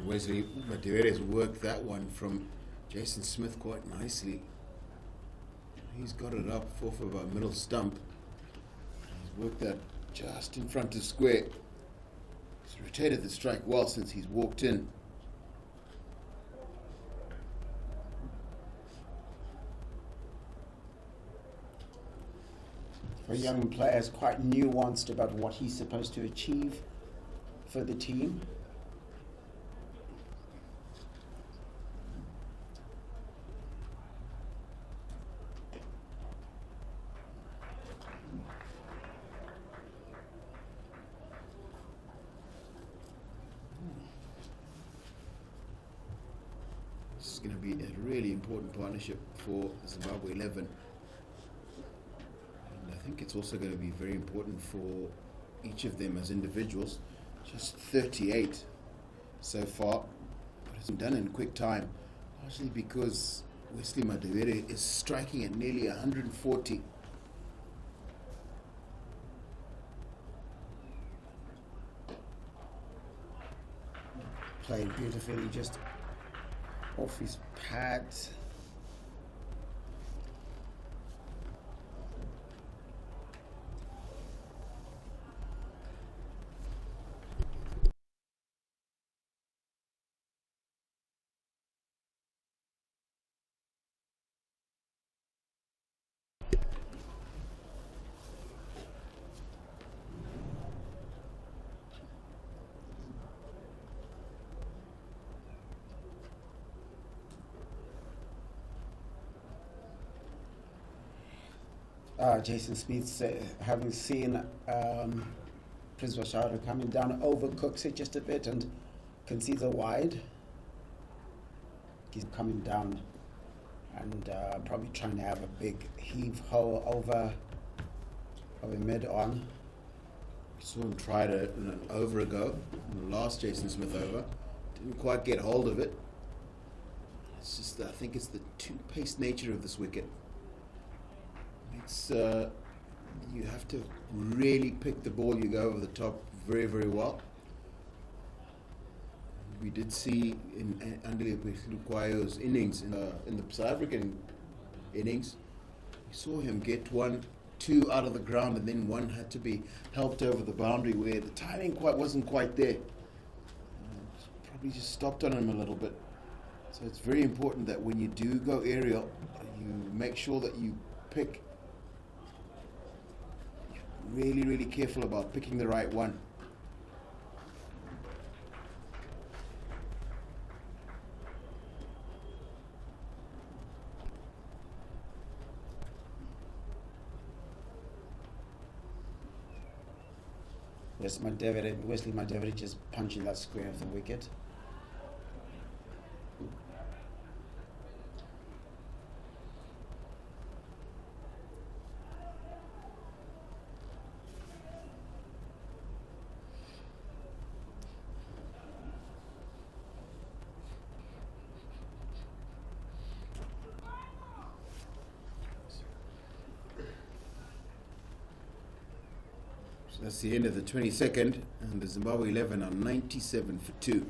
Wesley Madewere has worked that one from Jason Smith quite nicely. He's got it up off of a middle stump. He's worked that just in front of square. He's rotated the strike well since he's walked in. For a young player, is quite nuanced about what he's supposed to achieve for the team. This is going to be a really important partnership for Zimbabwe 11. And I think it's also going to be very important for each of them as individuals. Just 38 so far, but it's been done in quick time, largely because Wesley Madewere is striking at nearly 140. Played beautifully, just off his pads. Jason Smith, having seen Prince Mashawari coming down, overcooks it just a bit and concedes a wide. He's coming down and probably trying to have a big heave-ho over mid-on. Saw him try to an over a go, the last Jason Smith over. Didn't quite get hold of it. It's just, I think it's the two-paced nature of this wicket. It's you have to really pick the ball you go over the top very, very well. We did see in Andile Lukwayo's innings, in the South African innings, we saw him get 1-2 out of the ground, and then one had to be helped over the boundary where the timing wasn't quite there. Probably just stopped on him a little bit. So it's very important that when you do go aerial, you make sure that you pick. Really, really careful about picking the right one. Wesley Madewere just punching that square of the wicket. So that's the end of the 22nd, and the Zimbabwe 11 are 97 for 2.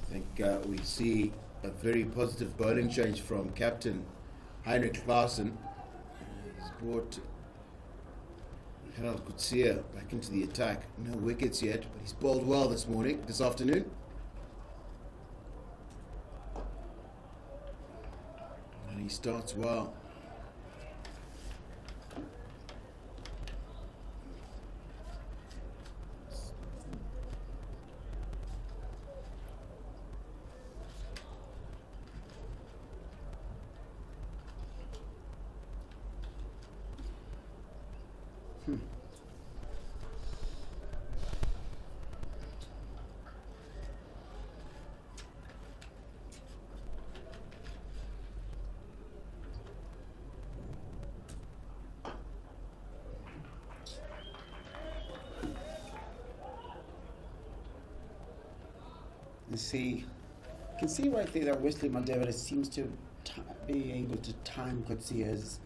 I think we see a very positive bowling change from captain Heinrich Carson. He's brought Untitled Chapter back into the attack. No wickets yet, but he's bowled well this afternoon. And he starts well. You can see right there that Wesley Mandela seems to be able to time Kasuza's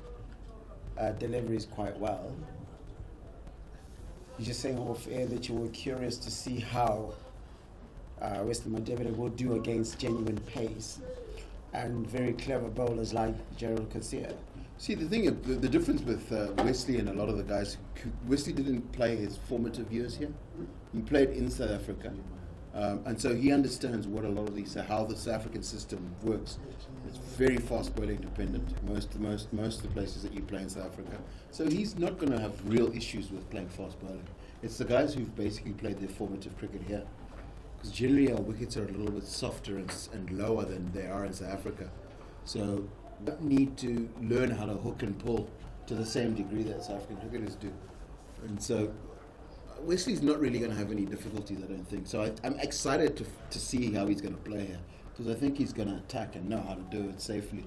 deliveries quite well. You're just saying off air that you were curious to see how Wesley Mandela will do against genuine pace and very clever bowlers like Gerald Kasuza. See, the thing, the difference with Wesley and a lot of the guys, Wesley didn't play his formative years here. He played in South Africa. And so he understands what a lot of these, how the South African system works. It's very fast bowling dependent, most of the places that you play in South Africa. So he's not going to have real issues with playing fast bowling. It's the guys who've basically played their formative cricket here. Because generally our wickets are a little bit softer and lower than they are in South Africa. So you don't need to learn how to hook and pull to the same degree that South African cricketers do. And so Wesley's not really going to have any difficulties, I don't think. So I'm excited to see how he's going to play here, because I think he's going to attack and know how to do it safely.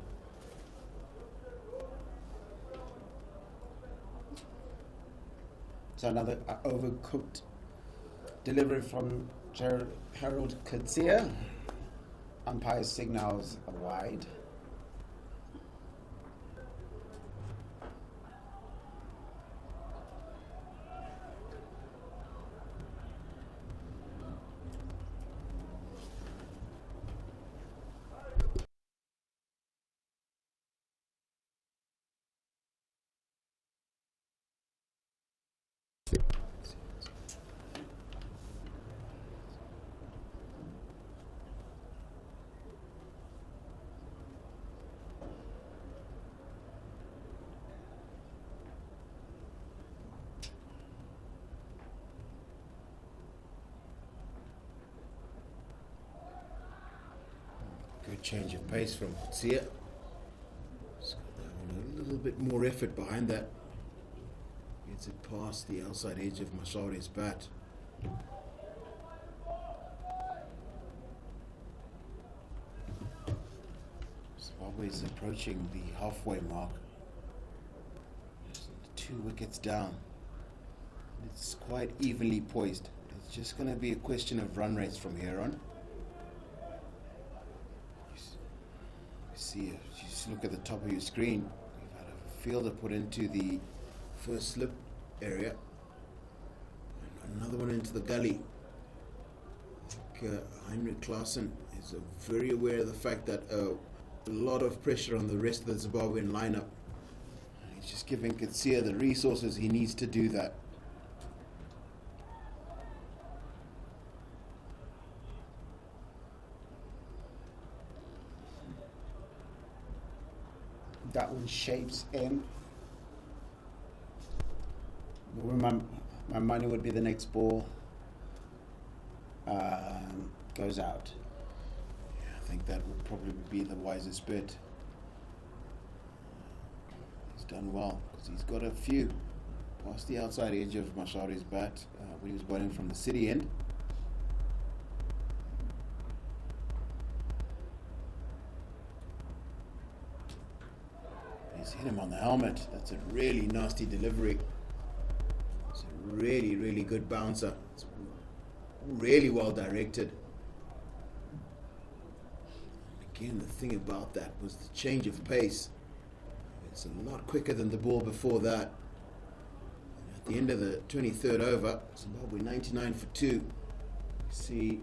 So another overcooked delivery from Harold Kasuza. Umpire signals a wide. Good change of pace from Kasuza. A little bit more effort behind that. Gets it past the outside edge of Mashare's bat. Zimbabwe is approaching the halfway mark. Just 2 wickets down. It's quite evenly poised. It's just going to be a question of run rates from here on. See, if you just look at the top of your screen, we've had a fielder put into the first slip area, and another one into the gully. I think Heinrich Carson is very aware of the fact that a lot of pressure on the rest of the Zimbabwean lineup. He's just giving Kasuza the resources he needs to do that. That one shapes in. My money would be the next ball goes out. I think that would probably be the wisest bet. He's done well because he's got a few past the outside edge of Mashari's bat when he was bowling from the city end. He's hit him on the helmet. That's a really nasty delivery. It's a really, really good bouncer. It's really well directed. Again, the thing about that was the change of pace. It's a lot quicker than the ball before that. At the end of the 23rd over, Zimbabwe 99 for 2. See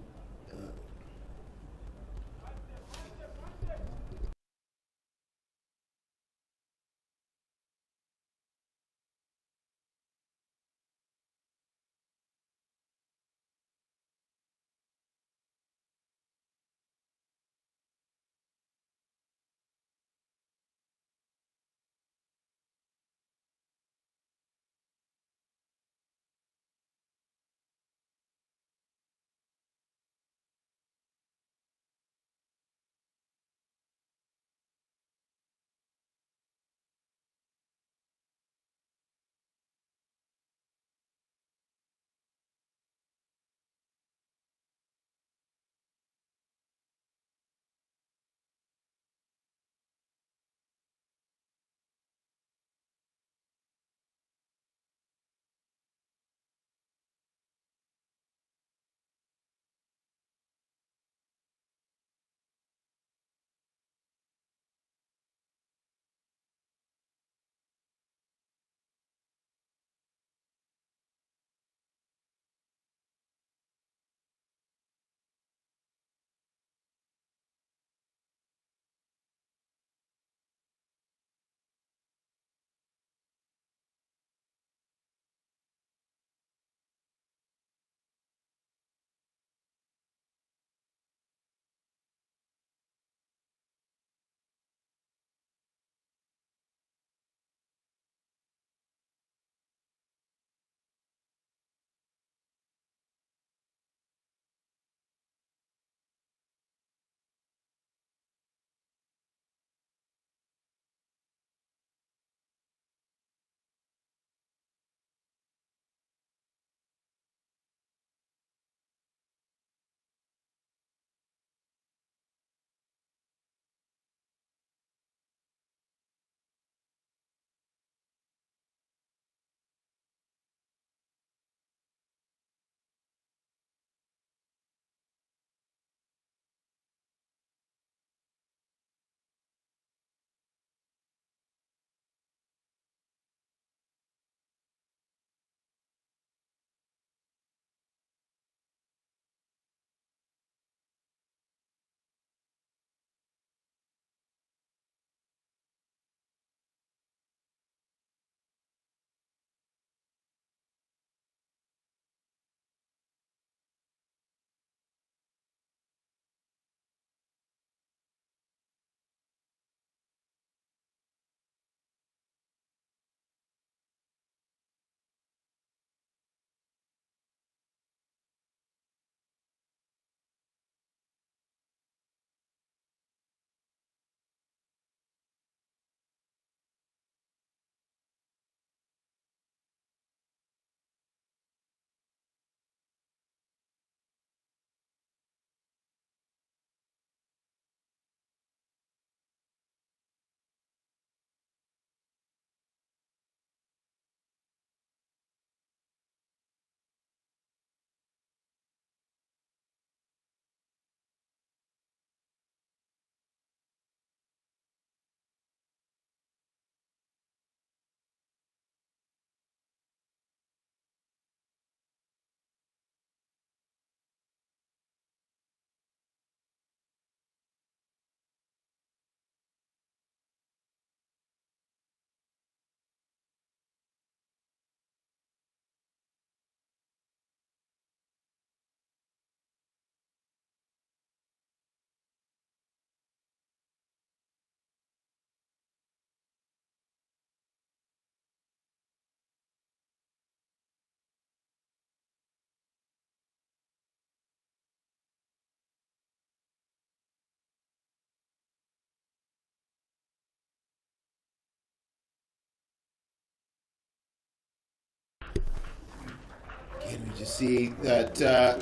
Again, we just see that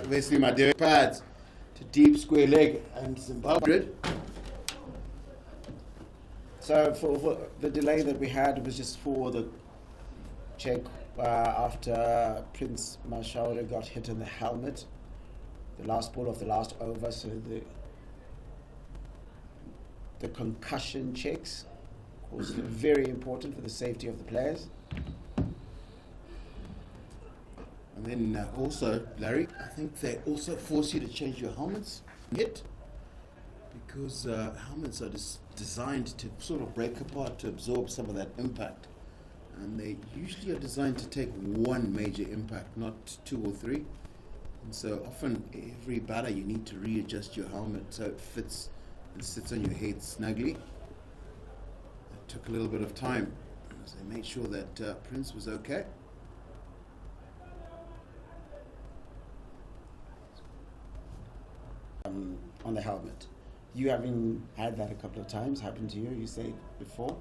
Wesley Madere pads to deep square leg and Zimbabwe. So for the delay that we had was just for the check after Prince Mashaure got hit in the helmet, the last ball of the last over. So the concussion checks was very important for the safety of the players. And then also, Larry, I think they also force you to change your helmets hit, because helmets are designed to sort of break apart to absorb some of that impact. And they usually are designed to take one major impact, not two or three. And so often, every batter, you need to readjust your helmet so it fits and sits on your head snugly. It took a little bit of time, as they made sure that Prince was okay. On the helmet. You having had that a couple of times, happened to you, you said before.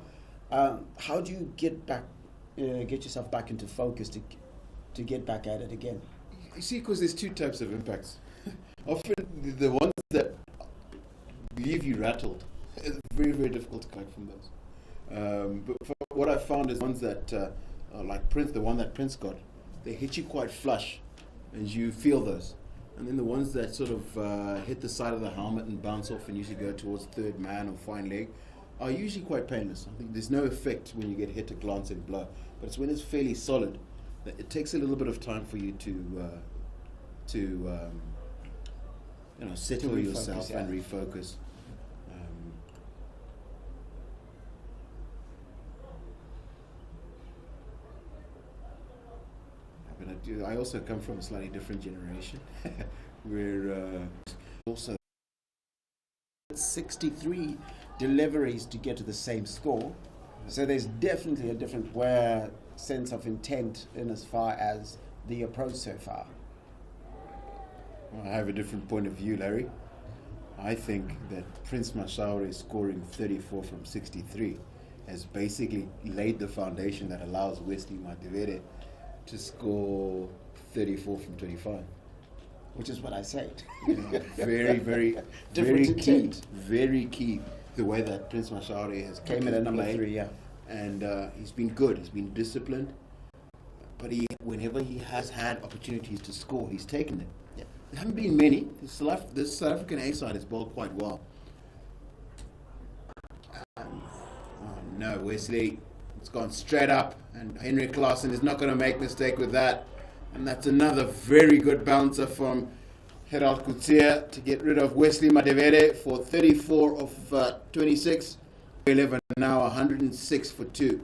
How do you get yourself back into focus to get back at it again? You see, because there's two types of impacts. Often the ones that leave you rattled, it's very, very difficult to collect from those. But what I found is ones that are like Prince, the one that Prince got, they hit you quite flush, and you feel those. And then the ones that sort of hit the side of the helmet and bounce off and usually go towards third man or fine leg are usually quite painless. I think there's no effect when you get hit a glancing blow, but it's when it's fairly solid that it takes a little bit of time for you to settle yourself and refocus. But I also come from a slightly different generation where also 63 deliveries to get to the same score. So there's definitely a different sense of intent in as far as the approach so far. I have a different point of view, Larry. I think that Prince Mashaure scoring 34 from 63 has basically laid the foundation that allows Wesley Madere to score 34 from 25. Which is what I said. Very, very, Different very key. intent. Very key. The way that Prince Mashaure has Came in at number played. 3, yeah. And he's been good. He's been disciplined. But whenever he has had opportunities to score, he's taken it. Yeah. There haven't been many. This South African A side has bowled quite well. Oh no, Wesley. It's gone straight up, and Henry Carson is not going to make mistake with that. And that's another very good bouncer from Gerald Kutsia to get rid of Wesley Madere for 34 of 26. 11 now, 106 for 2.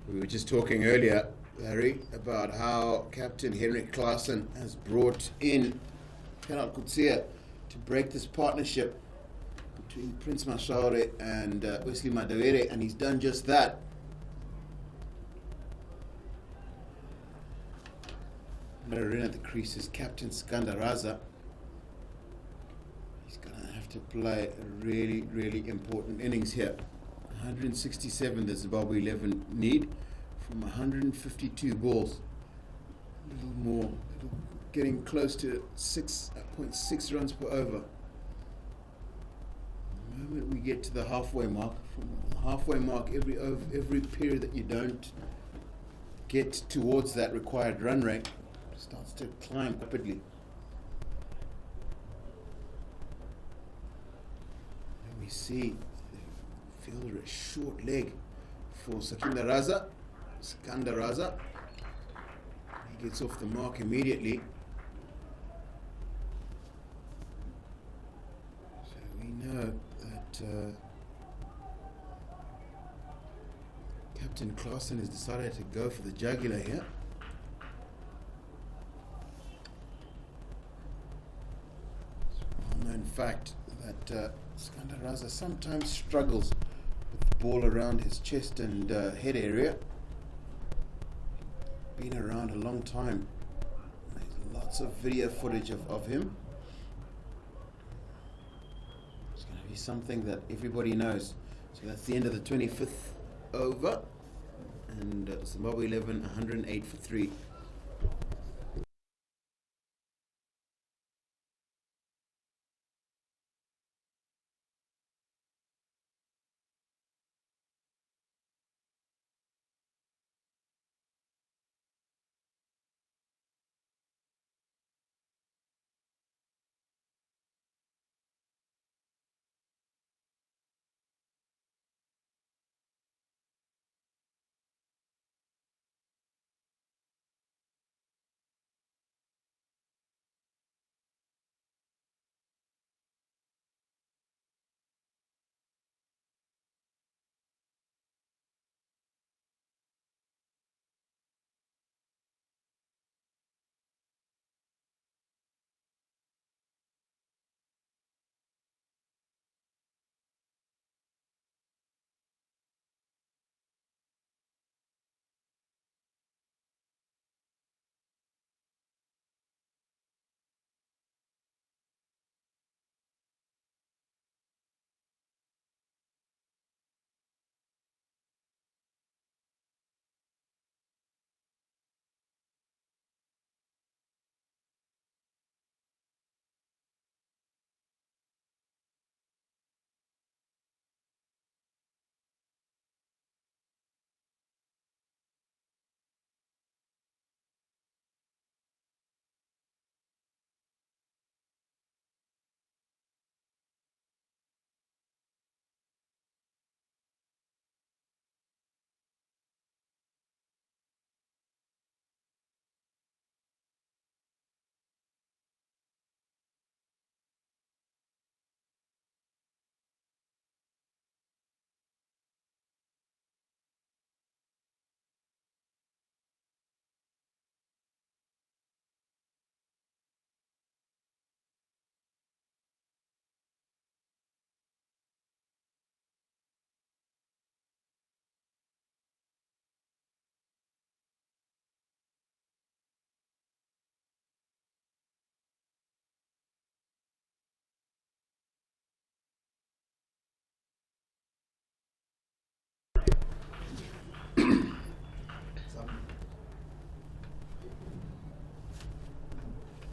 We were just talking earlier, Larry, about how Captain Henrik Carson has brought in Penal Kutsia to break this partnership between Prince Mashaure and Wesley Madawere, and he's done just that. Marin at the crease is Captain Skandaraza. He's going to have to play a really, really important innings here. 167 the Zimbabwe 11 need from 152 balls. A little more, getting close to 6.6 runs per over. The moment we get to the halfway mark, from the halfway mark, every period that you don't get towards that required run rate starts to climb rapidly. And we see the fielder a short leg for Skandaraza. He gets off the mark immediately. So we know that Captain Carson has decided to go for the jugular here. Known fact that Skandaraza sometimes struggles with the ball around his chest and head area. Been around a long time. There's lots of video footage of him. It's going to be something that everybody knows. So that's the end of the 25th over, and Zimbabwe 11 108 for 3.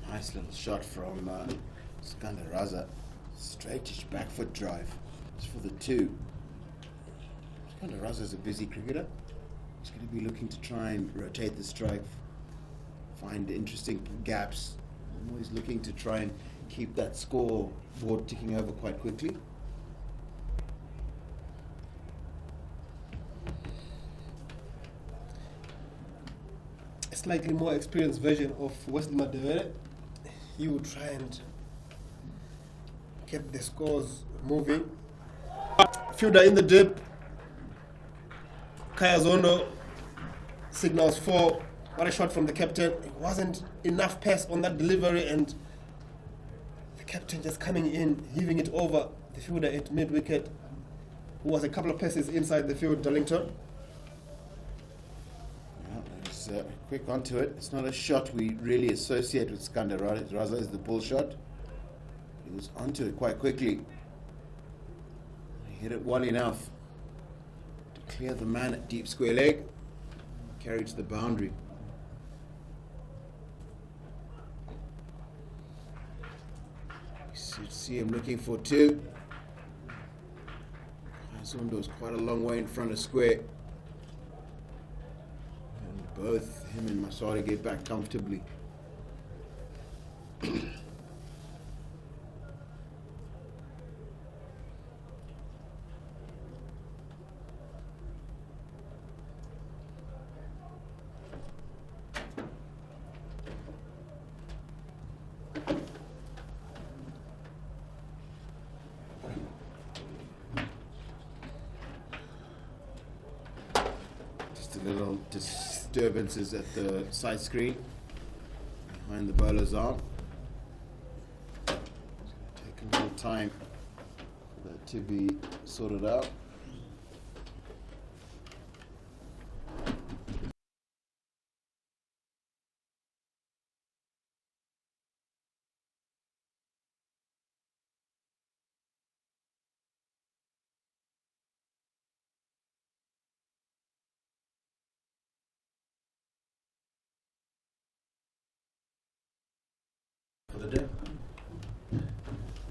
Nice little shot from Skandaraza. Straightish back foot drive. It's for the 2. Skandaraza is a busy cricketer. He's going to be looking to try and rotate the strike, find interesting gaps. Always looking to try and keep that scoreboard ticking over quite quickly. A slightly more experienced version of Wesley Madawere. He would try and get the scores moving. Fielder in the dip. Kaya Zondo signals for what a shot from the captain. It wasn't enough pass on that delivery, and the captain just coming in, heaving it over the fielder at mid-wicket, who was a couple of passes inside the field, Darlington. Let's quick onto it. It's not a shot we really associate with Skandar Raza, is the pull shot. He was onto it quite quickly. He hit it well enough to clear the man at deep square leg, carry to the boundary. You should see him looking for two. Kasuza was quite a long way in front of square. And both him and Masari get back comfortably. Little disturbances at the side screen behind the bowler's arm. It's going to take a little time for that to be sorted out. For the day?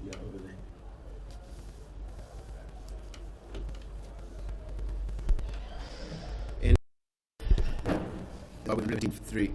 Yeah, over there. In Zimbabwe rating for 3.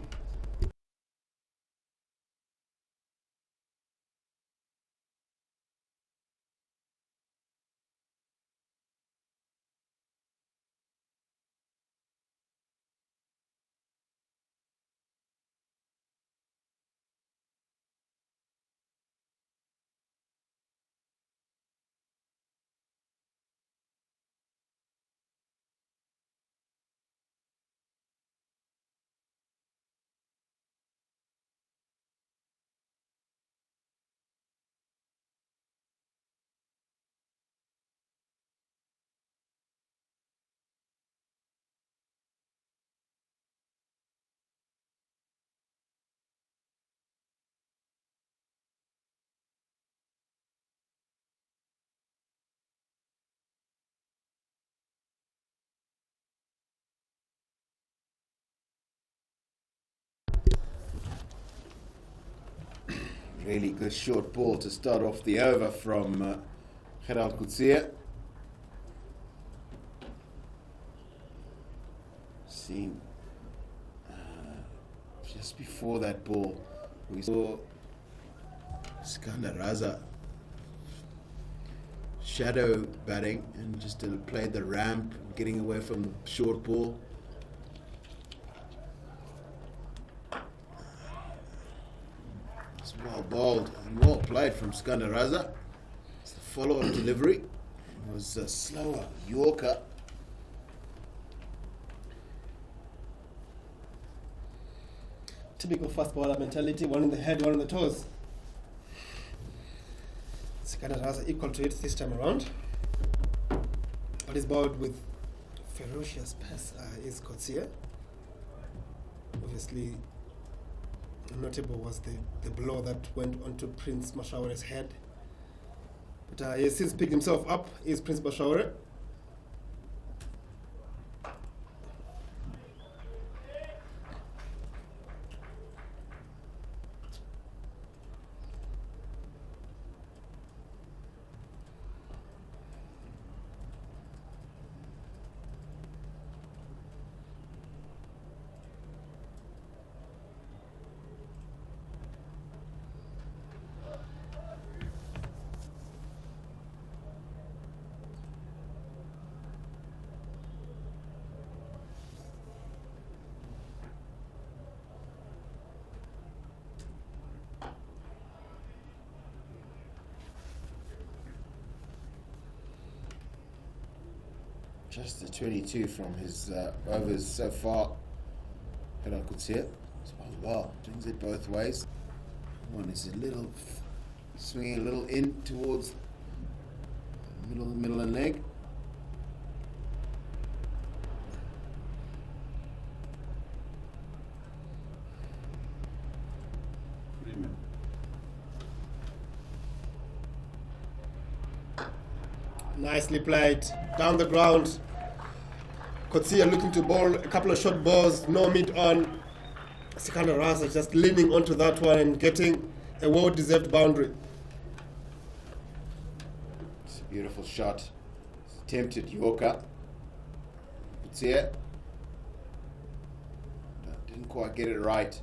Really good short ball to start off the over from Gerald Kutsia. Seen just before that ball, we saw Skandar Raza shadow batting and just played the ramp, getting away from the short ball. Well bowled and well played from Skandar Raza. It's the follow-up delivery. It was a slower Yorker. Typical fast bowler mentality, one in the head, one on the toes. Skandar Raza equal to it this time around. What is bowled with ferocious pass is Kutsia. Obviously, notable was the blow that went onto Prince Mashaure's head. But he has since picked himself up, is Prince Mashaure. Just the 22 from his overs so far. Hello, could see it. Wow, brings it both ways. One is a little swinging a little in towards middle and leg. Nicely played. Down the ground. Kotsia looking to bowl a couple of short balls, no meat on. Sikandar Rasa just leaning onto that one and getting a well-deserved boundary. It's a beautiful shot. Attempted Yorker. Kotsia. Didn't quite get it right.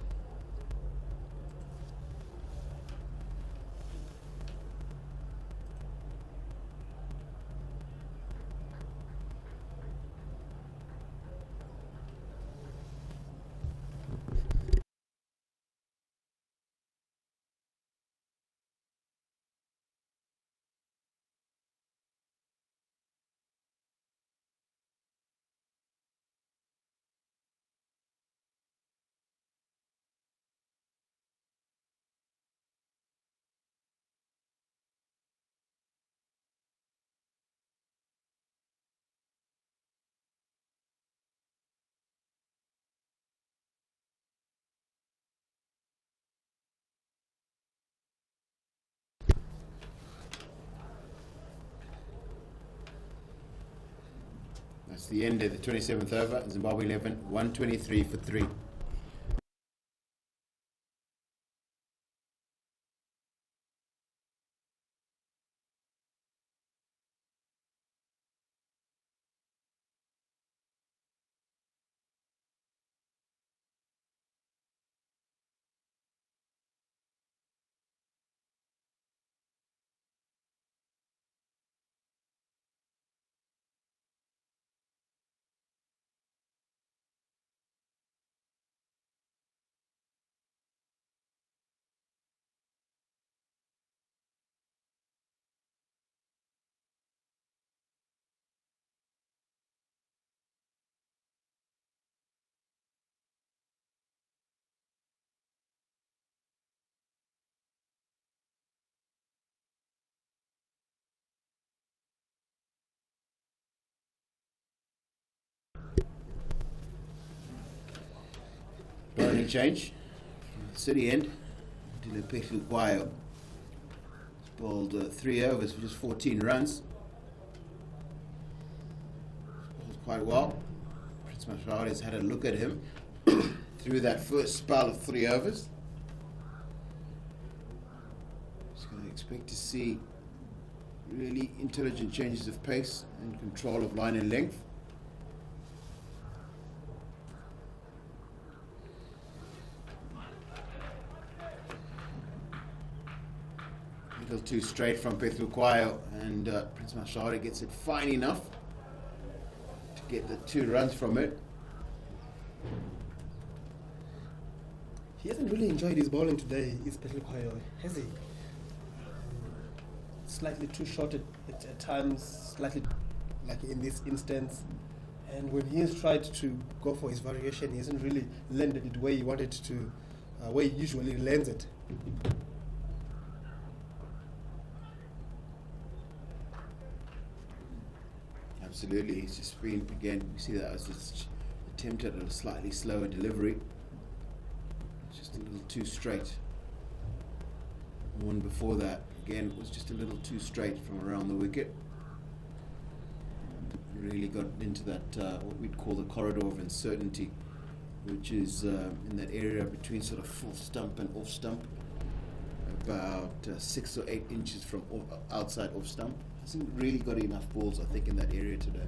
That's the end of the 27th over. Zimbabwe 11, 123 for 3. Bowling change. City end. Dilepetu Kwayo. Bowled 3 overs for just 14 runs. Bowled quite well. Prince Mashawari has had a look at him through that first spell of 3 overs. Just going to expect to see really intelligent changes of pace and control of line and length. Little too straight from Petru Kwayo, and Prince Mashawari gets it fine enough to get the 2 runs from it. He hasn't really enjoyed his bowling today, is Petru Kwayo, has he? Slightly too short at times, slightly like in this instance. And when he has tried to go for his variation, he hasn't really landed it where he wanted to, where he usually lands it. Absolutely, he's just been, again, we see that as just attempted at a slightly slower delivery. Just a little too straight. The one before that, again, was just a little too straight from around the wicket. Really got into that, what we'd call the corridor of uncertainty, which is in that area between sort of full stump and off stump, about 6 or 8 inches from outside off stump. Hasn't really got enough balls, I think, in that area today.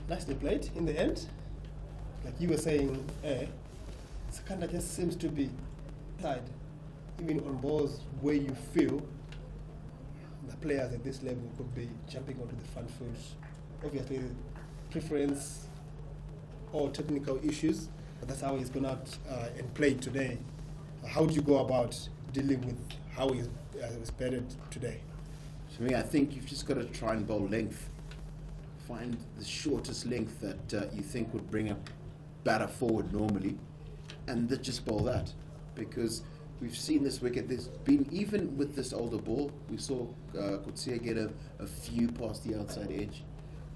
Nicely played in the end. Like you were saying, Sikandar just seems to be side, even on balls where you feel the players at this level could be jumping onto the front foot. Obviously, preference or technical issues But that's how he's gone out and played today. How do you go about dealing with how he's batted today? For me, I think you've just got to try and bowl length. Find the shortest length that you think would bring a batter forward normally, and just bowl that. Because we've seen this wicket, there's been, even with this older ball, we saw Kutsia get a few past the outside edge.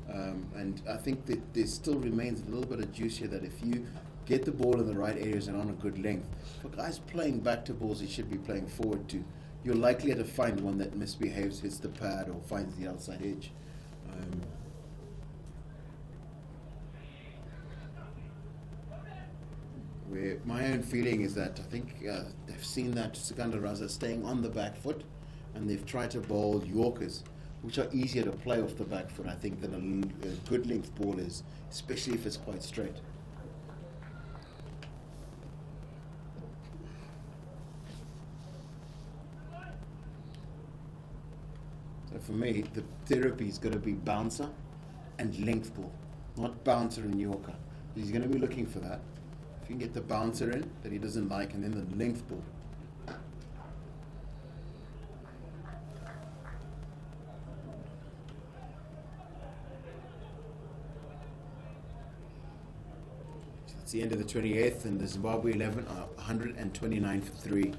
And I think that there still remains a little bit of juice here, that if you get the ball in the right areas and on a good length, for guys playing back to balls he should be playing forward to, you're likely to find one that misbehaves, hits the pad, or finds the outside edge. Where my own feeling is that I think they've seen that Sikandar Raza staying on the back foot, and they've tried to bowl Yorkers, which are easier to play off the back foot, I think, than a good length ball is, especially if it's quite straight. So for me, the therapy is going to be bouncer and length ball, not bouncer and Yorker. He's going to be looking for that. If you can get the bouncer in that he doesn't like, and then the length ball. So that's the end of the 28th, and the Zimbabwe 11 are 129 for 3.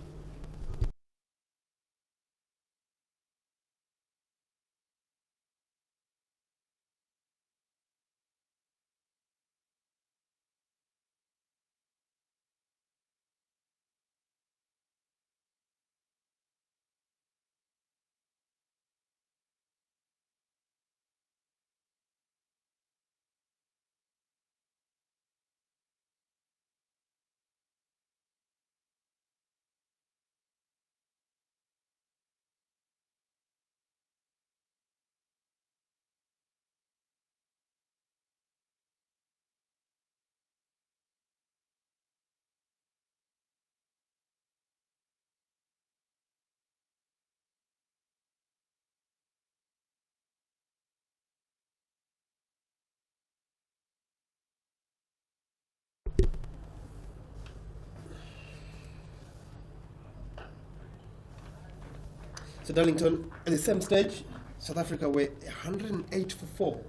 So Darlington, at the same stage, South Africa were 108 for 4.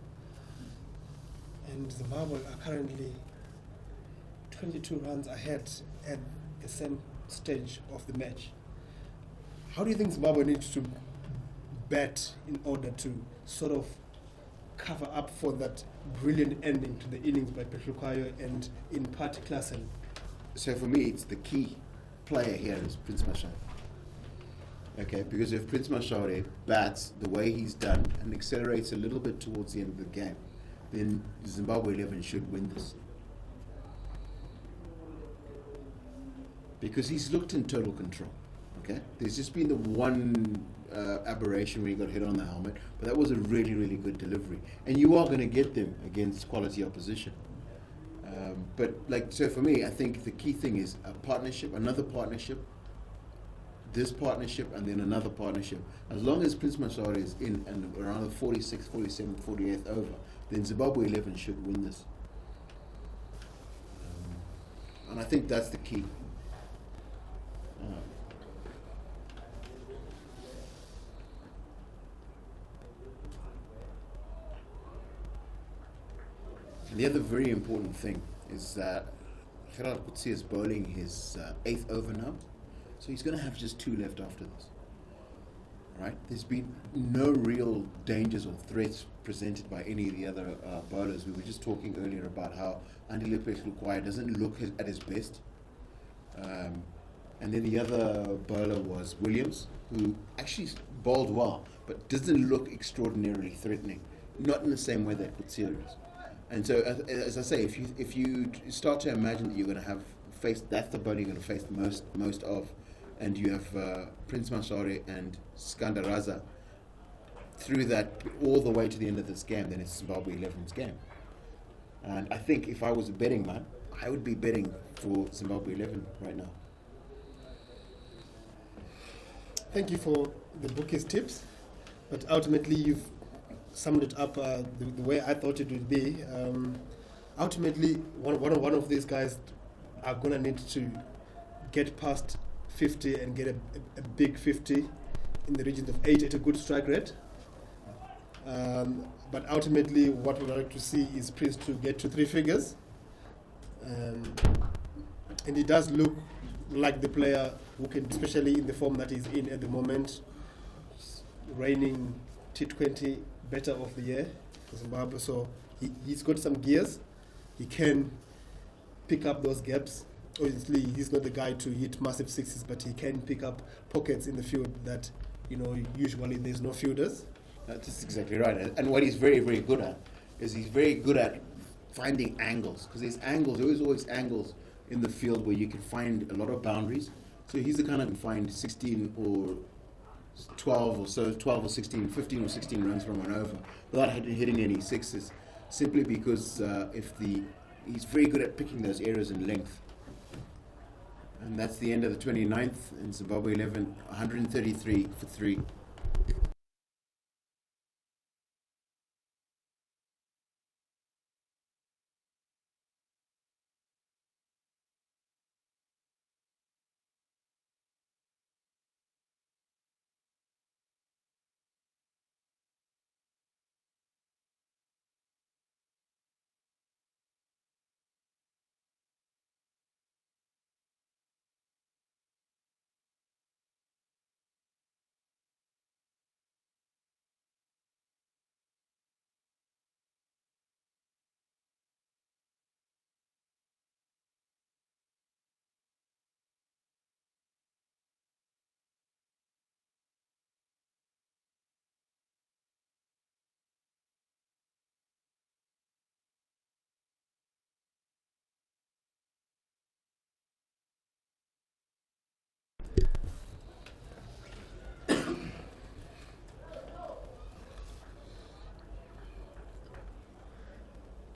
And Zimbabwe are currently 22 runs ahead at the same stage of the match. How do you think Zimbabwe needs to bat in order to sort of cover up for that brilliant ending to the innings by Petrukwayo and in part Carson? So for me, it's the key player here is Prince Mashare. Okay, because if Prince Mashare bats the way he's done and accelerates a little bit towards the end of the game, then Zimbabwe 11 should win this. Because he's looked in total control. Okay, there's just been the one aberration when he got hit on the helmet, but that was a really, really good delivery. And you are going to get them against quality opposition. But so for me, I think the key thing is a partnership, another partnership, this partnership, and then another partnership. As long as Prince Mashare is in and around the 46, 47, 48th over, then Zimbabwe 11 should win this. And I think that's the key. And the other very important thing is that Gerard Kutsia is bowling his 8th over now, so he's going to have just 2 left after this. Right? There's been no real dangers or threats presented by any of the other bowlers. We were just talking earlier about how Andile Petrukwayo doesn't look at his best. And then the other bowler was Williams, who actually bowled well, but doesn't look extraordinarily threatening. Not in the same way that Kutsia is. And so, as I say, if you start to imagine that you're going to have that's the bowler you're going to face most of, and you have Prince Mashare and Sikandar Raza through that all the way to the end of this game, then it's Zimbabwe 11's game. And I think if I was a betting man, I would be betting for Zimbabwe 11 right now. Thank you for the bookies tips, but ultimately you've summed it up the way I thought it would be. Ultimately, one of these guys are going to need to get past 50 and get a big 50 in the regions of 8 at a good strike rate. But ultimately, what we'd like to see is Prince to get to 3 figures. And he does look like the player who can, especially in the form that he's in at the moment, reigning T20 better of the year for Zimbabwe. So he's got some gears. He can pick up those gaps. Obviously, he's not the guy to hit massive sixes, but he can pick up pockets in the field that, usually there's no fielders. That's exactly right. And what he's very, very good at is he's very good at finding angles, because there's angles, there's always angles in the field where you can find a lot of boundaries. So he's the kind of can find 16 or 12 or so, 12 or 16, 15 or 16 runs from an over without hitting any sixes, simply because he's very good at picking those areas in length. And that's the end of the 29th in Zimbabwe 11, 133 for 3.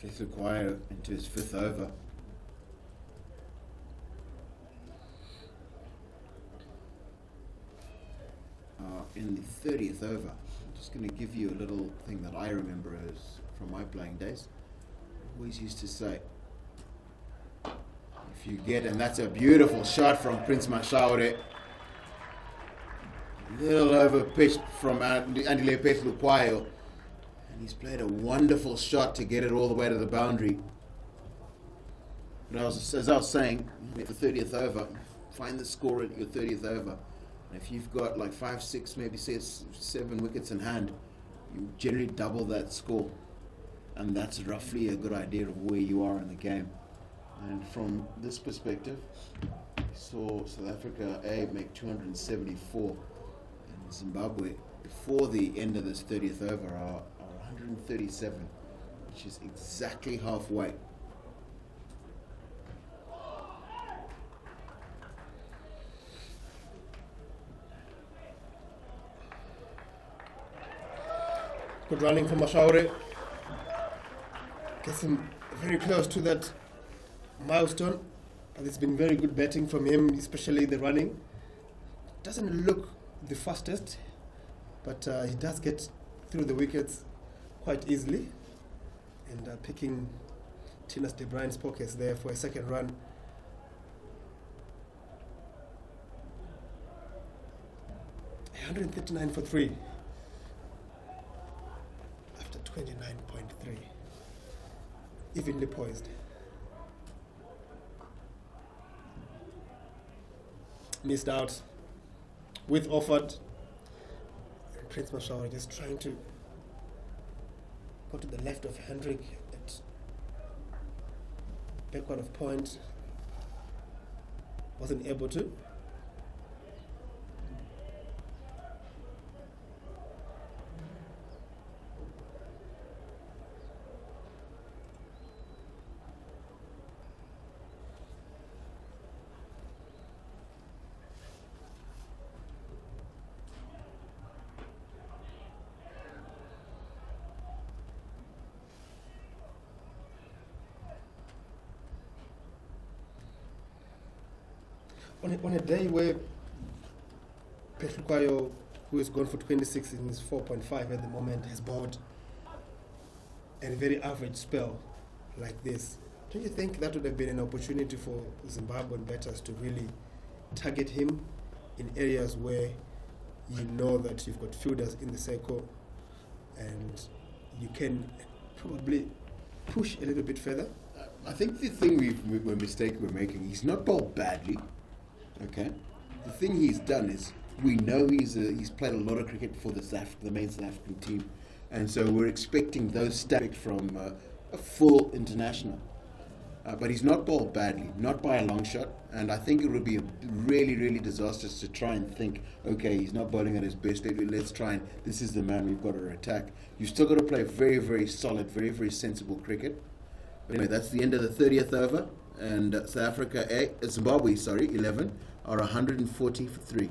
Gets Aguirre into his 5th over. In the 30th over, I'm just going to give you a little thing that I remember as from my playing days. I always used to say, if you get, and that's a beautiful shot from Prince Mashaure, little over pitched from Andile Petluquayo, and he's played a wonderful shot to get it all the way to the boundary. But as I was saying, at the 30th over, find the score at your 30th over. And if you've got like 5, 6, maybe 7 wickets in hand, you generally double that score. And that's roughly a good idea of where you are in the game. And from this perspective, we saw South Africa make 274, and Zimbabwe, before the end of this 30th over, are 137, which is exactly halfway. Good running from Mashaure. Gets him very close to that milestone. But it's been very good batting from him, especially the running. Doesn't look the fastest, but he does get through the wickets quite easily. And picking Tinas de Bruyne's pockets there for a second run. $139 for 3. 29.3, evenly poised. Missed out with offered. Prince Mashaure just trying to go to the left of Hendrik at backward of point. Wasn't able to. On a day where Petluquayo, who has gone for 26 in his 4.5 at the moment, has bowled a very average spell like this, Do you think that would have been an opportunity for Zimbabwean batters to really target him in areas where you know that you've got fielders in the circle and you can probably push a little bit further? I think the thing we're mistake we're making, he's not bowled badly, okay? The thing he's done is, we know he's played a lot of cricket for the main South African team, and so we're expecting those stats from a full international. But he's not bowled badly, not by a long shot, and I think it would be really, really disastrous to try and think, okay, he's not bowling at his best, let's try and, this is the man we've got to attack. You've still got to play very, very solid, very, very sensible cricket. But anyway, that's the end of the 30th over, and Zimbabwe, 11, are 140 for 3.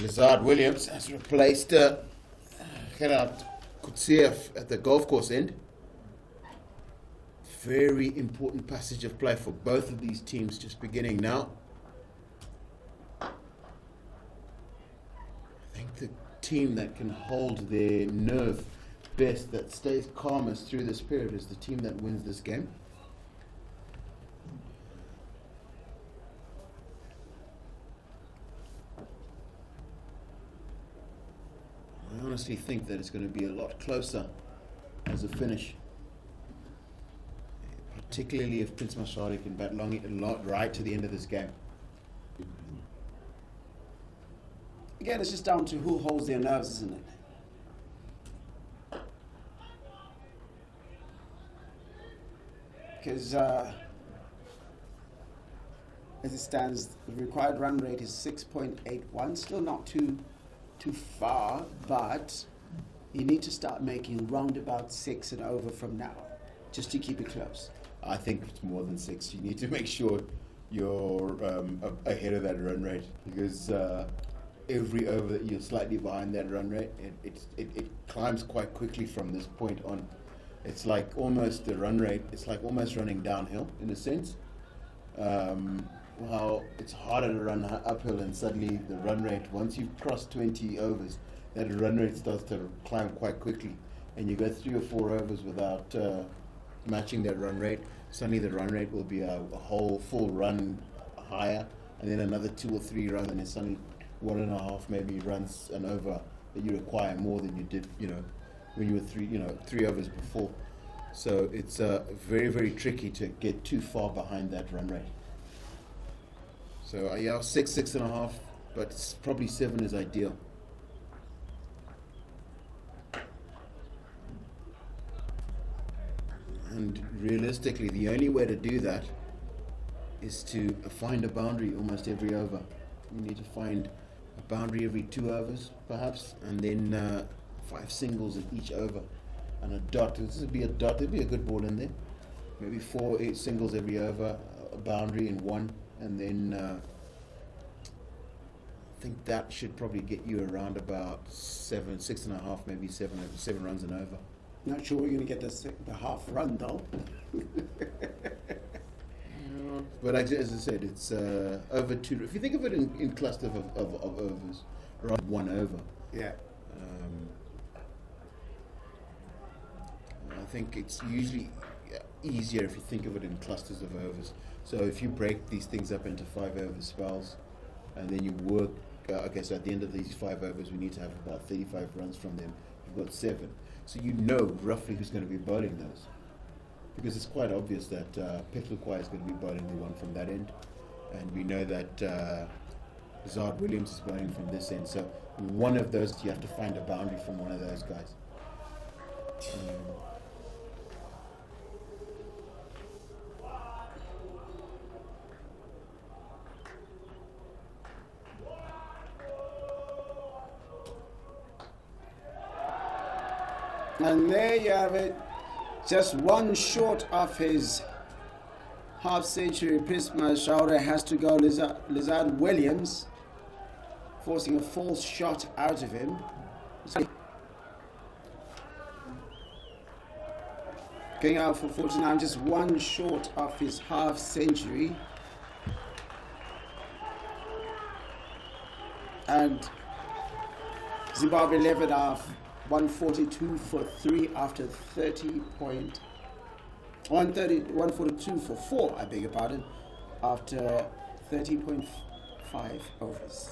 Lazard Williams has replaced Gerard Kutsev at the golf course end. very important passage of play for both of these teams just beginning now. I think the team that can hold their nerve best, that stays calmest through this period, is the team that wins this game. I honestly think that it's going to be a lot closer as a finish, particularly if Prince Mashari can bat right to the end of this game. Again, it's just down to who holds their nerves, isn't it? Because as it stands, the required run rate is 6.81, still not too far, but you need to start making round about 6 and over from now, just to keep it close. I think it's more than 6. You need to make sure you're ahead of that run rate, because every over that you're slightly behind that run rate, it climbs quite quickly from this point on. It's like almost the run rate, it's like almost running downhill in a sense. Well, it's harder to run uphill, and suddenly the run rate, once you've crossed 20 overs, that run rate starts to climb quite quickly. And you go 3 or 4 overs without matching that run rate, suddenly the run rate will be a whole full run higher, and then another 2 or 3 runs, and then suddenly 1.5 maybe runs an over that you require more than you did, when you were 3 overs before. So it's very, very tricky to get too far behind that run rate. So yeah, 6.5, but it's probably 7 is ideal. And realistically, the only way to do that is to find a boundary almost every over. You need to find a boundary every 2 overs, perhaps, and then 5 singles in each over, and a dot. This would be a dot. There'd be a good ball in there. Maybe 4, 8 singles every over, a boundary in 1, and then I think that should probably get you around about 7, 6.5, maybe 7 runs and over. Not sure we're going to get the half run though. But as I said, it's over 2. If you think of it in clusters of overs, rather than 1 over. Yeah. I think it's usually easier if you think of it in clusters of overs. So if you break these things up into 5 over spells, and then you work, okay, so at the end of these 5 overs, we need to have about 35 runs from them. You've got 7. So you know roughly who's going to be bowling those. Because it's quite obvious that Petlukwa is going to be bowling the one from that end. And we know that Zard Williams is bowling from this end. So one of those, you have to find a boundary from one of those guys. And there you have it, just 1 short of his half century. Prisma Shaura has to go. Lizard Williams forcing a false shot out of him. Going out for 49, just 1 short of his half century. And Zimbabwe levered off 142 for 3 after 142 for 4, I beg your pardon, after 30.5 overs.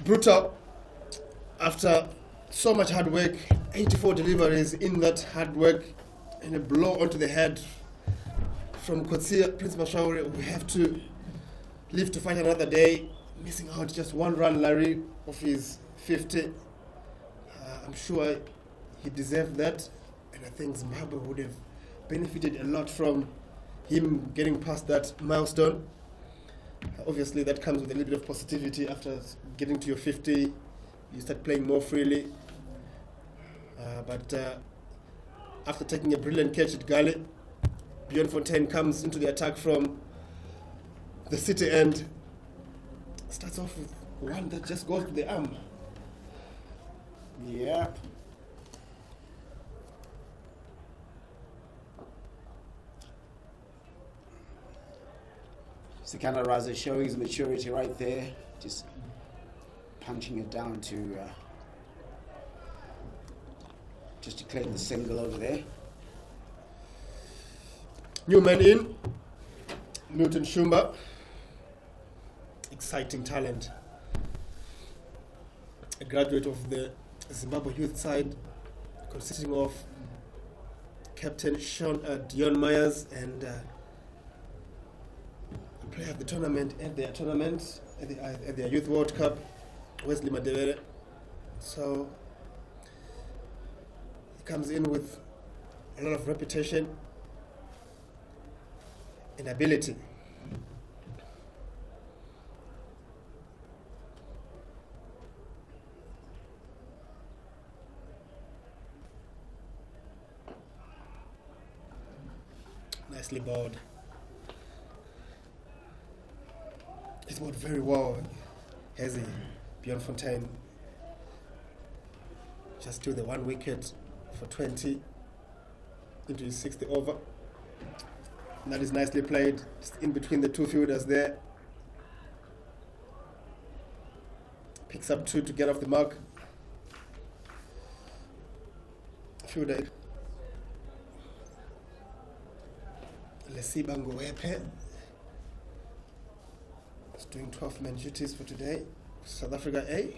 brutal. After so much hard work, 84 deliveries in that hard work, and a blow onto the head from Kotsia, Prince Mashauri, we have to live to fight another day. Missing out just one run, Larry, of his 50. I'm sure he deserved that, and I think Zimbabwe would have benefited a lot from him getting past that milestone. Obviously, that comes with a little bit of positivity. After getting to your 50, you start playing more freely. But after taking a brilliant catch at Gully, Bjorn Fontaine comes into the attack from the city end. Starts off with one that just goes to the arm. Yep. Sekana Raza showing his maturity right there, just punching it down to just to claim the single over there. New man in, Newton Shumba. Exciting talent. A graduate of the Zimbabwe youth side, consisting of Captain Dion Myers and player of the tournament at their tournament, at their Youth World Cup, Wesley Madevere. So he comes in with a lot of reputation and ability. Nicely bowled. He's bowled very well, has he? Bjorn Fontaine. Just to the 1 wicket for 20 into his 60th over. And that is nicely played, just in between the two fielders there. Picks up 2 to get off the mark. Fielder Lesiba Ngowepe is doing 12-man duties for today. South Africa A.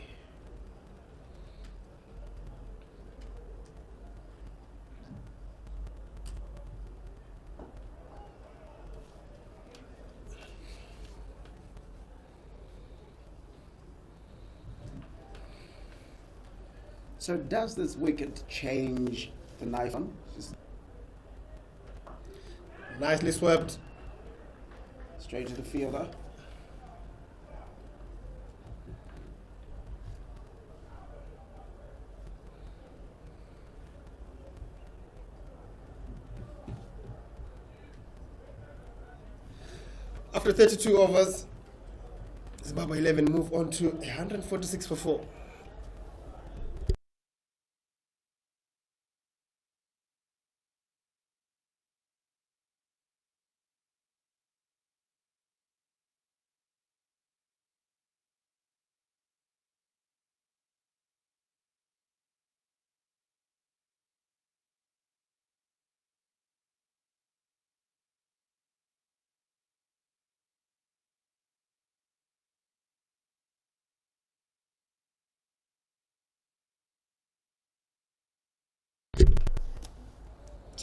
So does this wicket change the knife on? Nicely swept. Straight to the fielder. After 32 overs, Zimbabwe 11 move on to 146 for 4.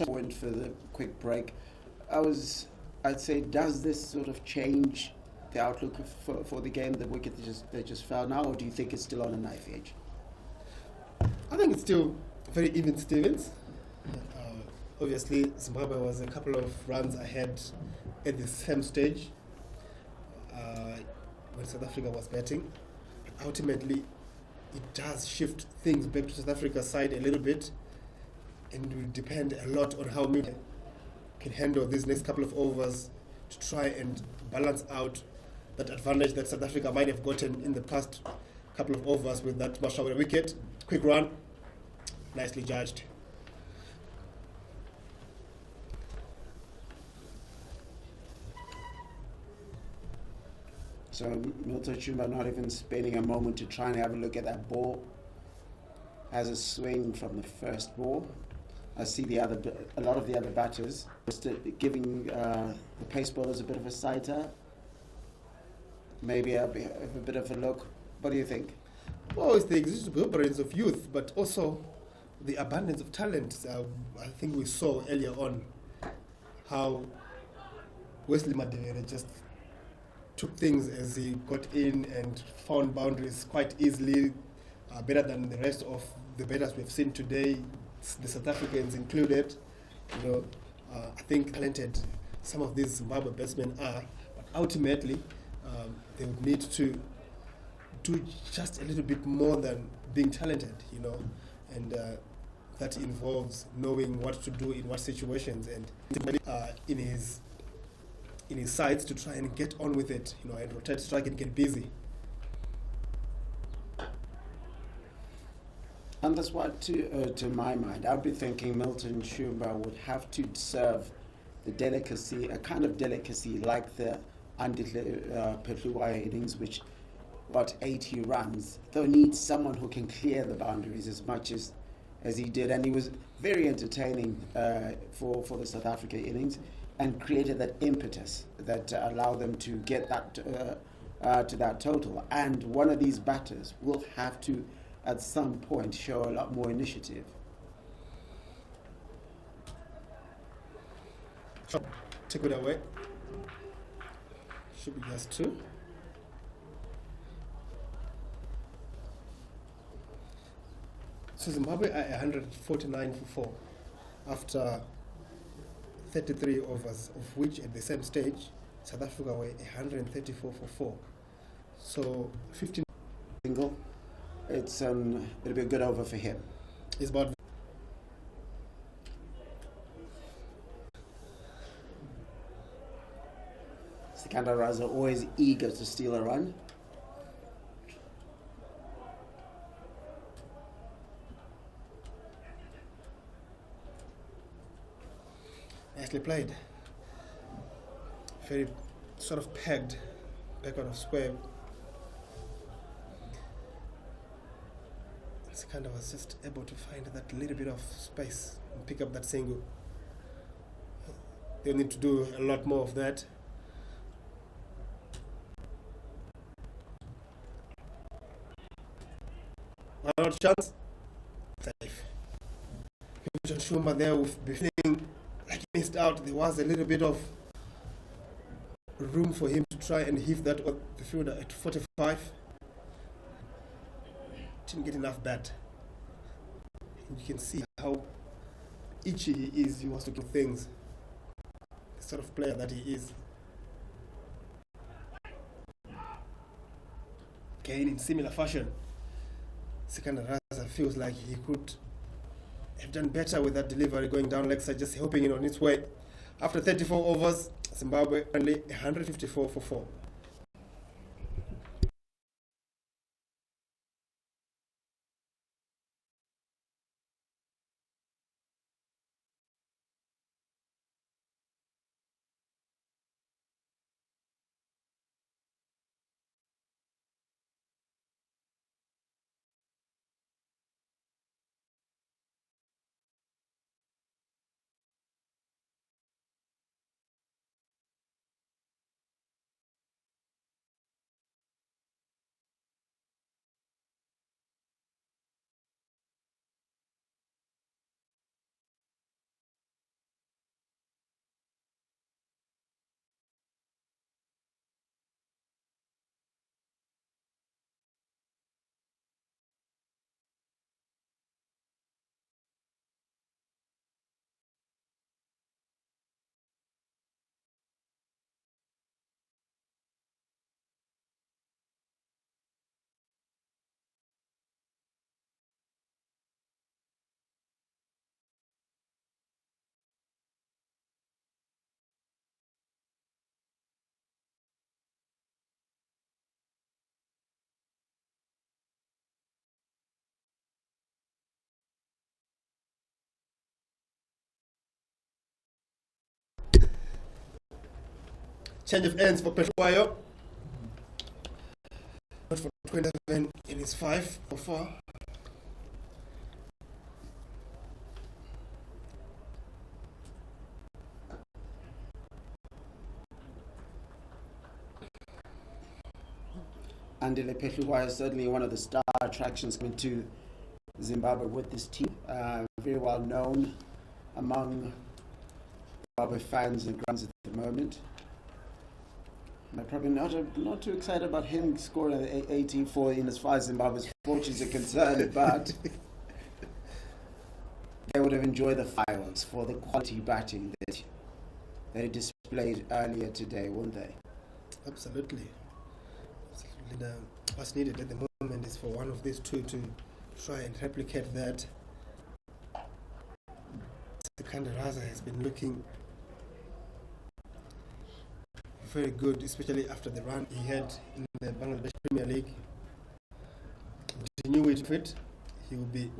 Went for the quick break. I'd say, does this sort of change the outlook for the game, the wicket they just fell now, or do you think it's still on a knife edge? I think it's still very even Stevens. Obviously, Zimbabwe was a couple of runs ahead at the same stage when South Africa was batting. But ultimately, it does shift things back to South Africa's side a little bit, and it will depend a lot on how Miller can handle these next couple of overs to try and balance out that advantage that South Africa might have gotten in the past couple of overs with that Mashauri wicket. Quick run, nicely judged. So Milton Chumba not even spending a moment to try and have a look at that ball. Has a swing from the first ball. I see a lot of the other batters just giving the pace bowlers a bit of a sighter. Maybe a bit of a look. What do you think? Well, it's the exuberance of youth, but also the abundance of talent. I think we saw earlier on how Wesley Madevere just took things as he got in and found boundaries quite easily, better than the rest of the batters we've seen today, the South Africans included. I think talented some of these Zimbabwe batsmen are, but ultimately they would need to do just a little bit more than being talented, and that involves knowing what to do in what situations, and in his sides to try and get on with it, and rotate, strike, and get busy. And that's why, to my mind, I'd be thinking Milton Shumba would have to serve the delicacy, a kind of delicacy like the Petluwaya innings, which got 80 runs, though needs someone who can clear the boundaries as much as he did. And he was very entertaining for the South Africa innings and created that impetus that allowed them to get that to that total. And one of these batters will have to, at some point, show a lot more initiative. Take it away. Should be just 2. So Zimbabwe are 149 for 4 after 33 overs, of which at the same stage South Africa were 134 for 4. So 15 Single. It'll be a good over for him. is about. Sikandar Raza always eager to steal a run. Nicely played. Very sort of pegged back out of square. Sikandar was just able to find that little bit of space and pick up that single. They'll need to do a lot more of that. Another chance. Safe. Shumba there with be feeling like he missed out. There was a little bit of room for him to try and hit that on the fielder at 45. Didn't get enough bat. And you can see how itchy he is. He wants to do things. The sort of player that he is. Again, in similar fashion, Sikandar Raza feels like he could have done better with that delivery going down leg side, just helping it on its way. After 34 overs, Zimbabwe only 154 for 4. Change of ends for Petluwayo. Not for 27 in his 5 for 4. Andile Pehluwa is certainly one of the star attractions coming to Zimbabwe with this team. Very well known among Zimbabwe fans and grounds at the moment. I'm probably not too excited about him scoring 18-4 in as far as Zimbabwe's fortunes are concerned, but they would have enjoyed the fireworks for the quality batting that he displayed earlier today, wouldn't they? Absolutely. What's needed at the moment is for one of these two to try and replicate that. Sikandar Raza has been looking very good, especially after the run he had in the Bangladesh Premier League. Continue with it, he will be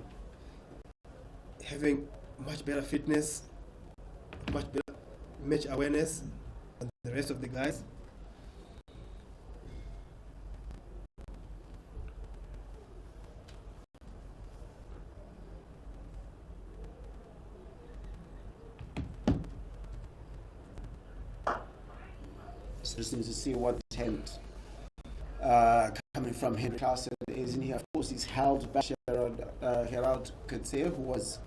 having much better fitness, much better match awareness than the rest of the guys. Just need to see what attempt coming from Henry Carson is in here. Of course, he's held back Gerald Kutse, who was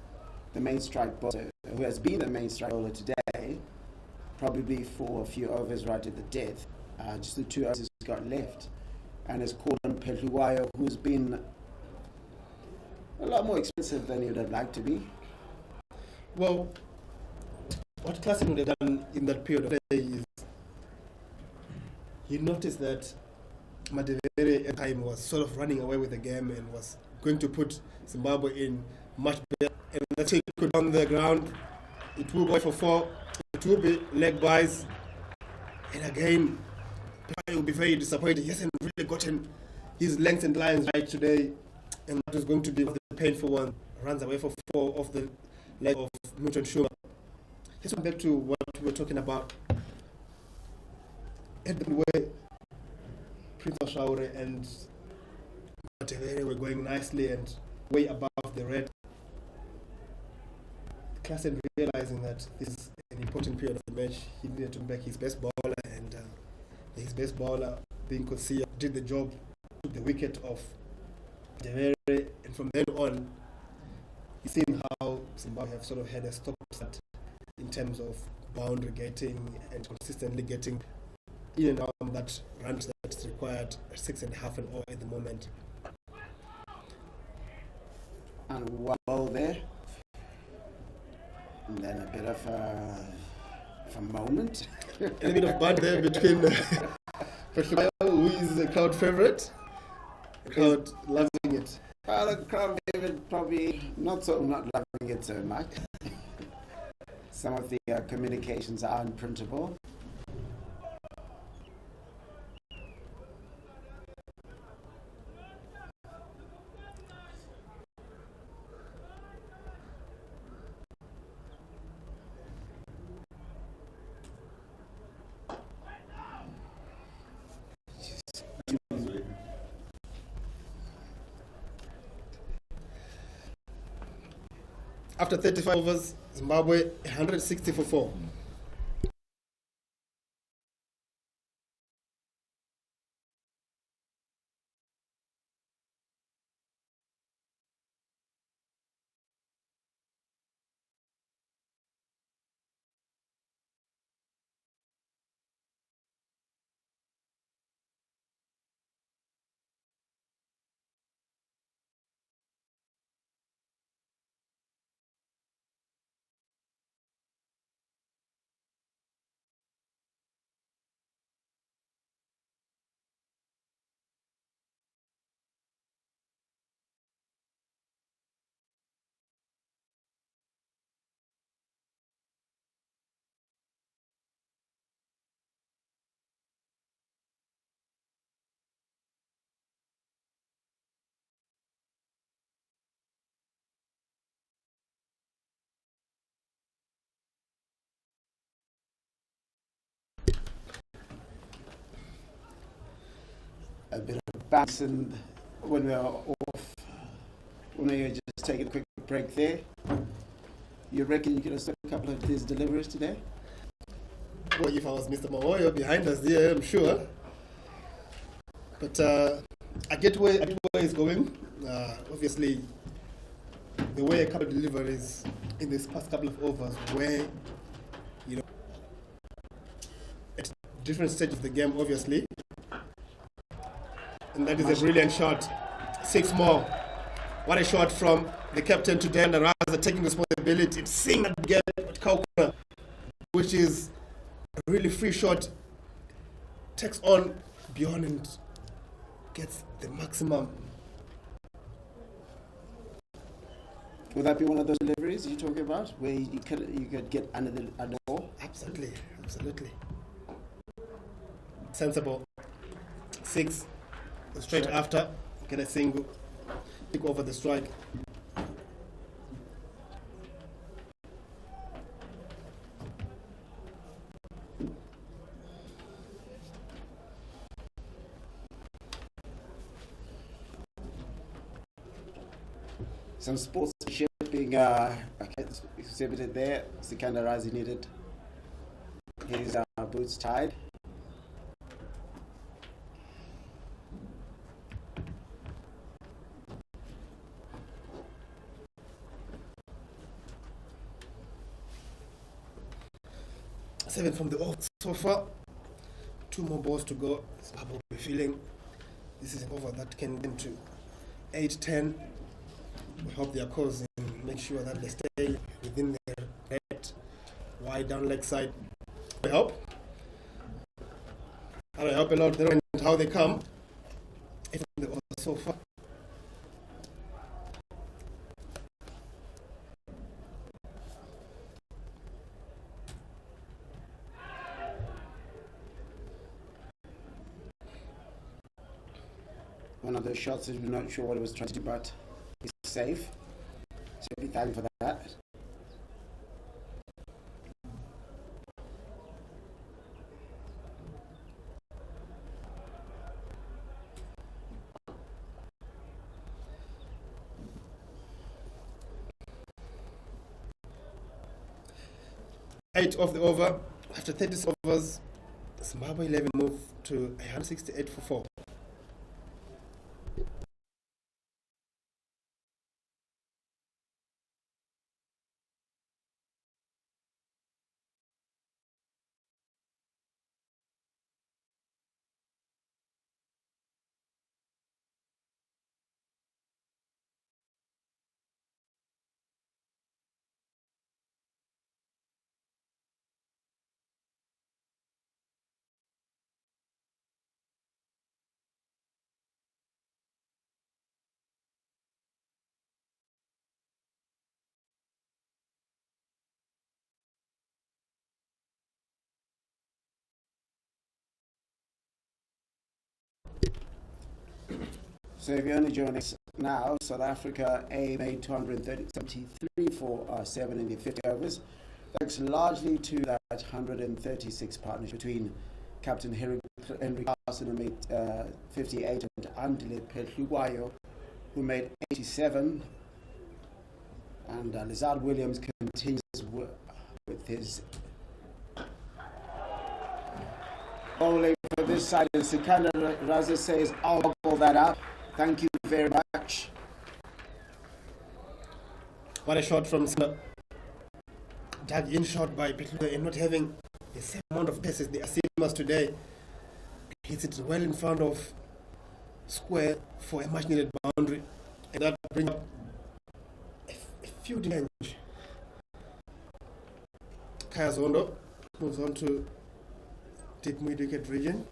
the main strike bowler, who has been the main strike bowler today, probably for a few overs right at the death. Just the 2 overs he's got left, and has called on Pehluwayo, who's been a lot more expensive than he would have liked to be. Well, what Carson would have done in that period of play is you notice that Madivere at the time was sort of running away with the game and was going to put Zimbabwe in much better. And that's it, could on the ground. It will go for 4. It will be leg buys. And again, he will be very disappointed. He hasn't really gotten his lengths and lines right today. And that is going to be the painful one. Runs away for 4 off the leg of Newton Schumer. Let's go back to what we were talking about. Edmund Way, Prince Oshaure and Matevere were going nicely and way above the red. Carson realizing that this is an important period of the match, he needed to back his best bowler, and his best bowler, being Kasuza, did the job, took the wicket off Matevere, and from then on, you've seen how Zimbabwe have sort of had a stop start in terms of boundary getting and consistently getting in and out that range that's required, 6.5 and all at the moment. And one ball there. And then a bit of a moment. A bit of bad there between Pehluwayo, who is the crowd favourite. The crowd loving it. Well, the crowd favorite probably not loving it so much. Some of the communications are unprintable. After 35 overs, Zimbabwe 160 for 4. A bit of bounce, and when we are off, when we are just taking a quick break there, you reckon you could have stopped a couple of these deliveries today? Well, if I was Mr. Mawoyo behind us there, I'm sure. But I get where it's going. Obviously, the way a couple deliveries in this past couple of overs, where at different stages of the game, obviously, and that is a brilliant shot. 6 more. What a shot from the captain to Dan Raza, taking responsibility and seeing that game at Kaukuna, which is a really free shot. Takes on beyond and gets the maximum. Would that be one of those deliveries you're talking about, where you could get under the ball? Absolutely. Sensible. 6. Straight after, get a single. Pick over the strike. Some sportsmanship being exhibited there. Sikandar Razi needed his boots tied. Seven from the off so far. 2 more balls to go. Zimbabwe will be feeling this is an over that can get to 8-10. We help their cause and make sure that they stay within their net, wide down leg side. We help. And I help a lot. They don't know how they come. From the over so far. One of those shots that we're not sure what it was trying to do, but it's safe. So be thankful for that. Eight of the over. After 30 overs, Zimbabwe 11 moved to 168 for 4. So if you're only joining us now, South Africa A made 273 for 7 in the 50 overs. Thanks largely to that 136 partnership between Captain Henry Carson, who made 58, and Andile Petluwayo, who made 87. And Lizard Williams continues with his bowling for this side. And Sikandar Raza says, I'll ball that up. Thank you very much. What a shot from Sina. Dug in shot by Petluwayo, and not having the same amount of passes the Asimas today. Hits it well in front of square for a much needed boundary. And that brings up a few damage. Kaya Zondo moves on to deep mid-wicket region.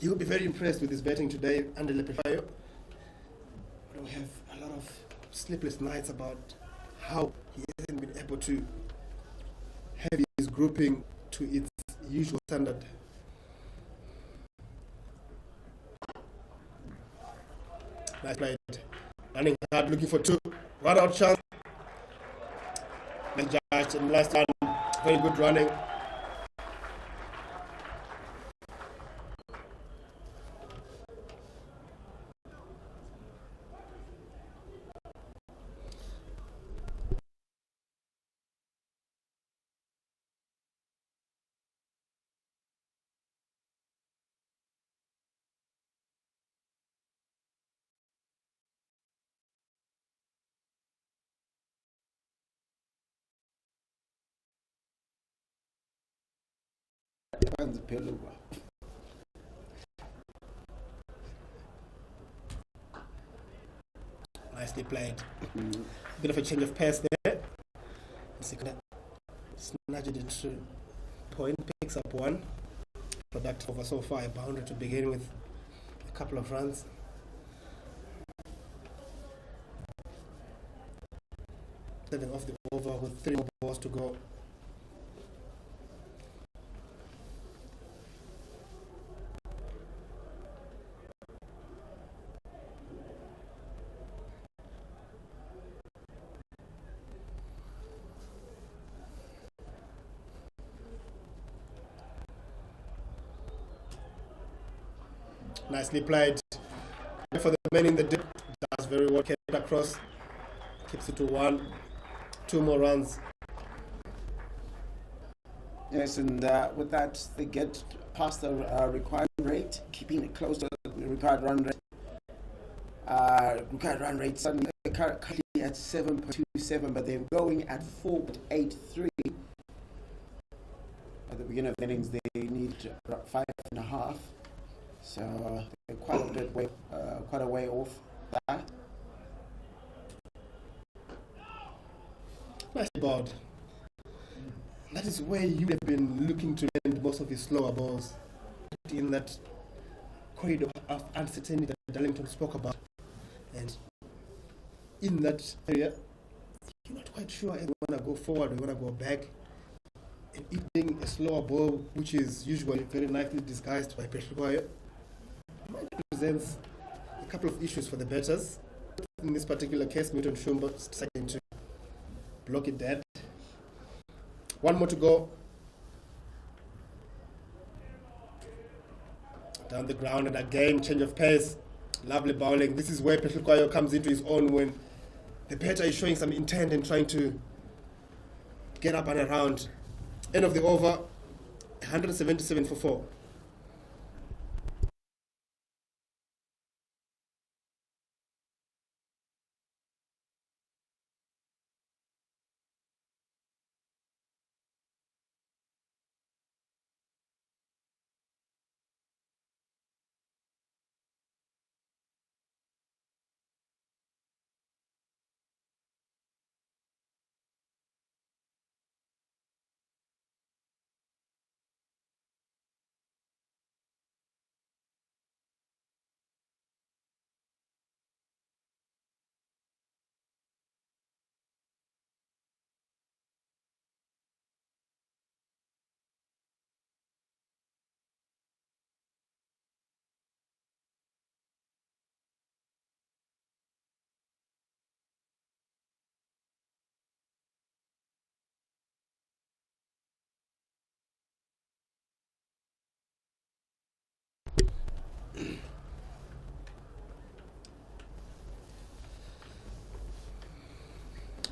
You will be very impressed with his batting today under Lepefayo. But we have a lot of sleepless nights about how he hasn't been able to have his grouping to its usual standard. Nice play. Running hard, looking for 2. One out chance. And judged in last one. Very good running. Nicely played. Bit of a change of pace there. Sikna snatched it to point, picks up one. Product over so far, a boundary to begin with, a couple of runs. Seven off the over with 3 more balls to go. Nicely played for the man in the dip. Does very well. Kept across. Keeps it to 1. 2 more runs. Yes, and with that, they get past the required rate, keeping it close to the required run rate. Required run rate suddenly currently at 7.27, but they're going at 4.83. At the beginning of the innings, they need 5.5. So they're quite a way off that. Nice ball. That is where you have been looking to land most of his slower balls, in that corridor of uncertainty that Darlington spoke about. And in that area, you're not quite sure if you want to go forward or you want to go back. And eating a slower ball, which is usually very nicely disguised by Peshwaya, presents a couple of issues for the batters. In this particular case, Milton Shumba deciding to block it dead. 1 more to go. Down the ground, and again, change of pace. Lovely bowling. This is where Peshwaya comes into his own when the batter is showing some intent and trying to get up and around. End of the over, 177 for 4.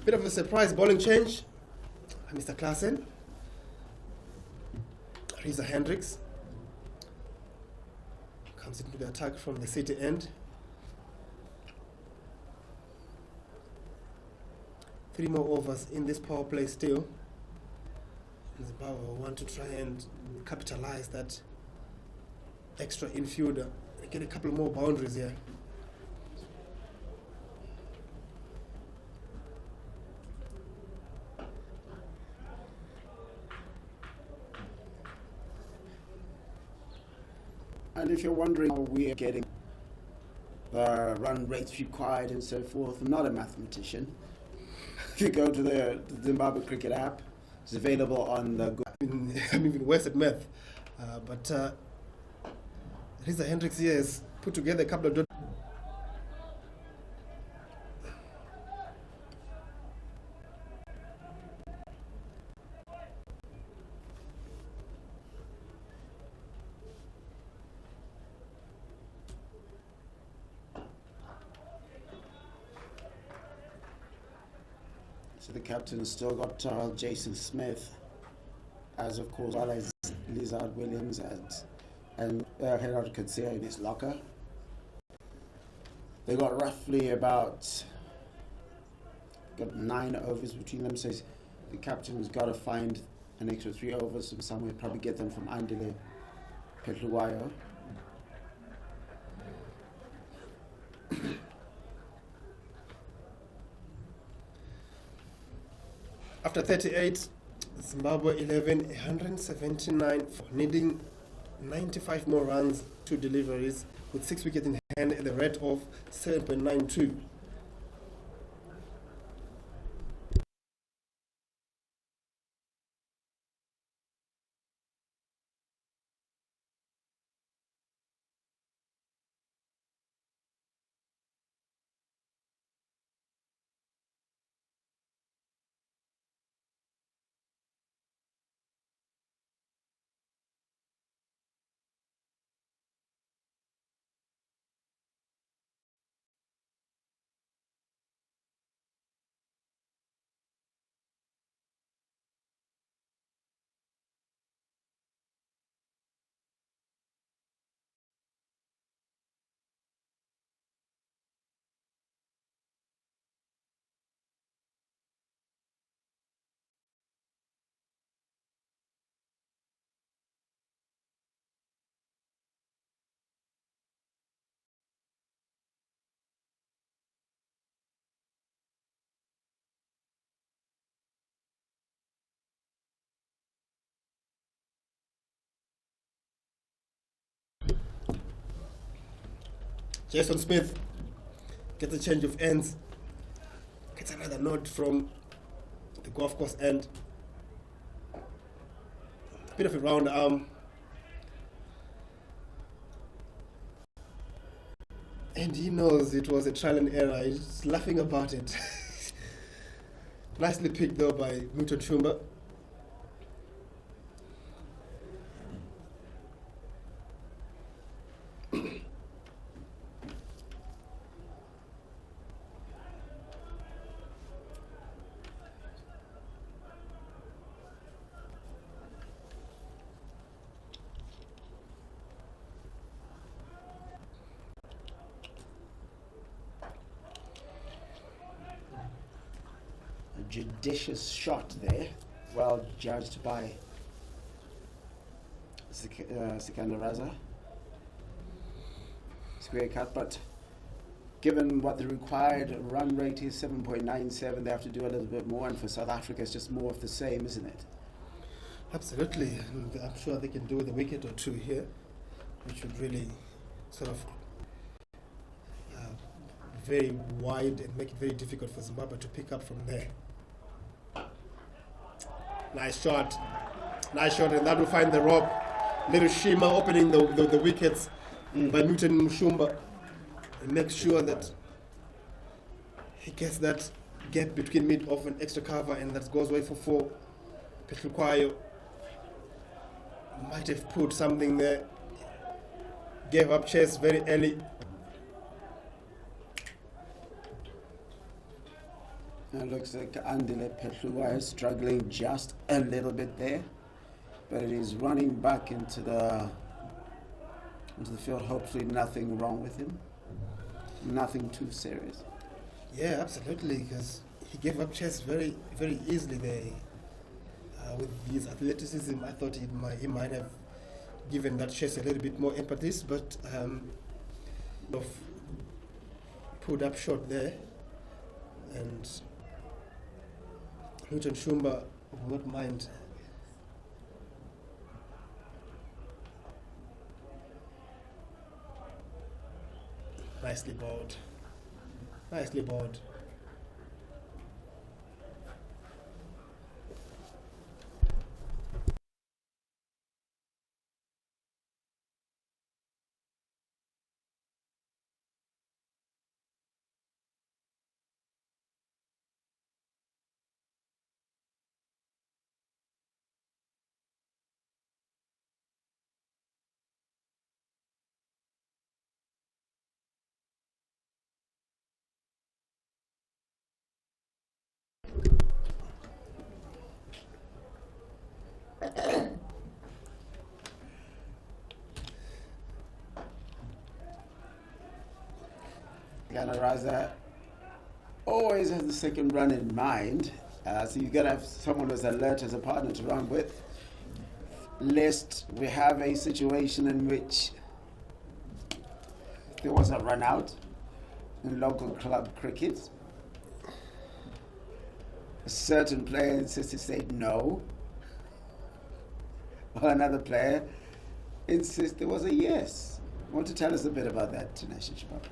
Bit of a surprise bowling change. Mr. Carson. Reza Hendricks comes into the attack from the city end. 3 more overs in this power play still. Zimbabwe want to try and capitalize that extra infielder and get a couple more boundaries here. And if you're wondering how we're getting the run rates required and so forth, I'm not a mathematician. If you go to the Zimbabwe cricket app, it's available on the I'm even worse at math. But Reza Hendricks here has put together a couple of So the captain's still got Jason Smith, as of course, well as Lizard Williams and Gerard Katsia in his locker. They got roughly got 9 overs between them, so the captain's got to find an extra 3 overs from somewhere, probably get them from Andile Petluwayo. After 38, Zimbabwe 11, 179 for needing 95 more runs, 2 deliveries, with 6 wickets in hand at the rate of 7.92. Jason Smith gets a change of ends, gets another nod from the golf course end. A bit of a round arm. And he knows it was a trial and error. He's laughing about it. Nicely picked though by Muto Chumba. Judicious shot there, well judged by Sikandar Raza. Square cut, but given what the required run rate is, 7.97, they have to do a little bit more, and for South Africa it's just more of the same, isn't it? Absolutely, and I'm sure they can do with a wicket or two here, which would really sort of very wide and make it very difficult for Zimbabwe to pick up from there. Nice shot, and that will find the rope. Little Shima opening the wickets by Newton Mushumba, and make sure that he gets that gap between mid-off and extra cover, and that goes away for 4. Petlukwayo might have put something there, gave up chase very early. It looks like Andile Petluwayo is struggling just a little bit there, but it is running back into the field. Hopefully nothing wrong with him, nothing too serious. Yeah, absolutely, because he gave up chase very, very easily there. With his athleticism, I thought he might have given that chase a little bit more impetus, but pulled up short there, and Newton Shumba will not mind. Nicely bowled. Nicely bowled. Raza always has the second run in mind, So you've got to have someone who's alert as a partner to run with, lest we have a situation in which there was a run out in local club cricket. A certain player insisted, said no, while another player insisted there was a yes. Want to tell us a bit about that, Tinashe Chibaba?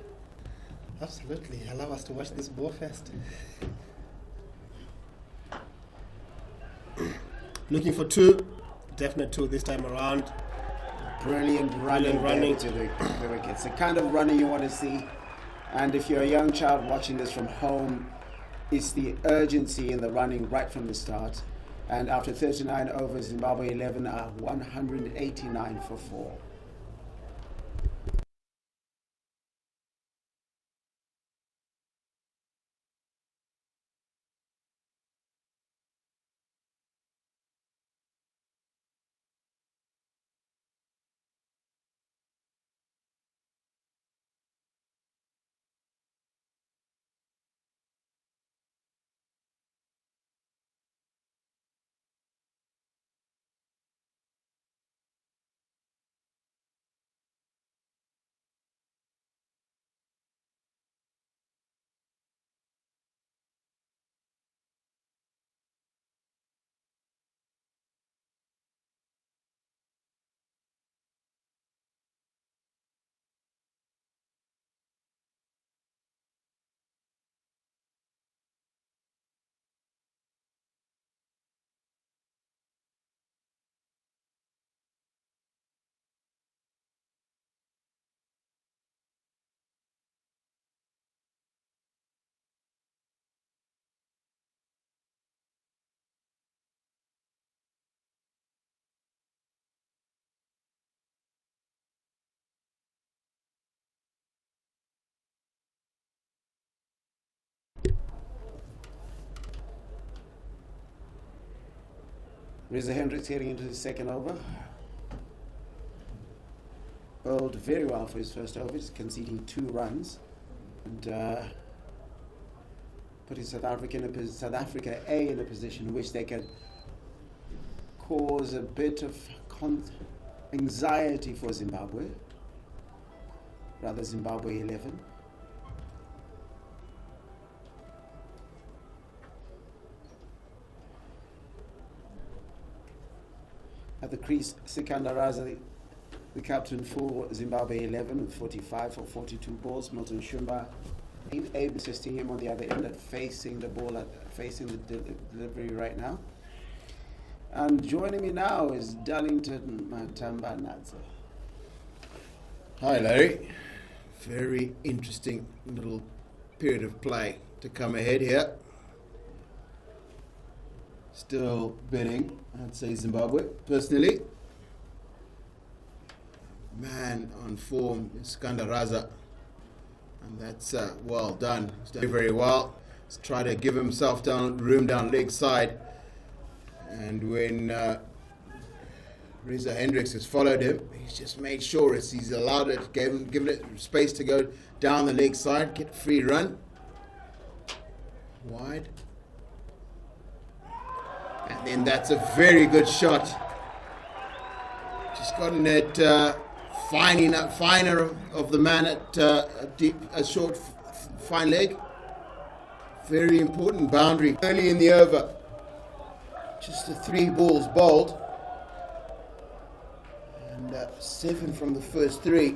Absolutely. Allow us to watch this ball first. Looking for two. Definite two this time around. Brilliant running to the wickets. The kind of running you want to see. And if you're a young child watching this from home, it's the urgency in the running right from the start. And after 39 overs, Zimbabwe 11 are 189 for 4. Reza Hendricks heading into the second over. Bowled very well for his first over, just conceding 2 runs. And putting South Africa in a position in which they can cause a bit of anxiety for Zimbabwe. Rather, Zimbabwe 11. At the crease, Sikandar Raza, the captain for Zimbabwe 11 with 45 for 42 balls. Milton Shumba, able assisting him on the other end at facing the ball, facing the delivery right now. And joining me now is Darlington Matambanadze. Hi, Larry. Very interesting little period of play to come ahead here. Still betting, I'd say Zimbabwe, personally. Man on form is Sikandar Raza. And that's well done. He's done very well. He's tried to give himself room down leg side. And when Reza Hendricks has followed him, he's just made sure he's allowed it, given it space to go down the leg side, get a free run. Wide. And then that's a very good shot. Just gotten it finer of the man at a short, fine leg. Very important boundary early in the over. Just the 3 balls bowled. And 7 from the first 3.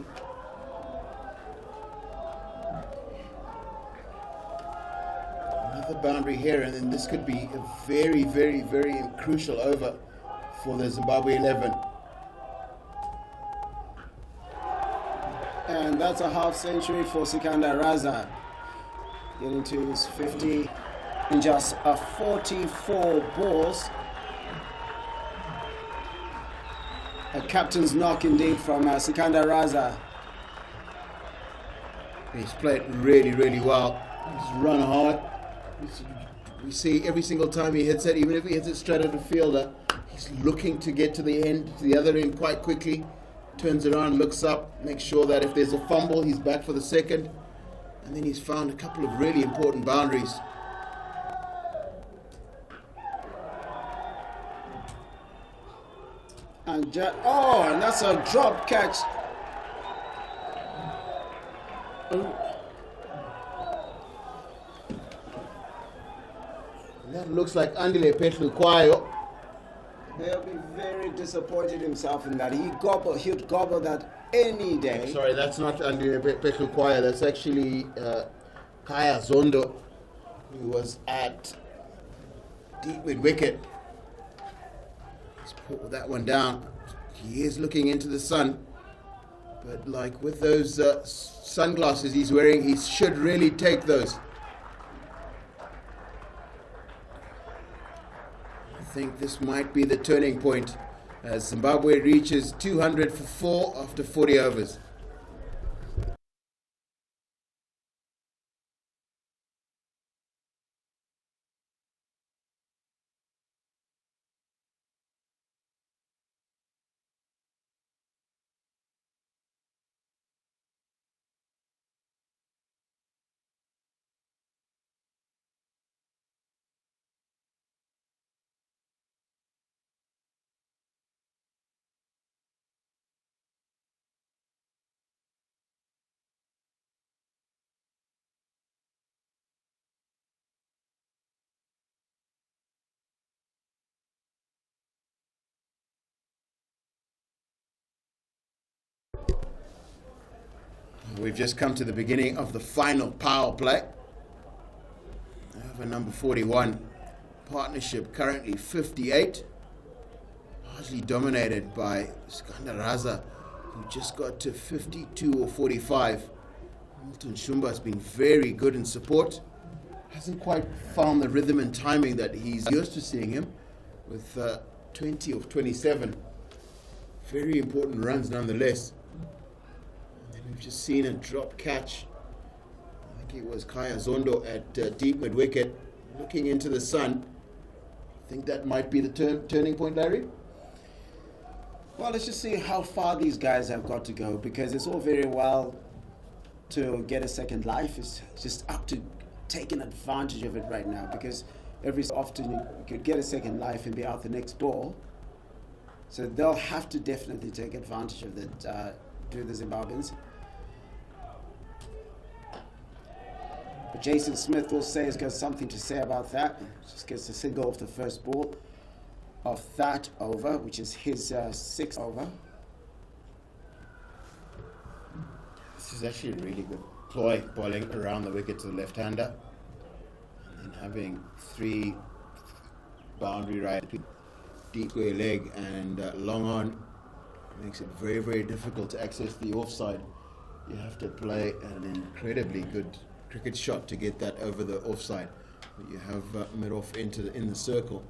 Another boundary here, and then this could be a very, very, very crucial over for the Zimbabwe 11. And that's a half century for Sikandar Raza. Getting to his 50 in just 44 balls. A captain's knock indeed from Sikandar Raza. He's played really, really well. He's run hard. We see every single time he hits it, even if he hits it straight at the fielder, he's looking to get to the end, to the other end quite quickly. Turns around, looks up, makes sure that if there's a fumble, he's back for the second. And then he's found a couple of really important boundaries. And and that's a drop catch. That looks like Andile Petlu-Kwayo. He'll be very disappointed himself in that. He'd gobble that any day. Sorry, that's not Andile Petlu-Kwayo. That's actually Kaya Zondo, who was at deep mid wicket. Let's put that one down. He is looking into the sun, but like with those sunglasses he's wearing, he should really take those. I think this might be the turning point as Zimbabwe reaches 200 for 4 after 40 overs. We've just come to the beginning of the final power play. Over number 41, partnership currently 58, largely dominated by Skandar Raza, who just got to 52 or 45. Milton Shumba has been very good in support. Hasn't quite found the rhythm and timing that he's used to seeing him, with 20 of 27. Very important runs nonetheless. We've just seen a drop catch. I think it was Kaya Zondo at deep mid wicket, looking into the sun. I think that might be the turning point, Larry. Well, let's just see how far these guys have got to go, because it's all very well to get a second life. It's just up to taking advantage of it right now, because every so often you could get a second life and be out the next ball. So they'll have to definitely take advantage of that, do the Zimbabweans. But Jason Smith will say he's got something to say about that. Just gets a single off the first ball of that over, which is his sixth over. This is actually a really good ploy, bowling around the wicket to the left-hander, and then having 3 boundary right, deep square leg and long on, makes it very, very difficult to access the offside. You have to play an incredibly good cricket shot to get that over the offside. But you have mid-off in the circle.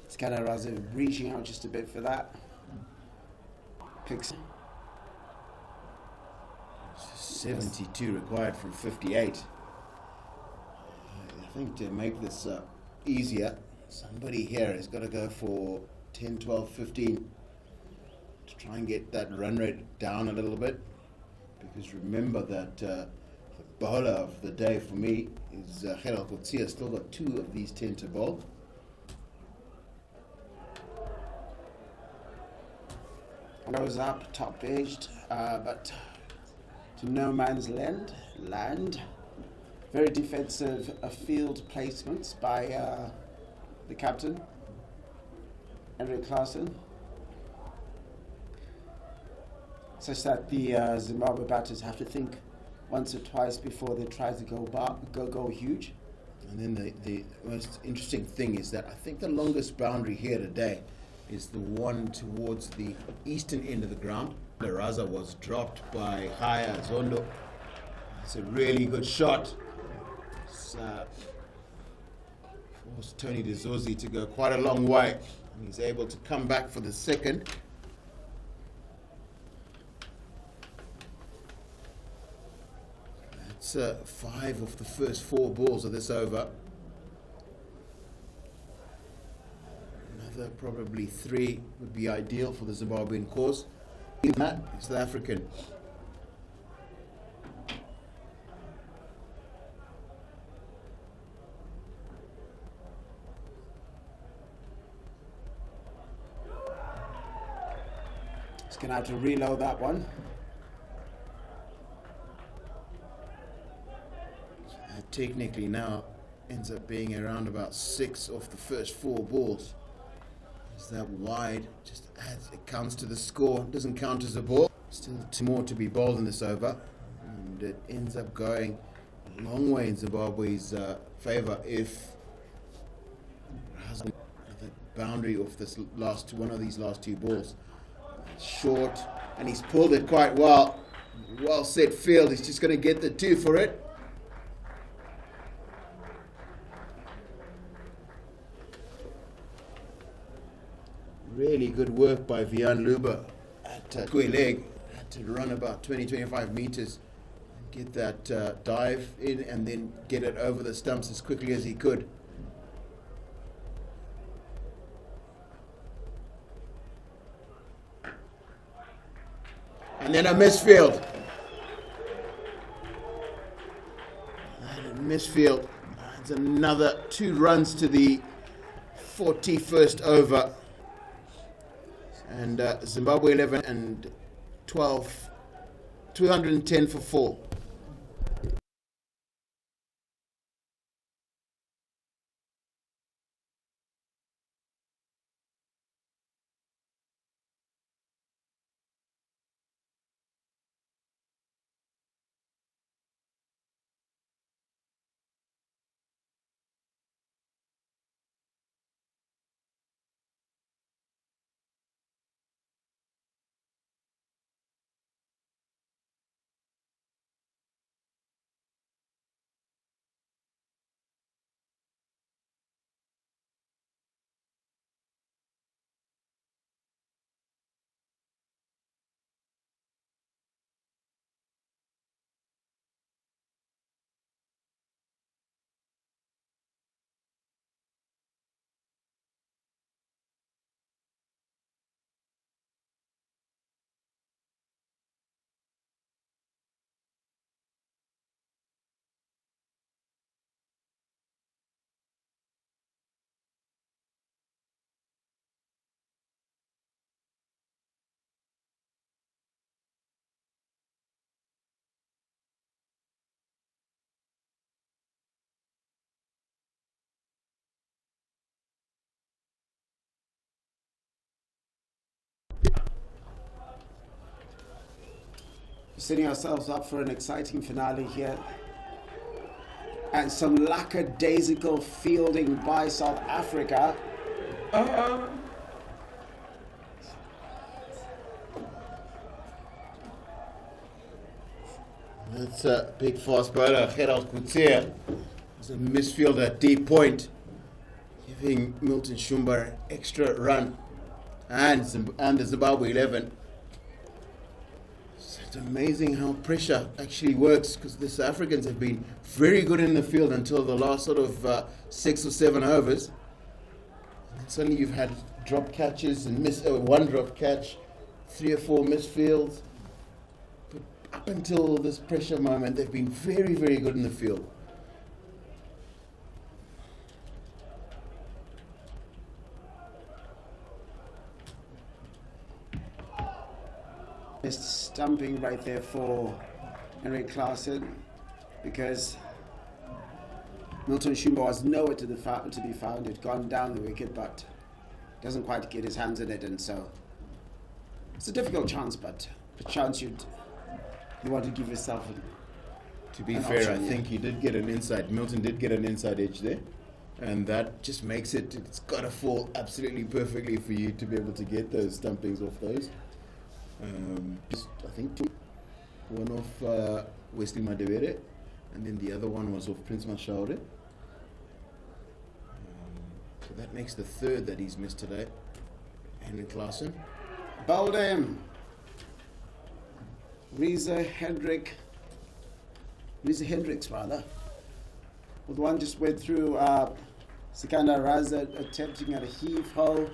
Skandar Raza reaching out just a bit for that. Picks 72 required from 58. I think to make this easier, somebody here has got to go for 10, 12, 15 to try and get that run rate down a little bit. Because remember that the bowler of the day for me is Gerald Kutsia. Still got 2 of these 10 to bowl. Goes up, top edged, but to no man's land. Very defensive field placements by the captain, Carson, such that the Zimbabwe batters have to think once or twice before they try to go huge. And then the most interesting thing is that I think the longest boundary here today is the one towards the eastern end of the ground. The Raza was dropped by Kaya Zondo. It's a really good shot. It's forced Tony Dezozi to go quite a long way, and he's able to come back for the second. That's 5 of the first 4 balls of this over. Another probably 3 would be ideal for the Zimbabwean cause. Matt, South African. He's going to have to reload that one. Technically now ends up being around about 6 off the first 4 balls. Is that wide? Just adds, it counts to the score. Doesn't count as a ball. Still 2 more to be bowled in this over, and it ends up going a long way in Zimbabwe's favour if it has the boundary off this one of these last 2 balls. Short, and he's pulled it quite well. Well set field. He's just going to get the 2 for it. Really good work by Vian Luba at Leg. Had to run about 20-25 meters and get that dive in and then get it over the stumps as quickly as he could. And then a misfield. And a misfield. It's another 2 runs to the 41st over. And Zimbabwe 11 and 12, 210 for 4. Setting ourselves up for an exciting finale here. And some lackadaisical fielding by South Africa. That's a big fast bowler, Gerald Kutsia. It's a misfield at deep point, giving Milton Shumba an extra run. And the Zimbabwe 11. It's amazing how pressure actually works, because the South Africans have been very good in the field until the last sort of 6 or 7 overs. And then suddenly you've had drop catches and 1 drop catch, 3 or 4 misfields. But up until this pressure moment, they've been very, very good in the field. Just stumping right there for Henry Carson, because Milton Shumba was nowhere to be found. It gone down the wicket, but doesn't quite get his hands in it, and so it's a difficult chance, but a chance you want to give yourself. To be fair, I think he did get an inside. Milton did get an inside edge there, and that just makes it. It's got to fall absolutely perfectly for you to be able to get those stumpings off those. I think 2. One off Wesley Madewere, and then the other one was off Prince Mashaure. So that makes the 3rd that he's missed today. Henry Carson. Bowled him. Reza Hendricks rather. Well, the one just went through Sikandar Raza attempting at a heave ho,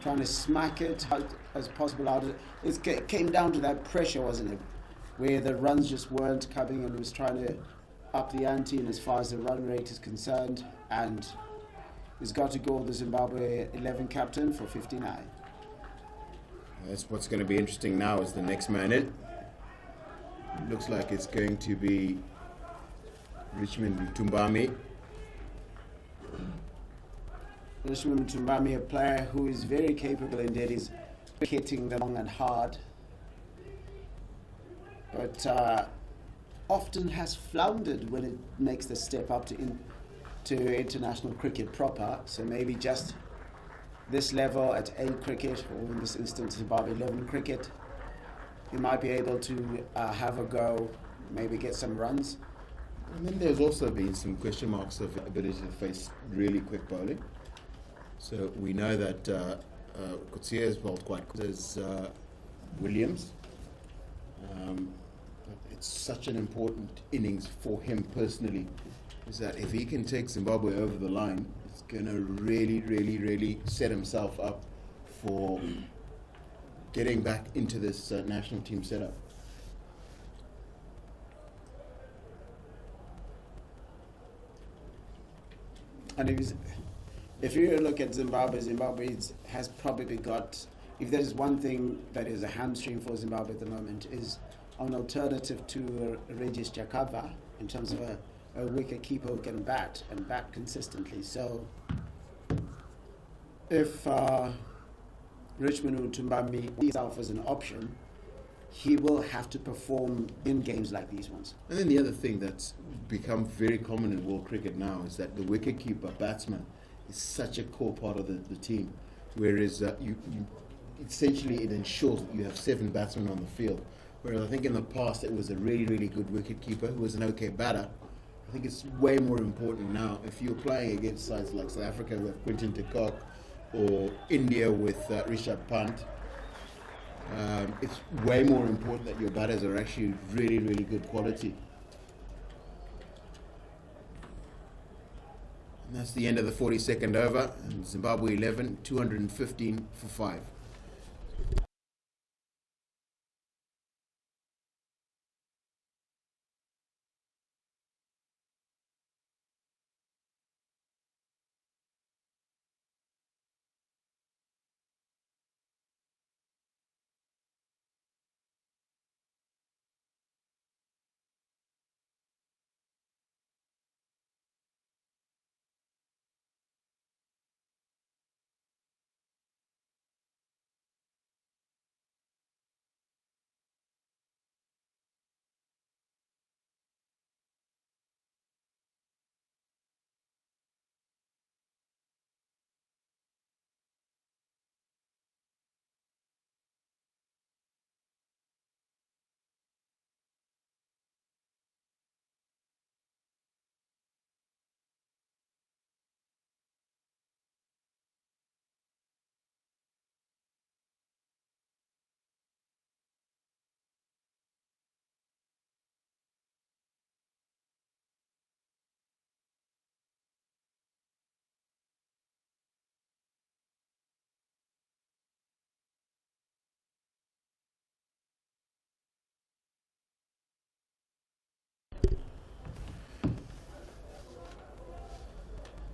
trying to smack it as possible out. It came down to that pressure, wasn't it? Where the runs just weren't coming, and was trying to up the ante in as far as the run rate is concerned, and he's got to go the Zimbabwe 11 captain for 59. That's what's going to be interesting now is the next man in. It looks like it's going to be Richmond Tumbami. Richmond Tumbami, a player who is very capable indeed, is hitting them long and hard, but often has floundered when it makes the step up to international cricket proper. So maybe just this level at A cricket, or in this instance Zimbabwe 11 cricket, he might be able to have a go, maybe get some runs. And then there's also been some question marks of ability to face really quick bowling. So we know that Kasuza has bowled quite quick as Williams. But it's such an important innings for him personally, is that if he can take Zimbabwe over the line, it's going to really, really, really set himself up for getting back into this national team setup. And if you look at Zimbabwe, has probably got, if there's one thing that is a hamstring for Zimbabwe at the moment, is an alternative to Regis Jakava in terms of a wicket keeper who can bat and bat consistently. So if Richmond Tumbami himself as an option, he will have to perform in games like these ones. And then the other thing that's become very common in world cricket now is that the wicketkeeper batsman is such a core part of the team, whereas you essentially it ensures that you have 7 batsmen on the field. Whereas I think in the past it was a really, really good wicketkeeper who was an okay batter. I think it's way more important now if you're playing against sides like South Africa with Quinton de Kock or India with Rishabh Pant. It's way more important that your batters are actually really, really good quality. And that's the end of the 42nd over. And Zimbabwe 11, 215 for 5.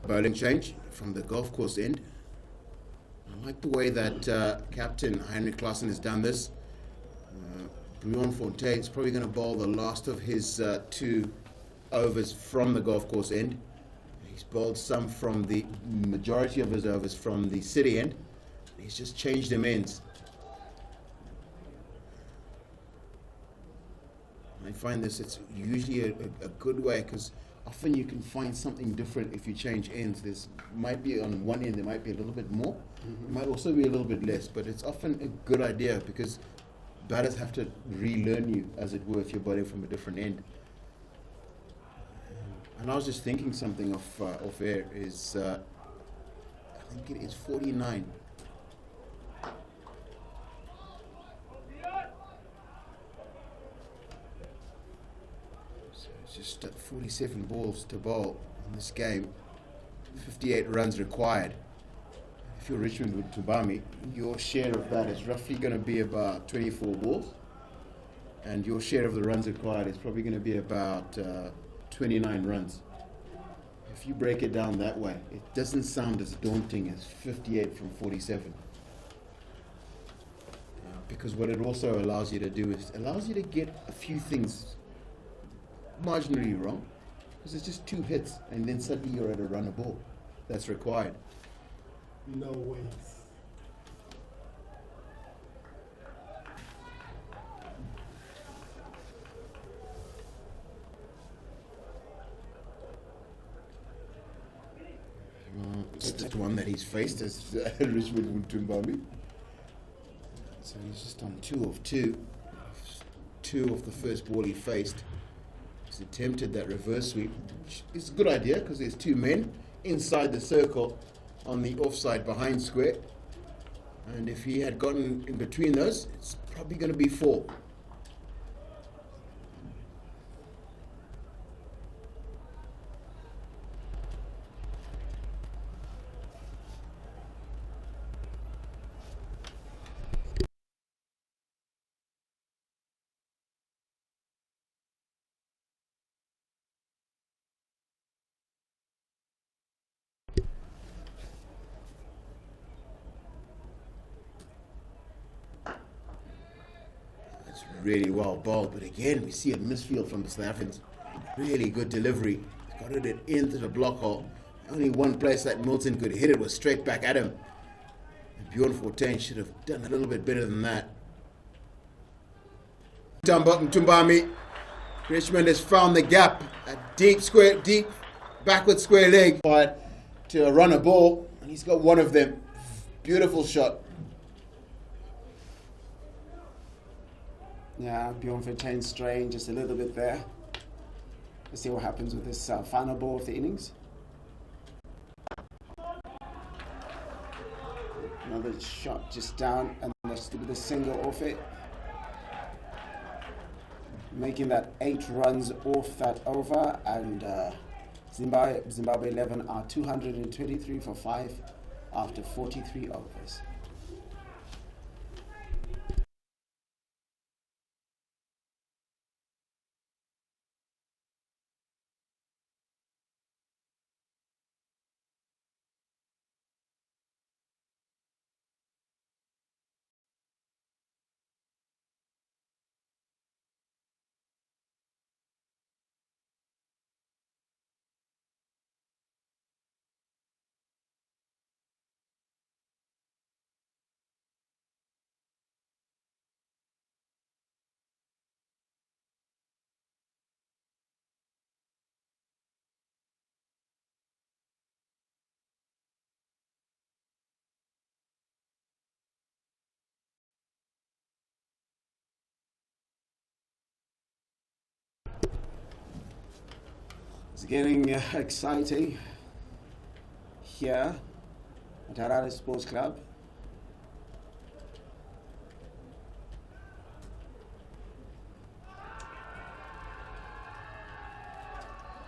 Bowling change from the golf course end. I like the way that Captain Heinrich Carson has done this. Bruon Fontaine is probably going to bowl the last of his 2 overs from the golf course end. He's bowled some from the majority of his overs from the city end. He's just changed them ends. I find this, it's usually a good way, because often you can find something different if you change ends. There's might be on one end there might be a little bit more, it might also be a little bit less, but it's often a good idea because batters have to relearn you, as it were, if you're bowling from a different end. And I was just thinking something off air is, I think it is 49. Just 47 balls to bowl in this game, 58 runs required. If you're Richmond with Tumbami, your share of that is roughly going to be about 24 balls, and your share of the runs required is probably going to be about 29 runs. If you break it down that way, it doesn't sound as daunting as 58 from 47. because what it also allows you to do is allows you to get a few things marginally wrong, because it's just 2 hits and then suddenly you're at a runner ball that's required. No ways. It's the one that he's faced as Richmond Mtumbami. So he's just on 2 of 2. 2 of the first ball he faced. He's attempted that reverse sweep, which is a good idea because there's 2 men inside the circle on the offside behind square. And if he had gotten in between those, it's probably going to be 4. Really well bowled, but again we see a misfield from the South Africans. Really good delivery, got it into the block hole. Only one place that Milton could hit it was straight back at him. And Bjorn Fortuin should have done a little bit better than that. Mtumbami, Richmond has found the gap, a deep backward square leg to a runner ball, and he's got one of them. Beautiful shot. Yeah, Bjorn Fortuin straying just a little bit there. Let's see what happens with this final ball of the innings. Another shot just down, and let's do with a single off it. Making that 8 runs off that over, and Zimbabwe 11 are 223 for 5 after 43 overs. It's getting exciting here at Harare Sports Club.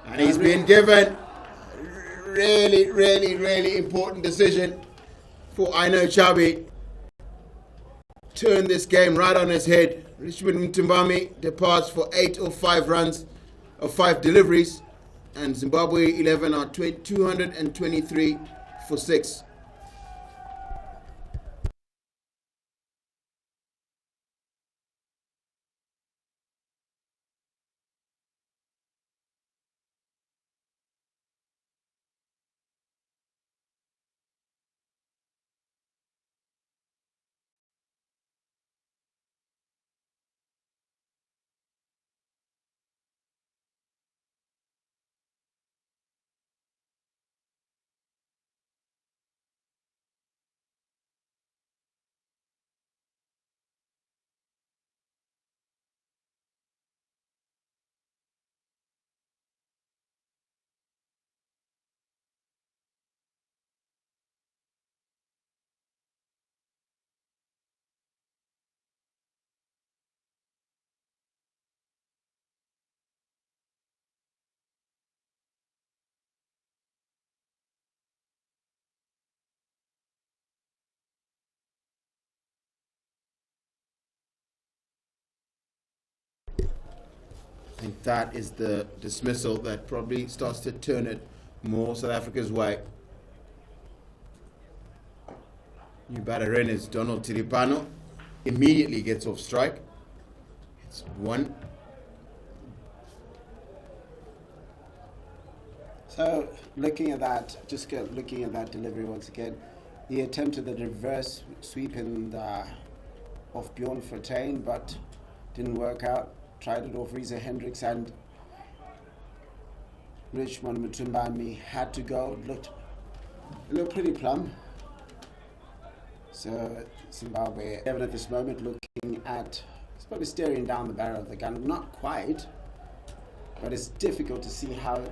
And he's been given really important decision for Aino Chabi. Turn this game right on its head. Richmond Mtumbami departs for 8 or 5 runs of 5 deliveries, and Zimbabwe 11 are 223 for 6. I think that is the dismissal that probably starts to turn it more South Africa's way. New batter in is Donald Tiripano. immediately gets off strike. It's one. So looking at that, looking at that delivery once again, he attempted the reverse sweep in off Bjorn Fortuin, but didn't work out. Tried it off Reza Hendricks, and Richmond Mutumbami had to go. It looked pretty plumb. So Zimbabwe, even at this moment, looking at, it's probably staring down the barrel of the gun. Not quite, but it's difficult to see how,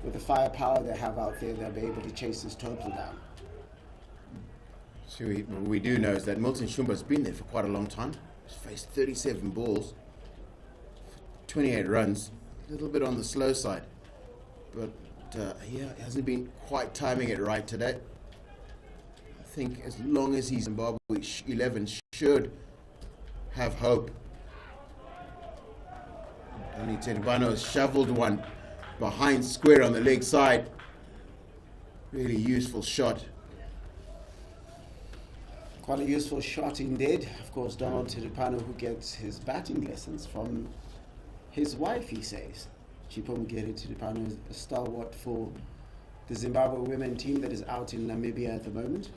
with the firepower they have out there, they'll be able to chase this total down. So what we do know is that Milton Shumba's been there for quite a long time. He's faced 37 balls, 28 runs, a little bit on the slow side. But he hasn't been quite timing it right today. I think as long as he's Zimbabwe 11 should have hope. Tony Tenbano has shoveled one behind square on the leg side. Really useful shot. Quite a useful shot indeed. Of course, Donald Tiripano, who gets his batting lessons from his wife, he says. Chipomgeri Tiripano is a stalwart for the Zimbabwe women team that is out in Namibia at the moment.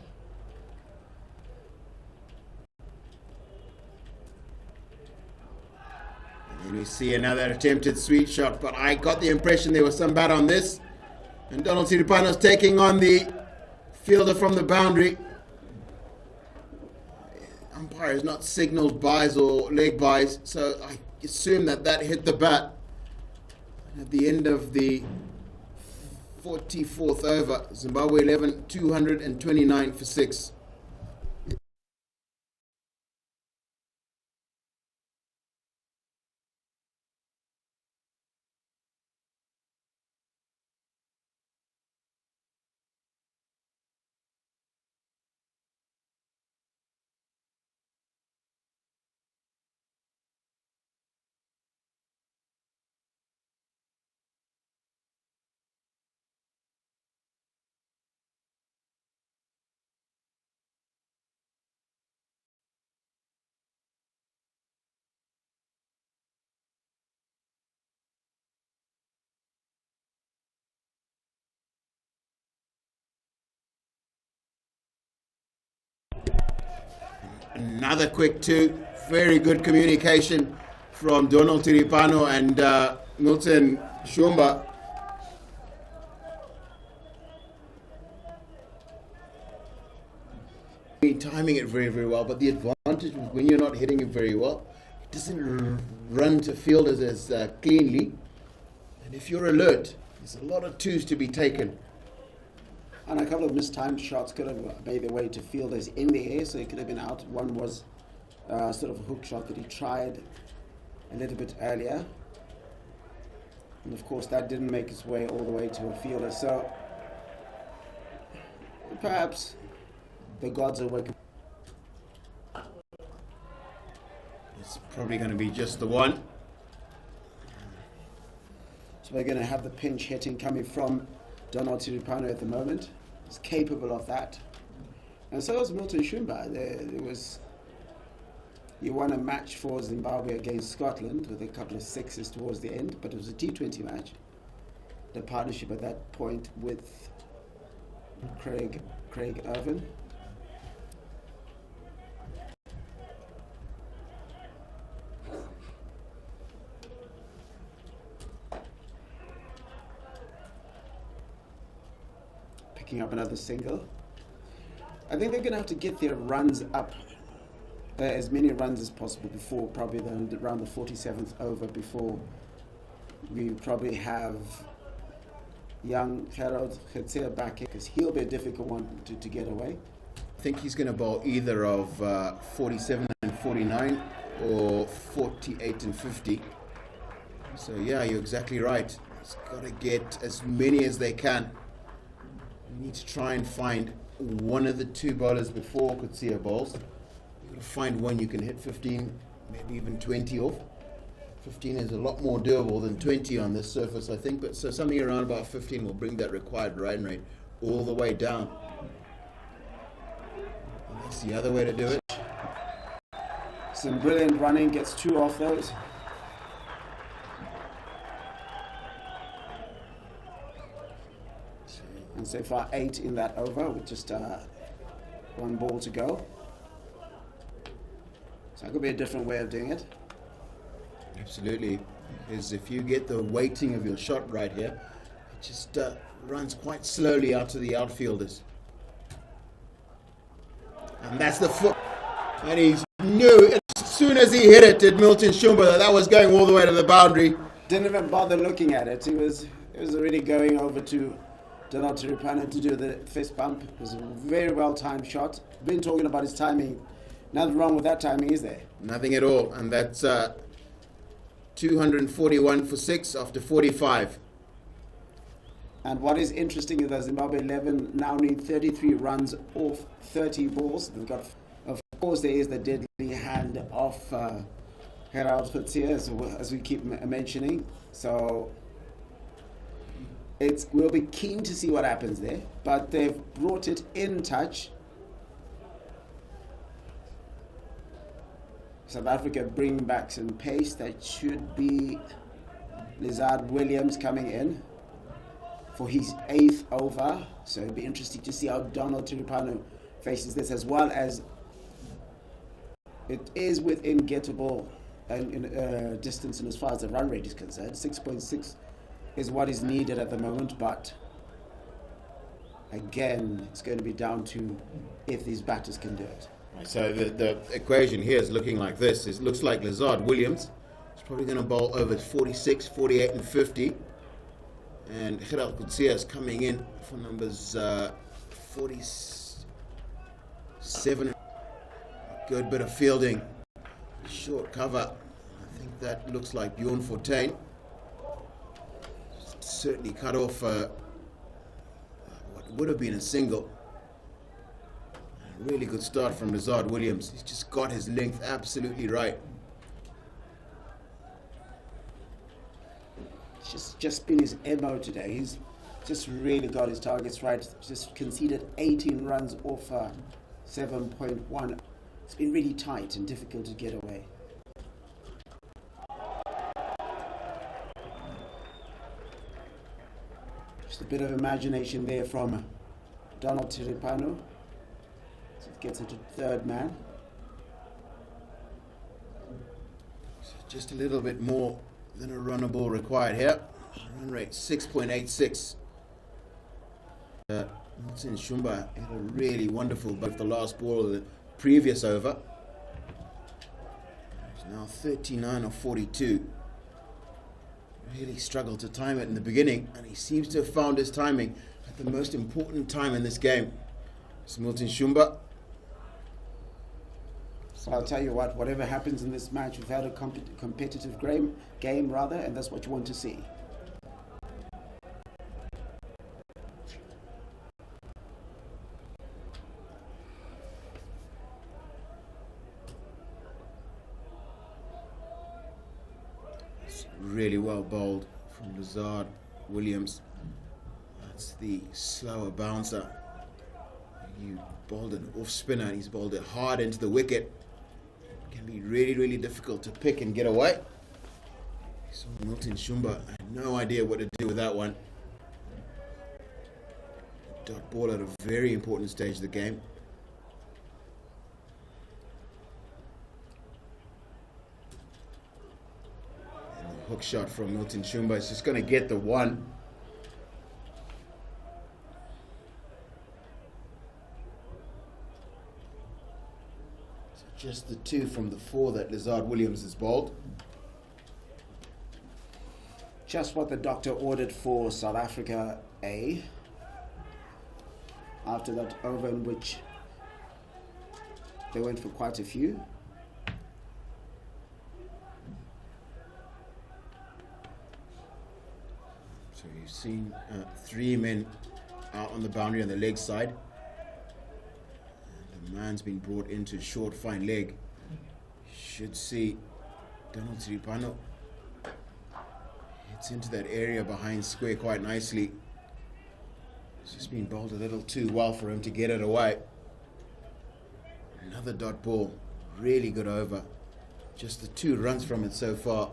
And then we see another attempted sweet shot, but I got the impression there was some bat on this. And Donald Tiripano's taking on the fielder from the boundary. Umpire has not signalled buys or leg buys, so I assume that hit the bat. At the end of the 44th over, Zimbabwe 11, 229 for 6. Another quick two. Very good communication from Donald Tiripano and Milton Shumba. Timing it very, very well, but the advantage is when you're not hitting it very well, it doesn't run to fielders as cleanly. And if you're alert, there's a lot of twos to be taken. And a couple of mistimed shots could have made their way to fielders in the air, so it could have been out. One was sort of a hook shot that he tried a little bit earlier. And of course that didn't make its way all the way to a fielder. So perhaps the gods are working. It's probably going to be just the one. So we're going to have the pinch hitting coming from Donald Tiripano at the moment. He's capable of that. And so was Milton Shumba. He won a match for Zimbabwe against Scotland with a couple of sixes towards the end, but it was a T20 match. The partnership at that point with Craig Irvin. Picking up another single. I think they're going to have to get their runs up, as many runs as possible before probably around the 47th over, before we probably have young Harold Getzea back in, because he'll be a difficult one to get away. I think he's going to bowl either of 47 and 49 or 48 and 50. So yeah, you're exactly right. He's got to get as many as they can. You need to try and find one of the two bowlers before Getzea bowls. You've got to find one you can hit 15, maybe even 20 off. 15 is a lot more doable than 20 on this surface, I think. But so something around about 15 will bring that required run rate all the way down. And that's the other way to do it. Some brilliant running, gets 2 off those. And so far 8 in that over with just 1 ball to go. So that could be a different way of doing it. Absolutely. Because if you get the weighting of your shot right here, it just runs quite slowly out to the outfielders. And that's the foot. And he knew as soon as he hit it, did Milton Shumba, that was going all the way to the boundary. Didn't even bother looking at it. He was already going over to Donald Tiripana to do the fist bump. It was a very well timed shot. Been talking about his timing. Nothing wrong with that timing, is there? Nothing at all. And that's 241 for 6 after 45. And what is interesting is that Zimbabwe 11 now need 33 runs off 30 balls. They've got, of course, there is the deadly hand of Gerald Coetzee, as we keep mentioning. So we'll be keen to see what happens there. But they've brought it in touch. South Africa bringing back some pace. That should be Lizard Williams coming in for his 8th over. So it'll be interesting to see how Donald Tiripano faces this, as well as it is within gettable and distance, and as far as the run rate is concerned, 6.6 is what is needed at the moment. But again, it's going to be down to if these batters can do it. So the equation here is looking like this. It looks like Lizard Williams is probably going to bowl over 46, 48 and 50. And Gerald Coetzee is coming in for numbers 47. Good bit of fielding. Short cover. I think that looks like Bjorn Fortuin. Certainly cut off what would have been a single. Really good start from Lizard Williams. He's just got his length absolutely right. It's just been his MO today. He's just really got his targets right. Just conceded 18 runs off 7.1. It's been really tight and difficult to get away. Just a bit of imagination there from Donald Tiripano. So it gets into 3rd man. So just a little bit more than a runnable required here. Run rate 6.86. Milton Shumba had a really wonderful but the last ball of the previous over. He's now 39 of 42. Really struggled to time it in the beginning, and he seems to have found his timing at the most important time in this game. It's Milton Shumba. So I'll tell you what, whatever happens in this match, we've had a competitive game rather, and that's what you want to see. It's really well bowled from Lizard Williams. That's the slower bouncer. You bowled an off spinner, and he's bowled it hard into the wicket. Can be really, really difficult to pick and get away. So Milton Shumba, I had no idea what to do with that one. Dot ball at a very important stage of the game. And the hook shot from Milton Shumba is just going to get the 1. Just the 2 from the 4 that Lizard Williams has bowled. Just what the doctor ordered for South Africa A. After that over in which they went for quite a few. So you've seen 3 men out on the boundary on the leg side. The man's been brought into short, fine leg. Should see Donald Tiripano hits into that area behind square quite nicely. It's just been bowled a little too well for him to get it away. Another dot ball, really good over. Just the 2 runs from it so far.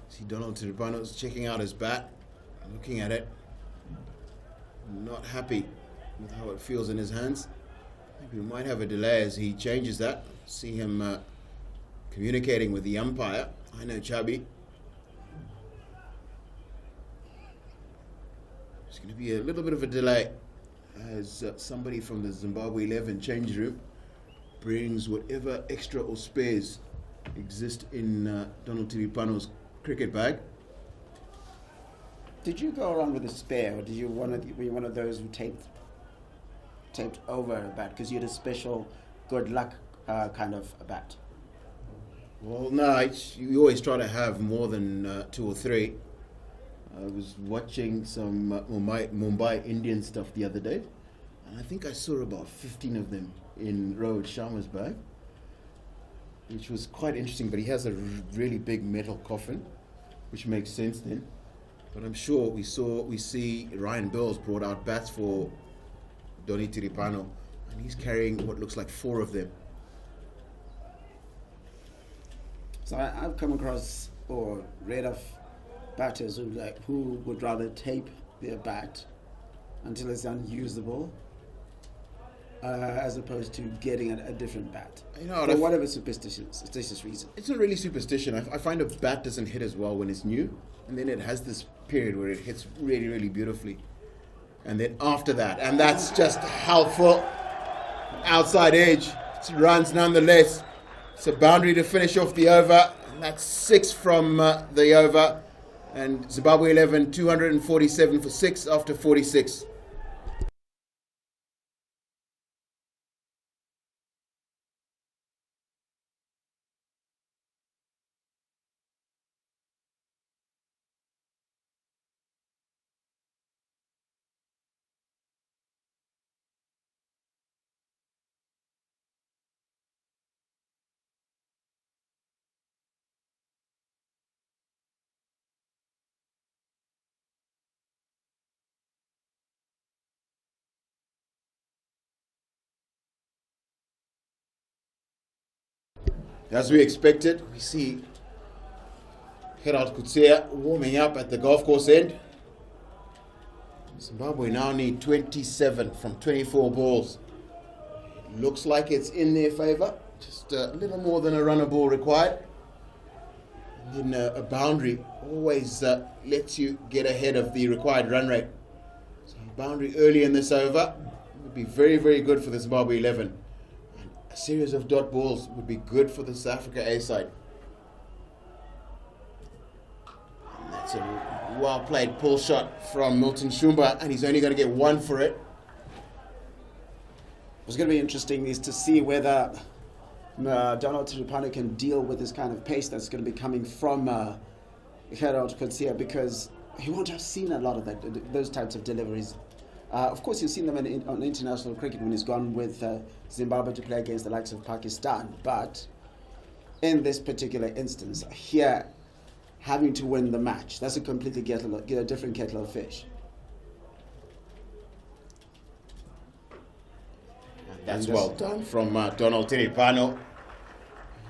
See Donald Tiripano's checking out his bat, looking at it. Not happy with how it feels in his hands. Maybe we might have a delay as he changes that. See him communicating with the umpire. I know Chubby. There's going to be a little bit of a delay as somebody from the Zimbabwe 11 change room brings whatever extra or spares exist in Donald Tiripano's cricket bag. Did you go around with a spare, or were you one of those who taped over a bat because you had a special good luck kind of a bat? Well, no, you always try to have more than 2 or 3. I was watching some Mumbai Indian stuff the other day, and I think I saw about 15 of them in Rohit Sharma's bag, which was quite interesting. But he has a really big metal coffin, which makes sense then. But I'm sure we see Ryan Bills brought out bats for Donny Tiripano, and he's carrying what looks like 4 of them. So I've come across or read of batters who would rather tape their bat until it's unusable, as opposed to getting a different bat. For whatever superstitious reason. It's not really superstition. I find a bat doesn't hit as well when it's new, and then it has this period where it hits really, really beautifully. And then after that, and that's just helpful. Outside edge, it runs nonetheless. It's a boundary to finish off the over, and that's 6 from the over. And Zimbabwe 11, 247 for 6 after 46. As we expected, we see Gerald Kutsia warming up at the golf course end. Zimbabwe now need 27 from 24 balls. It looks like it's in their favour. Just a little more than a runner ball required. And then a boundary always lets you get ahead of the required run rate. So a boundary early in this over would be very, very good for the Zimbabwe 11. A series of dot balls would be good for the South Africa A side. And that's a well played pull shot from Milton Shumba, and he's only going to get 1 for it. What's going to be interesting is to see whether Donald Tiripano can deal with this kind of pace that's going to be coming from Gerald Kutsia, because he won't have seen a lot of those types of deliveries. Of course, you've seen them on international cricket when he's gone with Zimbabwe to play against the likes of Pakistan. But in this particular instance, here, having to win the match, that's a completely different kettle of fish. That's well done from Donald Tiripano.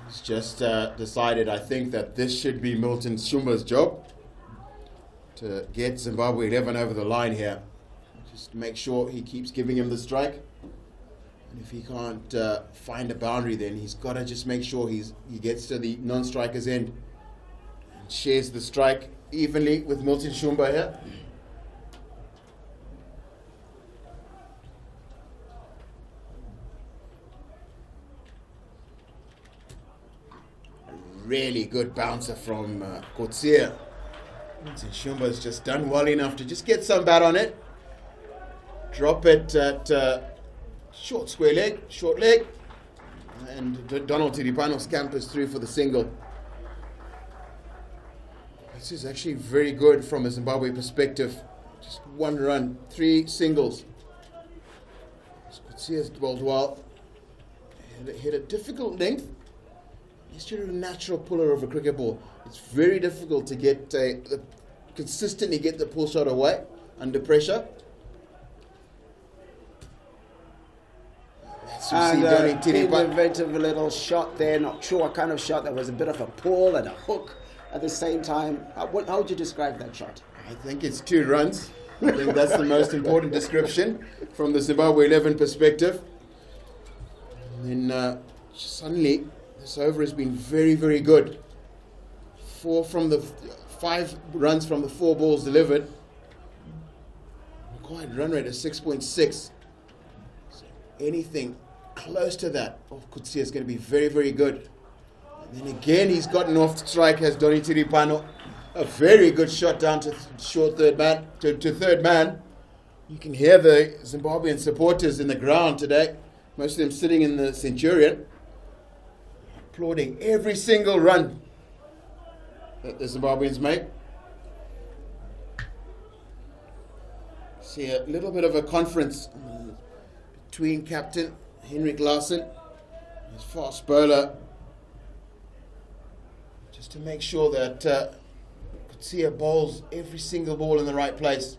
He's just decided, I think, that this should be Milton Shumba's job to get Zimbabwe 11 over the line here. Just make sure he keeps giving him the strike. And if he can't find a boundary, then he's got to just make sure he gets to the non-striker's end and shares the strike evenly with Milton Shumba here. A really good bouncer from Kutsia. Milton Shumba's just done well enough to just get some bat on it. Drop it at short leg, and Donald Tiripano scampers through for the single. This is actually very good from a Zimbabwe perspective. Just 1 run, 3 singles. Kutsia's bowled well. Hit a difficult length. Unless you're a natural puller of a cricket ball, it's very difficult to get consistently get the pull shot away under pressure. And Donny Tiripano. innovative little shot there. Not sure what kind of shot. That was a bit of a pull and a hook at the same time. How would you describe that shot? I think it's 2 runs. I think that's the most important description from the Zimbabwe 11 perspective. And then suddenly, this over has been very, very good. 5 runs from the 4 balls delivered. Required run rate of 6.6. So anything close to that of Kutsia is going to be very, very good. And then again, he's gotten off the strike, has Donny Tiripano. A very good shot down to short third man, to third man. You can hear the Zimbabwean supporters in the ground today, most of them sitting in the Centurion, applauding every single run that the Zimbabweans make. See a little bit of a conference between Captain Henrik Larsson, his fast bowler, just to make sure that Kutsia bowls every single ball in the right place.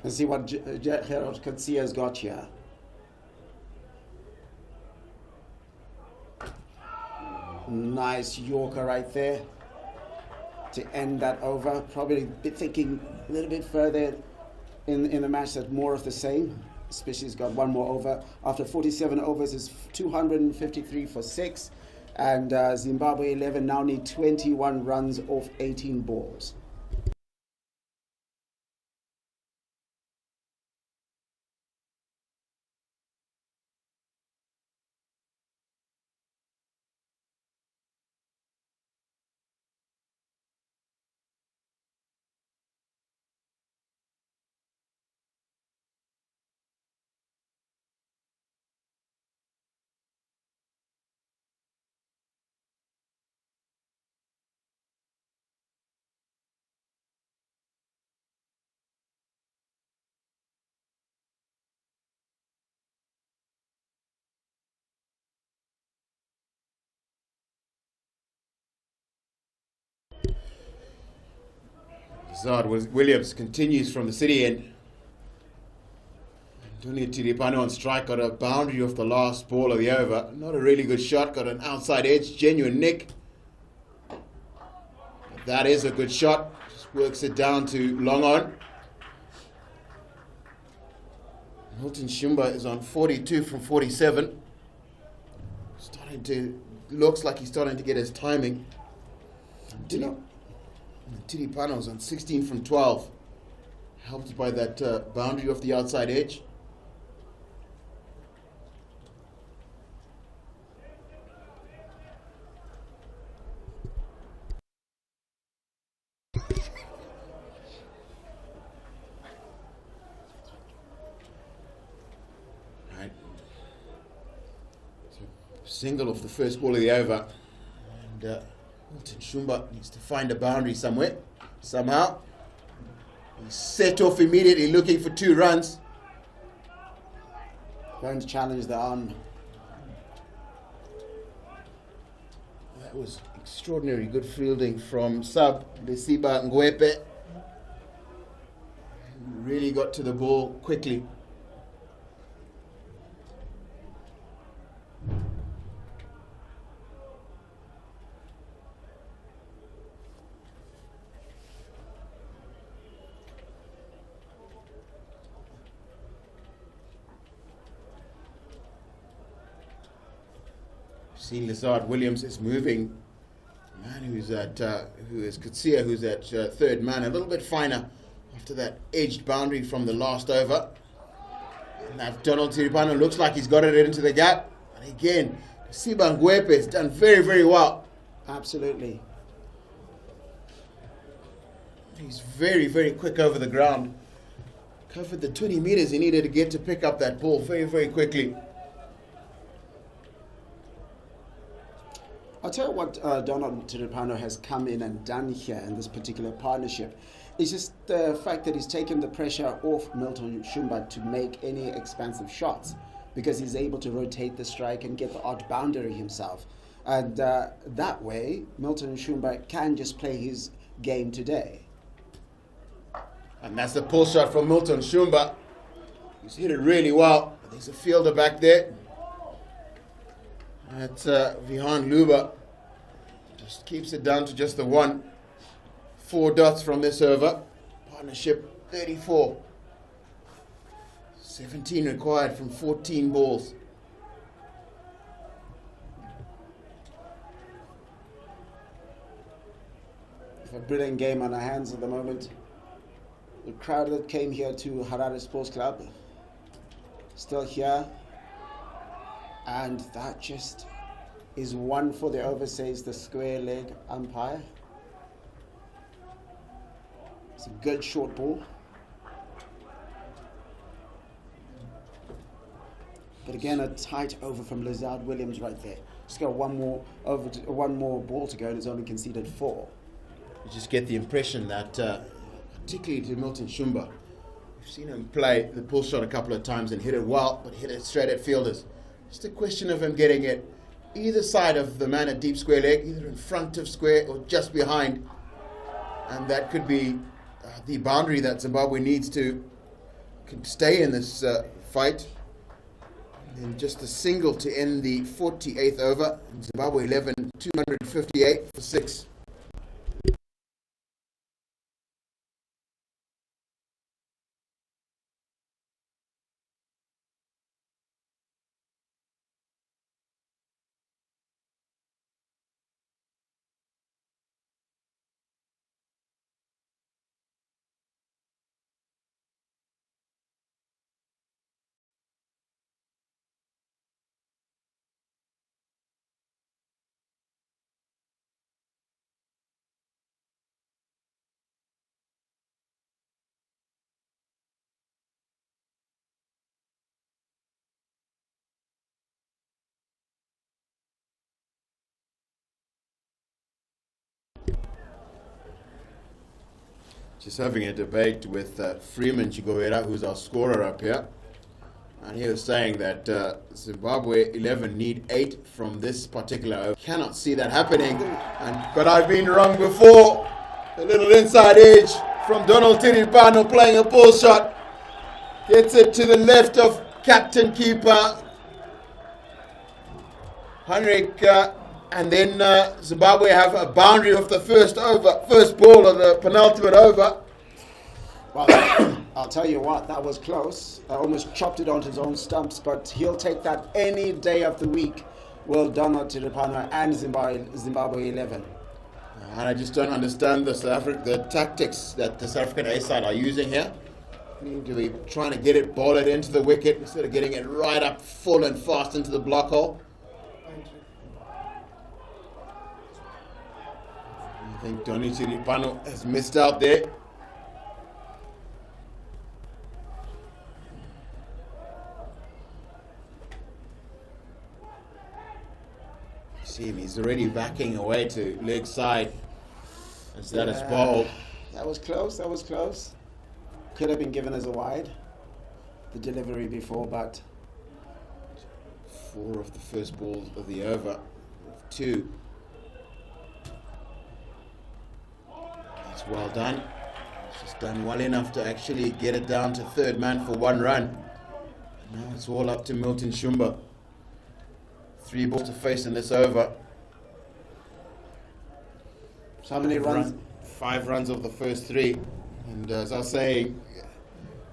Let's see what Gerard Kutsia's got here. Nice Yorker right there to end that over. Probably thinking a little bit further in the match that more of the same. Especially he's got 1 more over. After 47 overs, it's 253 for 6. And Zimbabwe 11 now need 21 runs off 18 balls. Zard Williams continues from the city end. Donny Tiripano on strike, got a boundary off the last ball of the over. Not a really good shot, got an outside edge, genuine nick. But that is a good shot, just works it down to long on. Milton Shumba is on 42 from 47. Looks like he's starting to get his timing. Tiripano's on 16 from 12, helped by that boundary off the outside edge. Right. So single off the first ball of the over, and Milton Shumba needs to find a boundary somewhere, somehow. He's set off immediately looking for 2 runs. Going to challenge the arm. That was extraordinary good fielding from sub Lesiba Ngwepe. Really got to the ball quickly. See, Lazard Williams is moving. Man who is Kutsia, who's at third man, a little bit finer after that edged boundary from the last over. And that Donald Tiripano looks like he's got it into the gap. And again, Siba Ngwepe has done very, very well. Absolutely. He's very, very quick over the ground. Covered the 20 meters he needed to get to pick up that ball very, very quickly. I'll tell you what Donald Tiripano has come in and done here in this particular partnership. It's just the fact that he's taken the pressure off Milton Shumba to make any expansive shots, because he's able to rotate the strike and get the odd boundary himself. And that way, Milton Shumba can just play his game today. And that's the pull shot from Milton Shumba. He's hit it really well. There's a fielder back there. That's Vihan Luba. Just keeps it down to just the one. 4 dots from this over. Partnership 34. 17 required from 14 balls. A brilliant game on our hands at the moment. The crowd that came here to Harare Sports Club still here, and that just is one for the over, says the square leg umpire. It's a good short ball, but again a tight over from Lizard Williams right there. Just got one more ball to go, and it's only conceded 4. You just get the impression that, particularly to Milton Shumba, we've seen him play the pull shot a couple of times and hit it well, but hit it straight at fielders. Just a question of him getting it either side of the man at deep square leg, either in front of square or just behind. And that could be the boundary that Zimbabwe needs to stay in this fight. And just a single to end the 48th over. Zimbabwe 11, 258 for 6. Just having a debate with Freeman Chigowera, who's our scorer up here. And he was saying that Zimbabwe 11 need 8 from this particular over. Cannot see that happening. But I've been wrong before. A little inside edge from Donald Tiripano playing a pull shot. Gets it to the left of captain keeper Henrik. And then Zimbabwe have a boundary of the first ball of the penultimate over. Well, I'll tell you what, that was close. I almost chopped it onto his own stumps, but he'll take that any day of the week. Well done to Tiripano and Zimbabwe 11. And I just don't understand the tactics that the South African A side are using here. To be trying to get it, ball it into the wicket instead of getting it right up full and fast into the block hole. I think Tony Chiripano has missed out there. See him, he's already backing away to leg side as that is bowled. That was close. Could have been given as a wide, the delivery before, but 4 of the first balls of the over, 2. It's well done. It's just done well enough to actually get it down to third man for 1 run. Now it's all up to Milton Shumba. 3 balls to face in this over. so how many runs? 5 runs of the first 3. And as I was saying,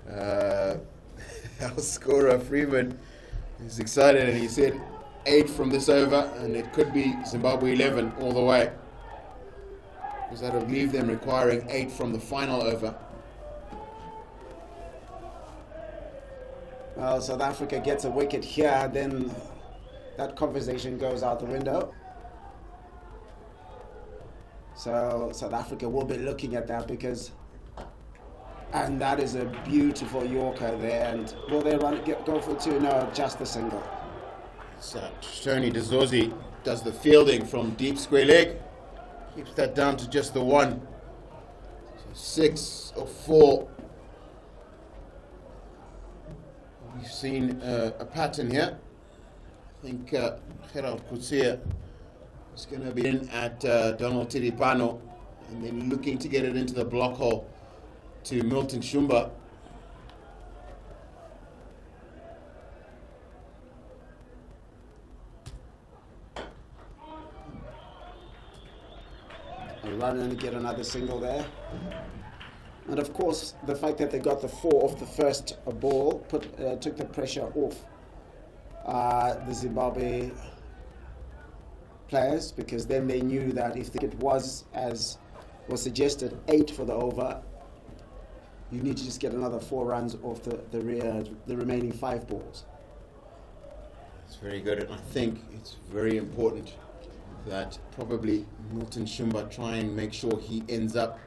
our scorer Freeman is excited and he said 8 from this over and it could be Zimbabwe 11 all the way. Because that would leave them requiring 8 from the final over. Well, South Africa gets a wicket here, then that conversation goes out the window. So South Africa will be looking at that and that is a beautiful Yorker there. And will they go for 2? No, just a single. So Tony Dezorzi does the fielding from deep square leg. Keeps that down to just the 1. So 6 or 4. We've seen a pattern here. I think Gerald Kutsia It's going to be in at Donald Tiripano, and then looking to get it into the block hole to Milton Shumba. A run and get another single there. And of course, the fact that they got the 4 off the first ball took the pressure off the Zimbabwe players, because then they knew that if it was, as was suggested, 8 for the over, you need to just get another 4 runs off the remaining 5 balls. It's very good, and I think it's very important that probably Milton Shumba try and make sure he ends up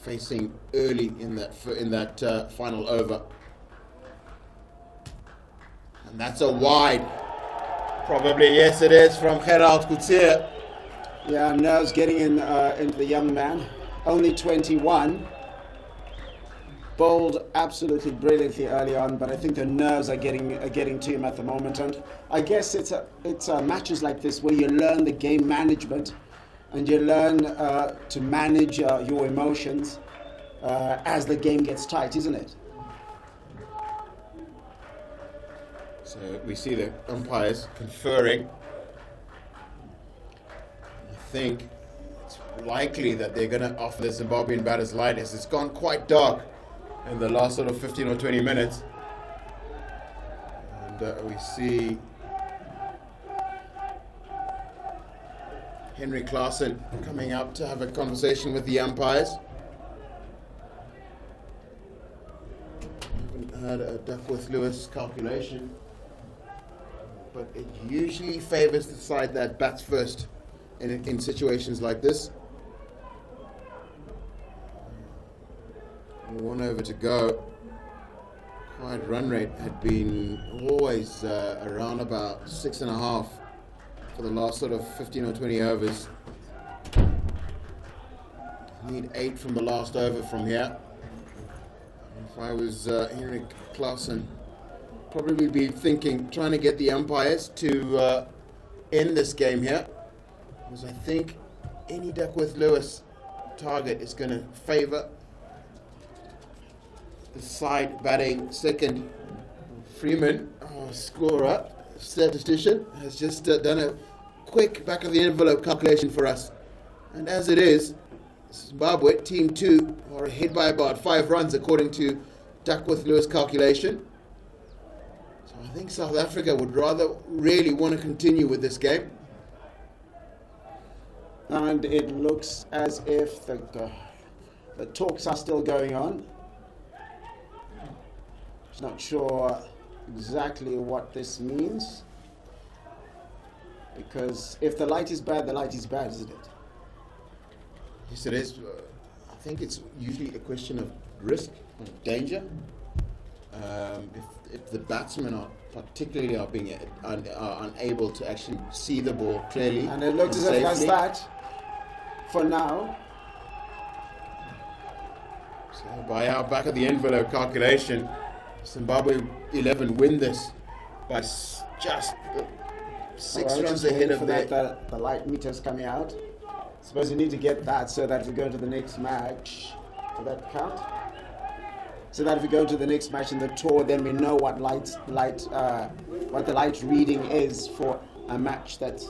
facing early in that final over. And that's a wide. Probably, yes it is, from Gerald Coetzee. Yeah, nerves getting into the young man. Only 21. Bowled absolutely brilliantly early on, but I think the nerves are getting to him at the moment. And I guess it's matches like this where you learn the game management, and you learn to manage your emotions as the game gets tight, isn't it? So we see the umpires conferring. I think it's likely that they're going to offer the Zimbabwean batters lightest. It's gone quite dark in the last sort of 15 or 20 minutes. And we see Henry Carson coming up to have a conversation with the umpires. I haven't had a Duckworth-Lewis calculation, but it usually favors the side that bats first in situations like this. 1 over to go. Quiet run rate had been always around about 6.5 for the last sort of 15 or 20 overs. Need 8 from the last over from here. If I was Henrik Clausen, probably be thinking, trying to get the umpires to end this game here, because I think any Duckworth-Lewis target is going to favour the side batting second. Freeman, scorer, statistician, has just done a quick back of the envelope calculation for us. And as it is, Zimbabwe, team 2, are ahead by about 5 runs according to Duckworth-Lewis calculation. So I think South Africa would rather really want to continue with this game. And it looks as if the talks are still going on. Just not sure exactly what this means, because if the light is bad, the light is bad, isn't it? Yes, it is. I think it's usually a question of risk, of danger. If the batsmen are particularly are unable to actually see the ball clearly, and it looks as if that's that for now. So by our back of the envelope calculation, Zimbabwe 11 win this by just 6 runs ahead of that. The light meter's coming out. Suppose you need to get that so that if we go to the next match, does that count? So that if we go to the next match in the tour, then we know what what the light reading is for a match that's.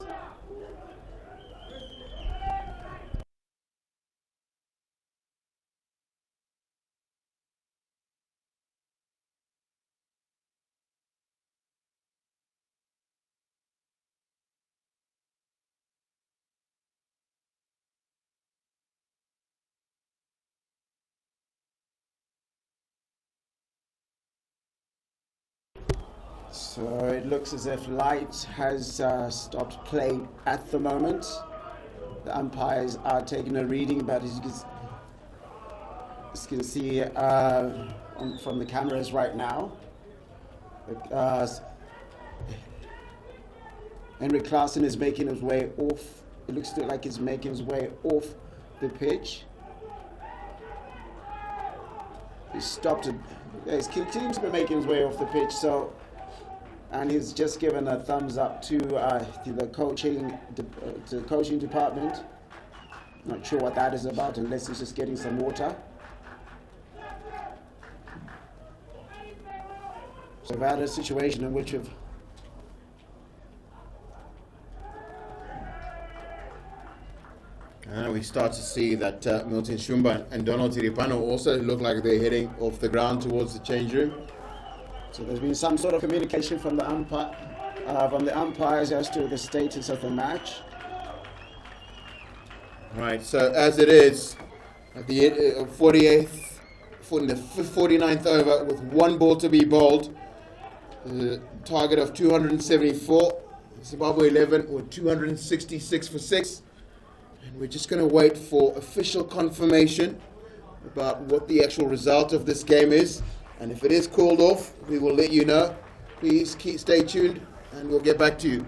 So it looks as if light has stopped play at the moment. The umpires are taking a reading, but as you can see from the cameras right now, Henry Clausen is making his way off. It looks like he's making his way off the pitch. He stopped it. He seems to be making his way off the pitch, so and he's just given a thumbs up to the coaching department. Not sure what that is about, unless he's just getting some water. So we've had a situation in which we've we start to see that Milton Shumba and Donald Tiripano also look like they're heading off the ground towards the change room. So there's been some sort of communication from the umpires as to the status of the match. Right, so as it is, at the 48th, in the 49th over, with one ball to be bowled, the target of 274, Zimbabwe 11 with 266 for 6. And we're just going to wait for official confirmation about what the actual result of this game is. And if it is called off, we will let you know. Please stay tuned and we'll get back to you.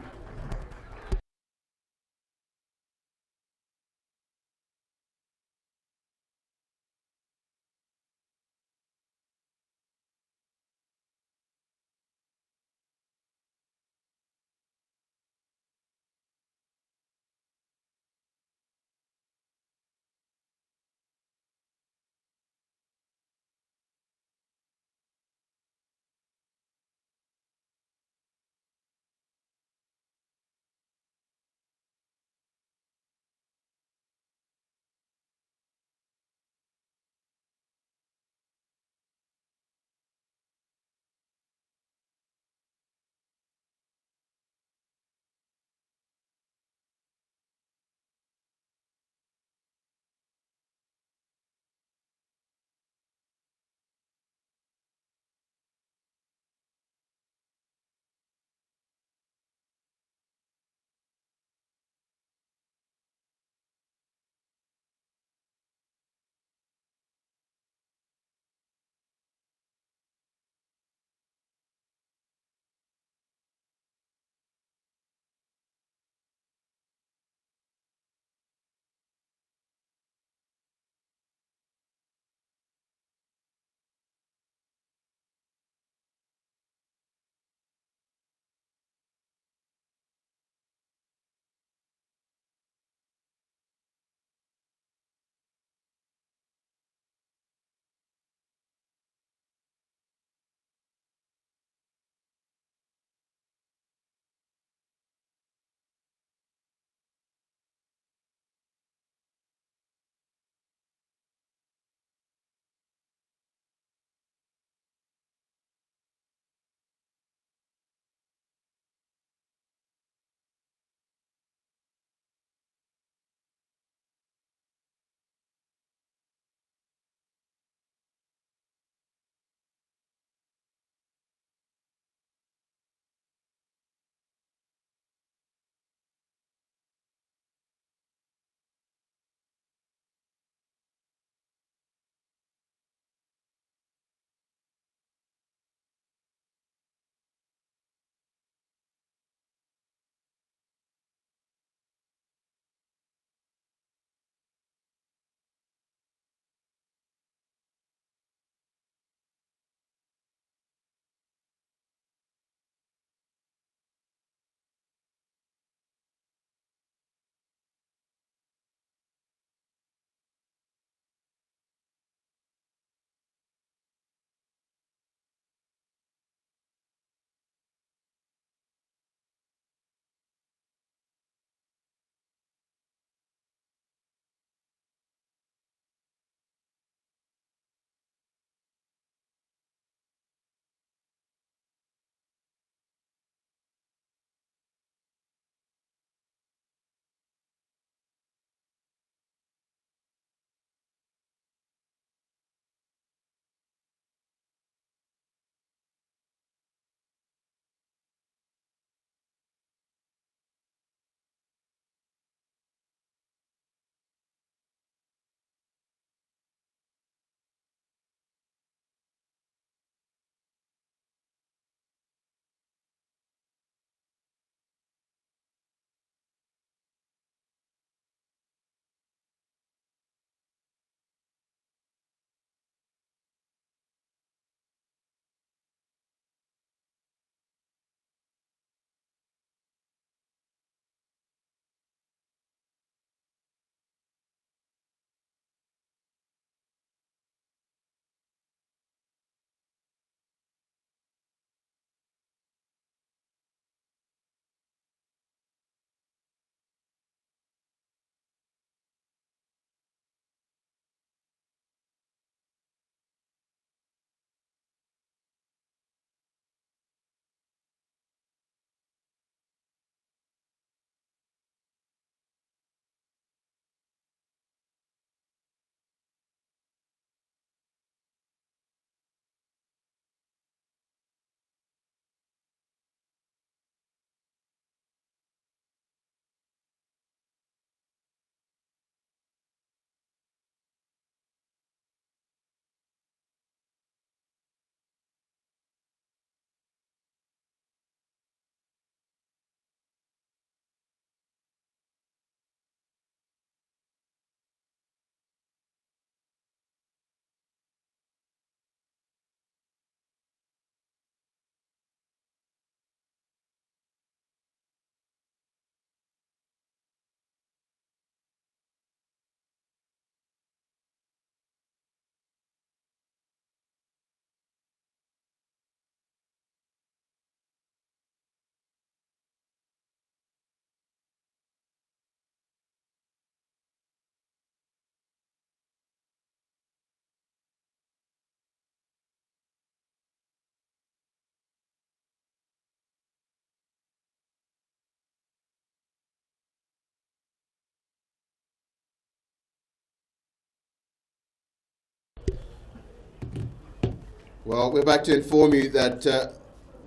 Well, we're back to inform you that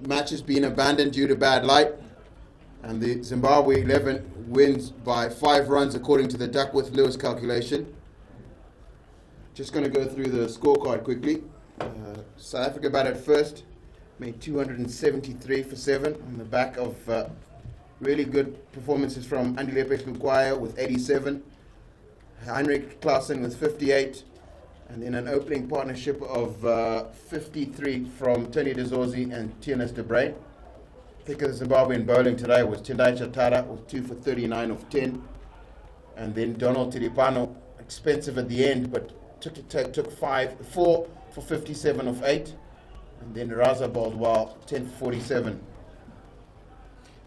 match has been abandoned due to bad light, and the Zimbabwe 11 wins by 5 runs according to the Duckworth-Lewis calculation. Just going to go through the scorecard quickly. South Africa batted first, made 273 for 7 on the back of really good performances from Andilepe Lukwaya with 87, Heinrich Carson with 58, and then an opening partnership of 53 from Tony Dezorzi and Tienes de Bruin. Pick of the Zimbabwean bowling today was Tendai Chatara with 2 for 39 of 10, and then Donald Tiripano, expensive at the end, but took 4 for 57 of 8, and then Raza Baldwal 10 for 47.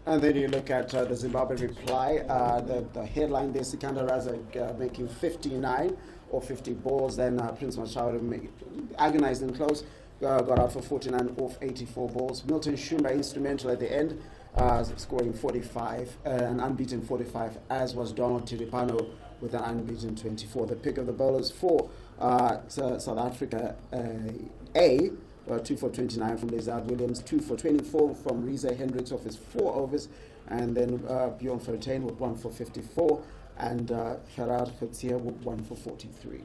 And then you look at the Zimbabwe reply, the headline there, Sikandar Raza making 59 or 50 balls, then Prince Machado agonized and close, got out for 49 off 84 balls. Milton Shumba instrumental at the end, scoring 45, an unbeaten 45, as was Donald Tiripano with an unbeaten 24. The pick of the bowlers for South Africa, 2 for 29 from Lizard Williams, 2 for 24 from Reza Hendricks off his 4 overs, and then Bjorn Fortuin with 1 for 54, and Gerard Coetzee with 1 for 43.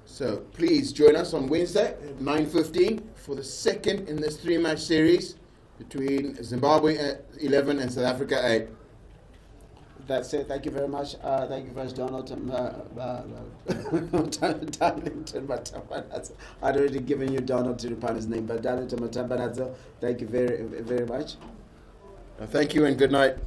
So please join us on Wednesday at 9:15 for the second in this 3-match series between Zimbabwe 11 and South Africa 8. That's it. Thank you very much. Thank you very much, Donald. Darlington Matambanadze. I'd already given you Donald Tiripano's name, but Darlington Matambanadze, thank you very, very much. Thank you and good night.